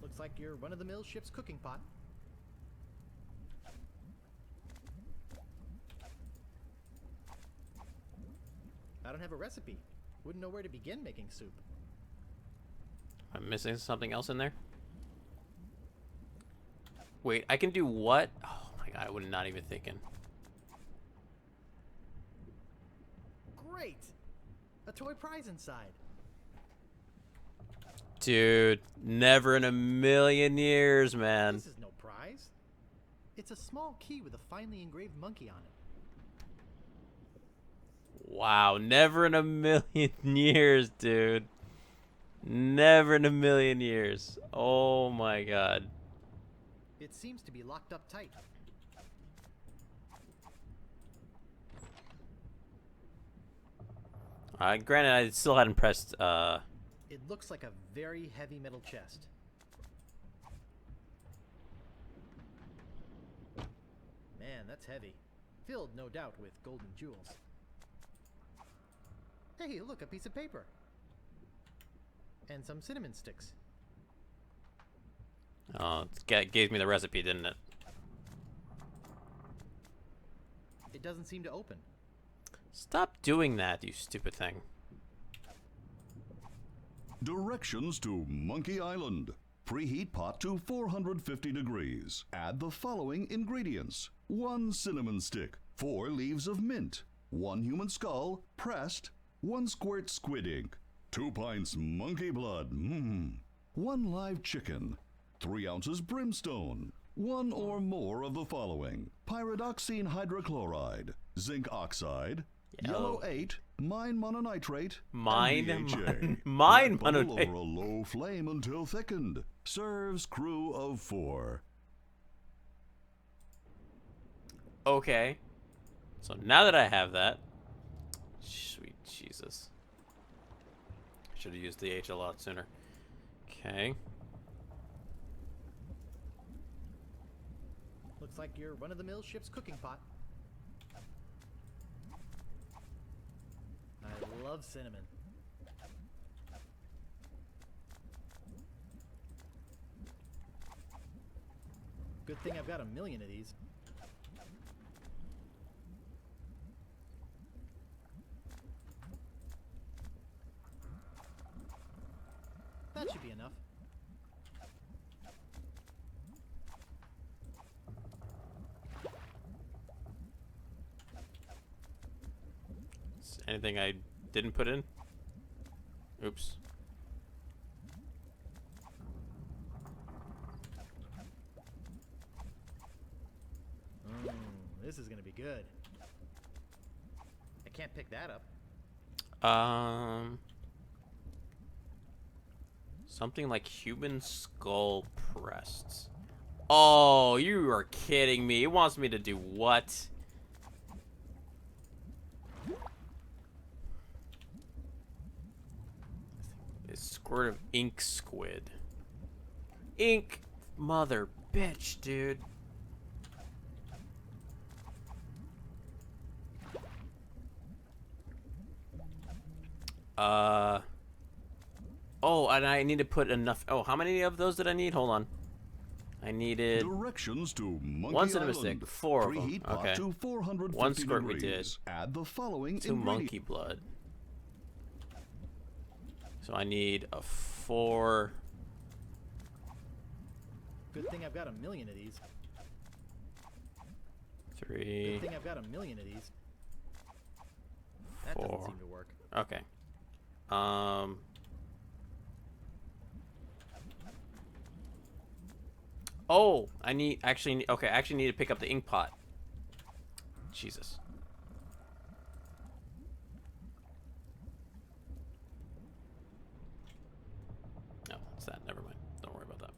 Looks like your run-of-the-mill ship's cooking pot. I don't have a recipe. Wouldn't know where to begin making soup. I'm missing something else in there? Wait, I can do what? Oh my god, I was not even thinking. Great! A toy prize inside. Dude, never in a million years, man. This is no prize. It's a small key with a finely engraved monkey on it. Wow, never in a million years, dude. Never in a million years. Oh my god. It seems to be locked up tight. Granted, I still hadn't pressed, It looks like a very heavy metal chest. Man, that's heavy. Filled, no doubt, with golden jewels. Hey, look, a piece of paper. And some cinnamon sticks. Oh, it gave me the recipe, didn't it? It doesn't seem to open. Stop doing that, you stupid thing. Directions to Monkey Island. Preheat pot to 450 degrees. Add the following ingredients. 1 cinnamon stick, 4 leaves of mint, 1 human skull, pressed, 1 squirt squid ink, 2 pints monkey blood, 1 live chicken, 3 ounces brimstone, 1 or more of the following. Pyridoxine hydrochloride, zinc oxide, yellow 8, mine mononitrate, mine mononitrate. Over a low flame until thickened. Serves crew of 4. Okay. So now that I have that, sweet Jesus. I should have used the H a lot sooner. Okay. Looks like your run-of-the-mill ship's cooking pot. I love cinnamon. Good thing I've got a million of these. That should be enough. Anything I didn't put in? Oops. This is gonna be good. I can't pick that up. Something like human skull pressed. Oh, you are kidding me. It wants me to do what? A squirt of ink squid. Ink mother bitch, dude. Oh, and I need to put enough. Oh, how many of those did I need? Hold on. I needed Directions to Monkey 1 cinnamon Island. stick, 4 of them. Preheat pot Okay. to 450 1 squirt we degrees. did. Add the following 2 monkey blood. So I need a 4. Good thing I've got a million of these. 3. Good thing I've got a million of these. That doesn't 4. seem to work. Okay. Oh, I need okay, I actually need to pick up the ink pot. Jesus. No, it's that. Never mind. Don't worry about that.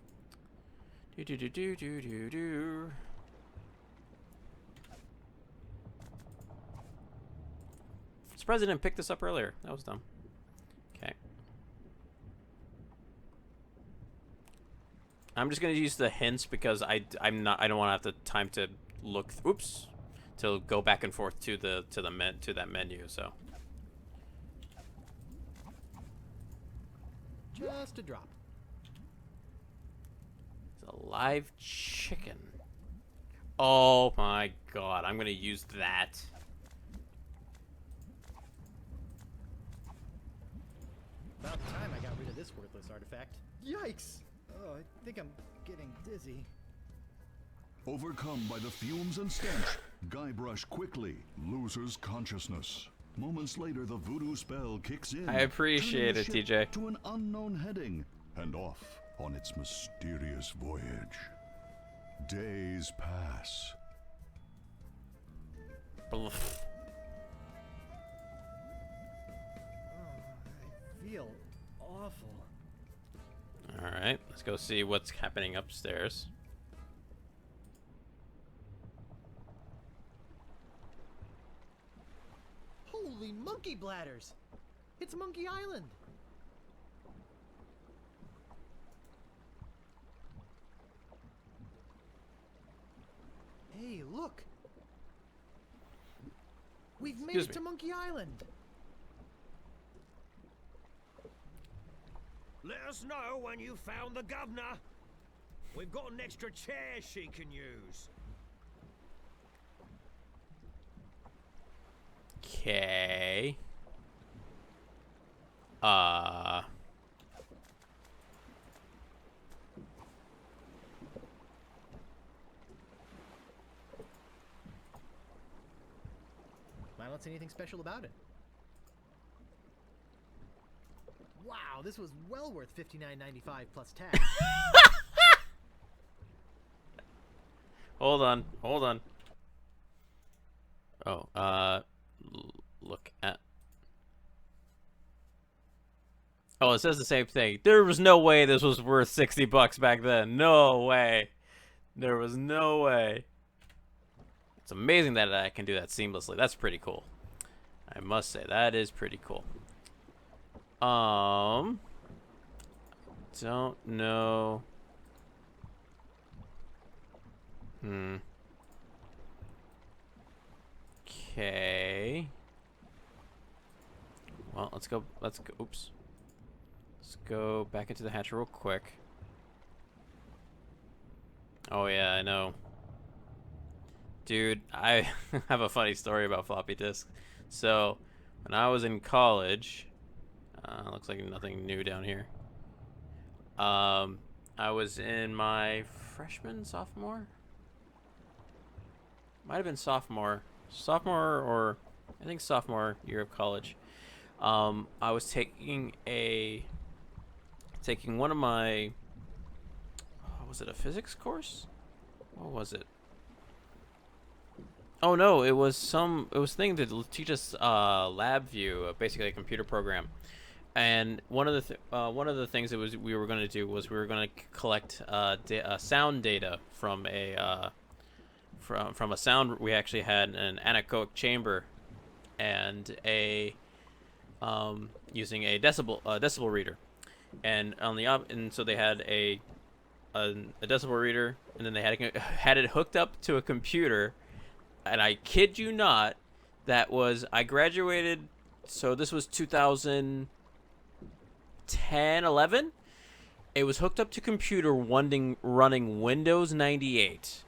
Do do do do do do do. Surprised I didn't pick this up earlier. That was dumb. Okay. I'm just gonna use the hints because I don't want to have the time to look. Oops, to go back and forth to that menu. So Just a drop. it's a live chicken. Oh my god! I'm gonna use that. About time I got rid of this worthless artifact. Yikes! Oh, I think I'm getting dizzy. Overcome by the fumes and stench, Guybrush quickly loses consciousness. Moments later, the voodoo spell kicks in. I appreciate it, turning the ship TJ. To an unknown heading and off on its mysterious voyage. Days pass. I feel awful. All right, let's go see what's happening upstairs. Holy monkey bladders! It's Monkey Island! Hey, look! We've made Excuse it to me. Monkey Island! Let us know when you found the governor. We've got an extra chair she can use. Okay. I don't see anything special about it. Wow, this was well worth $59.95 plus tax. Hold on, hold on. Oh, look at. Oh, it says the same thing. There was no way this was worth $60 back then. No way. There was no way. It's amazing that I can do that seamlessly. That's pretty cool. I must say, that is pretty cool. Don't know. Okay. Well, let's go. Oops. Let's go back into the hatch real quick. Oh yeah, I know. Dude, I have a funny story about floppy disks. So, when I was in college, looks like nothing new down here. I was in my sophomore? Might have been sophomore or I think sophomore year of college. I was taking one of my, was it a physics course? What was it? Oh no, it was thing to teach us LabVIEW, basically a computer program. And one of the things that we were going to do was we were going to collect sound data from a sound. We actually had an anechoic chamber and using a decibel reader, and so they had a decibel reader, and then they had it hooked up to a computer. And I kid you not, I graduated, so this was 2010, 11? It was hooked up to computer running Windows 98.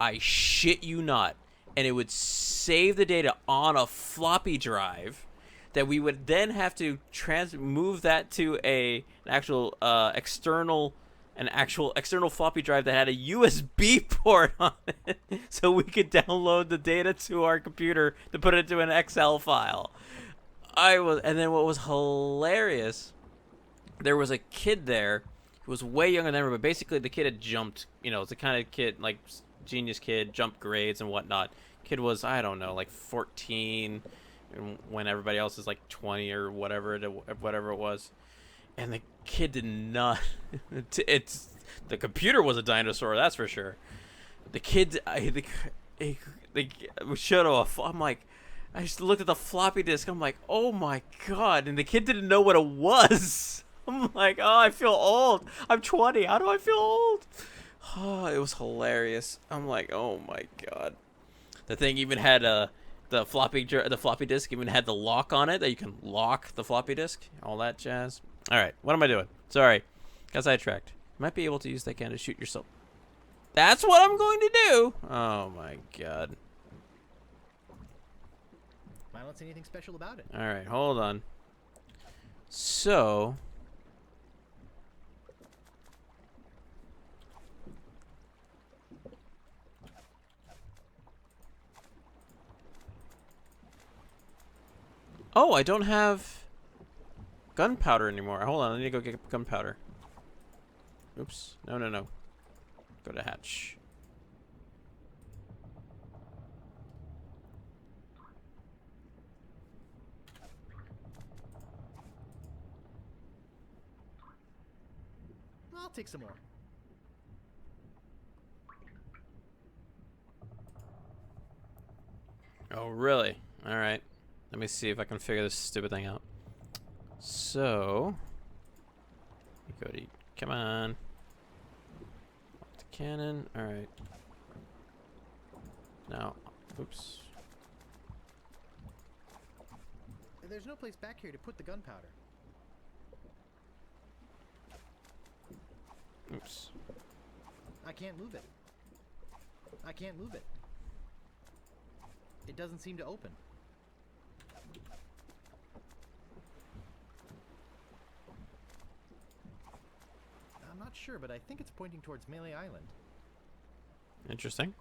I shit you not. And it would save the data on a floppy drive that we would then have to move that to an actual external floppy drive that had a USB port on it, so we could download the data to our computer to put it into an Excel file. And then what was hilarious, there was a kid there who was way younger than me, but basically the kid had jumped, it's the kind of kid, like, genius kid, jumped grades and whatnot. Kid was, I don't know, like 14, when everybody else is like 20 or whatever it was. And the kid did not. The computer was a dinosaur, that's for sure. The kid, they showed off. I'm like, I just looked at the floppy disk. I'm like, oh my god! And the kid didn't know what it was. I'm like, oh, I feel old. I'm 20. How do I feel old? Oh, it was hilarious. I'm like, oh my god. The thing even had the floppy disk even had the lock on it that you can lock the floppy disk. All that jazz. All right, what am I doing? Sorry, got sidetracked. You might be able to use that gun to shoot yourself. That's what I'm going to do. Oh my god. I don't see anything special about it. All right, hold on. So. Oh, I don't have gunpowder anymore. Hold on, I need to go get gunpowder. Oops. No. Go to hatch. I'll take some more. Oh, really? All right. Let me see if I can figure this stupid thing out. So, go to, come on. Off the cannon. All right. Now, oops. There's no place back here to put the gunpowder. Oops. I can't move it. I can't move it. It doesn't seem to open. I'm not sure, but I think it's pointing towards Melee Island. Interesting.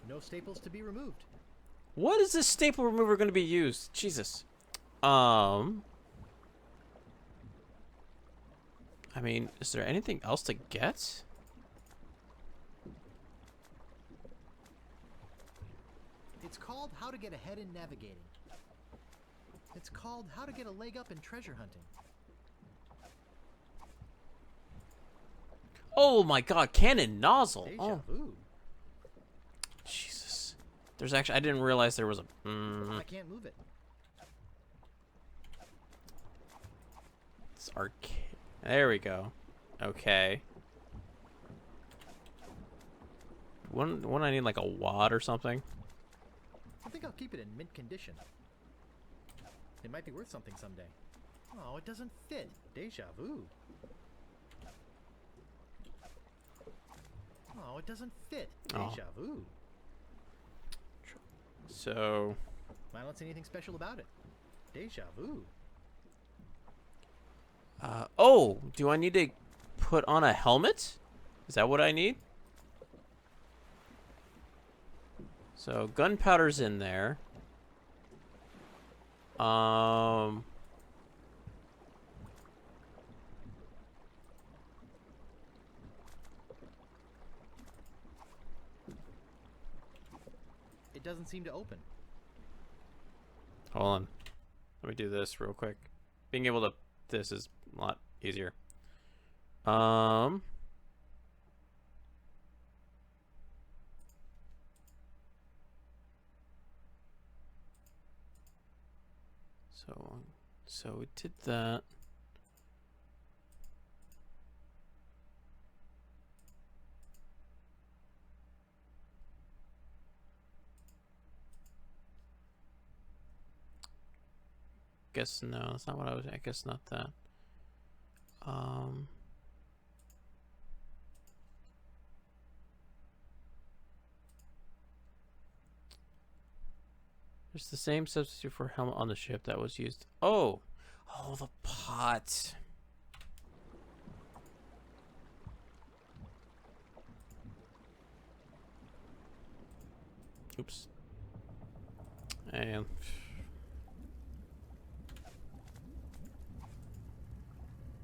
No staples to be removed. What is this staple remover going to be used? Jesus. I mean, is there anything else to get? It's called How to Get Ahead in Navigating. It's called How to Get a Leg Up in Treasure Hunting. Oh my god, cannon nozzle. Deja vu. Jesus. There's actually, I didn't realize there was a... I can't move it. It's arcade. There we go. Okay. Wouldn't I need like a wad or something? I think I'll keep it in mint condition. It might be worth something someday. Oh, it doesn't fit. Deja vu. Oh, it doesn't fit. Deja vu. So... I don't see anything special about it. Deja vu. Oh, do I need to put on a helmet? Is that what I need? So, gunpowder's in there. It doesn't seem to open. Hold on. Let me do this real quick. Being able to... This is a lot easier. So we did that. Guess no, that's not what I was. I guess not that. There's the same substitute for helmet on the ship that was used. Oh, the pot. Oops. And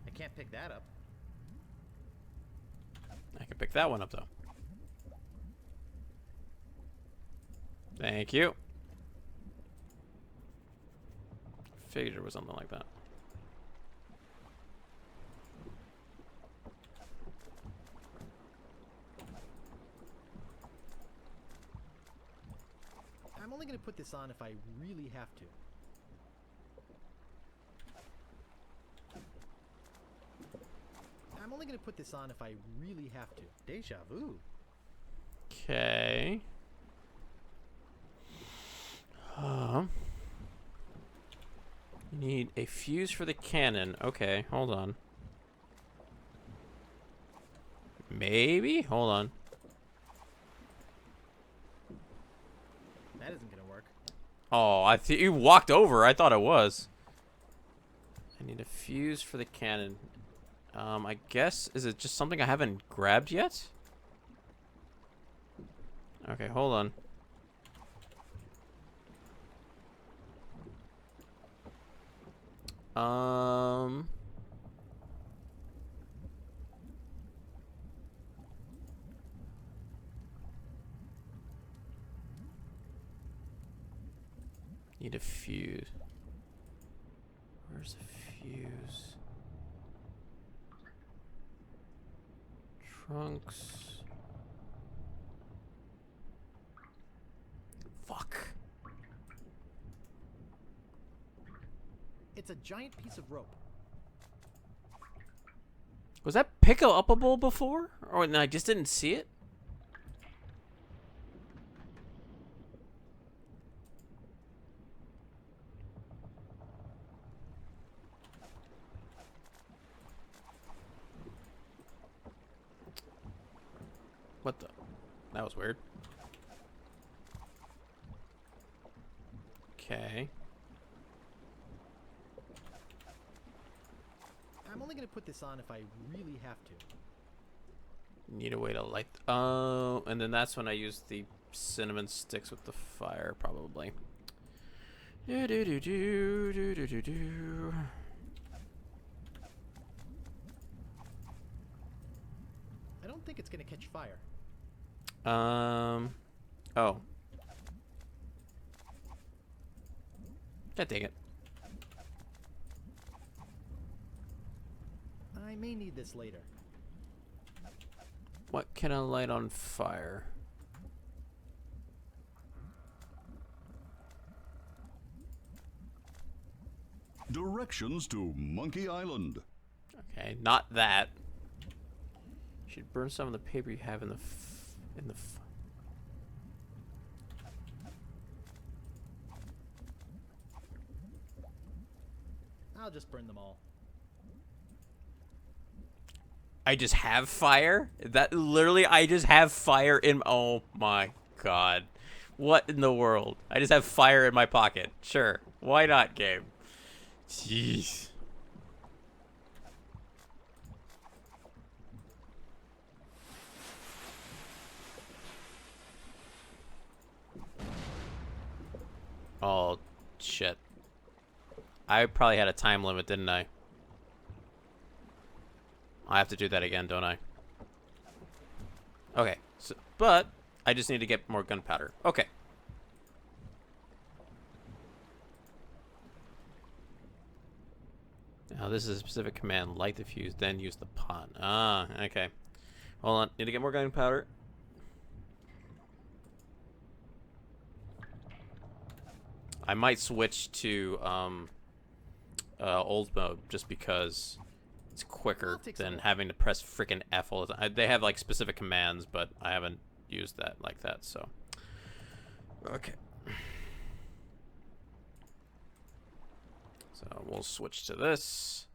I can't pick that up. I can pick that one up though. Thank you. Figured it was something like that. only gonna put this on if I really have to. I'm only gonna put this on if I really have to. Deja vu. Okay. Need a fuse for the cannon. Okay, hold on. Maybe? Hold on. That isn't gonna work. Oh, you walked over. I thought it was. I need a fuse for the cannon. I guess, is it just something I haven't grabbed yet? Okay, hold on. Need a fuse. Where's the fuse? Trunks. Fuck. It's a giant piece of rope. Was that pick-upable before? Or no, I just didn't see it? What the? That was weird. Okay. I'm only gonna put this on if I really have to. Need a way to light. Oh, and then that's when I use the cinnamon sticks with the fire, probably. Do do do do do do do do. I don't think it's gonna catch fire. Oh. God dang it. I may need this later. What can I light on fire? Directions to Monkey Island. Okay, not that. Should burn some of the paper you have in the I'll just burn them all. I just have fire? That literally, I just have fire in. Oh my god. What in the world? I just have fire in my pocket. Sure. Why not, game? Jeez. Oh, shit. I probably had a time limit, didn't I? I have to do that again, don't I? Okay, so, but I just need to get more gunpowder. Okay. Now this is a specific command. Light the fuse, then use the pot. Ah, okay. Hold on, need to get more gunpowder. I might switch to old mode just because it's quicker than having to press freaking F all the time. They have like specific commands, but I haven't used that like that, so. Okay. So we'll switch to this.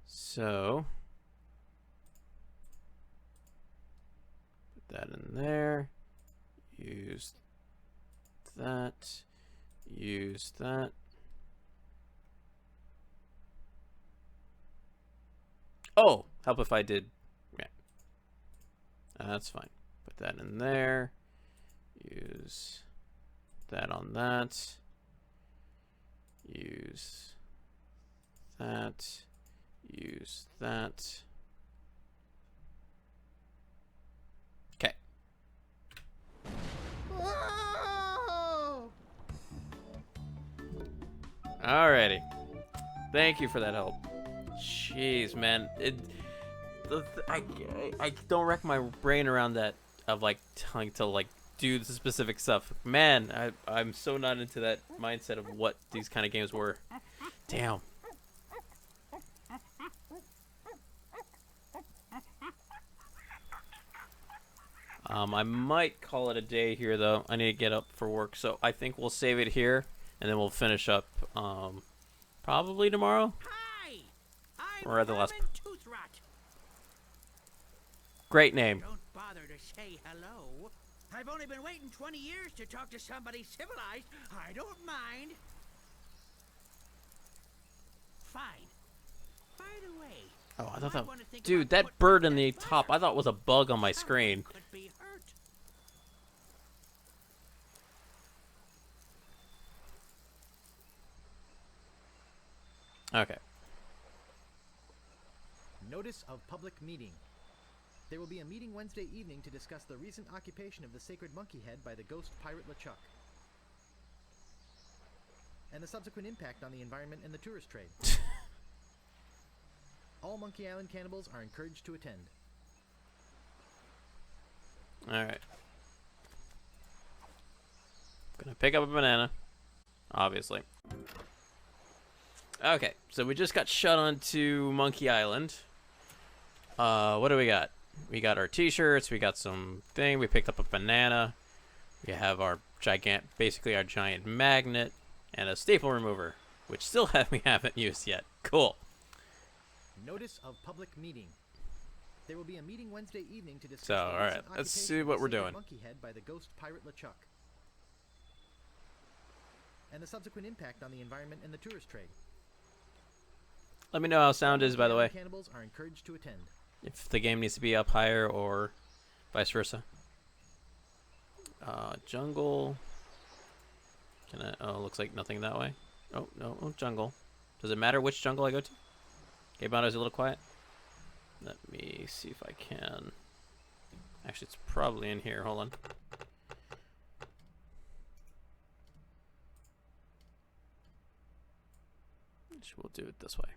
So. Put that in there. Use that. Use that. Oh, help if I did. Yeah. That's fine. Put that in there. Use that on that. Use that. Use that. Okay. Alrighty. Thank you for that help. Jeez, man. I don't wreck my brain around that of like telling to like do the specific stuff. Man, I'm so not into that mindset of what these kind of games were. Damn. I might call it a day here, though. I need to get up for work, so I think we'll save it here, and then we'll finish up probably tomorrow. Hi, Or at the last. Toothrot. Great name. Don't bother to say hello. I've only been waiting 20 years to talk to somebody civilized. I don't mind. Fine. By the way, Oh, I thought that. Dude, that bird in the top, I thought was a bug on my screen. could be hurt. Okay. Notice of public meeting. There will be a meeting Wednesday evening to discuss the recent occupation of the sacred monkey head by the ghost pirate LeChuck, and the subsequent impact on the environment and the tourist trade. All Monkey Island cannibals are encouraged to attend. Alright. Gonna pick up a banana. Obviously. Okay, so we just got shut onto Monkey Island. What do we got? We got our t-shirts, we got some thing, we picked up a banana. We have our basically our giant magnet, and a staple remover, which still we haven't used yet. Cool. Notice of public meeting. There will be a meeting Wednesday evening to discuss So, the alright, recent let's occupation see of what the we're sacred doing. monkey head by the ghost pirate LeChuck, and the subsequent impact on the environment and the tourist trade. Let me know how sound is, by the way. Cannibals are encouraged to attend. If the game needs to be up higher or vice versa. Jungle. Can I? Oh, looks like nothing that way. Oh, no. Oh, jungle. Does it matter which jungle I go to? Game auto is a little quiet. Let me see if I can. Actually, it's probably in here. Hold on. We'll do it this way.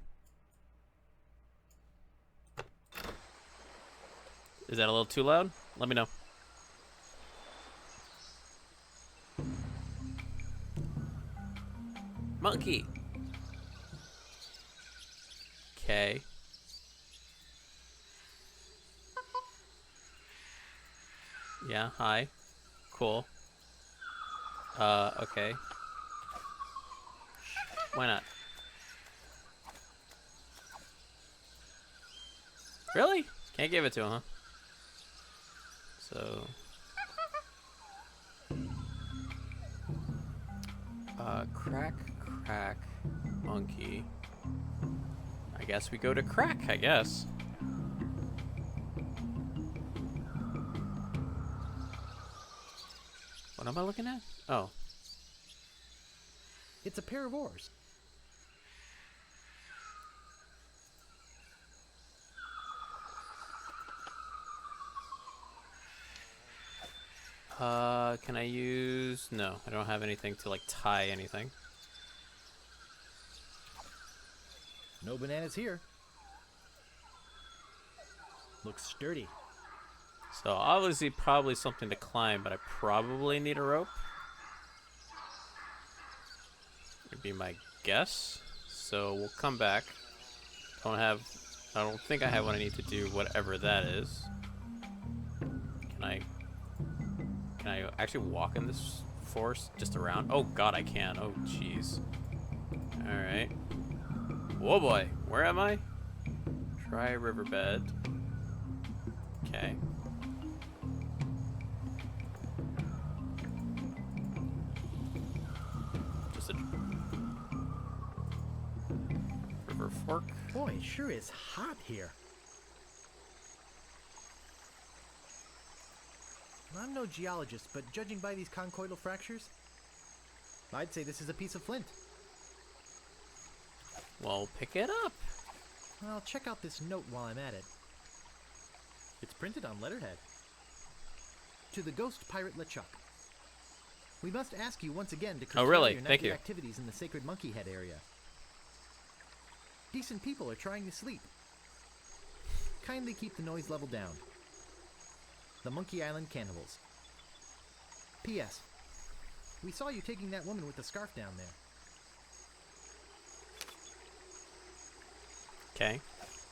Is that a little too loud? Let me know. Monkey. Okay. Yeah, hi. Cool. Okay. Why not? Really? Can't give it to him, huh? So... crack, monkey. I guess we go to crack, I guess. What am I looking at? Oh. It's a pair of oars. Can I use... No, I don't have anything to, like, tie anything. No bananas here. Looks sturdy. So, obviously, probably something to climb, but I probably need a rope. Would be my guess. So, we'll come back. I don't think I have what I need to do, whatever that is. Can I actually walk in this forest just around? Oh god, I can. Oh jeez. Alright. Whoa boy, where am I? Dry riverbed. Okay. Just a river fork. Boy, it sure is hot here. I'm no geologist, but judging by these conchoidal fractures, I'd say this is a piece of flint. Well, pick it up. I'll check out this note while I'm at it. It's printed on letterhead. To the ghost pirate LeChuck. We must ask you once again to curtail really? your Thank nightly you. activities in the sacred monkey head area. Decent people are trying to sleep. Kindly keep the noise level down. The Monkey Island Cannibals. P.S. We saw you taking that woman with the scarf down there. Okay.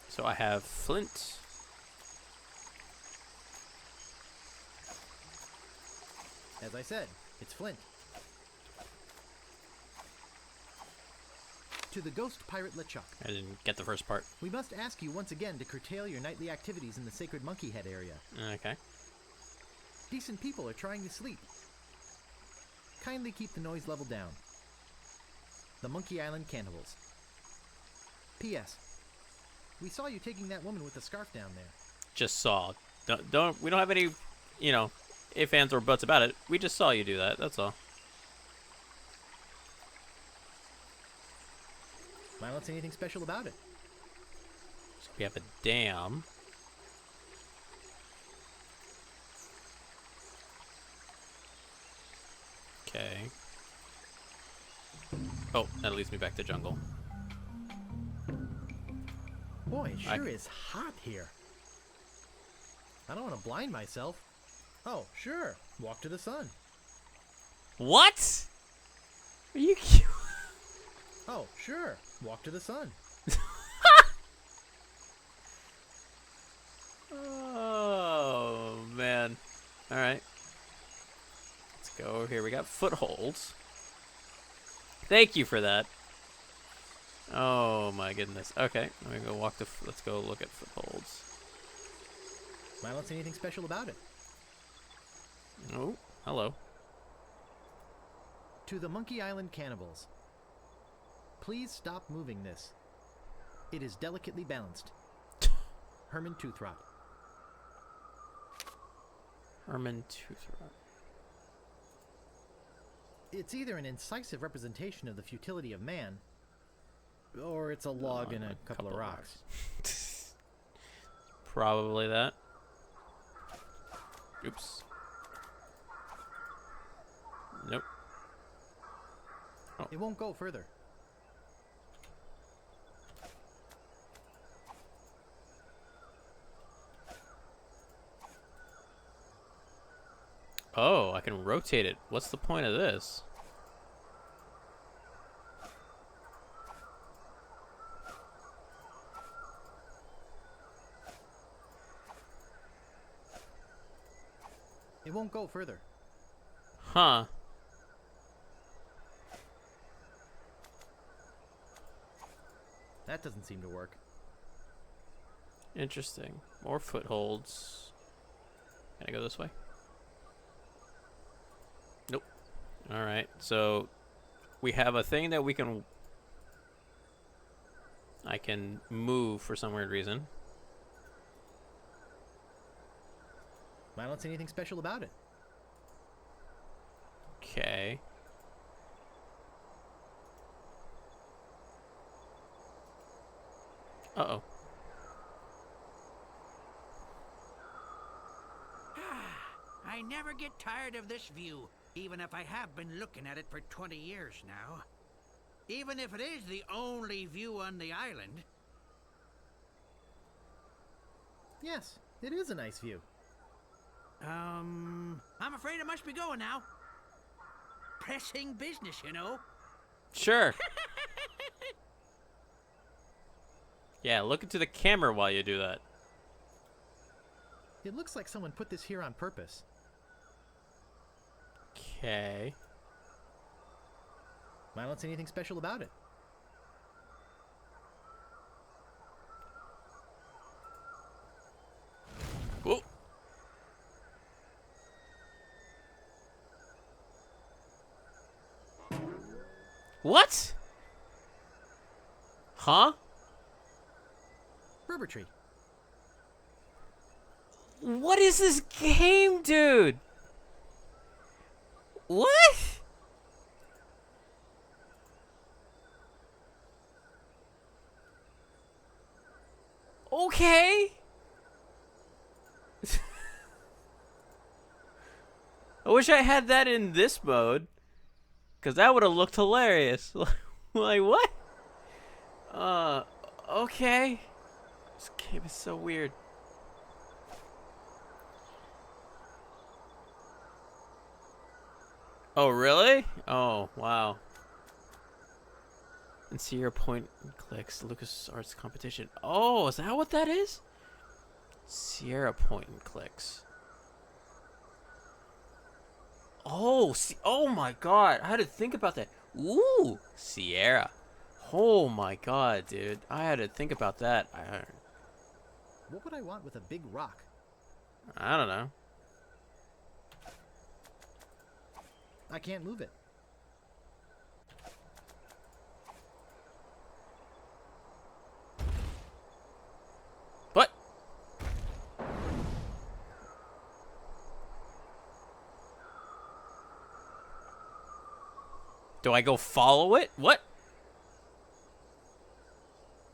So I have flint. As I said, it's flint. To the ghost pirate LeChuck. I didn't get the first part. We must ask you once again to curtail your nightly activities in the sacred Monkey Head area. Okay. Decent people are trying to sleep. Kindly keep the noise level down. The Monkey Island Cannibals. P.S. We saw you taking that woman with the scarf down there. Just saw. We don't have any, ifs, ands, or buts about it. We just saw you do that. That's all. I don't see anything special about it. So we have a dam. Okay. Oh, that leads me back to jungle. Boy, it sure is hot here. I don't want to blind myself. Oh, sure. Walk to the sun. What? Are you cute? Oh, sure. Walk to the sun. Oh, man. All right. Let's go over here. We got footholds. Thank you for that. Oh, my goodness. Okay. Let me go walk let's go look at footholds. I don't see anything special about it. Oh, hello. To the Monkey Island Cannibals. Please stop moving this. It is delicately balanced. Herman Toothrot. Herman Toothrot. It's either an incisive representation of the futility of man, or it's a log and a couple of rocks. Probably that. Oops. Nope. Oh. It won't go further. Oh, I can rotate it. What's the point of this? It won't go further. Huh. That doesn't seem to work. Interesting. More footholds. Can I go this way? Nope. Alright, so we have a thing that I can move for some weird reason. I don't see anything special about it. Okay. Uh-oh. I never get tired of this view, even if I have been looking at it for 20 years now. Even if it is the only view on the island. Yes, it is a nice view. I'm afraid I must be going now. Pressing business, you know. Sure. Yeah, look into the camera while you do that. It looks like someone put this here on purpose. Okay. I don't see anything special about it. Whoa. What? Huh? Rubber tree. What is this game, dude? What? Okay. I wish I had that in this mode, because that would have looked hilarious. Like, what? Okay. This game is so weird. Oh, really? Oh, wow. And Sierra Point clicks LucasArts competition. Oh, is that what that is? Sierra Point clicks. Oh, oh my god. I had to think about that. Ooh, Sierra. Oh my god, dude. I had to think about that. What would I want with a big rock? I don't know. I can't move it. What? Do I go follow it? What?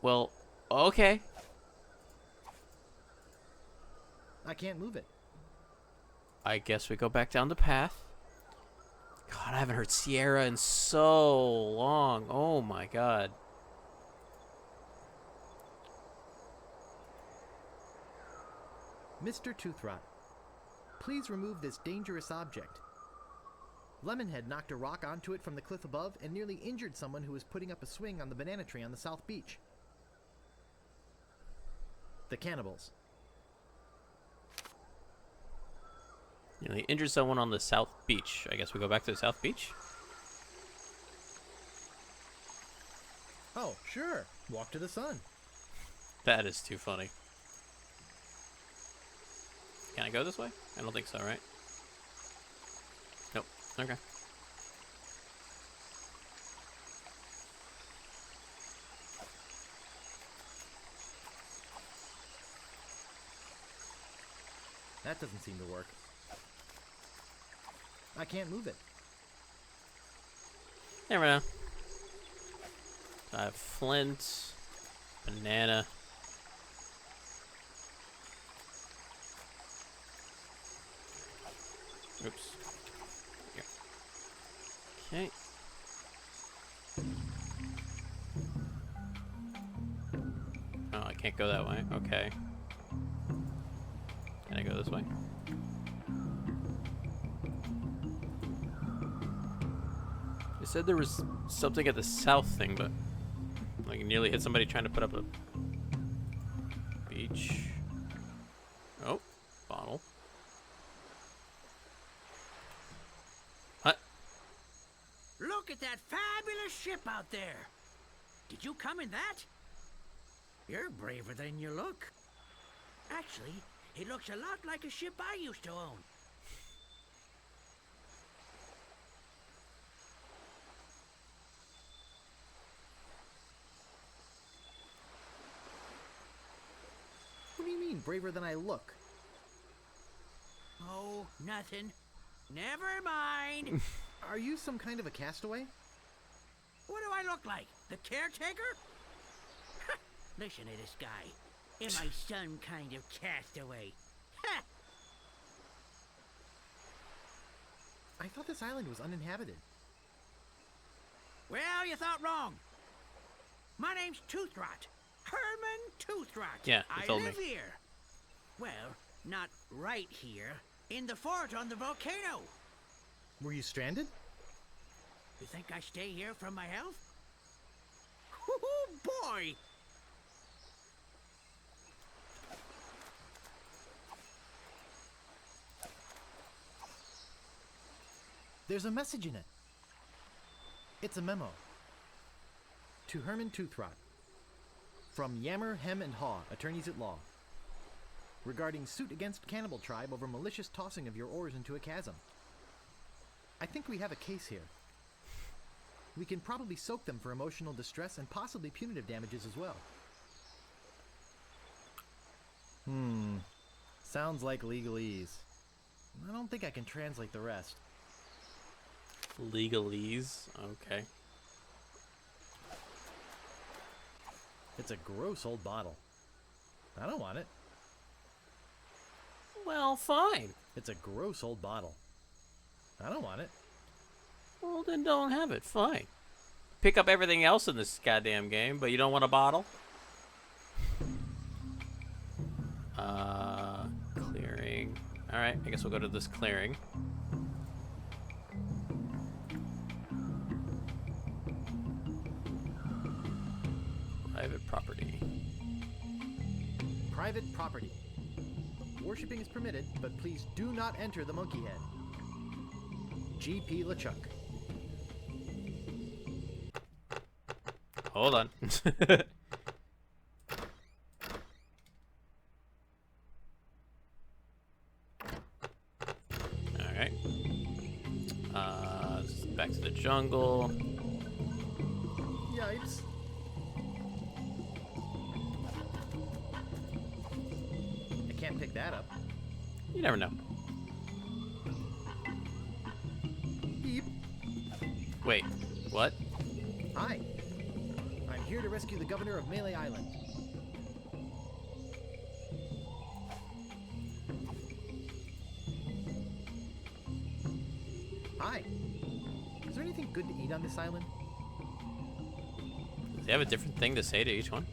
Well, okay. I can't move it. I guess we go back down the path. God, I haven't heard Sierra in so long. Oh my god. Mr. Toothrot, please remove this dangerous object. Lemonhead knocked a rock onto it from the cliff above and nearly injured someone who was putting up a swing on the banana tree on the South Beach. The cannibals. Nearly injured someone on the South Beach. I guess we go back to the South Beach? Oh, sure. Walk to the sun. That is too funny. Can I go this way? I don't think so, right? Nope. Okay. That doesn't seem to work. I can't move it. Never know. I have flint, banana. Oops. Here. Okay. Oh, I can't go that way. Okay. Can I go this way? They said there was something at the south thing, but like nearly hit somebody trying to put up a beach. Oh, bottle. What? Look at that fabulous ship out there. Did you come in that? You're braver than you look. Actually, it looks a lot like a ship I used to own. What do you mean, braver than I look? Oh, nothing. Never mind. Are you some kind of a castaway? What do I look like? The caretaker? Listen to this guy. Am I some kind of castaway? Ha! I thought this island was uninhabited. Well, you thought wrong. My name's Toothrot. Herman Toothrot. Yeah, you told I me. live here. Well, not right here. In the fort on the volcano. Were you stranded? You think I stay here for my health? Oh, boy! There's a message in it. It's a memo. To Herman Toothrot. From Yammer, Hem, and Haw, attorneys at law. Regarding suit against cannibal tribe over malicious tossing of your oars into a chasm. I think we have a case here. We can probably soak them for emotional distress and possibly punitive damages as well. Sounds like legalese. I don't think I can translate the rest. Legalese? Okay. It's a gross old bottle. I don't want it. Well, fine. It's a gross old bottle. I don't want it. Well, then don't have it. Fine. Pick up everything else in this goddamn game, but you don't want a bottle? Clearing. Alright, I guess we'll go to this clearing. Private property. Private property. Worshipping is permitted, but please do not enter the Monkey Head. G.P. LeChuck. Hold on. Alright. Back to the jungle. Yipes. I can't pick that up. You never know. Beep. Wait, what? Hi. I'm here to rescue the governor of Melee Island. Hi. Is there anything good to eat on this island? Does he have a different thing to say to each one?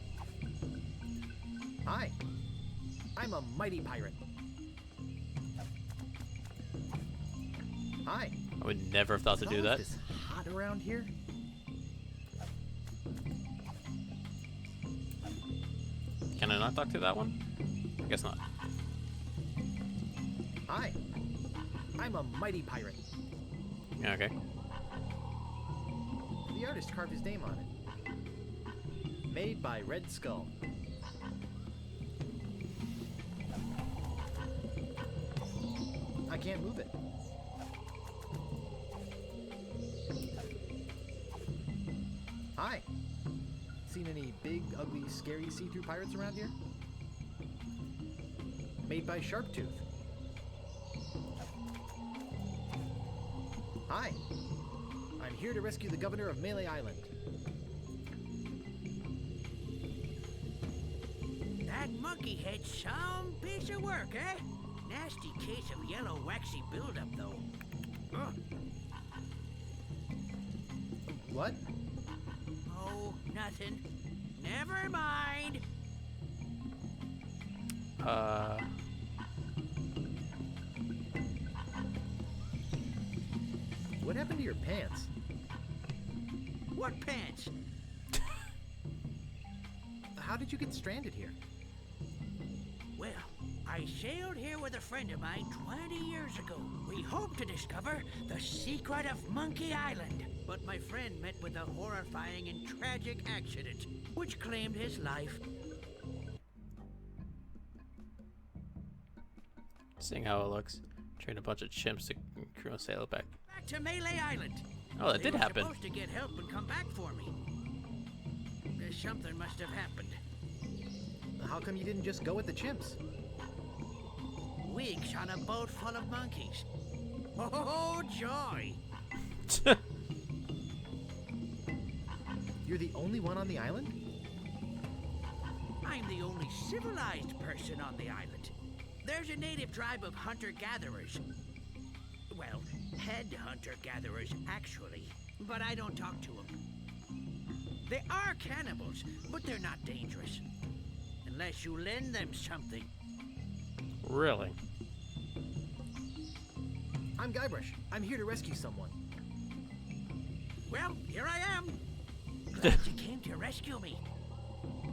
Hi. I'm a mighty pirate. Hi. I would never have thought to do that. Is this hot around here? Can I not talk to that one? I guess not. Hi. I'm a mighty pirate. Yeah, okay. The artist carved his name on it. Made by Red Skull. I can't move it. Hi. Seen any big, ugly, scary see-through pirates around here? Made by Sharptooth. Hi. I'm here to rescue the governor of Melee Island. That monkey head's some piece of work, eh? Nasty case of yellow waxy buildup, though. Ugh. What? Oh, nothing. Never mind. What happened to your pants? What pants? How did you get stranded here? Well, I sailed here with a friend of mine 20 years ago. We hoped to discover the secret of Monkey Island. But my friend met with a horrifying and tragic accident, which claimed his life. Seeing how it looks. Train a bunch of chimps to crew sail it back. Back to Melee Island. Oh, that did happen. They were supposed to get help and come back for me. Something must have happened. How come you didn't just go with the chimps? Weeks on a boat full of monkeys. Oh, joy! You're the only one on the island? I'm the only civilized person on the island. There's a native tribe of hunter-gatherers. Well, head hunter-gatherers, actually. But I don't talk to them. They are cannibals, but they're not dangerous. Unless you lend them something. Really? I'm Guybrush. I'm here to rescue someone. Well, here I am. Glad you came to rescue me.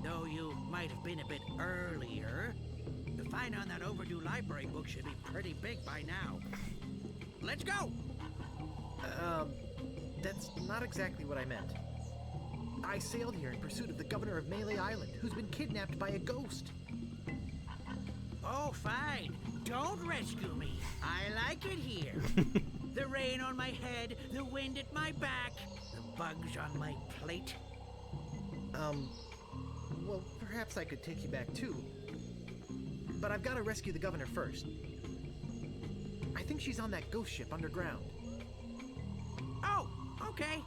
Though you might have been a bit earlier. The fine on that overdue library book should be pretty big by now. Let's go! That's not exactly what I meant. I sailed here in pursuit of the governor of Melee Island, who's been kidnapped by a ghost. Oh, fine. Don't rescue me. I like it here. The rain on my head, the wind at my back, the bugs on my plate. Well, perhaps I could take you back too. But I've got to rescue the governor first. I think she's on that ghost ship underground. Oh, okay.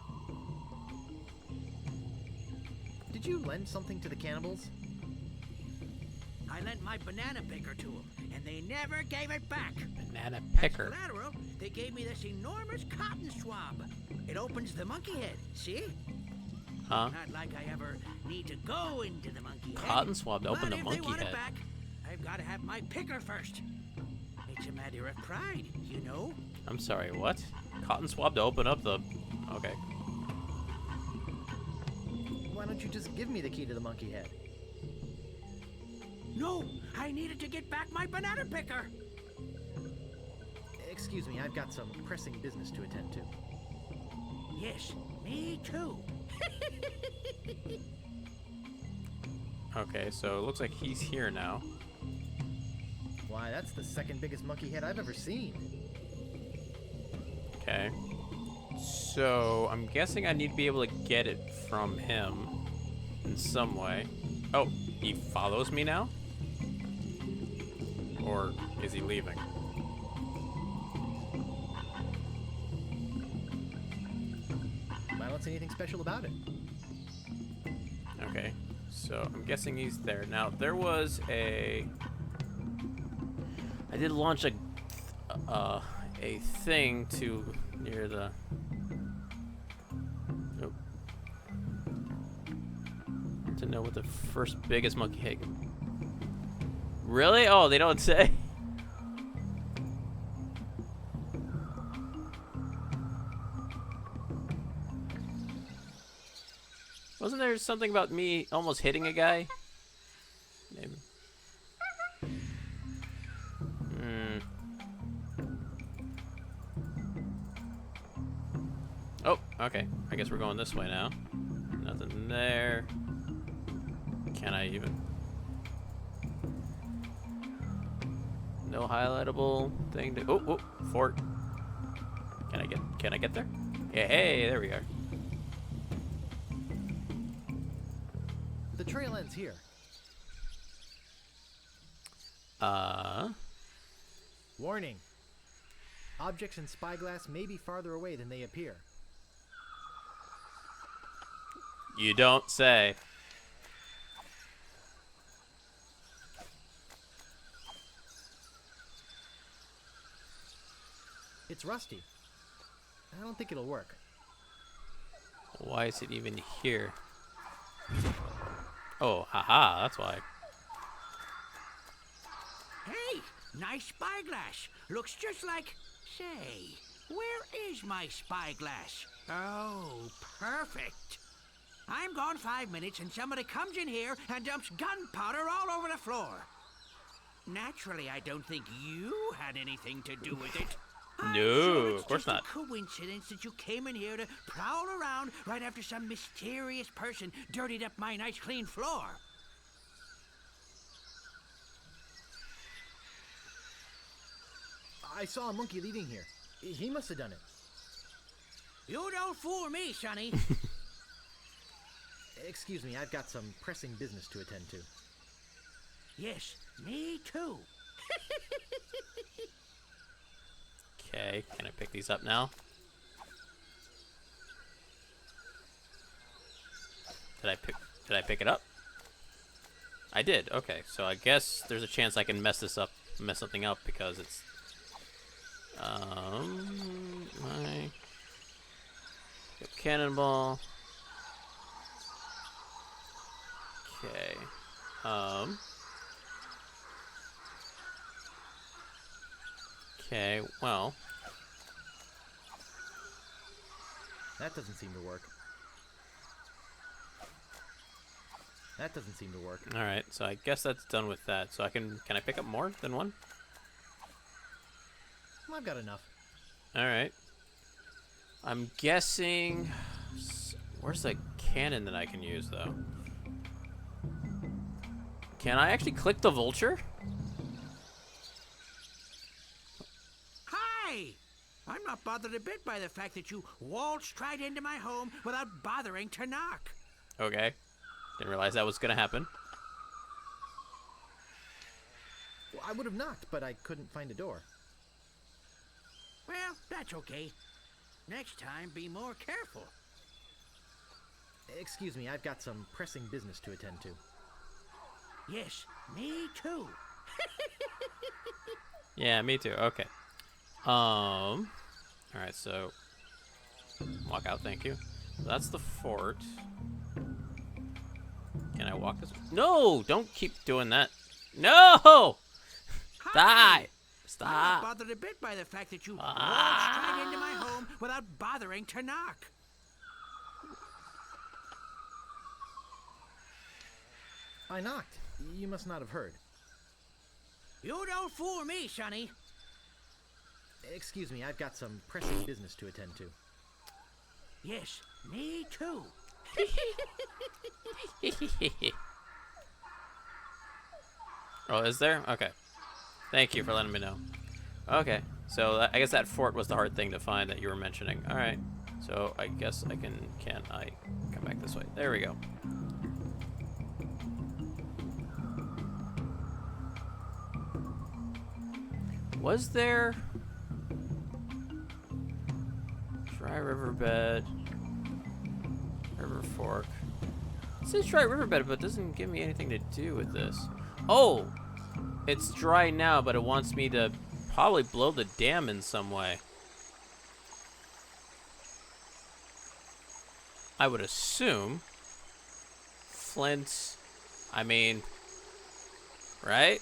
Did you lend something to the cannibals? I lent my banana picker to them, and they never gave it back. Banana picker? As collateral, they gave me this enormous cotton swab. It opens the monkey head, see? Huh? Not like I ever need to go into the monkey head. Cotton swab to open the But if monkey they want head. it back, I've got to have my picker first. It's a matter of pride, you know? I'm sorry, what? Cotton swab to open up the... Okay. Why don't you just give me the key to the monkey head? No, I needed to get back my banana picker. Excuse me, I've got some pressing business to attend to. Yes, me too. Okay, so it looks like he's here now. Why, that's the second biggest monkey head I've ever seen. Okay. So I'm guessing I need to be able to get it from him in some way. Oh, he follows me now? Or is he leaving? I don't see anything special about it. Okay, so I'm guessing he's there. Now, there was a... I did launch a thing to near the... Oh. To know what the first biggest monkey head... Really? Oh, they don't say? Wasn't there something about me almost hitting a guy? Maybe. Oh, okay. I guess we're going this way now. Nothing there. Can I even? No highlightable thing to. Oh, fort. Can I get there? Yeah, hey, there we are. The trail ends here. Warning. Objects in spyglass may be farther away than they appear. You don't say. It's rusty. I don't think it'll work. Why is it even here? Oh, haha, that's why. Hey, nice spyglass. Looks just like... Say, where is my spyglass? Oh, perfect. I'm gone 5 minutes and somebody comes in here and dumps gunpowder all over the floor. Naturally, I don't think you had anything to do with it. No, of course not. It's just a coincidence that you came in here to prowl around right after some mysterious person dirtied up my nice clean floor. I saw a monkey leaving here. He must have done it. You don't fool me, Sonny. Excuse me, I've got some pressing business to attend to. Yes, me too. Okay, can I pick these up now? Did I pick it up? I did. Okay, so I guess there's a chance I can mess something up because it's my cannonball. Okay. Okay, well. That doesn't seem to work. That doesn't seem to work. Alright, so I guess that's done with that. So can I pick up more than one? Well, I've got enough. Alright. I'm guessing... Where's the cannon that I can use, though? Can I actually click the vulture? Hi! I'm not bothered a bit by the fact that you waltzed right into my home without bothering to knock. Okay. Didn't realize that was gonna happen. Well, I would have knocked, but I couldn't find a door. Well, that's okay. Next time, be more careful. Excuse me, I've got some pressing business to attend to. Yes, me too. Yeah, me too. Okay. Alright, so walk out, thank you. That's the fort. Can I walk this way? No! Don't keep doing that. No! Die! Stop! I'm not bothered a bit by the fact that you waltzed right into my home without bothering to knock. I knocked. You must not have heard. You don't fool me, Sonny. Excuse me, I've got some pressing business to attend to. Yes, me too. Oh, is there? Okay. Thank you for letting me know. Okay, so I guess that fort was the hard thing to find that you were mentioning. All right, so I guess I can I come back this way? There we go. Was there Dry Riverbed, River Fork? It says Dry Riverbed, but it doesn't give me anything to do with this. Oh, it's dry now, but it wants me to probably blow the dam in some way. I would assume Flint, I mean, right?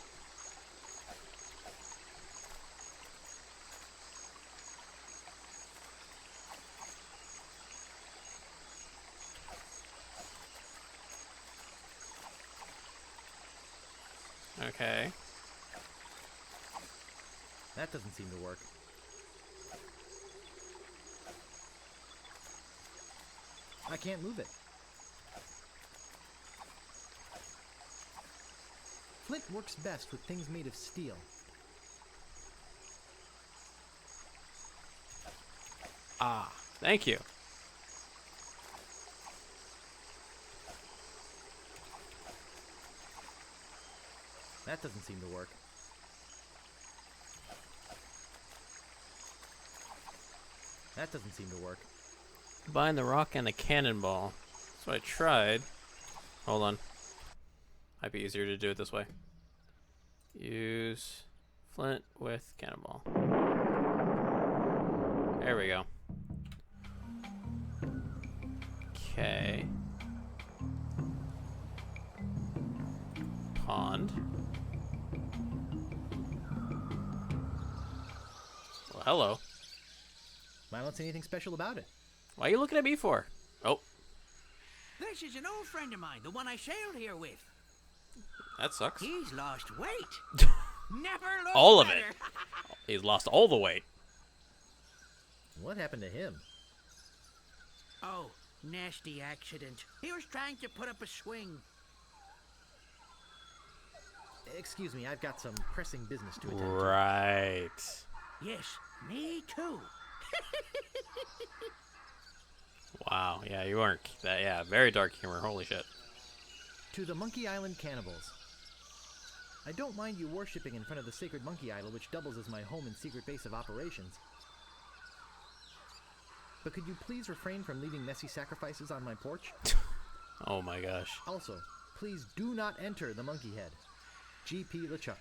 Okay. That doesn't seem to work. I can't move it. Flint works best with things made of steel. Ah, thank you. That doesn't seem to work. That doesn't seem to work. Combine the rock and the cannonball. So I tried. Hold on. Might be easier to do it this way. Use flint with cannonball. There we go. Okay. Pond. Well, hello. I don't see anything special about it. Why are you looking at me for? Oh, This is an old friend of mine, the one I sailed here with. that sucks. He's lost weight. Never looked All of better. it. He's lost all the weight. What happened to him? Oh, nasty accident. He was trying to put up a swing. Excuse me, I've got some pressing business to attend to. Right. Yes, me too. Wow. Yeah, you weren't. Yeah, very dark humor. Holy shit. To the Monkey Island cannibals. I don't mind you worshipping in front of the sacred monkey idol, which doubles as my home and secret base of operations. But could you please refrain from leaving messy sacrifices on my porch? Oh my gosh. Also, please do not enter the monkey head. G.P. LeChuck.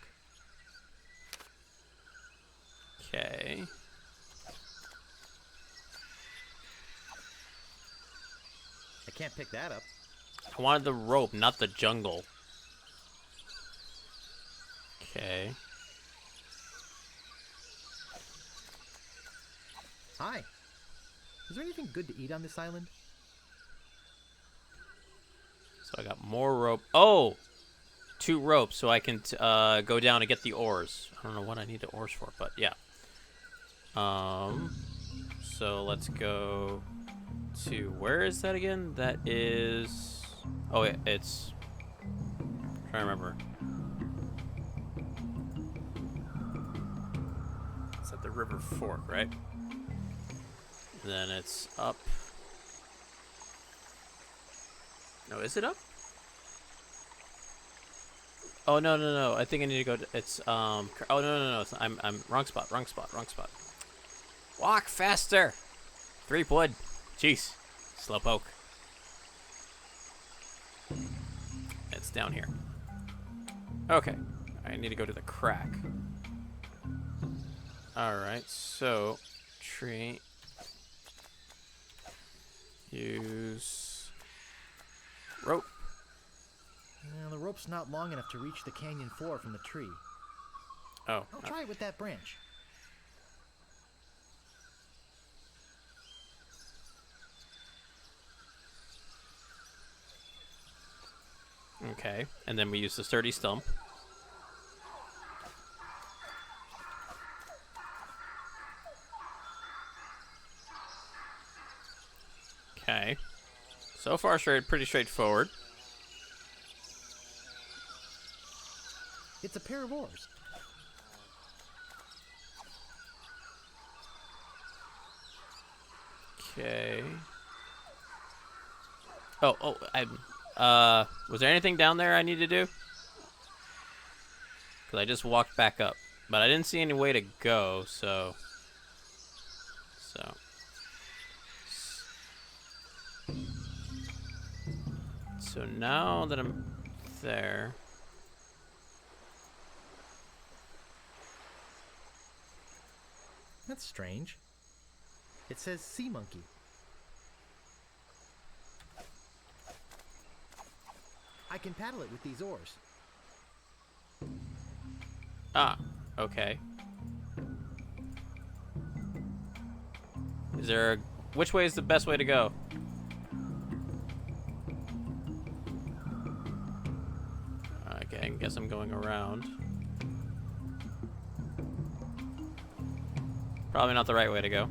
Okay. I can't pick that up. I wanted the rope, not the jungle. Okay. Hi. Is there anything good to eat on this island? So I got more rope. Oh! 2 ropes, so I can go down and get the ores. I don't know what I need the ores for, but yeah. So let's go to, where is that again? That is, oh, it's, I'm trying to remember. It's at the River Fork, right? Then it's up. No, is it up? Oh, no, no, no. I think I need to go to, it's, oh, no, no, no. I'm wrong spot. Walk faster. 3 wood. Jeez. Slowpoke. It's down here. Okay. I need to go to the crack. Alright, so, tree. Use rope. The rope's not long enough to reach the canyon floor from the tree. Oh. I'll try it with that branch. Okay, and then we use the sturdy stump. Okay. So far, pretty straightforward. It's a pair of oars. Okay. Oh, was there anything down there I need to do? Because I just walked back up. But I didn't see any way to go, so... So now that I'm there... That's strange. It says sea monkey. I can paddle it with these oars. Ah, okay. Is there which way is the best way to go? Okay, I guess I'm going around. Probably not the right way to go.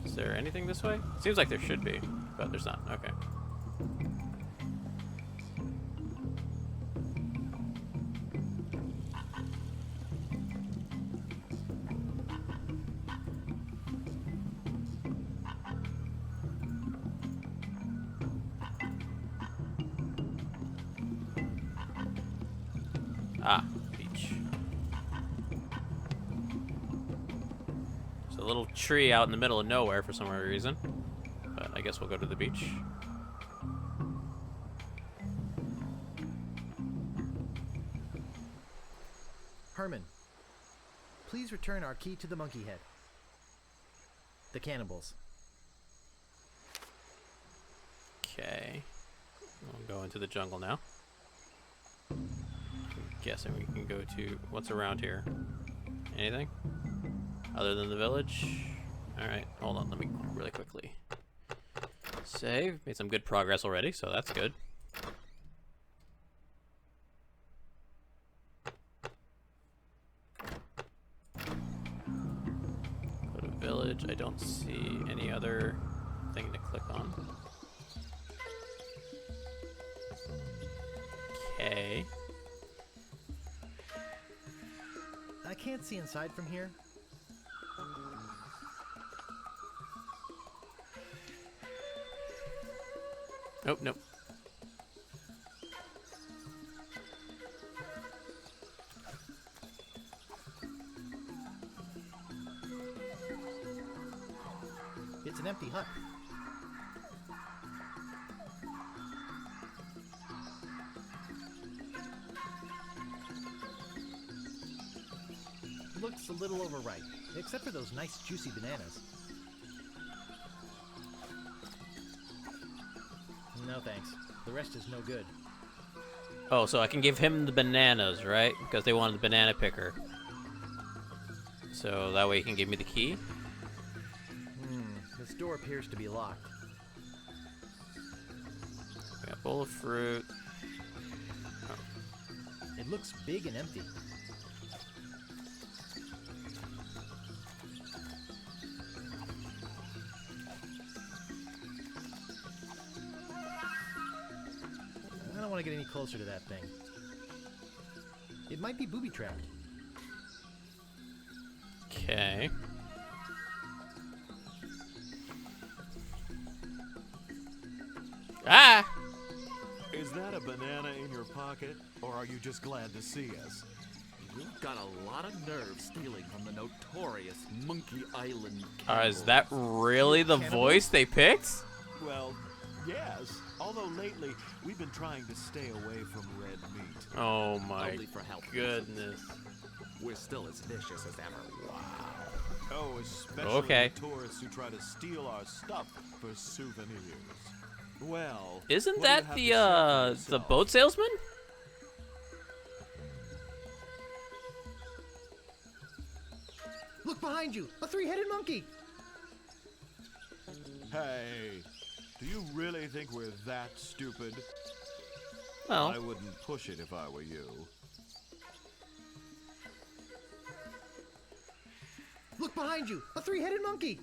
Is there anything this way? Seems like there should be, but there's not. Okay. Ah, beach. There's a little tree out in the middle of nowhere for some reason. But I guess we'll go to the beach. Herman, please return our key to the monkey head. The cannibals. Okay. We'll go into the jungle now. Guessing we can go to what's around here. Anything other than the village? All right, hold on, let me really quickly save. Made some good progress already, so that's good. Go to village. I don't see any other thing to click on. Okay. I can't see inside from here. Oh, nope. It's an empty hut. Looks a little overripe, except for those nice juicy bananas. No thanks. The rest is no good. Oh, so I can give him the bananas, right? Because they wanted the banana picker. So that way he can give me the key? This door appears to be locked. We got a bowl of fruit. Oh. It looks big and empty. I don't want to get any closer to that thing. It might be booby-trapped. Okay. Ah! Is that a banana in your pocket, or are you just glad to see us? You've got a lot of nerve stealing from the notorious Monkey Island. Is that really the voice they picked? Well, yes. Although lately, we've been trying to stay away from red meat. Oh my Only for health goodness. We're still as vicious as ever. Wow. Oh, especially Okay. the tourists who try to steal our stuff for souvenirs. Well, Isn't what do you that have to say for the yourself? boat salesman? Look behind you! A three-headed monkey! Hey, Do you really think we're that stupid? Well, I wouldn't push it if I were you. Look behind you! A three-headed monkey!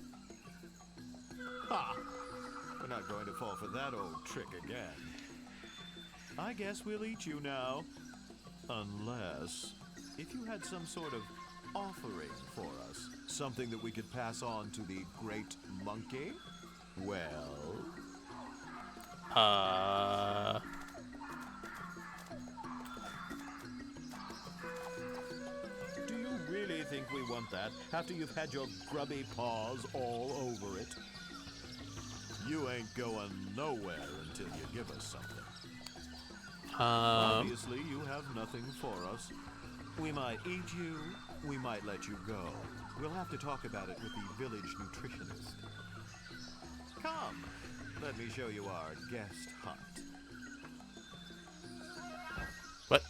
Ha! We're not going to fall for that old trick again. I guess we'll eat you now. Unless, if you had some sort of offering for us, something that we could pass on to the great monkey, well... Do you really think we want that, after you've had your grubby paws all over it? You ain't going nowhere until you give us something. Obviously, you have nothing for us. We might eat you, we might let you go. We'll have to talk about it with the village nutritionist. Come, let me show you our guest hut. What?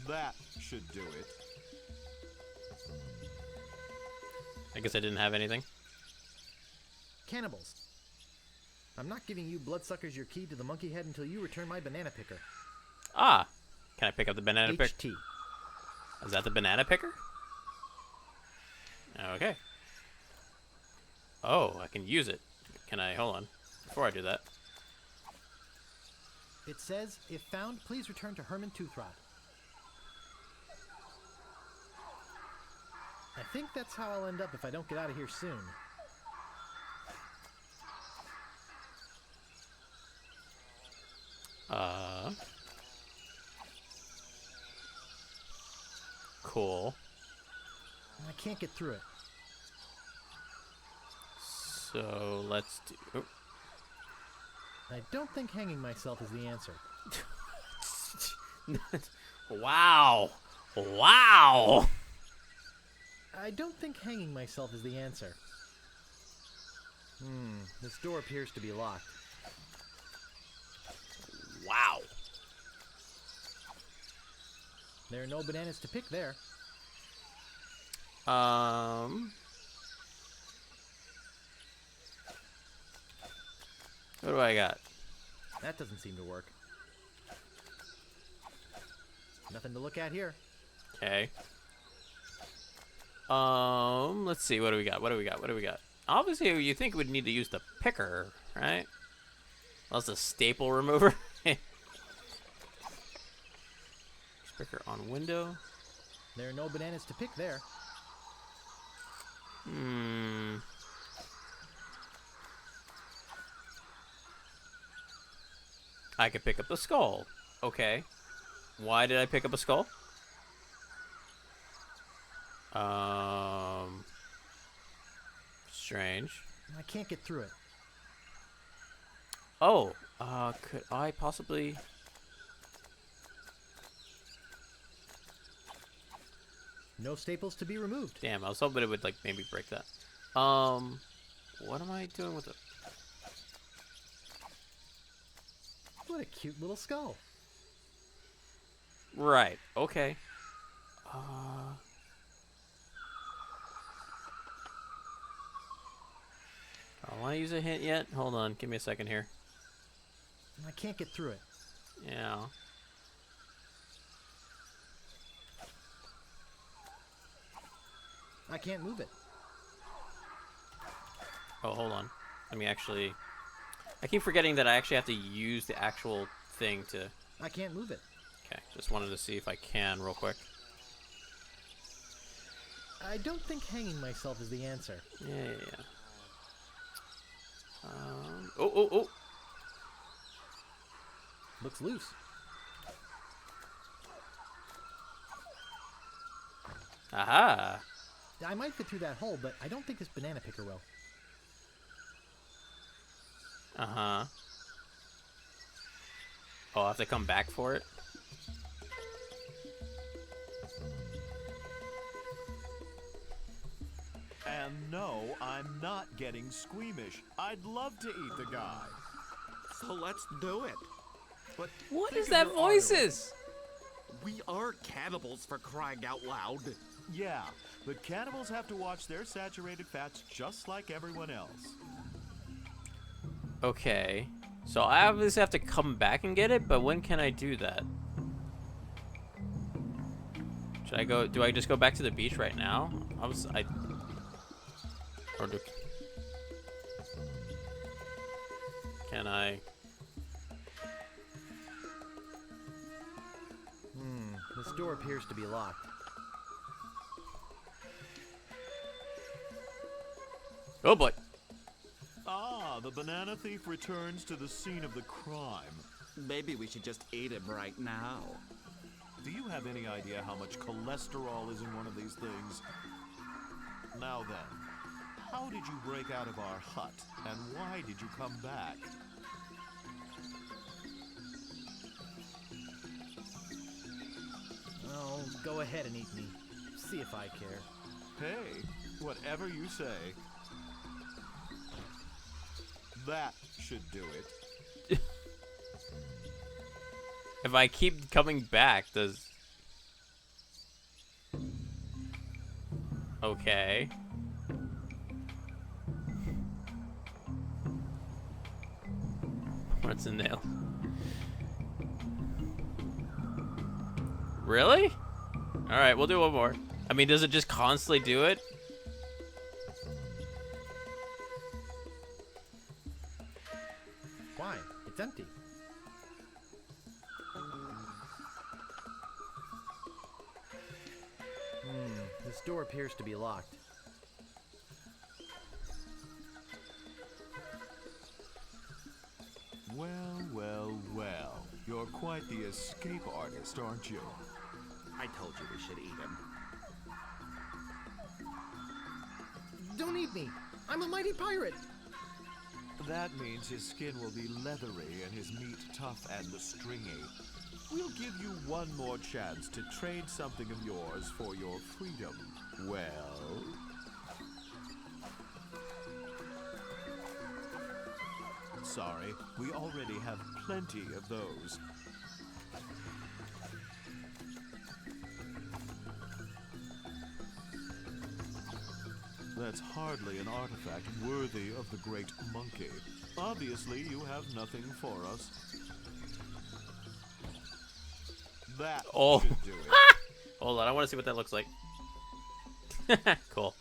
That should do it. I guess I didn't have anything. Cannibals. I'm not giving you bloodsuckers your key to the monkey head until you return my banana picker. Ah! Can I pick up the banana picker? HT. Is that the banana picker? Okay. Oh, I can use it. Can I? Hold on. Before I do that. It says, if found, please return to Herman Toothrot. I think that's how I'll end up if I don't get out of here soon. Cool. I can't get through it. So let's do. Oh. I don't think hanging myself is the answer. Wow! Wow! I don't think hanging myself is the answer. This door appears to be locked. Wow. There are no bananas to pick there. What do I got? That doesn't seem to work. Nothing to look at here. Okay. Let's see. What do we got? What do we got? What do we got? Obviously, you think we'd need to use the picker, right? Well, that's a staple remover. Picker on window. There are no bananas to pick there. I could pick up the skull. Okay. Why did I pick up a skull? Strange. I can't get through it. Oh, could I possibly... No staples to be removed. Damn, I was hoping it would, like, maybe break that. What am I doing with it? What a cute little skull. Right, okay. I don't want to use a hint yet. Hold on, give me a second here. I can't get through it. Yeah. I can't move it. Oh, hold on. Let me actually... I keep forgetting that I actually have to use the actual thing to... I can't move it. Okay, just wanted to see if I can real quick. I don't think hanging myself is the answer. Yeah. Oh. Looks loose. Aha! I might fit through that hole, but I don't think this banana picker will. Uh-huh. Oh, I have to come back for it? And no, I'm not getting squeamish. I'd love to eat the guy. So let's do it. But what think is of that your voices? We are cannibals, for crying out loud. Yeah, but cannibals have to watch their saturated fats just like everyone else. Okay. So I obviously have to come back and get it, but when can I do that? Should I go? Do I just go back to the beach right now? Or do? Can I? This door appears to be locked. Oh boy. Ah, the banana thief returns to the scene of the crime. Maybe we should just eat him right now. Do you have any idea how much cholesterol is in one of these things? Now then, how did you break out of our hut, and why did you come back? Oh, go ahead and eat me. See if I care. Hey, whatever you say. That should do it. If I keep coming back, does... Okay. What's the nail? Really? Alright, we'll do one more. I mean, does it just constantly do it? Why? It's empty. This door appears to be locked. Well, well, well. You're quite the escape artist, aren't you? I told you we should eat him. Don't eat me! I'm a mighty pirate! That means his skin will be leathery and his meat tough and stringy. We'll give you one more chance to trade something of yours for your freedom. Well... Sorry, we already have plenty of those. That's hardly an artifact worthy of the great monkey. Obviously, you have nothing for us. That should do it. Hold on, I want to see what that looks like. Cool.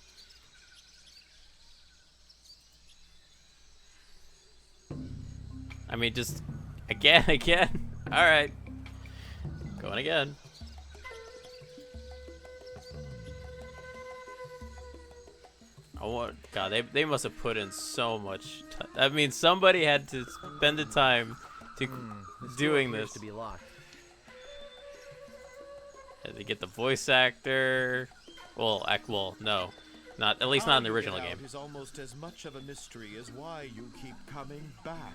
I mean, just again. All right, going again. God, they must have put in so much. I mean, somebody had to spend the time to doing this. To be locked. Had to get the voice actor. Well, no, not at least not in the original game. Is almost as much of a mystery as why you keep coming back.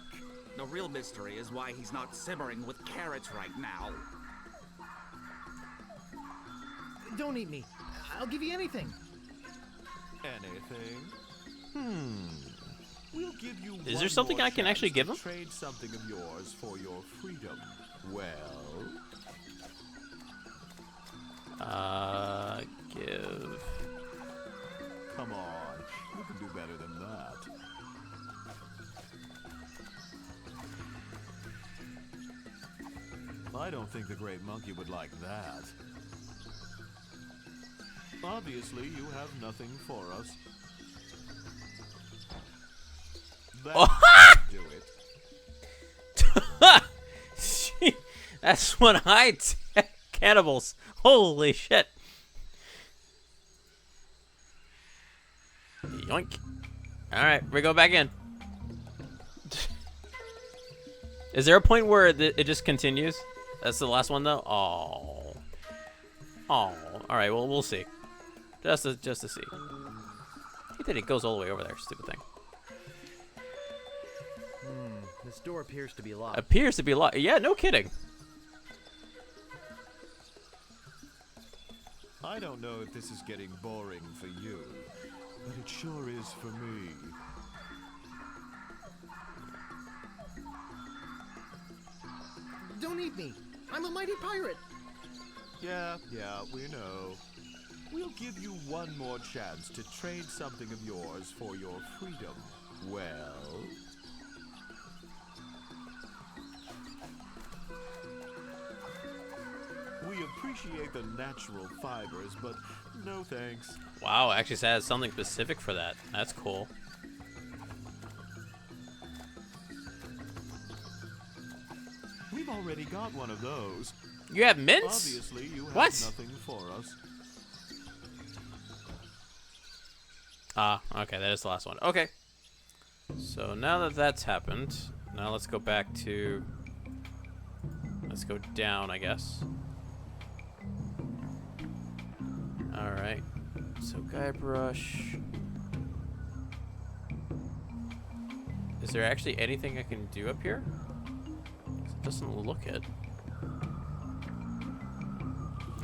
The real mystery is why he's not simmering with carrots right now. Don't eat me. I'll give you anything. Anything? We'll give you. Is there something I can actually give him? Trade something of yours for your freedom. Well. Give. Come on, you can do better than that. I don't think the Great Monkey would like that. Obviously, you have nothing for us. That do it. That's what I cannibals. Holy shit. Yoink. Alright, we go back in. Is there a point where it just continues? That's the last one though? Oh. Oh. Alright, well we'll see. Just to see. He did it goes all the way over there, stupid thing. This door appears to be locked. Appears to be locked. Yeah, no kidding. I don't know if this is getting boring for you, but it sure is for me. Don't eat me. I'm a mighty pirate. Yeah, we know. We'll give you one more chance to trade something of yours for your freedom. Well... appreciate the natural fibers, but no thanks. Wow, it actually has something specific for that. That's cool. We've already got one of those. You have mints? Obviously, you have What? nothing for us. Ah, okay, that is the last one. Okay. So now that that's happened, now let's go back to... Let's go down, I guess. Alright. So Guybrush... Is there actually anything I can do up here? 'Cause it doesn't look it.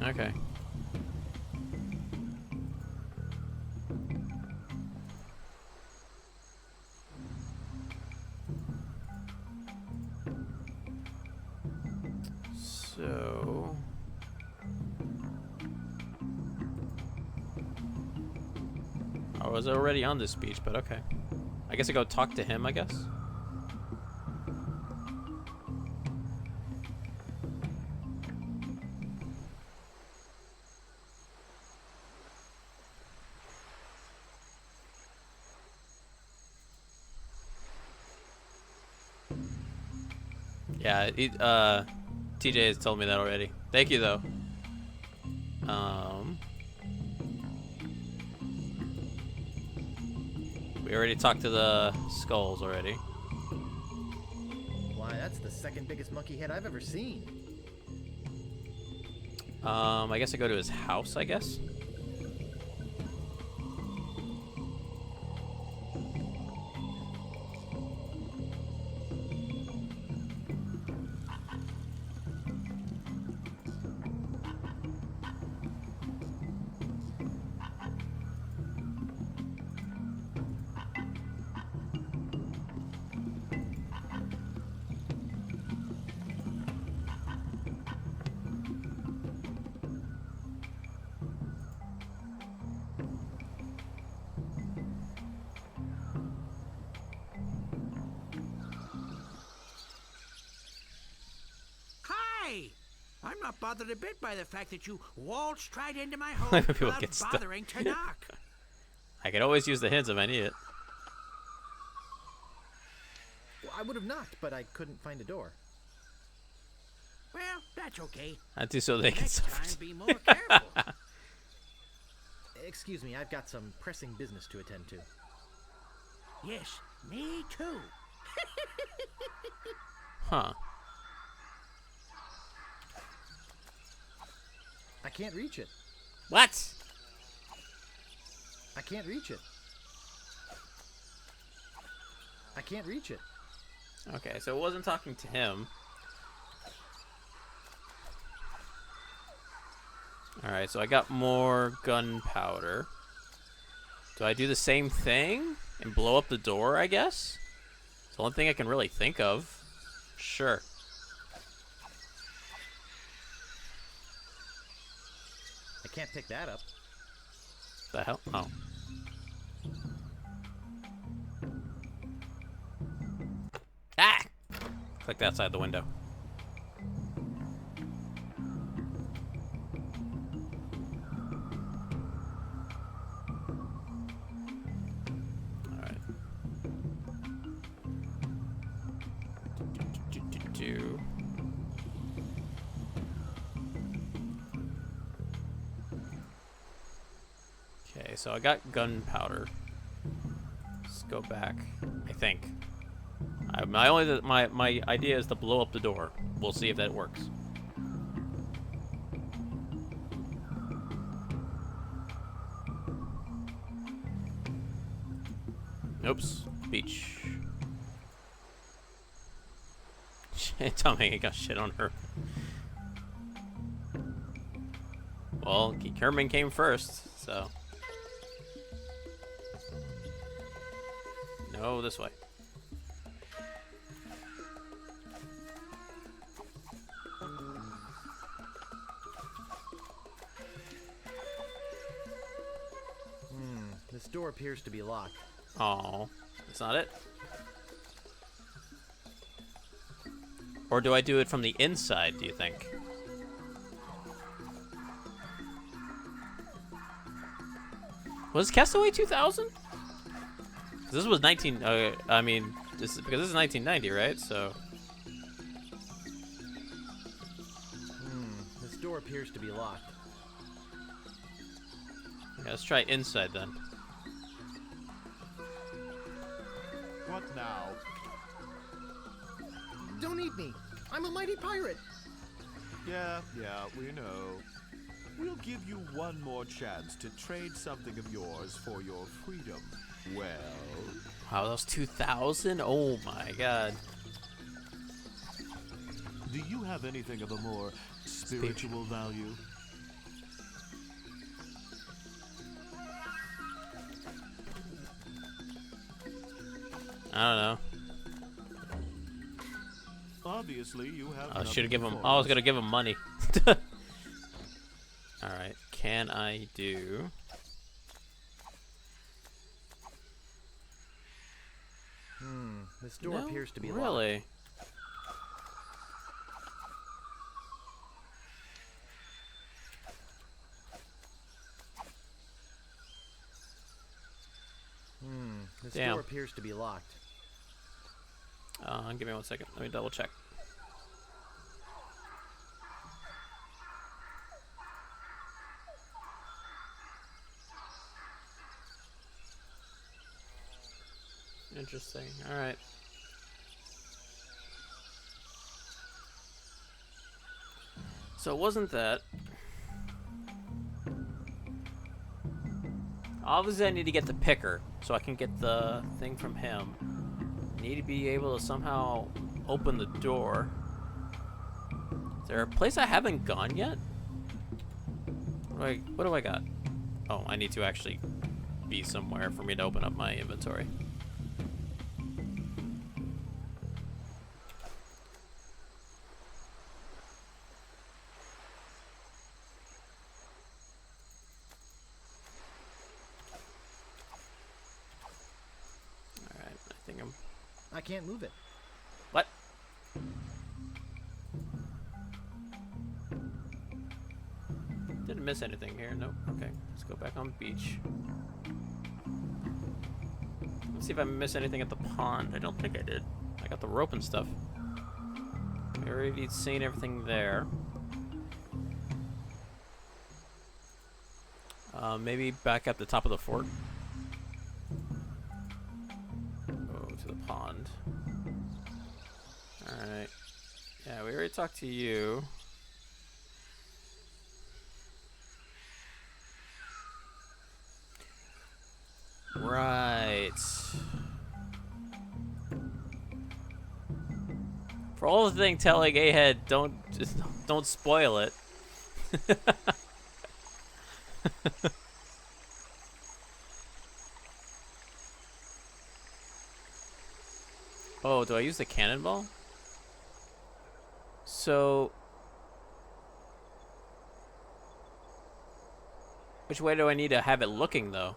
Okay. So... I was already on this beach, but okay. I guess I go talk to him, I guess? Yeah, TJ has told me that already. Thank you, though. We already talked to the skulls already. Why, that's the second biggest monkey head I've ever seen. I guess I go to his house, I guess? Hi! I'm not bothered a bit by the fact that you waltzed right into my home People without get stuck. bothering to knock. I could always use the hints if I need it. Well, I would have knocked, but I couldn't find a door. Well, that's okay. I do so they can Next suffer. time, be more careful. Excuse me, I've got some pressing business to attend to. Yes, me too. Huh. I can't reach it. What? I can't reach it. I can't reach it. Okay, so it wasn't talking to him. Alright, so I got more gunpowder. Do I do the same thing and blow up the door, I guess? It's the only thing I can really think of. Sure. I can't pick that up. The hell? Oh. Ah! Clicked outside the window. Alright. Do. Okay, so I got gunpowder. Let's go back. I think. My idea is to blow up the door. We'll see if that works. Oops. Beach. Tommy ain't got shit on her. Well, Kerman came first, so. No, this way. This door appears to be locked. Oh, that's not it? Or do I do it from the inside, do you think? Was Castaway 2000? This was 19. I mean, because this is 1990, right? So. This door appears to be locked. Yeah, let's try inside then. What now? Don't eat me. I'm a mighty pirate. Yeah, we know. We'll give you one more chance to trade something of yours for your freedom. Well... Wow, that was 2000? Oh my god. Do you have anything of a more spiritual value? I don't know. Obviously, you have. I should have given him. nothing I was for gonna us. give him money. All right. Can I do? This door No, appears to be locked. really. This Damn. door appears to be locked. Give me 1 second. Let me double check. Interesting. All right. So it wasn't that. Obviously, I need to get the picker so I can get the thing from him. Need to be able to somehow open the door. Is there a place I haven't gone yet? What do I got? Oh, I need to actually be somewhere for me to open up my inventory. Alright, I think I'm... I can't move it. What? Didn't miss anything here. Nope. Okay, let's go back on beach. Let's see if I missed anything at the pond. I don't think I did. I got the rope and stuff. We already seen everything there. Maybe back at the top of the fort. Go to the pond. Alright. Yeah, we already talked to you. Right. For all the thing telling Ahead, don't spoil it. Oh, do I use the cannonball? So which way do I need to have it looking though?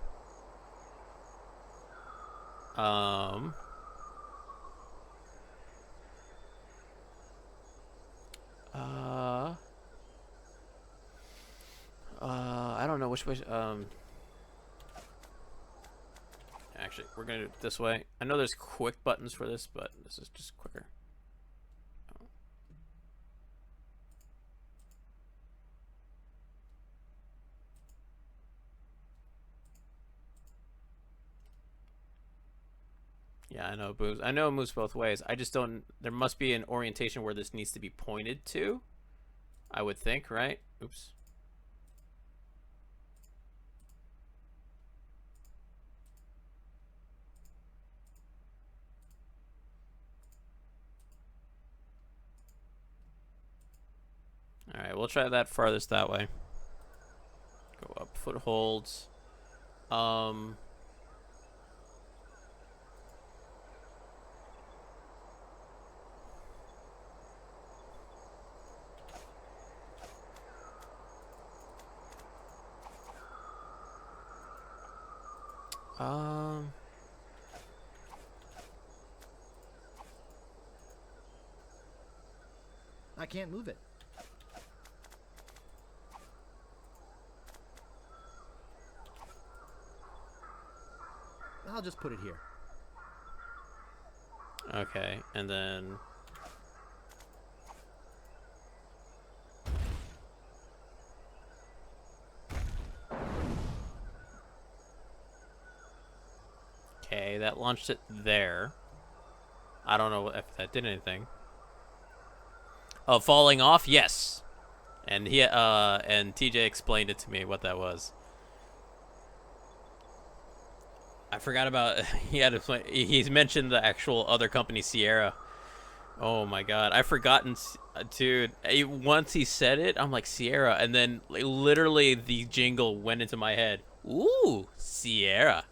I don't know which way. Actually, we're gonna do it this way. I know there's quick buttons for this, but this is just quicker. Yeah, I know it moves. I know it moves both ways. I just don't. There must be an orientation where this needs to be pointed to. I would think, right? Oops. All right, we'll try that farthest that way. Go up footholds. I can't move it. I'll just put it here. Okay, and then... Okay, that launched it there. I don't know if that did anything. Oh, falling off? Yes. And and TJ explained it to me what that was. I forgot about he's mentioned the actual other company, Sierra. Oh my god, I've forgotten, dude. Once he said it, I'm like, Sierra, and then literally the jingle went into my head. Ooh, Sierra.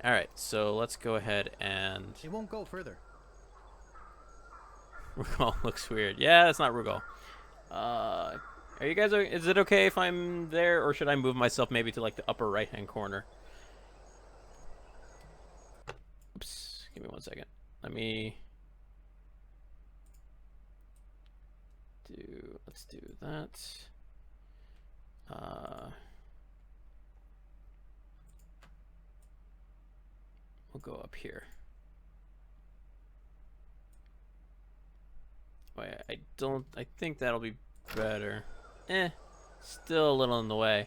All right, so let's go ahead and... It won't go further. Rugal looks weird. Yeah, that's not Rugal. Are you guys... Is it okay if I'm there, or should I move myself maybe to, like, the upper right-hand corner? Oops. Give me 1 second. Let me... Let's do that. We'll go up here. Oh, yeah, I think that'll be better. Still a little in the way.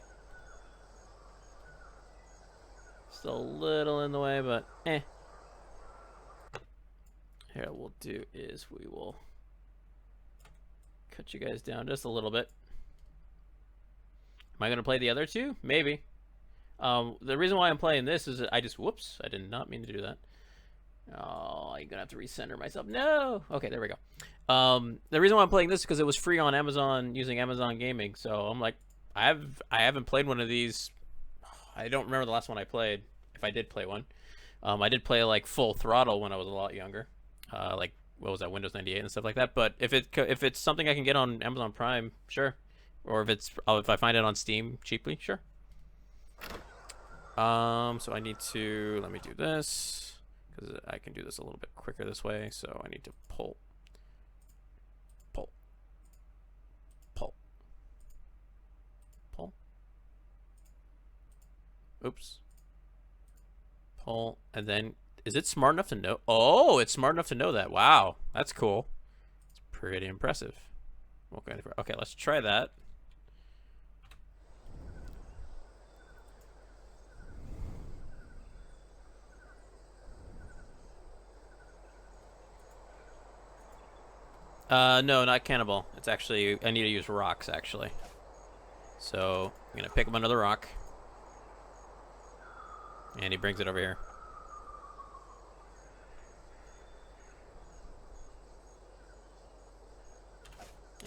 Still a little in the way, but Here, what we'll do is we will cut you guys down just a little bit. Am I going to play the other two? Maybe. The reason why I'm playing this is that whoops, I did not mean to do that. Oh, I'm gonna have to recenter myself. No. Okay, there we go. The reason why I'm playing this is because it was free on Amazon using Amazon Gaming. So I'm like, I haven't played one of these. I don't remember the last one I played. If I did play one, I did play like Full Throttle when I was a lot younger. Like what was that, Windows 98 and stuff like that. But if it's something I can get on Amazon Prime, sure. Or if I find it on Steam cheaply, sure. So I need to, let me do this, because I can do this a little bit quicker this way, so I need to pull. Oops. Pull, and then, is it smart enough to know? Oh, it's smart enough to know that. Wow, that's cool. It's pretty impressive. Okay, let's try that. No, not cannibal. It's actually, I need to use rocks, actually. So, I'm going to pick up another rock. And he brings it over here.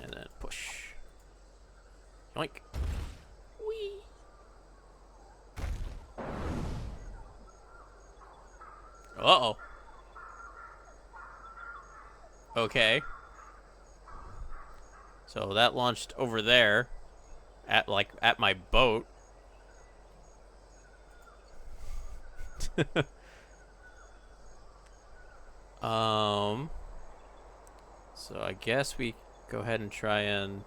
And then push. Yoink. Whee! Uh-oh. Okay. So that launched over there at my boat. So I guess we go ahead and try and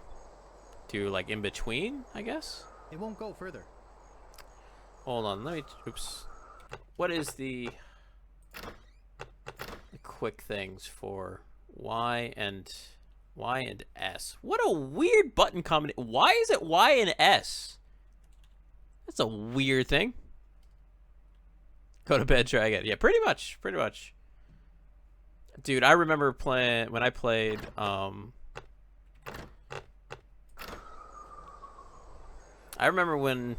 do like in between, I guess. It won't go further. Hold on, let me, oops. What is the quick things for Y and S? What a weird button combination. Why is it Y and S? That's a weird thing. Go to bed, try again. Yeah, pretty much. Dude, I remember playing, when I played, I remember when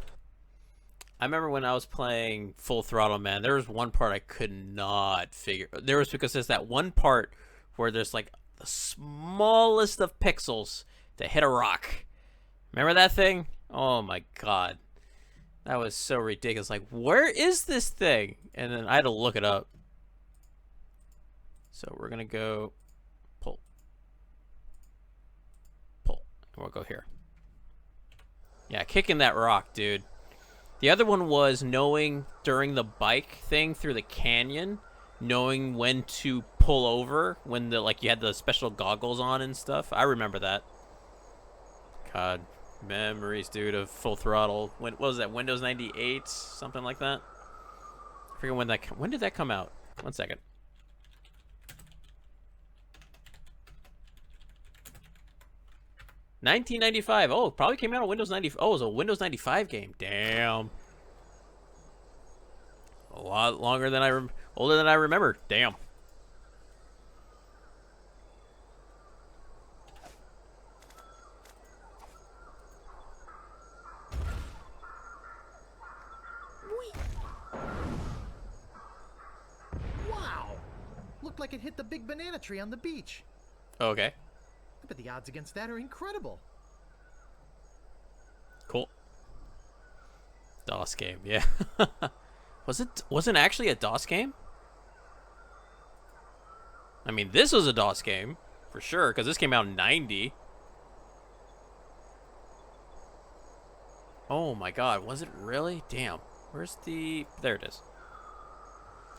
I was playing Full Throttle, man, there was one part I could not figure. Because there's that one part where there's like the smallest of pixels to hit a rock. Remember that thing? Oh my god. That was so ridiculous. Like, where is this thing? And then I had to look it up. So we're going to go pull. And we'll go here. Yeah, kicking that rock, dude. The other one was knowing during the bike thing through the canyon, knowing when to pull over when you had the special goggles on and stuff. I remember that. God. Memories, dude, of Full Throttle. When what was that? Windows 98, something like that. I forget when that. When did that come out? 1 second. $1995. Oh, it probably came out on Windows 90. Oh, it was a Windows 95 game. Damn. A lot longer than older than I remember. Damn. Wow! Looked like it hit the big banana tree on the beach. Okay. But the odds against that are incredible. Cool. DOS game, yeah. Wasn't actually a DOS game? I mean, this was a DOS game, for sure, because this came out in 90. Oh my god, was it really? Damn. Where's the... There it is.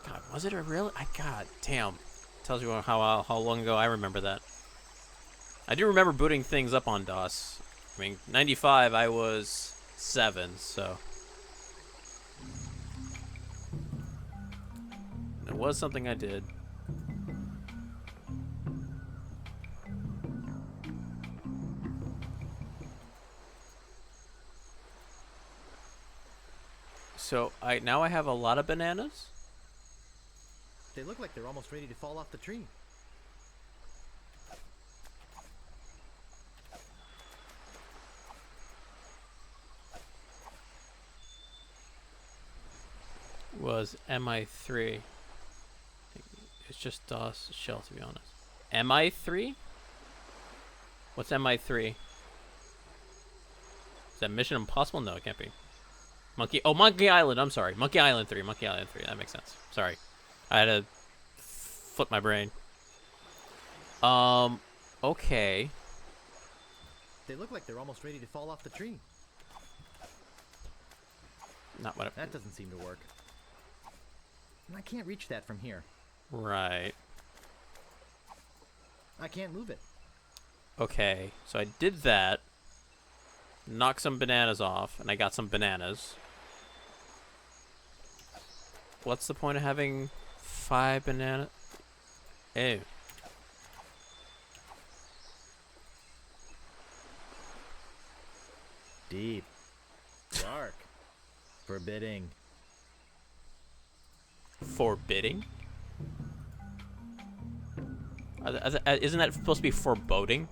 God, was it a really... God, damn. Tells you how long ago I remember that. I do remember booting things up on DOS. I mean, 95, I was 7, so... It was something I did. So, now I have a lot of bananas? They look like they're almost ready to fall off the tree. Was MI3. It's just DOS shell, to be honest. MI3? What's MI3? Is that Mission Impossible? No, it can't be. Monkey Island, I'm sorry. Monkey Island 3, that makes sense. Sorry. I had to flip my brain. Okay. They look like they're almost ready to fall off the tree. Not what that doesn't seem to work. I can't reach that from here. Right. I can't move it. Okay, so I did that. Knocked some bananas off, and I got some bananas. What's the point of having 5 bananas? Ew. Deep. Dark. Forbidding. Forbidding? Isn't that supposed to be foreboding?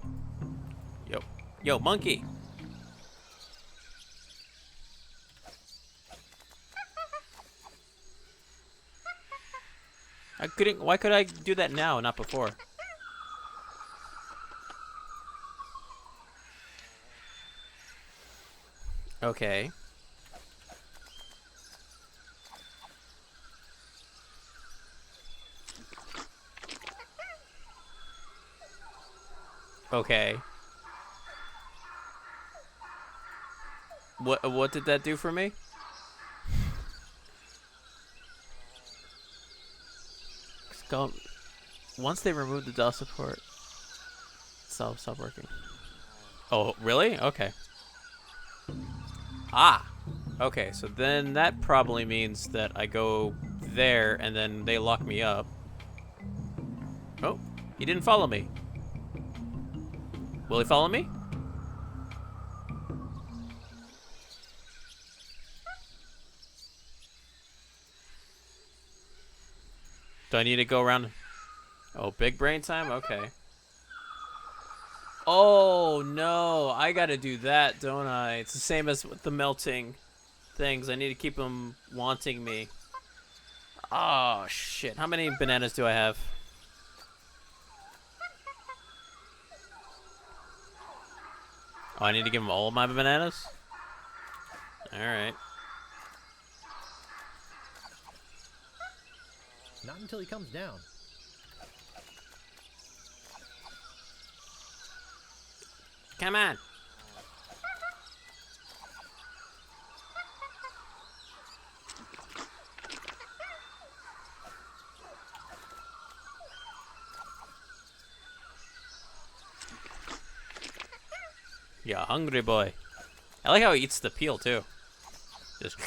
Yo, monkey! Why could I do that now and not before? Okay. Okay. What did that do for me? Once they remove the DOS support, stop working. Oh, really? Okay. Ah! Okay, so then that probably means that I go there and then they lock me up. Oh, he didn't follow me. Will he follow me? Do I need to go around? Oh, big brain time? Okay. Oh, no. I gotta do that, don't I? It's the same as with the melting things. I need to keep them wanting me. Oh, shit. How many bananas do I have? Oh, I need to give them all of my bananas? Alright. Not until he comes down. Come on. Yeah, hungry boy. I like how he eats the peel too. Just.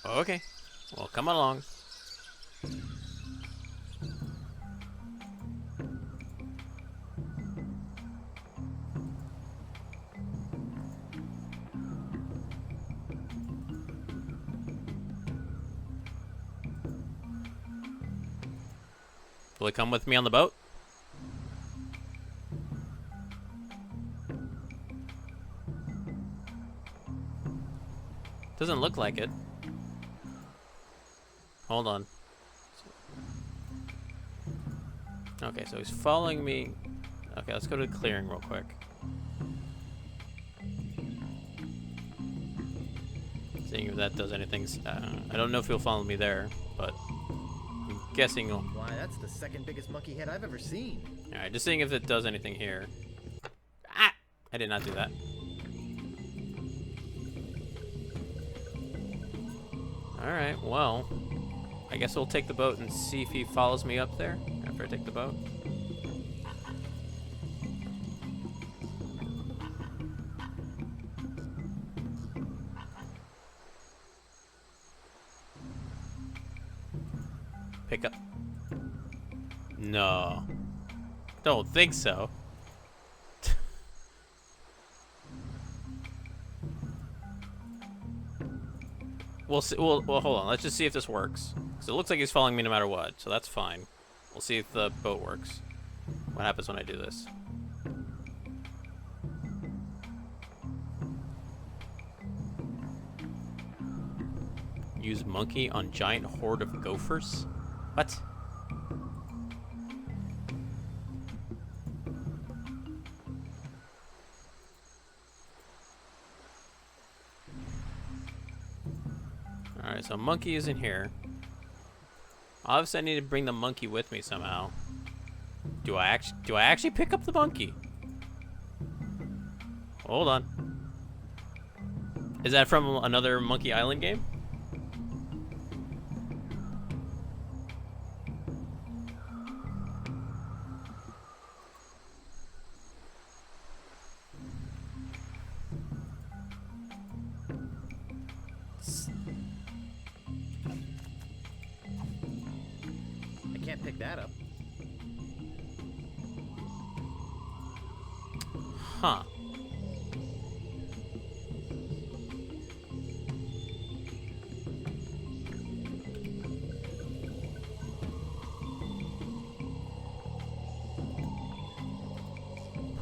Okay. Well, come along. Will he come with me on the boat? Doesn't look like it. Hold on. Okay, so he's following me. Okay, let's go to the clearing real quick. Seeing if that does anything. I don't know if he'll follow me there, but I'm guessing he'll. Why, that's the second biggest monkey head I've ever seen. Alright, just seeing if it does anything here. Ah! I did not do that. Alright, well. I guess we'll take the boat and see if he follows me up there after I take the boat. Pick up. No. Don't think so. We'll see. Well, hold on. Let's just see if this works. Because it looks like he's following me no matter what, so that's fine. We'll see if the boat works. What happens when I do this? Use monkey on giant horde of gophers? What? Alright, so monkey is in here. Obviously I need to bring the monkey with me somehow. Do I actually pick up the monkey? Hold on. Is that from another Monkey Island game? I can't pick that up. Huh.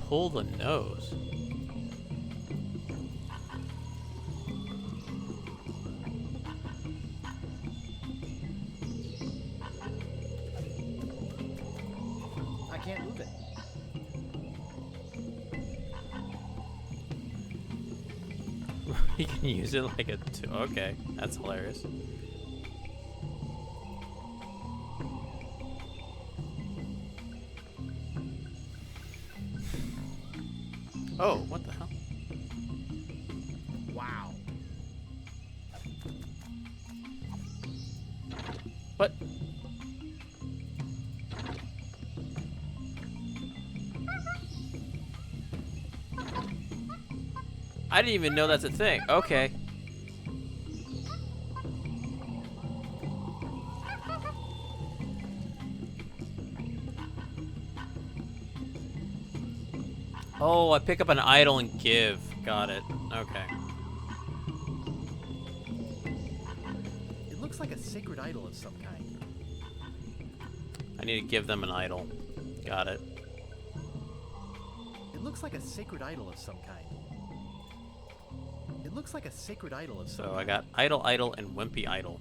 Pull the nose. I can't move it. You can use it like a okay, that's hilarious. Oh, what the hell? Wow. What? I didn't even know that's a thing. Okay. Oh, I pick up an idol and give. Got it. Okay. It looks like a sacred idol of some kind. I need to give them an idol. Got it. It looks like a sacred idol of some kind. It looks like a sacred idol of some So kind. I got idol, idol, and wimpy idol.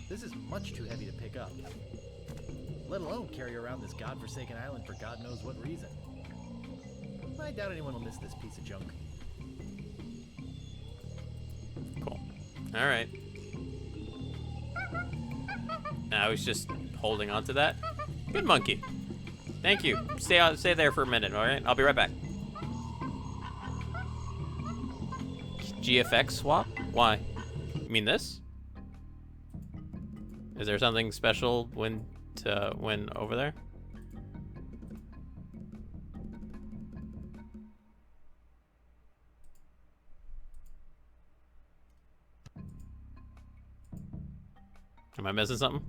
This is much too heavy to pick up. Let alone carry around this godforsaken island for God knows what reason. I doubt anyone will miss this piece of junk. Cool. Alright. Now he's just holding on to that. Good monkey. Thank you. Stay there for a minute, alright? I'll be right back. GFX swap? Why? You mean this? Is there something special when to win over there? Am I missing something?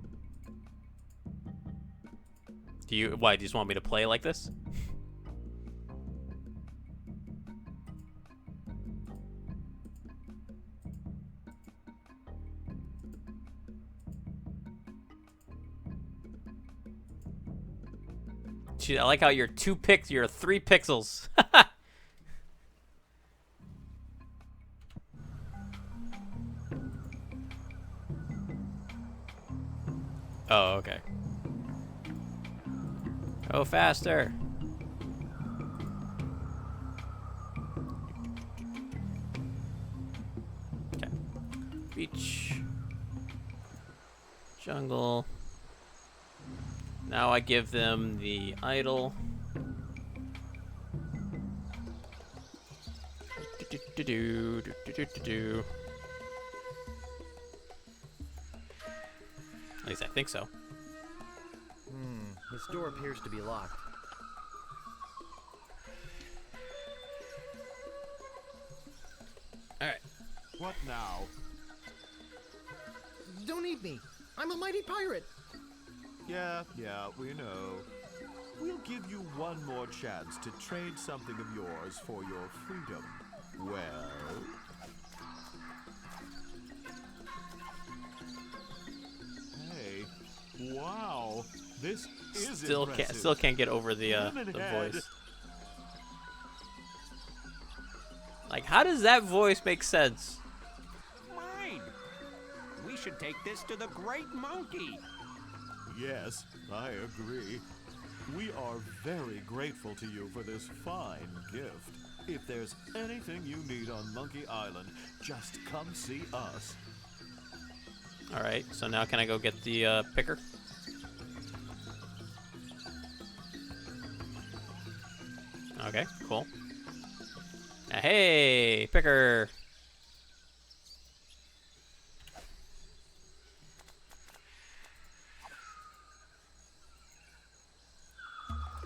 Do you just want me to play like this? Gee, I like how you're 3 pixels. Oh, okay. Go faster. Okay. Beach. Jungle. Now I give them the idol. At least I think so. This door appears to be locked. Alright. What now? Don't eat me! I'm a mighty pirate! Yeah, we know. We'll give you one more chance to trade something of yours for your freedom. Well... Hey, wow! This is still can't get over the voice. Like, how does that voice make sense? Mine! We should take this to the Great Monkey. Yes, I agree. We are very grateful to you for this fine gift. If there's anything you need on Monkey Island, just come see us. Alright, so now can I go get the picker? Okay, cool. Hey, picker!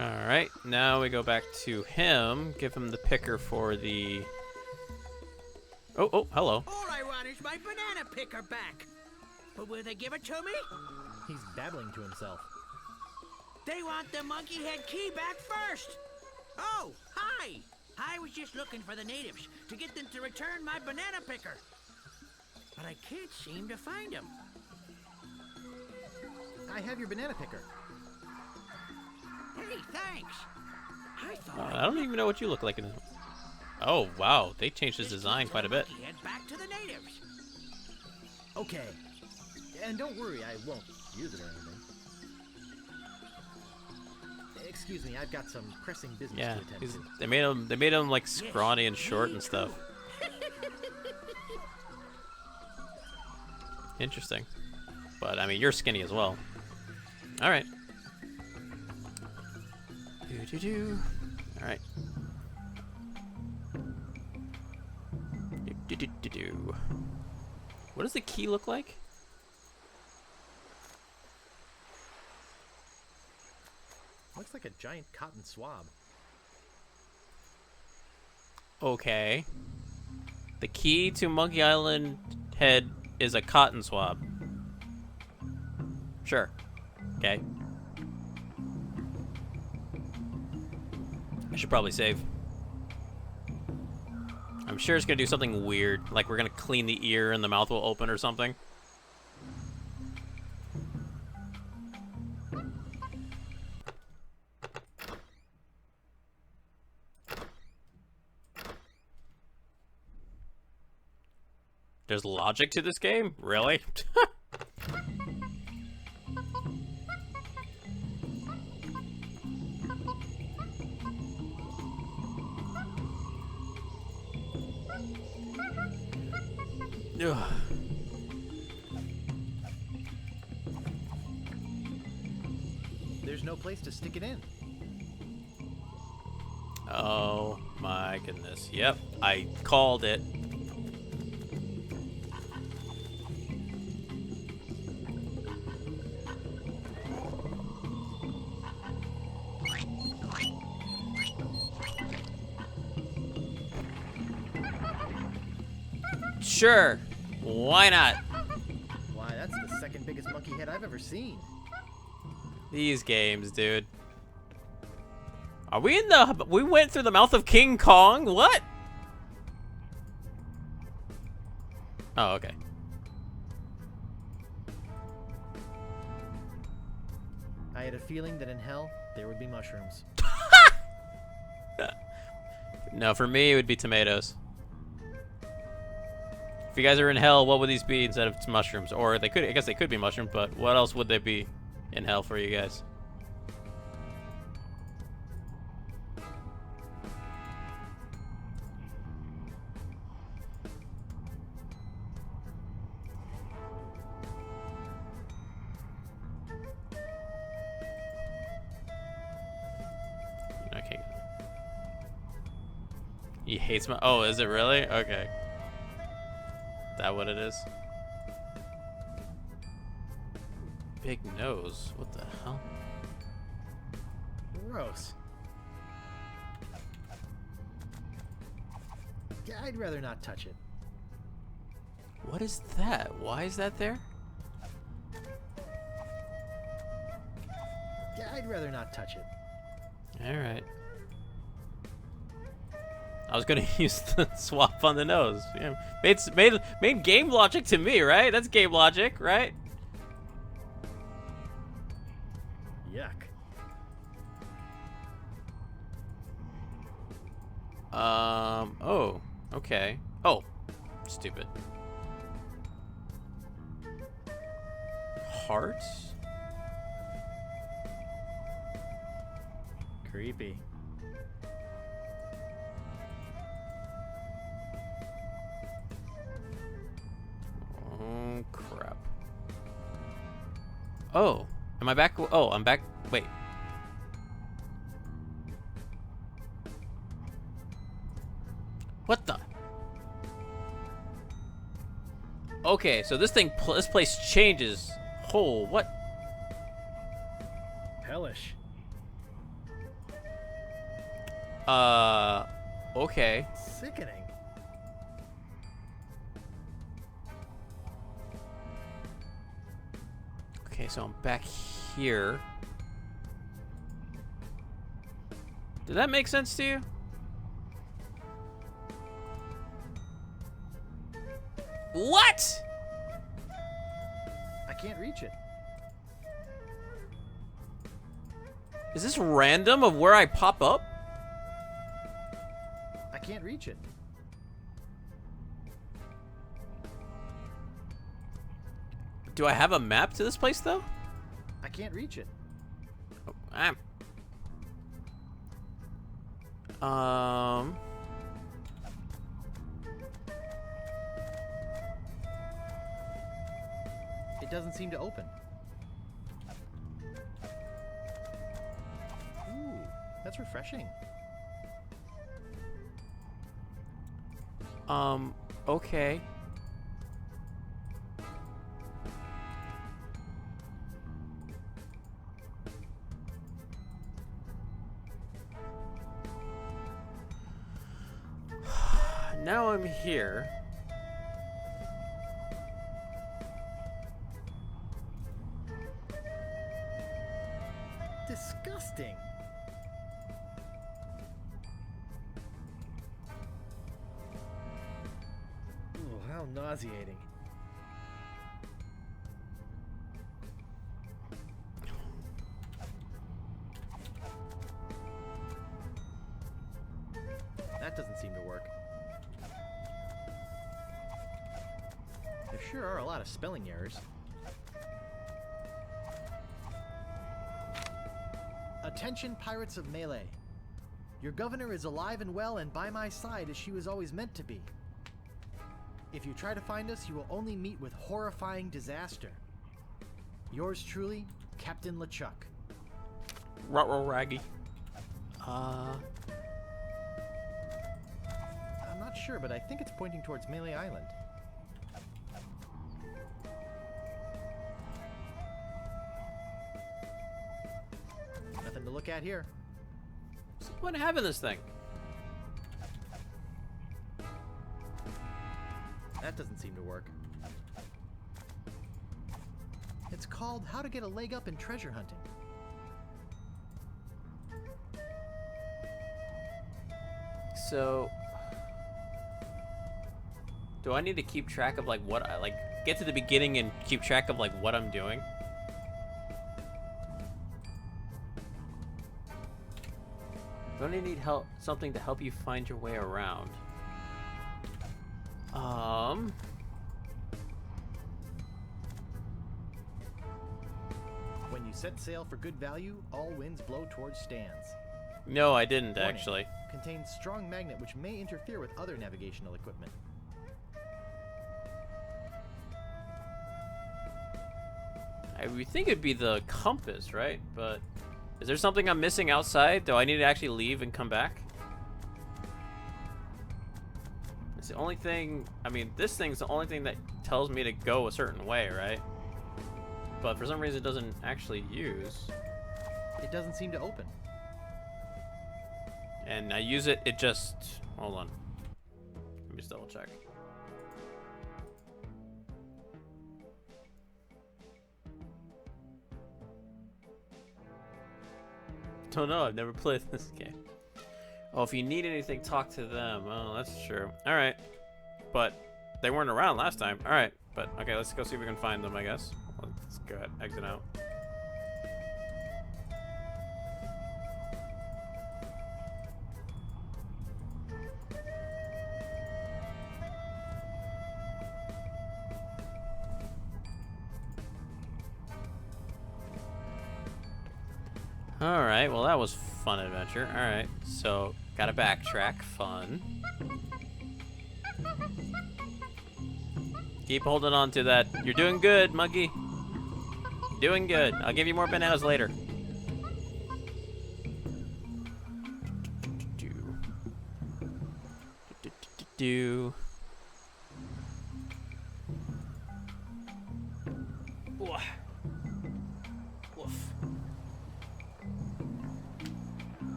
Alright, now we go back to him, give him the picker for the... Oh, hello. All I want is my banana picker back. But will they give it to me? He's babbling to himself. They want the monkey head key back first. Oh, hi. I was just looking for the natives to get them to return my banana picker. But I can't seem to find him. I have your banana picker. Hey, thanks. I thought I don't even know what you look like in this. Oh, wow. They changed his design quite a bit. head back to the natives. Okay. And don't worry, I won't use it or anything. Excuse me, I've got some pressing business Yeah, to attend to. they made him like scrawny and short and stuff. Interesting. But I mean, you're skinny as well. All right. All right. What does the key look like? Looks like a giant cotton swab. Okay. The key to Monkey Island head is a cotton swab. Sure. Okay. I should probably save. I'm sure it's gonna do something weird, like we're gonna clean the ear and the mouth will open or something. There's logic to this game? Really? Ugh. There's no place to stick it in. Oh my goodness. Yep, I called it. Sure. Why not? Why, that's the second biggest monkey head I've ever seen. These games, dude. Are we in the... We went through the mouth of King Kong? What? Oh, okay. I had a feeling that in hell, there would be mushrooms. No, for me, it would be tomatoes. If you guys are in hell, what would these be instead of mushrooms? Or they could... I guess they could be mushrooms, but what else would they be in hell for you guys? Okay. He hates my... Oh, is it really? Okay. That what it is? Big nose. What the hell? Gross. Yeah, I'd rather not touch it. What is that? Why is that there? Yeah, I'd rather not touch it. Alright. I was gonna use the swap on the nose. Yeah. Made game logic to me, right? That's game logic, right? Yuck. Oh. Okay. Oh. Stupid. Heart? Creepy. Oh, crap. Oh. Am I back? Oh, I'm back. Wait. What the? Okay, so this thing, this place changes. Oh, what? Hellish. Okay. Sickening. Okay, so I'm back here. Did that make sense to you? What? I can't reach it. Is this random of where I pop up? I can't reach it. Do I have a map to this place, though? I can't reach it. Oh, It doesn't seem to open. Ooh, that's refreshing. Okay. Now I'm here. Disgusting. Ooh, how nauseating. That doesn't seem to work. There sure are a lot of spelling errors. Attention, pirates of Melee. Your governor is alive and well and by my side as she was always meant to be. If you try to find us, you will only meet with horrifying disaster. Yours truly, Captain LeChuck. Ruh-roh Raggy. I'm not sure, but I think it's pointing towards Melee Island. Nothing to look at here. What's the point of having this thing? That doesn't seem to work. It's called How to Get a Leg Up in Treasure Hunting. So, do I need to keep track of like what I get to the beginning and keep track of like what I'm doing? Don't you need help? Something to help you find your way around? When you set sail for good value, all winds blow towards stands. No, I didn't Warning, actually. Contains strong magnet which may interfere with other navigational equipment. I would think it'd be the compass, right? But is there something I'm missing outside? Do I need to actually leave and come back? It's the only thing, I mean, this thing's the only thing that tells me to go a certain way, right? But for some reason it doesn't actually use. It doesn't seem to open. And I use it, it just, hold on. Let me just double check. Don't know, I've never played this game. Oh, if you need anything, talk to them. Oh, that's true. Alright. But they weren't around last time. Alright. But, okay, let's go see if we can find them, I guess. Let's go ahead, exit out. Alright, well that was fun adventure. Alright, so gotta backtrack. Fun. Keep holding on to that. You're doing good, monkey. Doing good. I'll give you more bananas later. Do. Woof.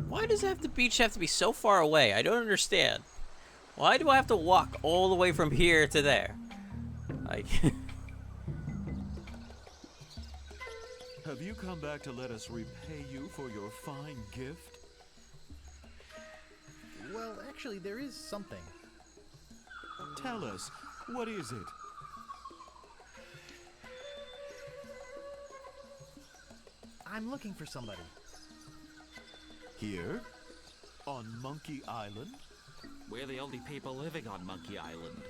Why does the beach have to be so far away? I don't understand. Why do I have to walk all the way from here to there? Like... Have you come back to let us repay you for your fine gift? Well, actually, there is something. Tell us, what is it? I'm looking for somebody. Here? On Monkey Island? We're the only people living on Monkey Island.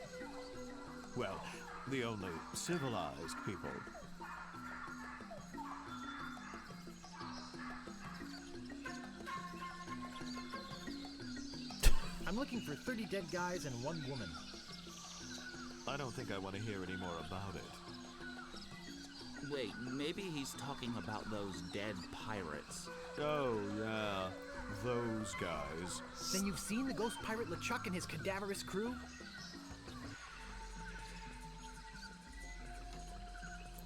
Well, the only civilized people. I'm looking for 30 dead guys and 1 woman. I don't think I want to hear any more about it. Wait, maybe he's talking about those dead pirates. Oh, yeah. Those guys. Then you've seen the ghost pirate LeChuck and his cadaverous crew?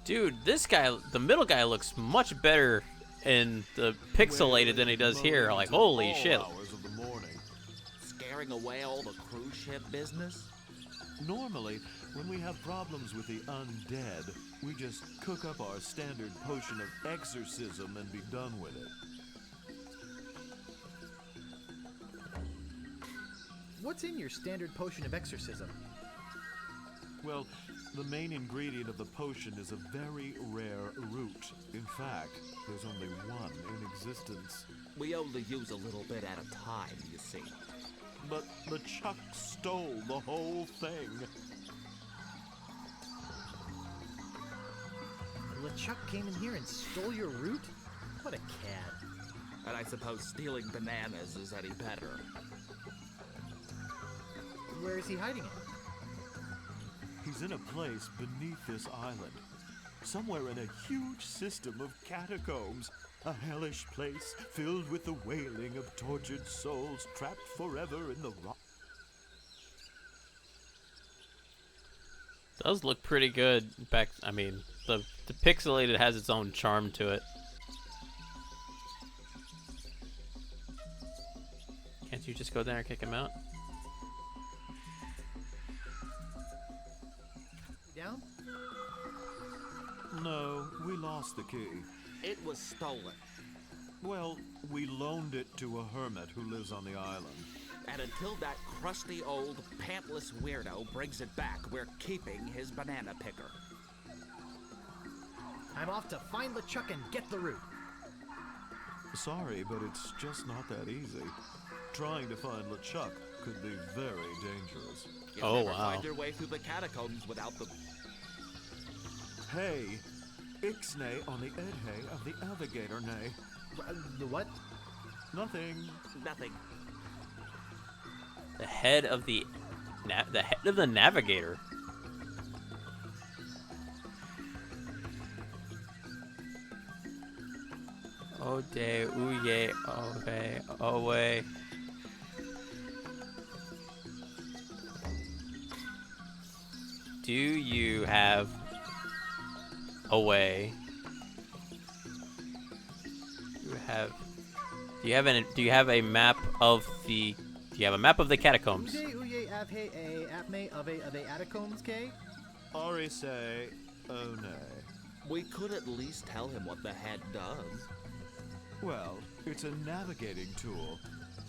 Dude, this guy, the middle guy, looks much better in the pixelated than he does here. Like, holy shit. Scaring away all the cruise ship business? Normally, when we have problems with the undead, we just cook up our standard potion of exorcism and be done with it. What's in your standard potion of exorcism? Well, the main ingredient of the potion is a very rare root. In fact, there's only one in existence. We only use a little bit at a time, you see. But LeChuck stole the whole thing. LeChuck came in here and stole your root? What a cad. And I suppose stealing bananas is any better. Where is he hiding it? He's in a place beneath this island. Somewhere in a huge system of catacombs. A hellish place filled with the wailing of tortured souls trapped forever in the rock. Does look pretty good. In fact, I mean, the pixelated has its own charm to it. Can't you just go there and kick him out? Down? No, we lost the key. It was stolen. Well, we loaned it to a hermit who lives on the island. And until that crusty old pantless weirdo brings it back, we're keeping his banana picker. I'm off to find LeChuck and get the root. Sorry, but it's just not that easy. Trying to find LeChuck could be very dangerous. You'll never find your way through the catacombs without the... Hey, Ixnay on the Edhay of the Navigator, nay. The what? Nothing. Nothing. The head of the Navigator. Oh day, ooh yay, oh hey, oh way. Do you have a way? Do you have a map of the catacombs? Uye uye avhe a apme of the catacombs, K? Ari say, oh nay. We could at least tell him what the head does. Well, it's a navigating tool.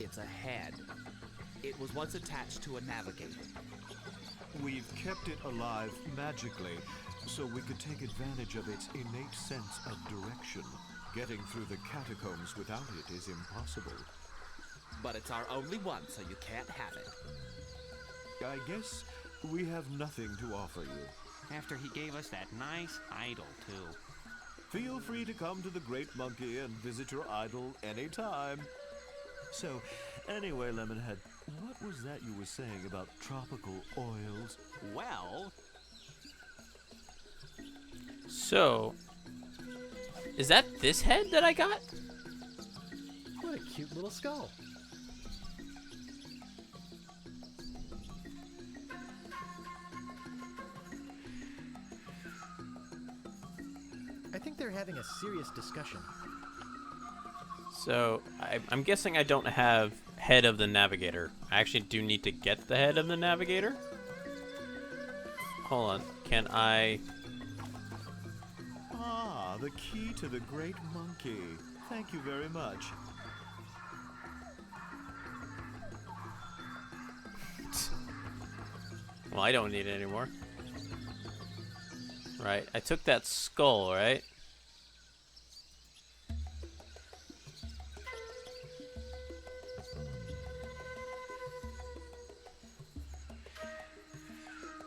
It's a head. It was once attached to a navigator. We've kept it alive magically, so we could take advantage of its innate sense of direction. Getting through the catacombs without it is impossible. But it's our only one, so you can't have it. I guess we have nothing to offer you. After he gave us that nice idol, too. Feel free to come to the Great Monkey and visit your idol anytime. So, anyway, Lemonhead, what was that you were saying about tropical oils? Well... So... Is that this head that I got? What a cute little skull. I think they're having a serious discussion. So, I'm guessing I don't have head of the Navigator. I actually do need to get the head of the Navigator. Hold on. Can I... Ah, the key to the Great Monkey. Thank you very much. Well, I don't need it anymore. Right, I took that skull, right?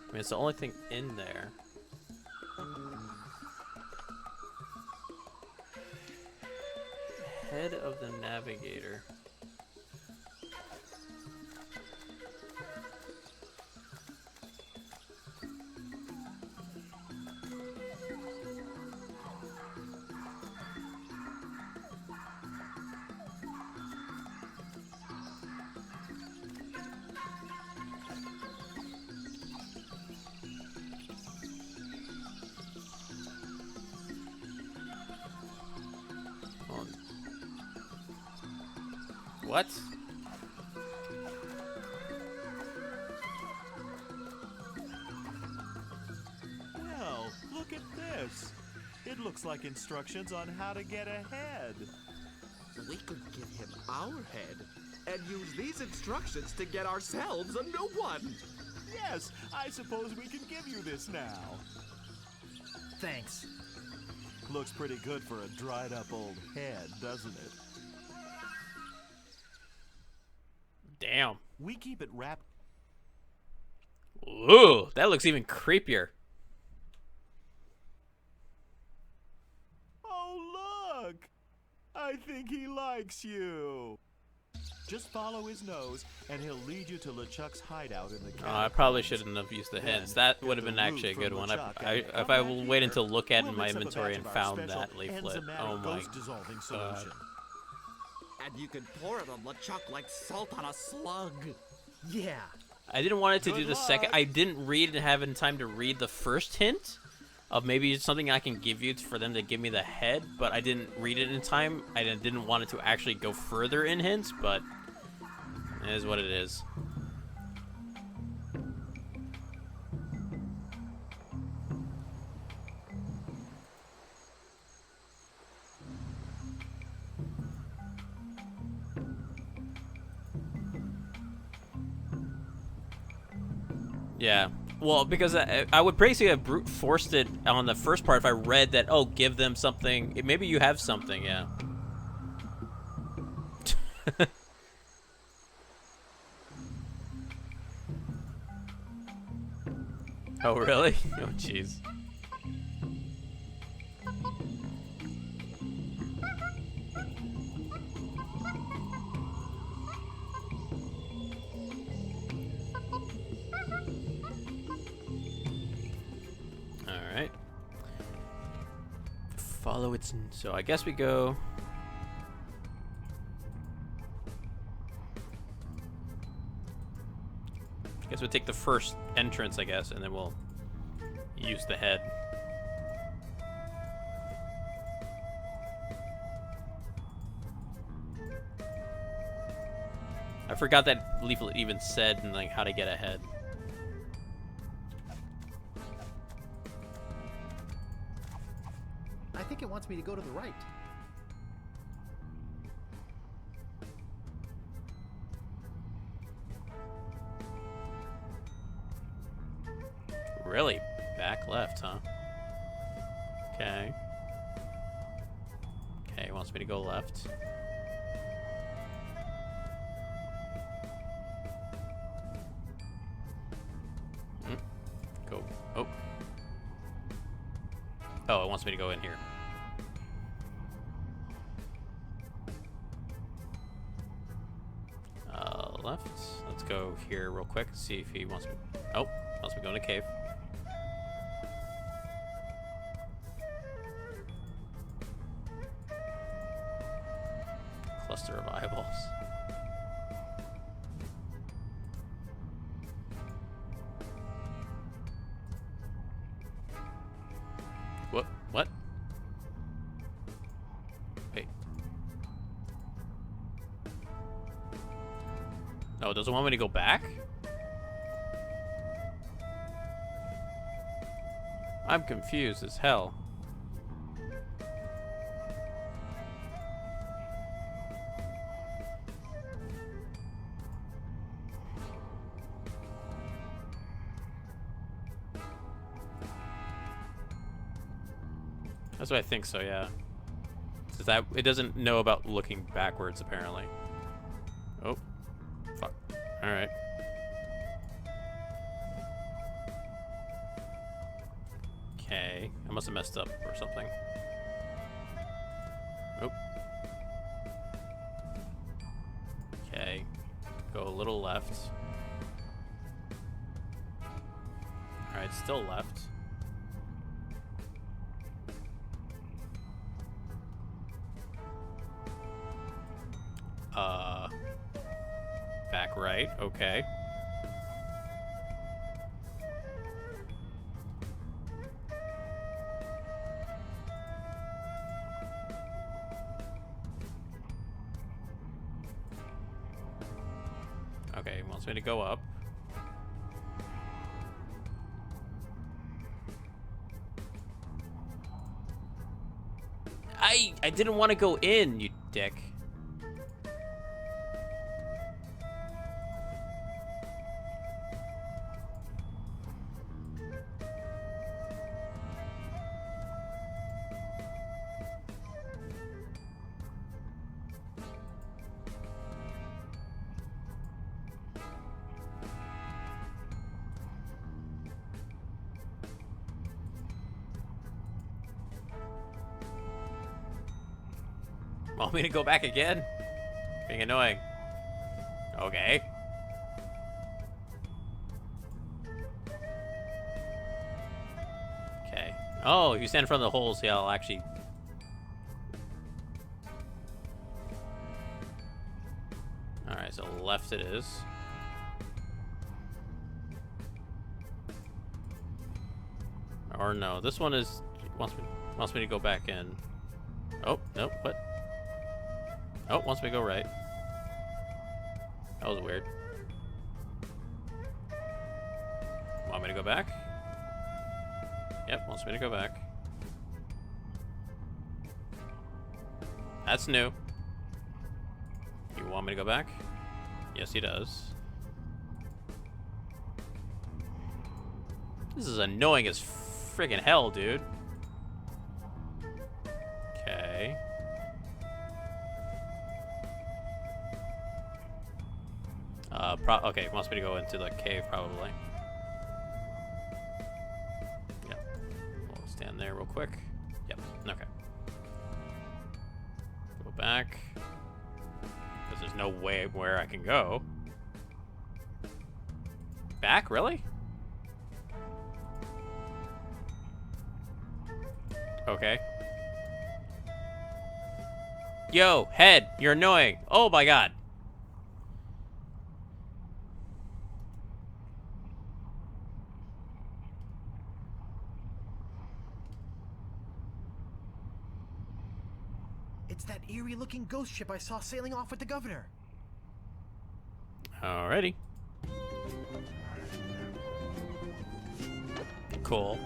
I mean, it's the only thing in there. Head of the Navigator. What? Well, look at this. It looks like instructions on how to get ahead. We could give him our head and use these instructions to get ourselves a new one. Yes, I suppose we can give you this now. Thanks. Looks pretty good for a dried up old head, doesn't it? Damn. We keep it wrapped. Ooh, that looks even creepier. Oh, look! I think he likes you. Just follow his nose, and he'll lead you to LeChuck's hideout in the Oh, I probably shouldn't have used the heads. That would have been actually a good one. If I will wait until look at in my inventory and found that leaflet. Oh my god. And you can pour it on LeChuck like salt on a slug. Yeah. I didn't want it to do the second. I didn't read and have in time to read the first hint of maybe something I can give you for them to give me the head, but I didn't read it in time. I didn't want it to actually go further in hints, but It is what it is. Yeah. Well, because I would basically have brute forced it on the first part if I read that, oh, give them something. Maybe you have something, yeah. Oh, really? Oh, jeez. Alright. Follow its... So I guess we go... I guess we'll take the first entrance, I guess, and then we'll use the head. I forgot that leaflet even said like how to get ahead. I think it wants me to go to the right. Really? Back left, huh? Okay. Okay, he wants me to go left. Go. Oh. Oh, it wants me to go in here. Left. Let's go here real quick, see if he wants me. Oh, wants me to go in a cave. Cluster of eyeballs. What? What? Wait. No, it doesn't want me to go back? I'm confused as hell. That's what I think so, yeah. Is that it doesn't know about looking backwards apparently. Oh. Fuck. Alright. Okay. I must have messed up or something. Oh. Okay. Go a little left. Alright, still left. Back right, okay. Okay, he wants me to go up. I didn't want to go in, you dick. Want me to go back again? Being annoying. Okay. Okay. Oh, if you stand in front of the holes, yeah, I'll actually... Alright, so left it is. Or no, this one is... wants me to go back in. Oh, no, what? Oh, wants me to go right. That was weird. Want me to go back? Yep, wants me to go back. That's new. You want me to go back? Yes, he does. This is annoying as friggin' hell, dude. Okay. Okay, wants me to go into the cave, probably. Yep. We'll stand there real quick. Yep, okay. Go back. Because there's no way where I can go. Back? Really? Okay. Yo, head, you're annoying. Oh my god. It's that eerie-looking ghost ship I saw sailing off with the governor. Alrighty. Cool.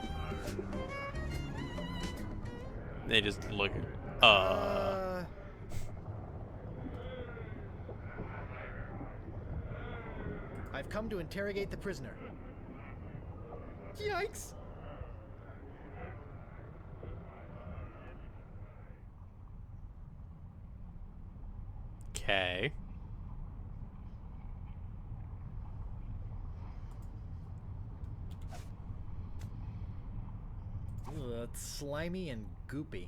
They just look. I've come to interrogate the prisoner. Yikes! Okay. It's slimy and goopy.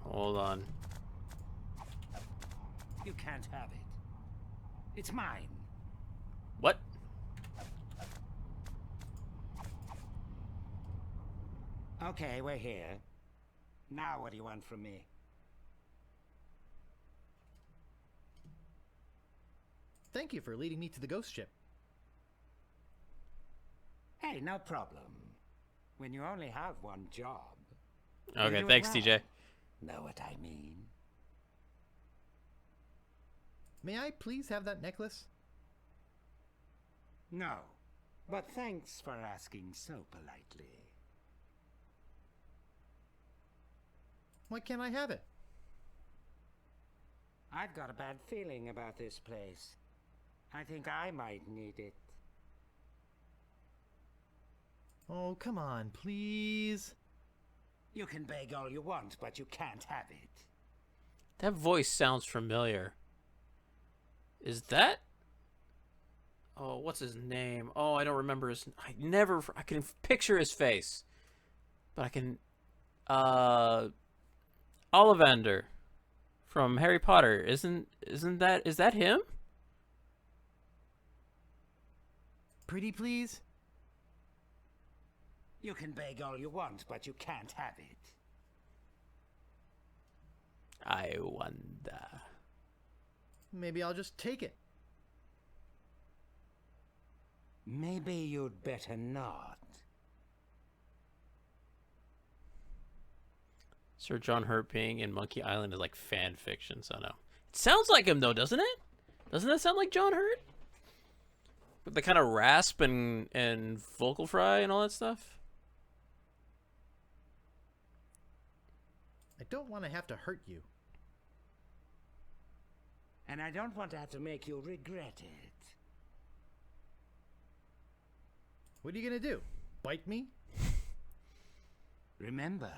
Hold on. You can't have it. It's mine. What? Okay, we're here. Now what do you want from me? Thank you for leading me to the ghost ship. Hey, no problem. When you only have one job. Okay, you do it thanks, well. TJ. Know what I mean? May I please have that necklace? No. But thanks for asking so politely. Why can't I have it? I've got a bad feeling about this place. I think I might need it. Oh, come on, please. You can beg all you want, but you can't have it. That voice sounds familiar. Is that? Oh, what's his name? Oh, I don't remember his. I can picture his face, but I can. Ollivander from Harry Potter. Is that him? Pretty please? You can beg all you want, but you can't have it. I wonder. Maybe I'll just take it. Maybe you'd better not. Sir John Hurt being in Monkey Island is like fan fiction, so no. It sounds like him though, doesn't it? Doesn't that sound like John Hurt? With the kind of rasp and vocal fry and all that stuff? I don't want to have to hurt you. And I don't want to have to make you regret it. What are you gonna do? Bite me? Remember,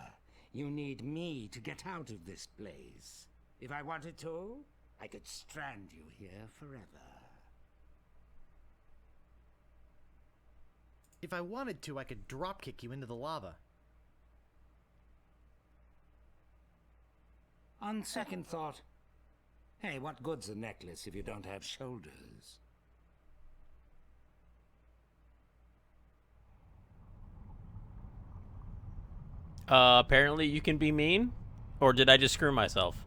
you need me to get out of this place. If I wanted to, I could strand you here forever. If I wanted to, I could dropkick you into the lava. On second thought, hey, what good's a necklace if you don't have shoulders? Apparently you can be mean? Or did I just screw myself?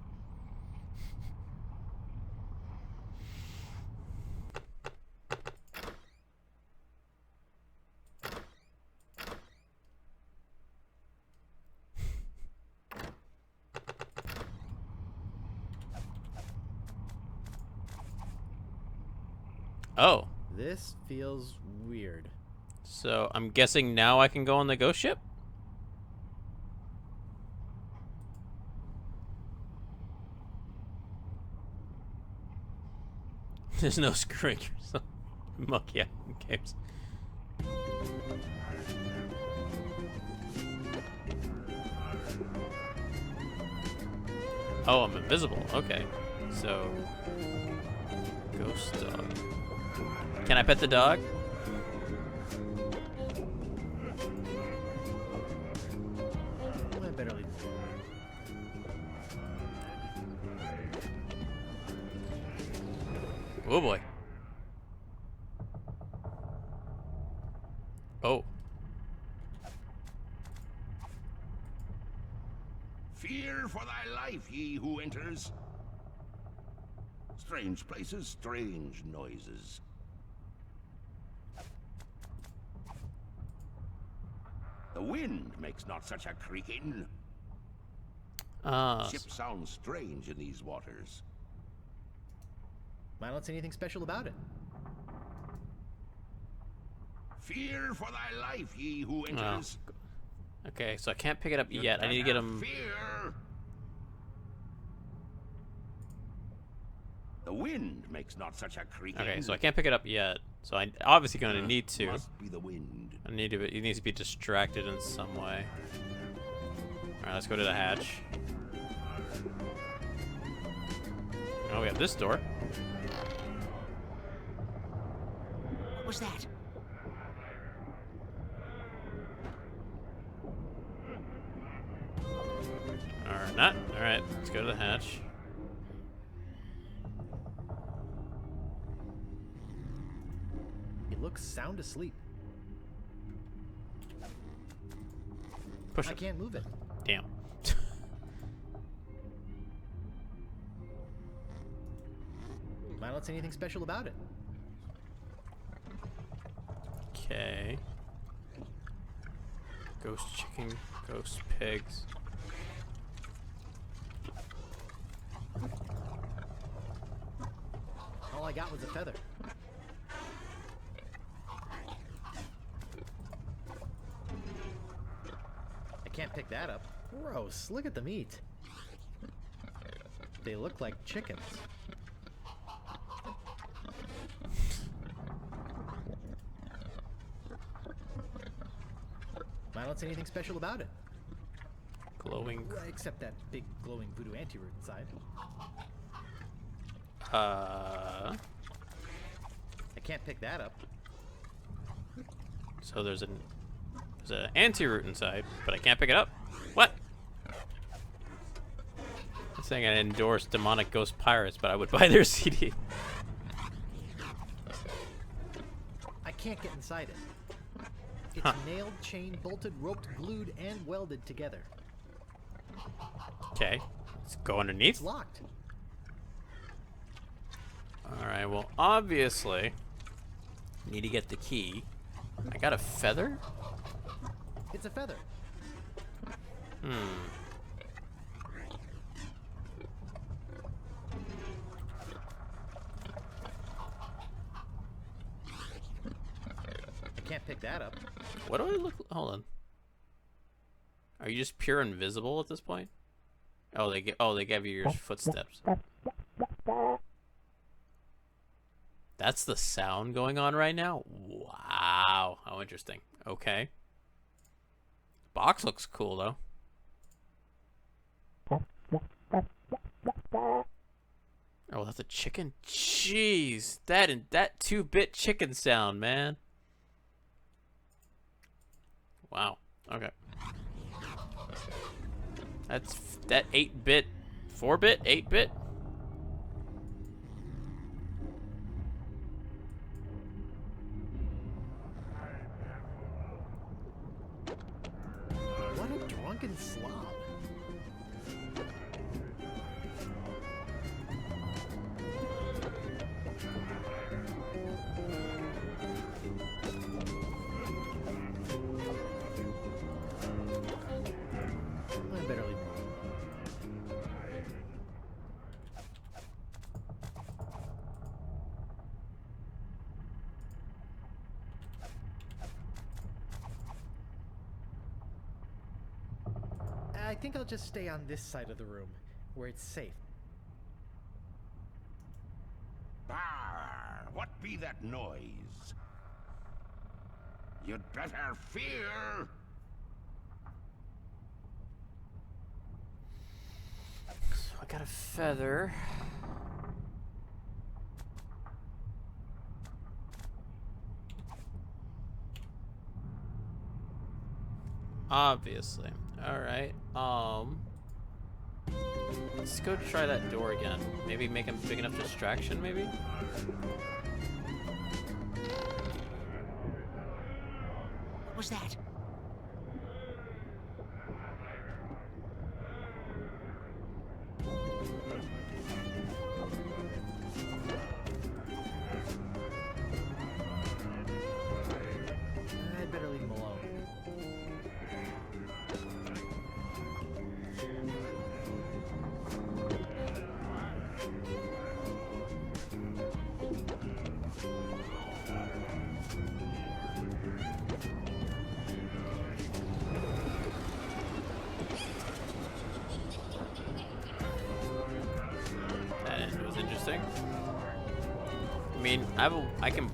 Oh. This feels weird. So I'm guessing now I can go on the ghost ship? There's no screwing yourself. Monkey Island games. Oh, I'm invisible. Okay. So, ghost dog. Can I pet the dog? I better leave. Oh boy. Oh. Fear for thy life, ye who enters. Strange places, strange noises. The wind makes not such a creaking. Ship sounds strange in these waters. I don't see anything special about it. Fear for thy life, ye who enters. Okay, so I can't pick it up yet. I need to get him. Fear. The wind makes not such a creaking. Okay, so I can't pick it up yet. So I obviously going to need to. Must be the wind. I need to. He needs to be distracted in some way. All right, let's go to the hatch. Oh, we have this door. What was that? Or not. All right, let's go to the hatch. He looks sound asleep. Push I it. can't move it. Damn. I don't see anything special about it. Okay. Ghost chicken, ghost pigs. All I got was a feather. I can't pick that up. Gross, look at the meat. They look like chickens. I don't see anything special about it. Glowing. Except that big glowing voodoo anti-root inside. I can't pick that up. So there's an anti-root inside, but I can't pick it up. What? I'm saying I endorse Demonic Ghost Pirates, but I would buy their CD. I can't get inside it. It's nailed, chained, bolted, roped, glued, and welded together. Okay, let's go underneath. It's locked. Alright, well, obviously, need to get the key. I got a feather? It's a feather. I can't pick that up. What do I look? Hold on. Are you just pure invisible at this point? Oh, they gave you your footsteps. That's the sound going on right now? Wow. How interesting. Okay. Box looks cool, though. Oh, that's a chicken? Jeez. That 2-bit chicken sound, man. Wow. Okay. That's that 8-bit, 4-bit, 8-bit. What a drunken slob. I better leave. I think I'll just stay on this side of the room, where it's safe. Bah! What be that noise? You'd better fear. So I got a feather. Obviously. Alright. Let's go try that door again. Maybe make a big enough distraction, maybe? What was that? I'd better leave him alone. That was interesting. I mean, I can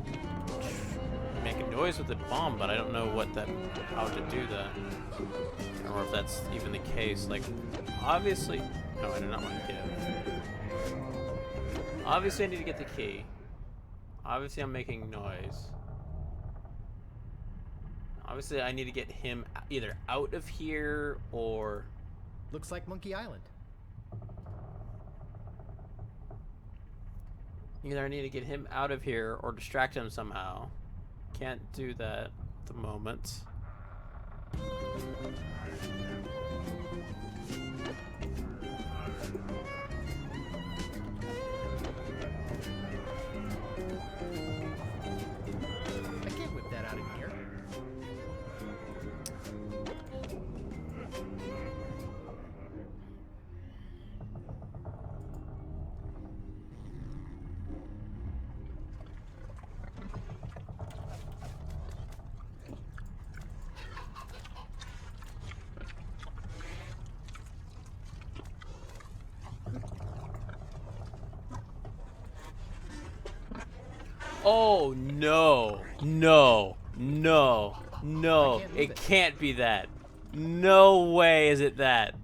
make a noise with the bomb, but I don't know how to do that. Or if that's even the case. Like, obviously, no, I do not want to give. Obviously, I need to get the key. Obviously, I'm making noise. Obviously, I need to get him either out of here or... Looks like Monkey Island. Either I need to get him out of here or distract him somehow. Can't do that at the moment. I can't whip that out of here. Oh, no. No. No. No. It can't be that. No way is it that.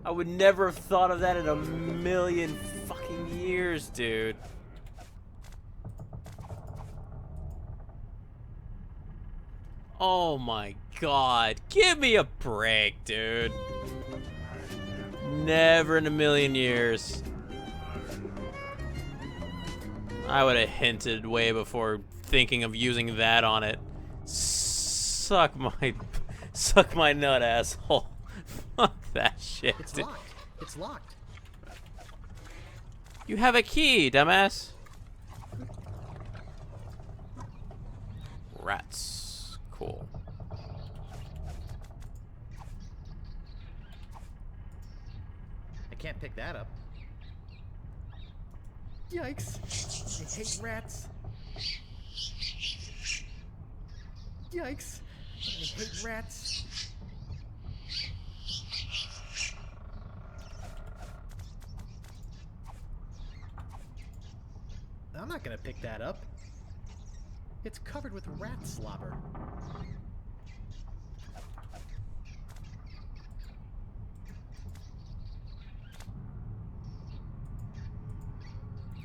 I would never have thought of that in a million fucking years, dude. Oh my god. Give me a break, dude. Never in a million years. I would have hinted way before thinking of using that on it. Suck my nut, asshole. Fuck that shit. It's dude. locked. It's locked. You have a key, dumbass. Rats. Cool. I can't pick that up. Yikes. I hate rats. Yikes. I hate rats. I'm not gonna pick that up. It's covered with rat slobber.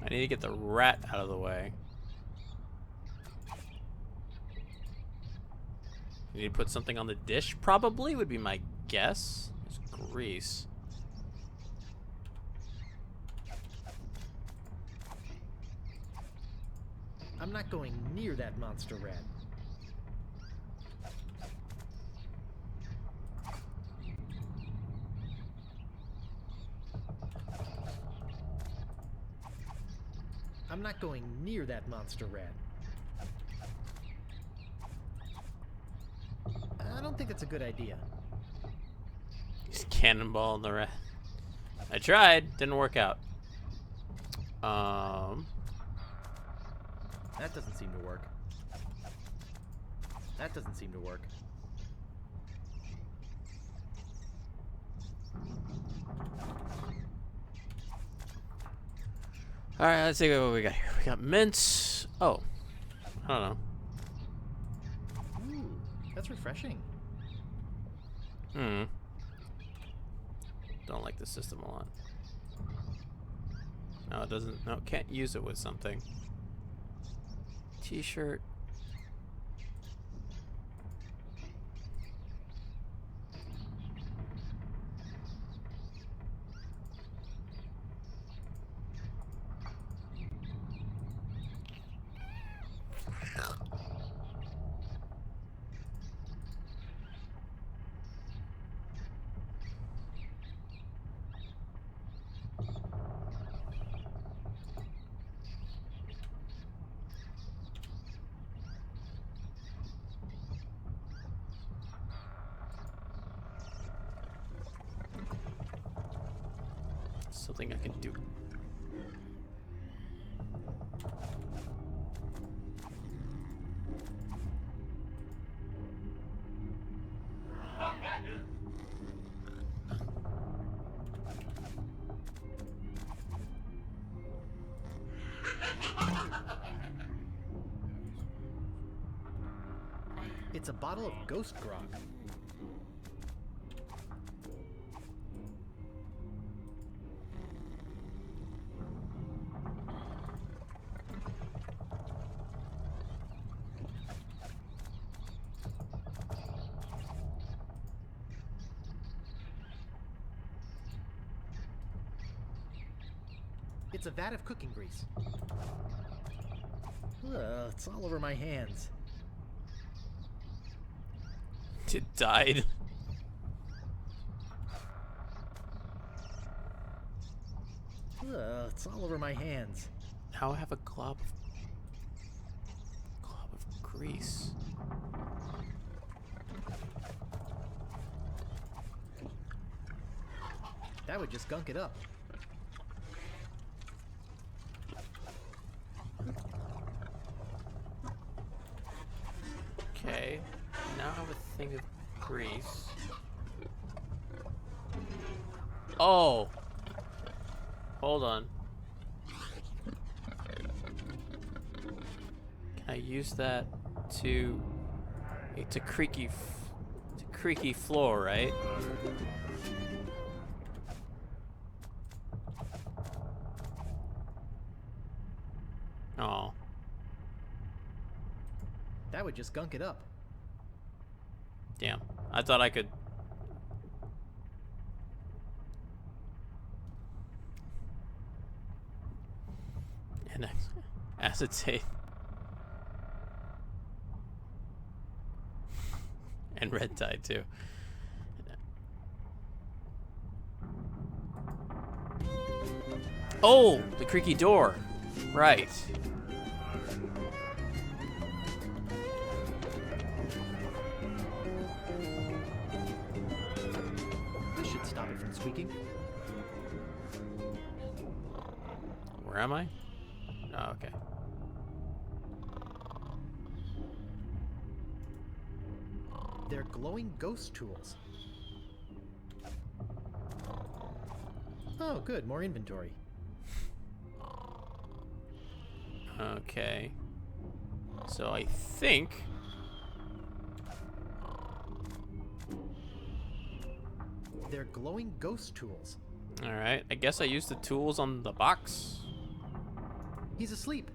I need to get the rat out of the way. You need to put something on the dish, probably, would be my guess. It's grease. I'm not going near that monster rat. I'm not going near that monster rat. I don't think that's a good idea. Just cannonball in the rat. I tried, didn't work out. That doesn't seem to work. That doesn't seem to work. Alright, let's see what we got here. We got mints. Oh. I don't know. Ooh, that's refreshing. Hmm. Don't like the system a lot. No, it doesn't. No, can't use it with something. T-shirt. Something I can do. It's a bottle of ghost grog. It's a vat of cooking grease. Ugh, it's all over my hands. It died. Ugh, it's all over my hands. Now I have a glob of grease. That would just gunk it up. Okay, now I have a thing of grease. Oh! Hold on. Can I use that to... It's a creaky floor, right? Oh. That would just gunk it up. Damn. I thought I could... And acetate. And red dye too. Oh! The creaky door. Right. This should stop it from squeaking. Where am I? Oh, okay. They're glowing ghost tools. Oh, good. More inventory. Okay. So I think... They're glowing ghost tools. Alright, I guess I used the tools on the box. He's asleep.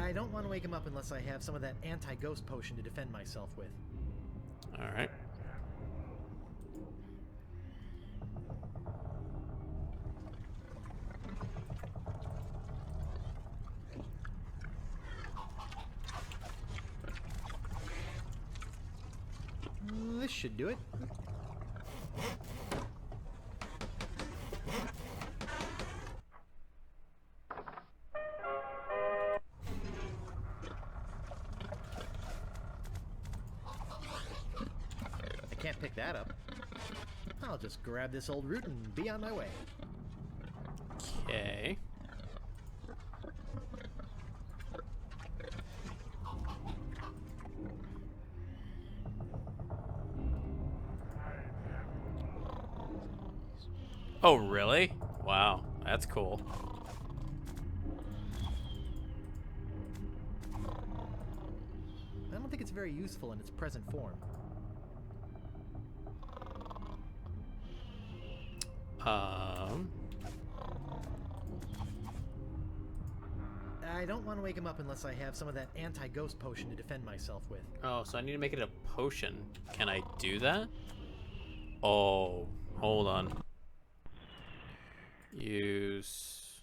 I don't want to wake him up unless I have some of that anti-ghost potion to defend myself with. Alright. This should do it. I can't pick that up. I'll just grab this old root and be on my way. Okay. Oh, really? Wow, that's cool. I don't think it's very useful in its present form. I don't want to wake him up unless I have some of that anti-ghost potion to defend myself with. Oh, so I need to make it a potion. Can I do that? Oh, hold on. Use...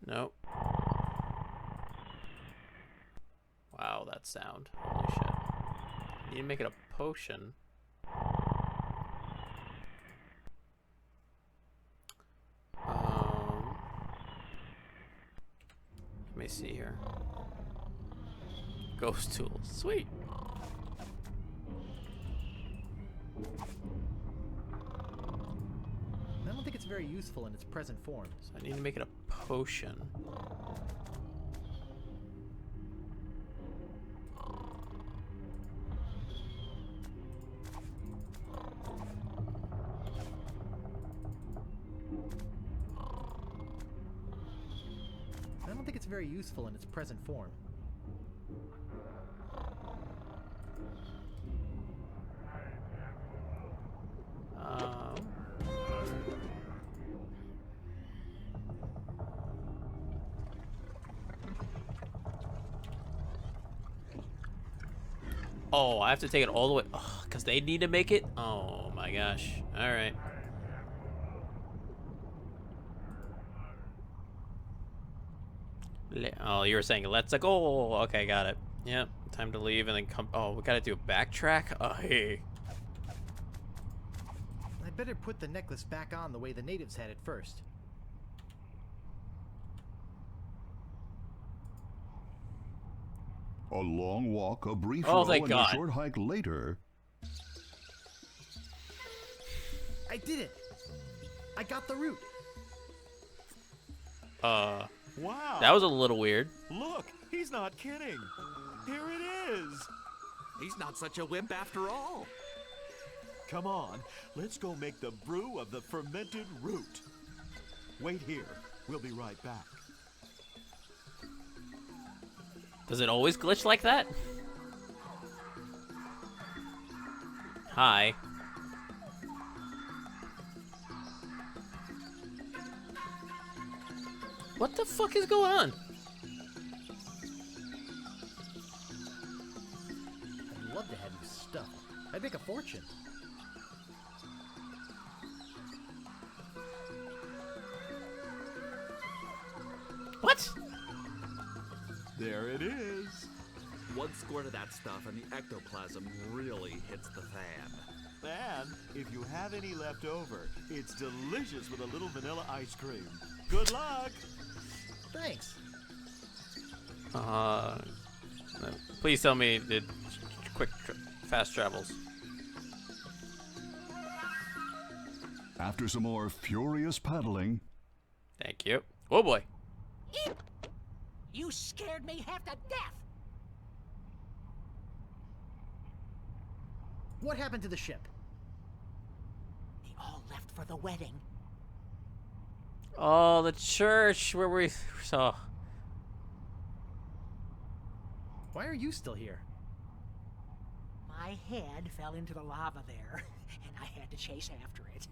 Nope. Wow, that sound. Holy shit. I need to make it a potion. Let me see here. Ghost tools. Sweet. I don't think it's very useful in its present form. So I need to make it a potion. I don't think it's very useful in its present form. Oh, I have to take it all the way. Oh, because they need to make it? Oh my gosh. Alright. Oh, you were saying let's go. Okay, got it. Yep. Time to leave and then come. Oh, we gotta do a backtrack? Oh, hey. I'd better put the necklace back on the way the natives had it first. A long walk, a brief Oh, row, thank and God. a short hike later. I did it! I got the root! Wow. That was a little weird. Look, he's not kidding. Here it is. He's not such a wimp after all. Come on, let's go make the brew of the fermented root. Wait here. We'll be right back. Does it always glitch like that? Hi. What the fuck is going on? I'd love to have you stuffed. I'd make a fortune. What? There it is. One squirt of that stuff and the ectoplasm really hits the fan. And if you have any left over, it's delicious with a little vanilla ice cream. Good luck. Thanks. Please tell me it fast travels. After some more furious paddling. Thank you. Oh boy. You scared me half to death! What happened to the ship? They all left for the wedding. Oh, the church where we saw. Why are you still here? My head fell into the lava there, and I had to chase after it.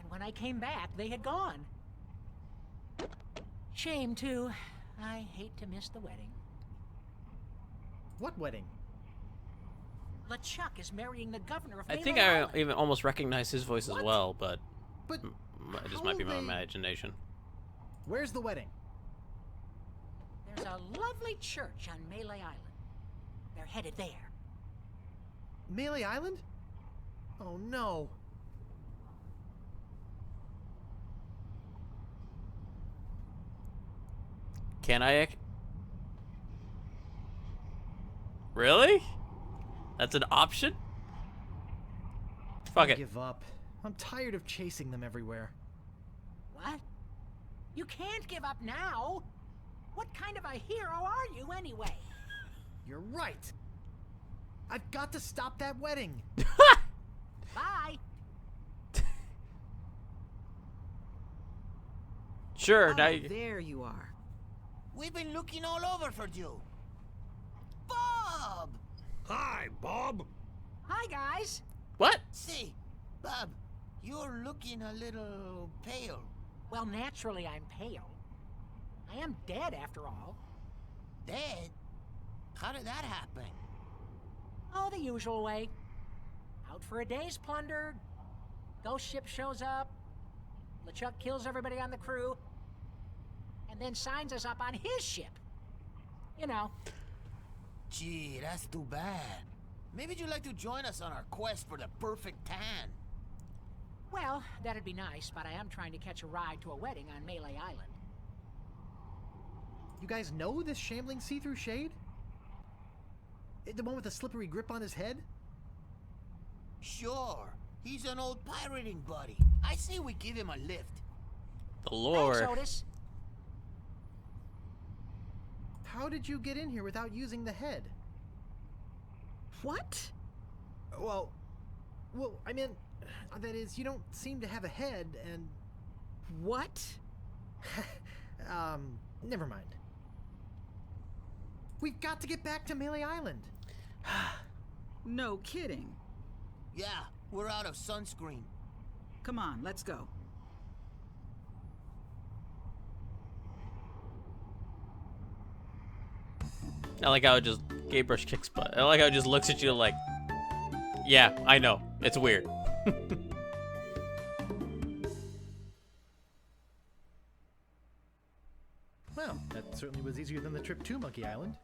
And when I came back, they had gone. Shame, too. I hate to miss the wedding. What wedding? LeChuck is marrying the governor of I Melee think I Island. even almost recognize his voice as well, but it just might be my will they- imagination. Where's the wedding? There's a lovely church on Melee Island. They're headed there. Melee Island? Oh no. Can I? Really? That's an option? Fuck I it. give up. I'm tired of chasing them everywhere. What? You can't give up now. What kind of a hero are you anyway? You're right. I've got to stop that wedding. Bye. Sure, Oh, now you... there you are. We've been looking all over for you. Bob! Hi, Bob. Hi, guys. What? Say, Bob, you're looking a little pale. Well, naturally, I'm pale. I am dead, after all. Dead? How did that happen? Oh, the usual way. Out for a day's plunder. Ghost ship shows up. LeChuck kills everybody on the crew. And then signs us up on his ship. You know. Gee, that's too bad. Maybe you'd like to join us on our quest for the perfect tan. Well, that'd be nice, but I am trying to catch a ride to a wedding on Melee Island. You guys know this shambling see-through shade? The one with the slippery grip on his head? Sure. He's an old pirating buddy. I say we give him a lift. The lore. Thanks, Otis. How did you get in here without using the head? What? Well, I mean, that is, you don't seem to have a head, and... What? Never mind. We've got to get back to Melee Island. No kidding. Yeah, we're out of sunscreen. Come on, let's go. I like how it just Gaybrush kicks butt. I like how it just looks at you like, yeah, I know. It's weird. Well, that certainly was easier than the trip to Monkey Island.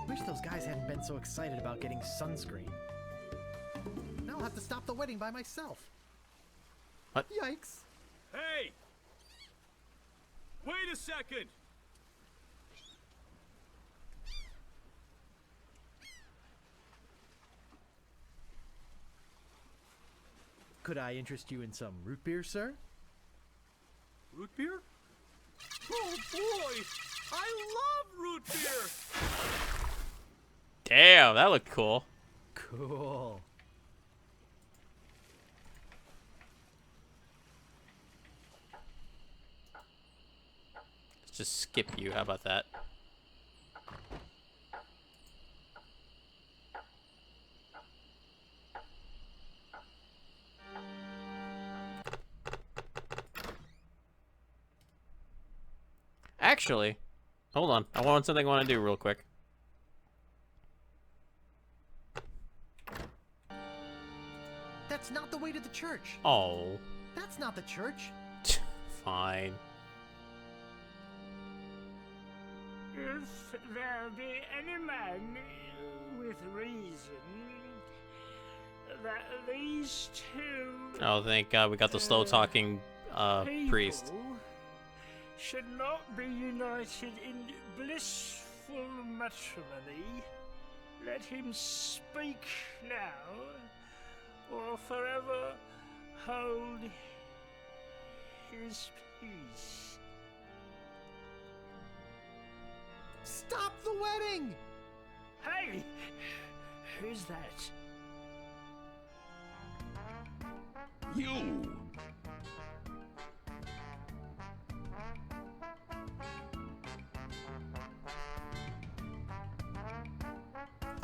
Wish those guys hadn't been so excited about getting sunscreen. Now I'll have to stop the wedding by myself. What? Yikes. Hey! Wait a second! Could I interest you in some root beer, sir? Root beer? Oh boy! I love root beer! Damn, that looked cool. Cool. Let's just skip you. How about that? Actually, hold on. I want something I want to do real quick. That's not the way to the church. Oh. That's not the church. Fine. If there be any man with reason that these two Oh, thank God we got the slow talking priest. people should not be united in blissful matrimony, let him speak now, or forever hold his peace. Stop the wedding! Hey! Who's that? You!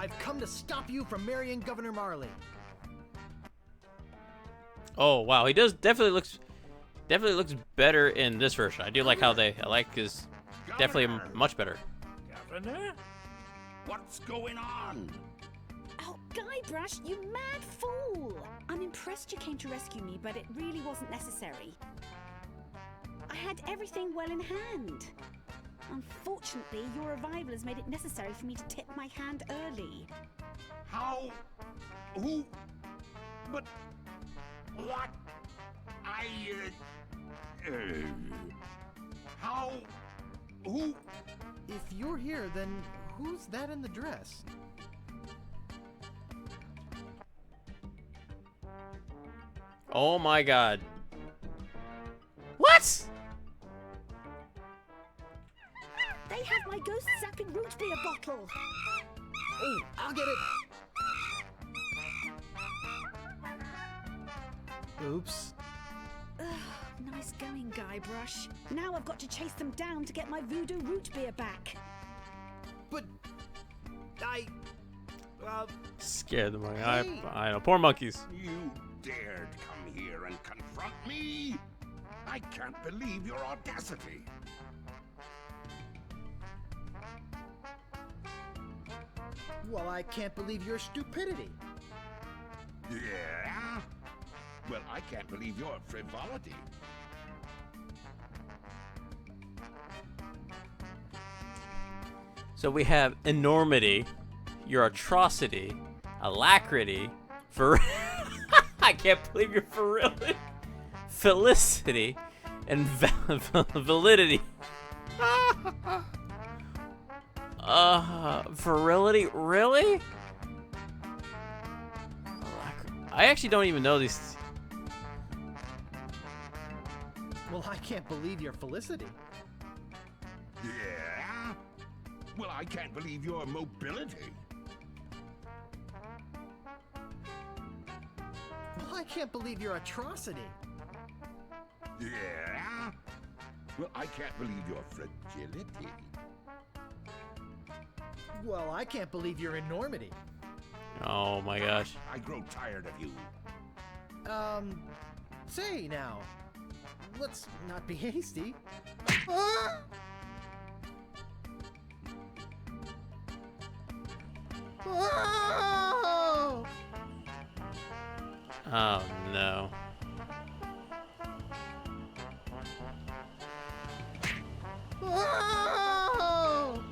I've come to stop you from marrying Governor Marley. Oh wow, he does definitely looks better in this version. I do like how I like his definitely much better. Governor? What's going on? Oh, Guybrush, you mad fool! I'm impressed you came to rescue me, but it really wasn't necessary. I had everything well in hand. Unfortunately, your arrival has made it necessary for me to tip my hand early. How? Who? But what? How? Who? If you're here, then who's that in the dress? Oh my God. What? They have my ghost sack and root beer bottle. Oh, I'll get it. Oops. Ugh, nice going, Guybrush. Now I've got to chase them down to get my voodoo root beer back. But Scared the monkey. Hey. I know. Poor monkeys. You dared come here and confront me? I can't believe your audacity. Well, I can't believe your stupidity. Yeah? Well, I can't believe your frivolity. So we have enormity, your atrocity, alacrity, I can't believe your virility, felicity, and validity. Virility? Really? I actually don't even know these. Well, I can't believe your felicity. Yeah? Well, I can't believe your mobility. Well, I can't believe your atrocity. Yeah? Well, I can't believe your fragility. Well, I can't believe your enormity. Oh my gosh. I grow tired of you. Say now. Let's not be hasty. Ah! Oh! Oh no. Oh!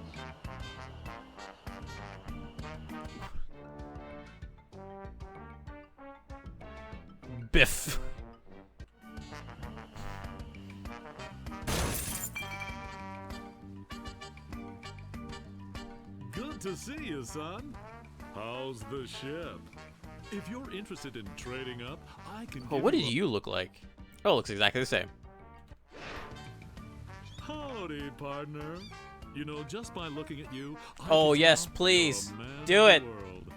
Biff. Good to see you, son. How's the ship? If you're interested in trading up, I can. Oh, give what you did a- you look like? Oh, it looks exactly the same. Howdy, partner. You know, just by looking at you, I Oh can yes, tell please you're a man do of it. the world.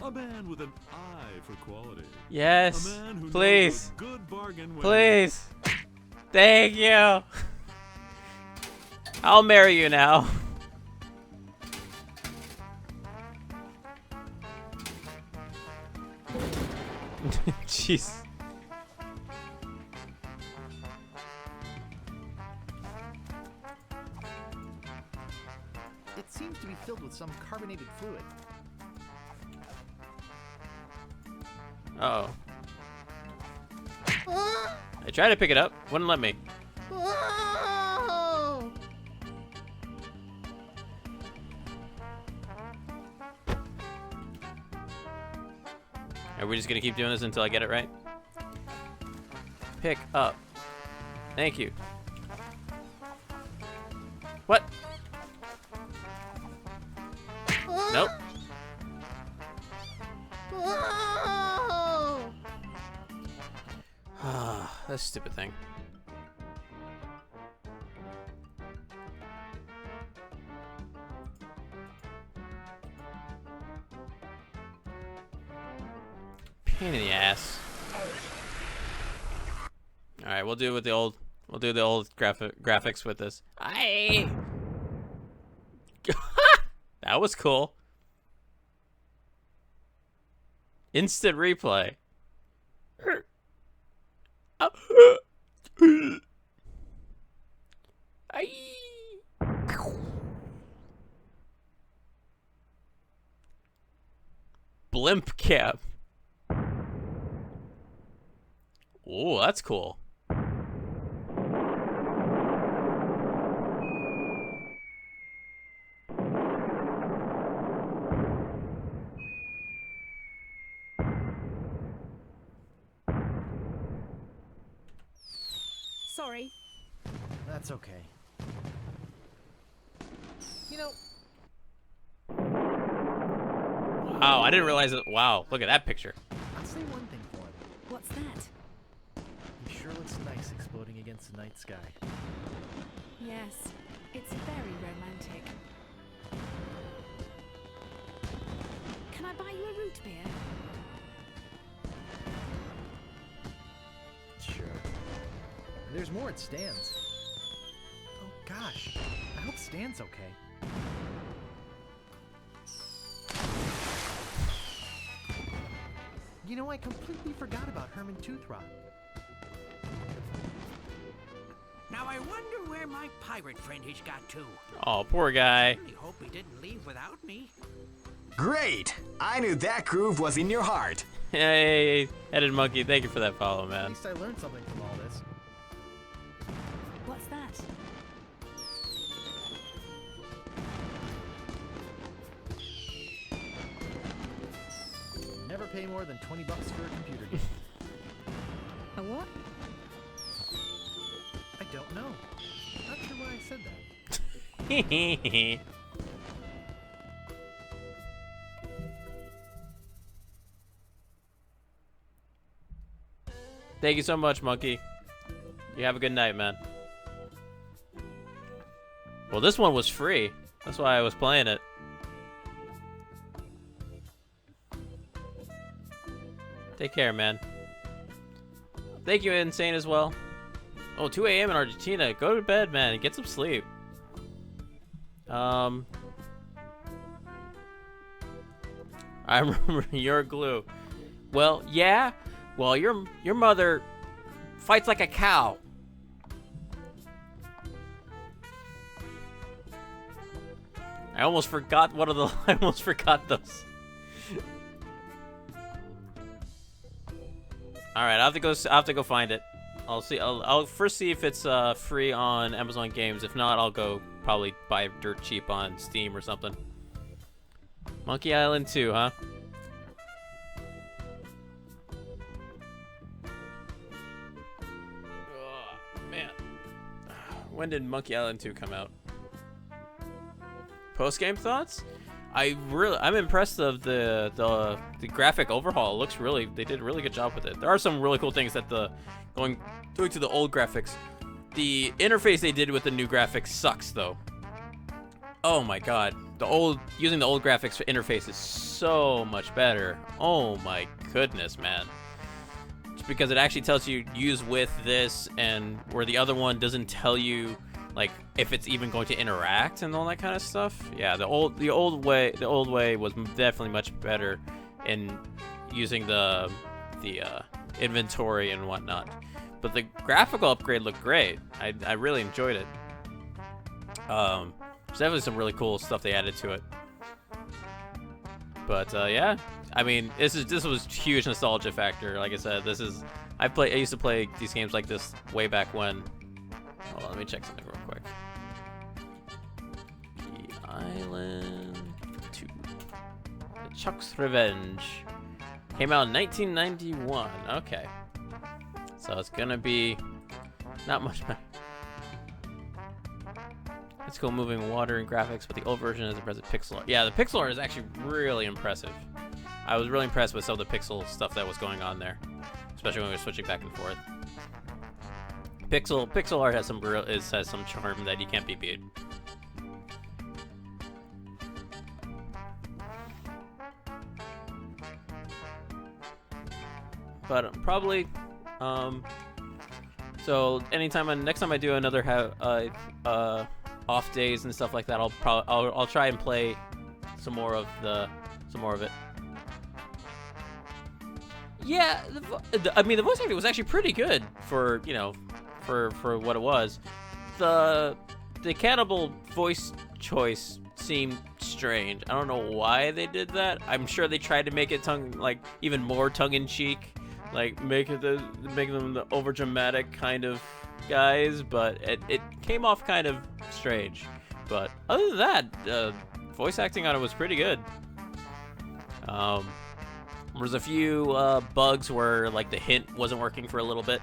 A man with an eye for quality. Yes, A man who please. knows a good bargain when Please. Thank you. I'll marry you now. Jeez. It seems to be filled with some carbonated fluid. Uh oh. I tried to pick it up, wouldn't let me. Oh! Are we just gonna keep doing this until I get it right? Pick up. Thank you. What? Nope. Oh! That stupid thing. Pain in the ass. All right, we'll do it with the old. We'll do the old graphics with this. Aye. That was cool. Instant replay. Blimp cap. Oh, that's cool. Sorry. That's okay. You know, Wow, I didn't realize it. Wow, look at that picture. I'll say one thing for him. What's that? He sure looks nice exploding against the night sky. Yes, it's very romantic. Can I buy you a root beer? Sure. There's more at Stan's. Oh gosh, I hope Stan's okay. You know, I completely forgot about Herman Toothrot. Now I wonder where my pirate friend has got to. Oh, poor guy. I really hope he didn't leave without me. Great! I knew that groove was in your heart. Hey, Headed Monkey, thank you for that follow, At man. least I learned something from all this. What's that? Never pay more than $20 for a computer game. A what? I don't know. Not sure why I said that. Thank you so much, Monkey. You have a good night, man. Well, this one was free. That's why I was playing it. Take care, man. Thank you, Insane, as well. Oh, 2 a.m. in Argentina. Go to bed, man, and get some sleep. I remember your glue. Well, yeah. Well, your mother fights like a cow. I almost forgot one of the. I almost forgot those. All right, I have to go. I have to go find it. I'll see. I'll first see if it's free on Amazon Games. If not, I'll go probably buy it dirt cheap on Steam or something. Monkey Island 2, huh? Oh, man. When did Monkey Island 2 come out? Post-game thoughts? I'm impressed of the graphic overhaul. It looks really, they did a really good job with it. There are some really cool things that going to the old graphics. The interface they did with the new graphics sucks though. Oh my god. Using the old graphics interface is so much better. Oh my goodness, man. Just because it actually tells you use with this, and where the other one doesn't tell you like if it's even going to interact and all that kind of stuff. Yeah, the old way was definitely much better in using the inventory and whatnot. But the graphical upgrade looked great. I really enjoyed it. There's definitely some really cool stuff they added to it. But yeah, I mean, this was huge nostalgia factor. Like I said, I used to play these games like this way back when. Hold on, let me check something real quick. Monkey Island 2. The Chuck's Revenge. Came out in 1991. Okay. So it's gonna be not much better. It's cool moving water and graphics, but the old version has impressive pixel art. Yeah, the pixel art is actually really impressive. I was really impressed with some of the pixel stuff that was going on there, especially when we were switching back and forth. Pixel art has some charm that you can't be beat. But probably, so next time I do another off days and stuff like that, I'll try and play some more of it. Yeah, I mean the voice acting was actually pretty good for for what it was. The cannibal voice choice seemed strange. I don't know why they did that. I'm sure they tried to make it even more tongue-in-cheek, like make them the over-dramatic kind of guys, but it came off kind of strange. But other than that, voice acting on it was pretty good. There was a few bugs where like the hint wasn't working for a little bit.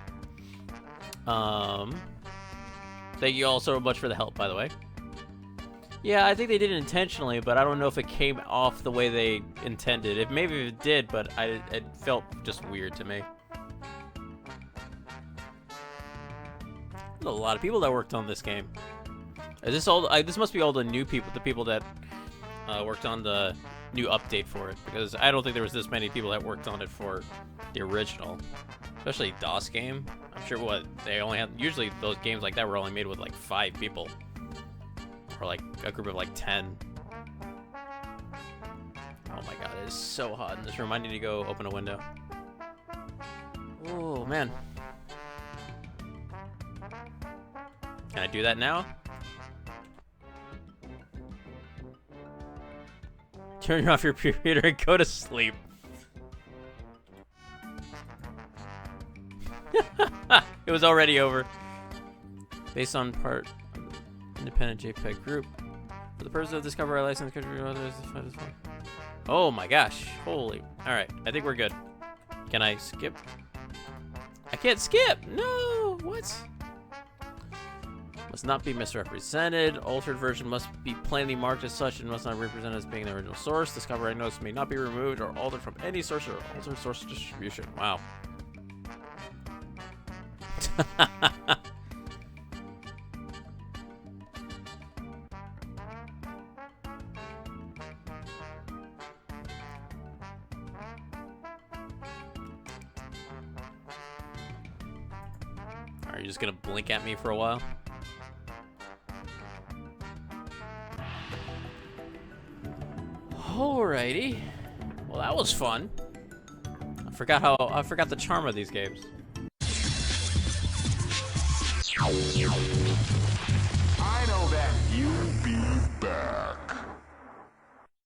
Thank you all so much for the help, by the way. Yeah, I think they did it intentionally, but I don't know if it came off the way they intended. Maybe it did, but it felt just weird to me. There's a lot of people that worked on this game. Is this all? This must be all the new people, the people that worked on the new update for it, because I don't think there was this many people that worked on it for the original, especially DOS game. I'm sure they only had, usually those games like that were only made with like 5 people, or like a group of like 10. Oh my god, it is so hot in this room. I need to go open a window. Oh man. Can I do that now? Turn off your computer and go to sleep. It was already over. Based on part independent JPEG group. For the purpose of discovery, I license country. Oh my gosh. Holy. Alright, I think we're good. Can I skip? I can't skip! No! What? Must not be misrepresented. Altered version must be plainly marked as such and must not represent as being the original source. Discovery notes may not be removed or altered from any source or altered source distribution. Wow. Are you just gonna blink at me for a while? Alrighty. Well, that was fun. I forgot the charm of these games. I know that you'll be back.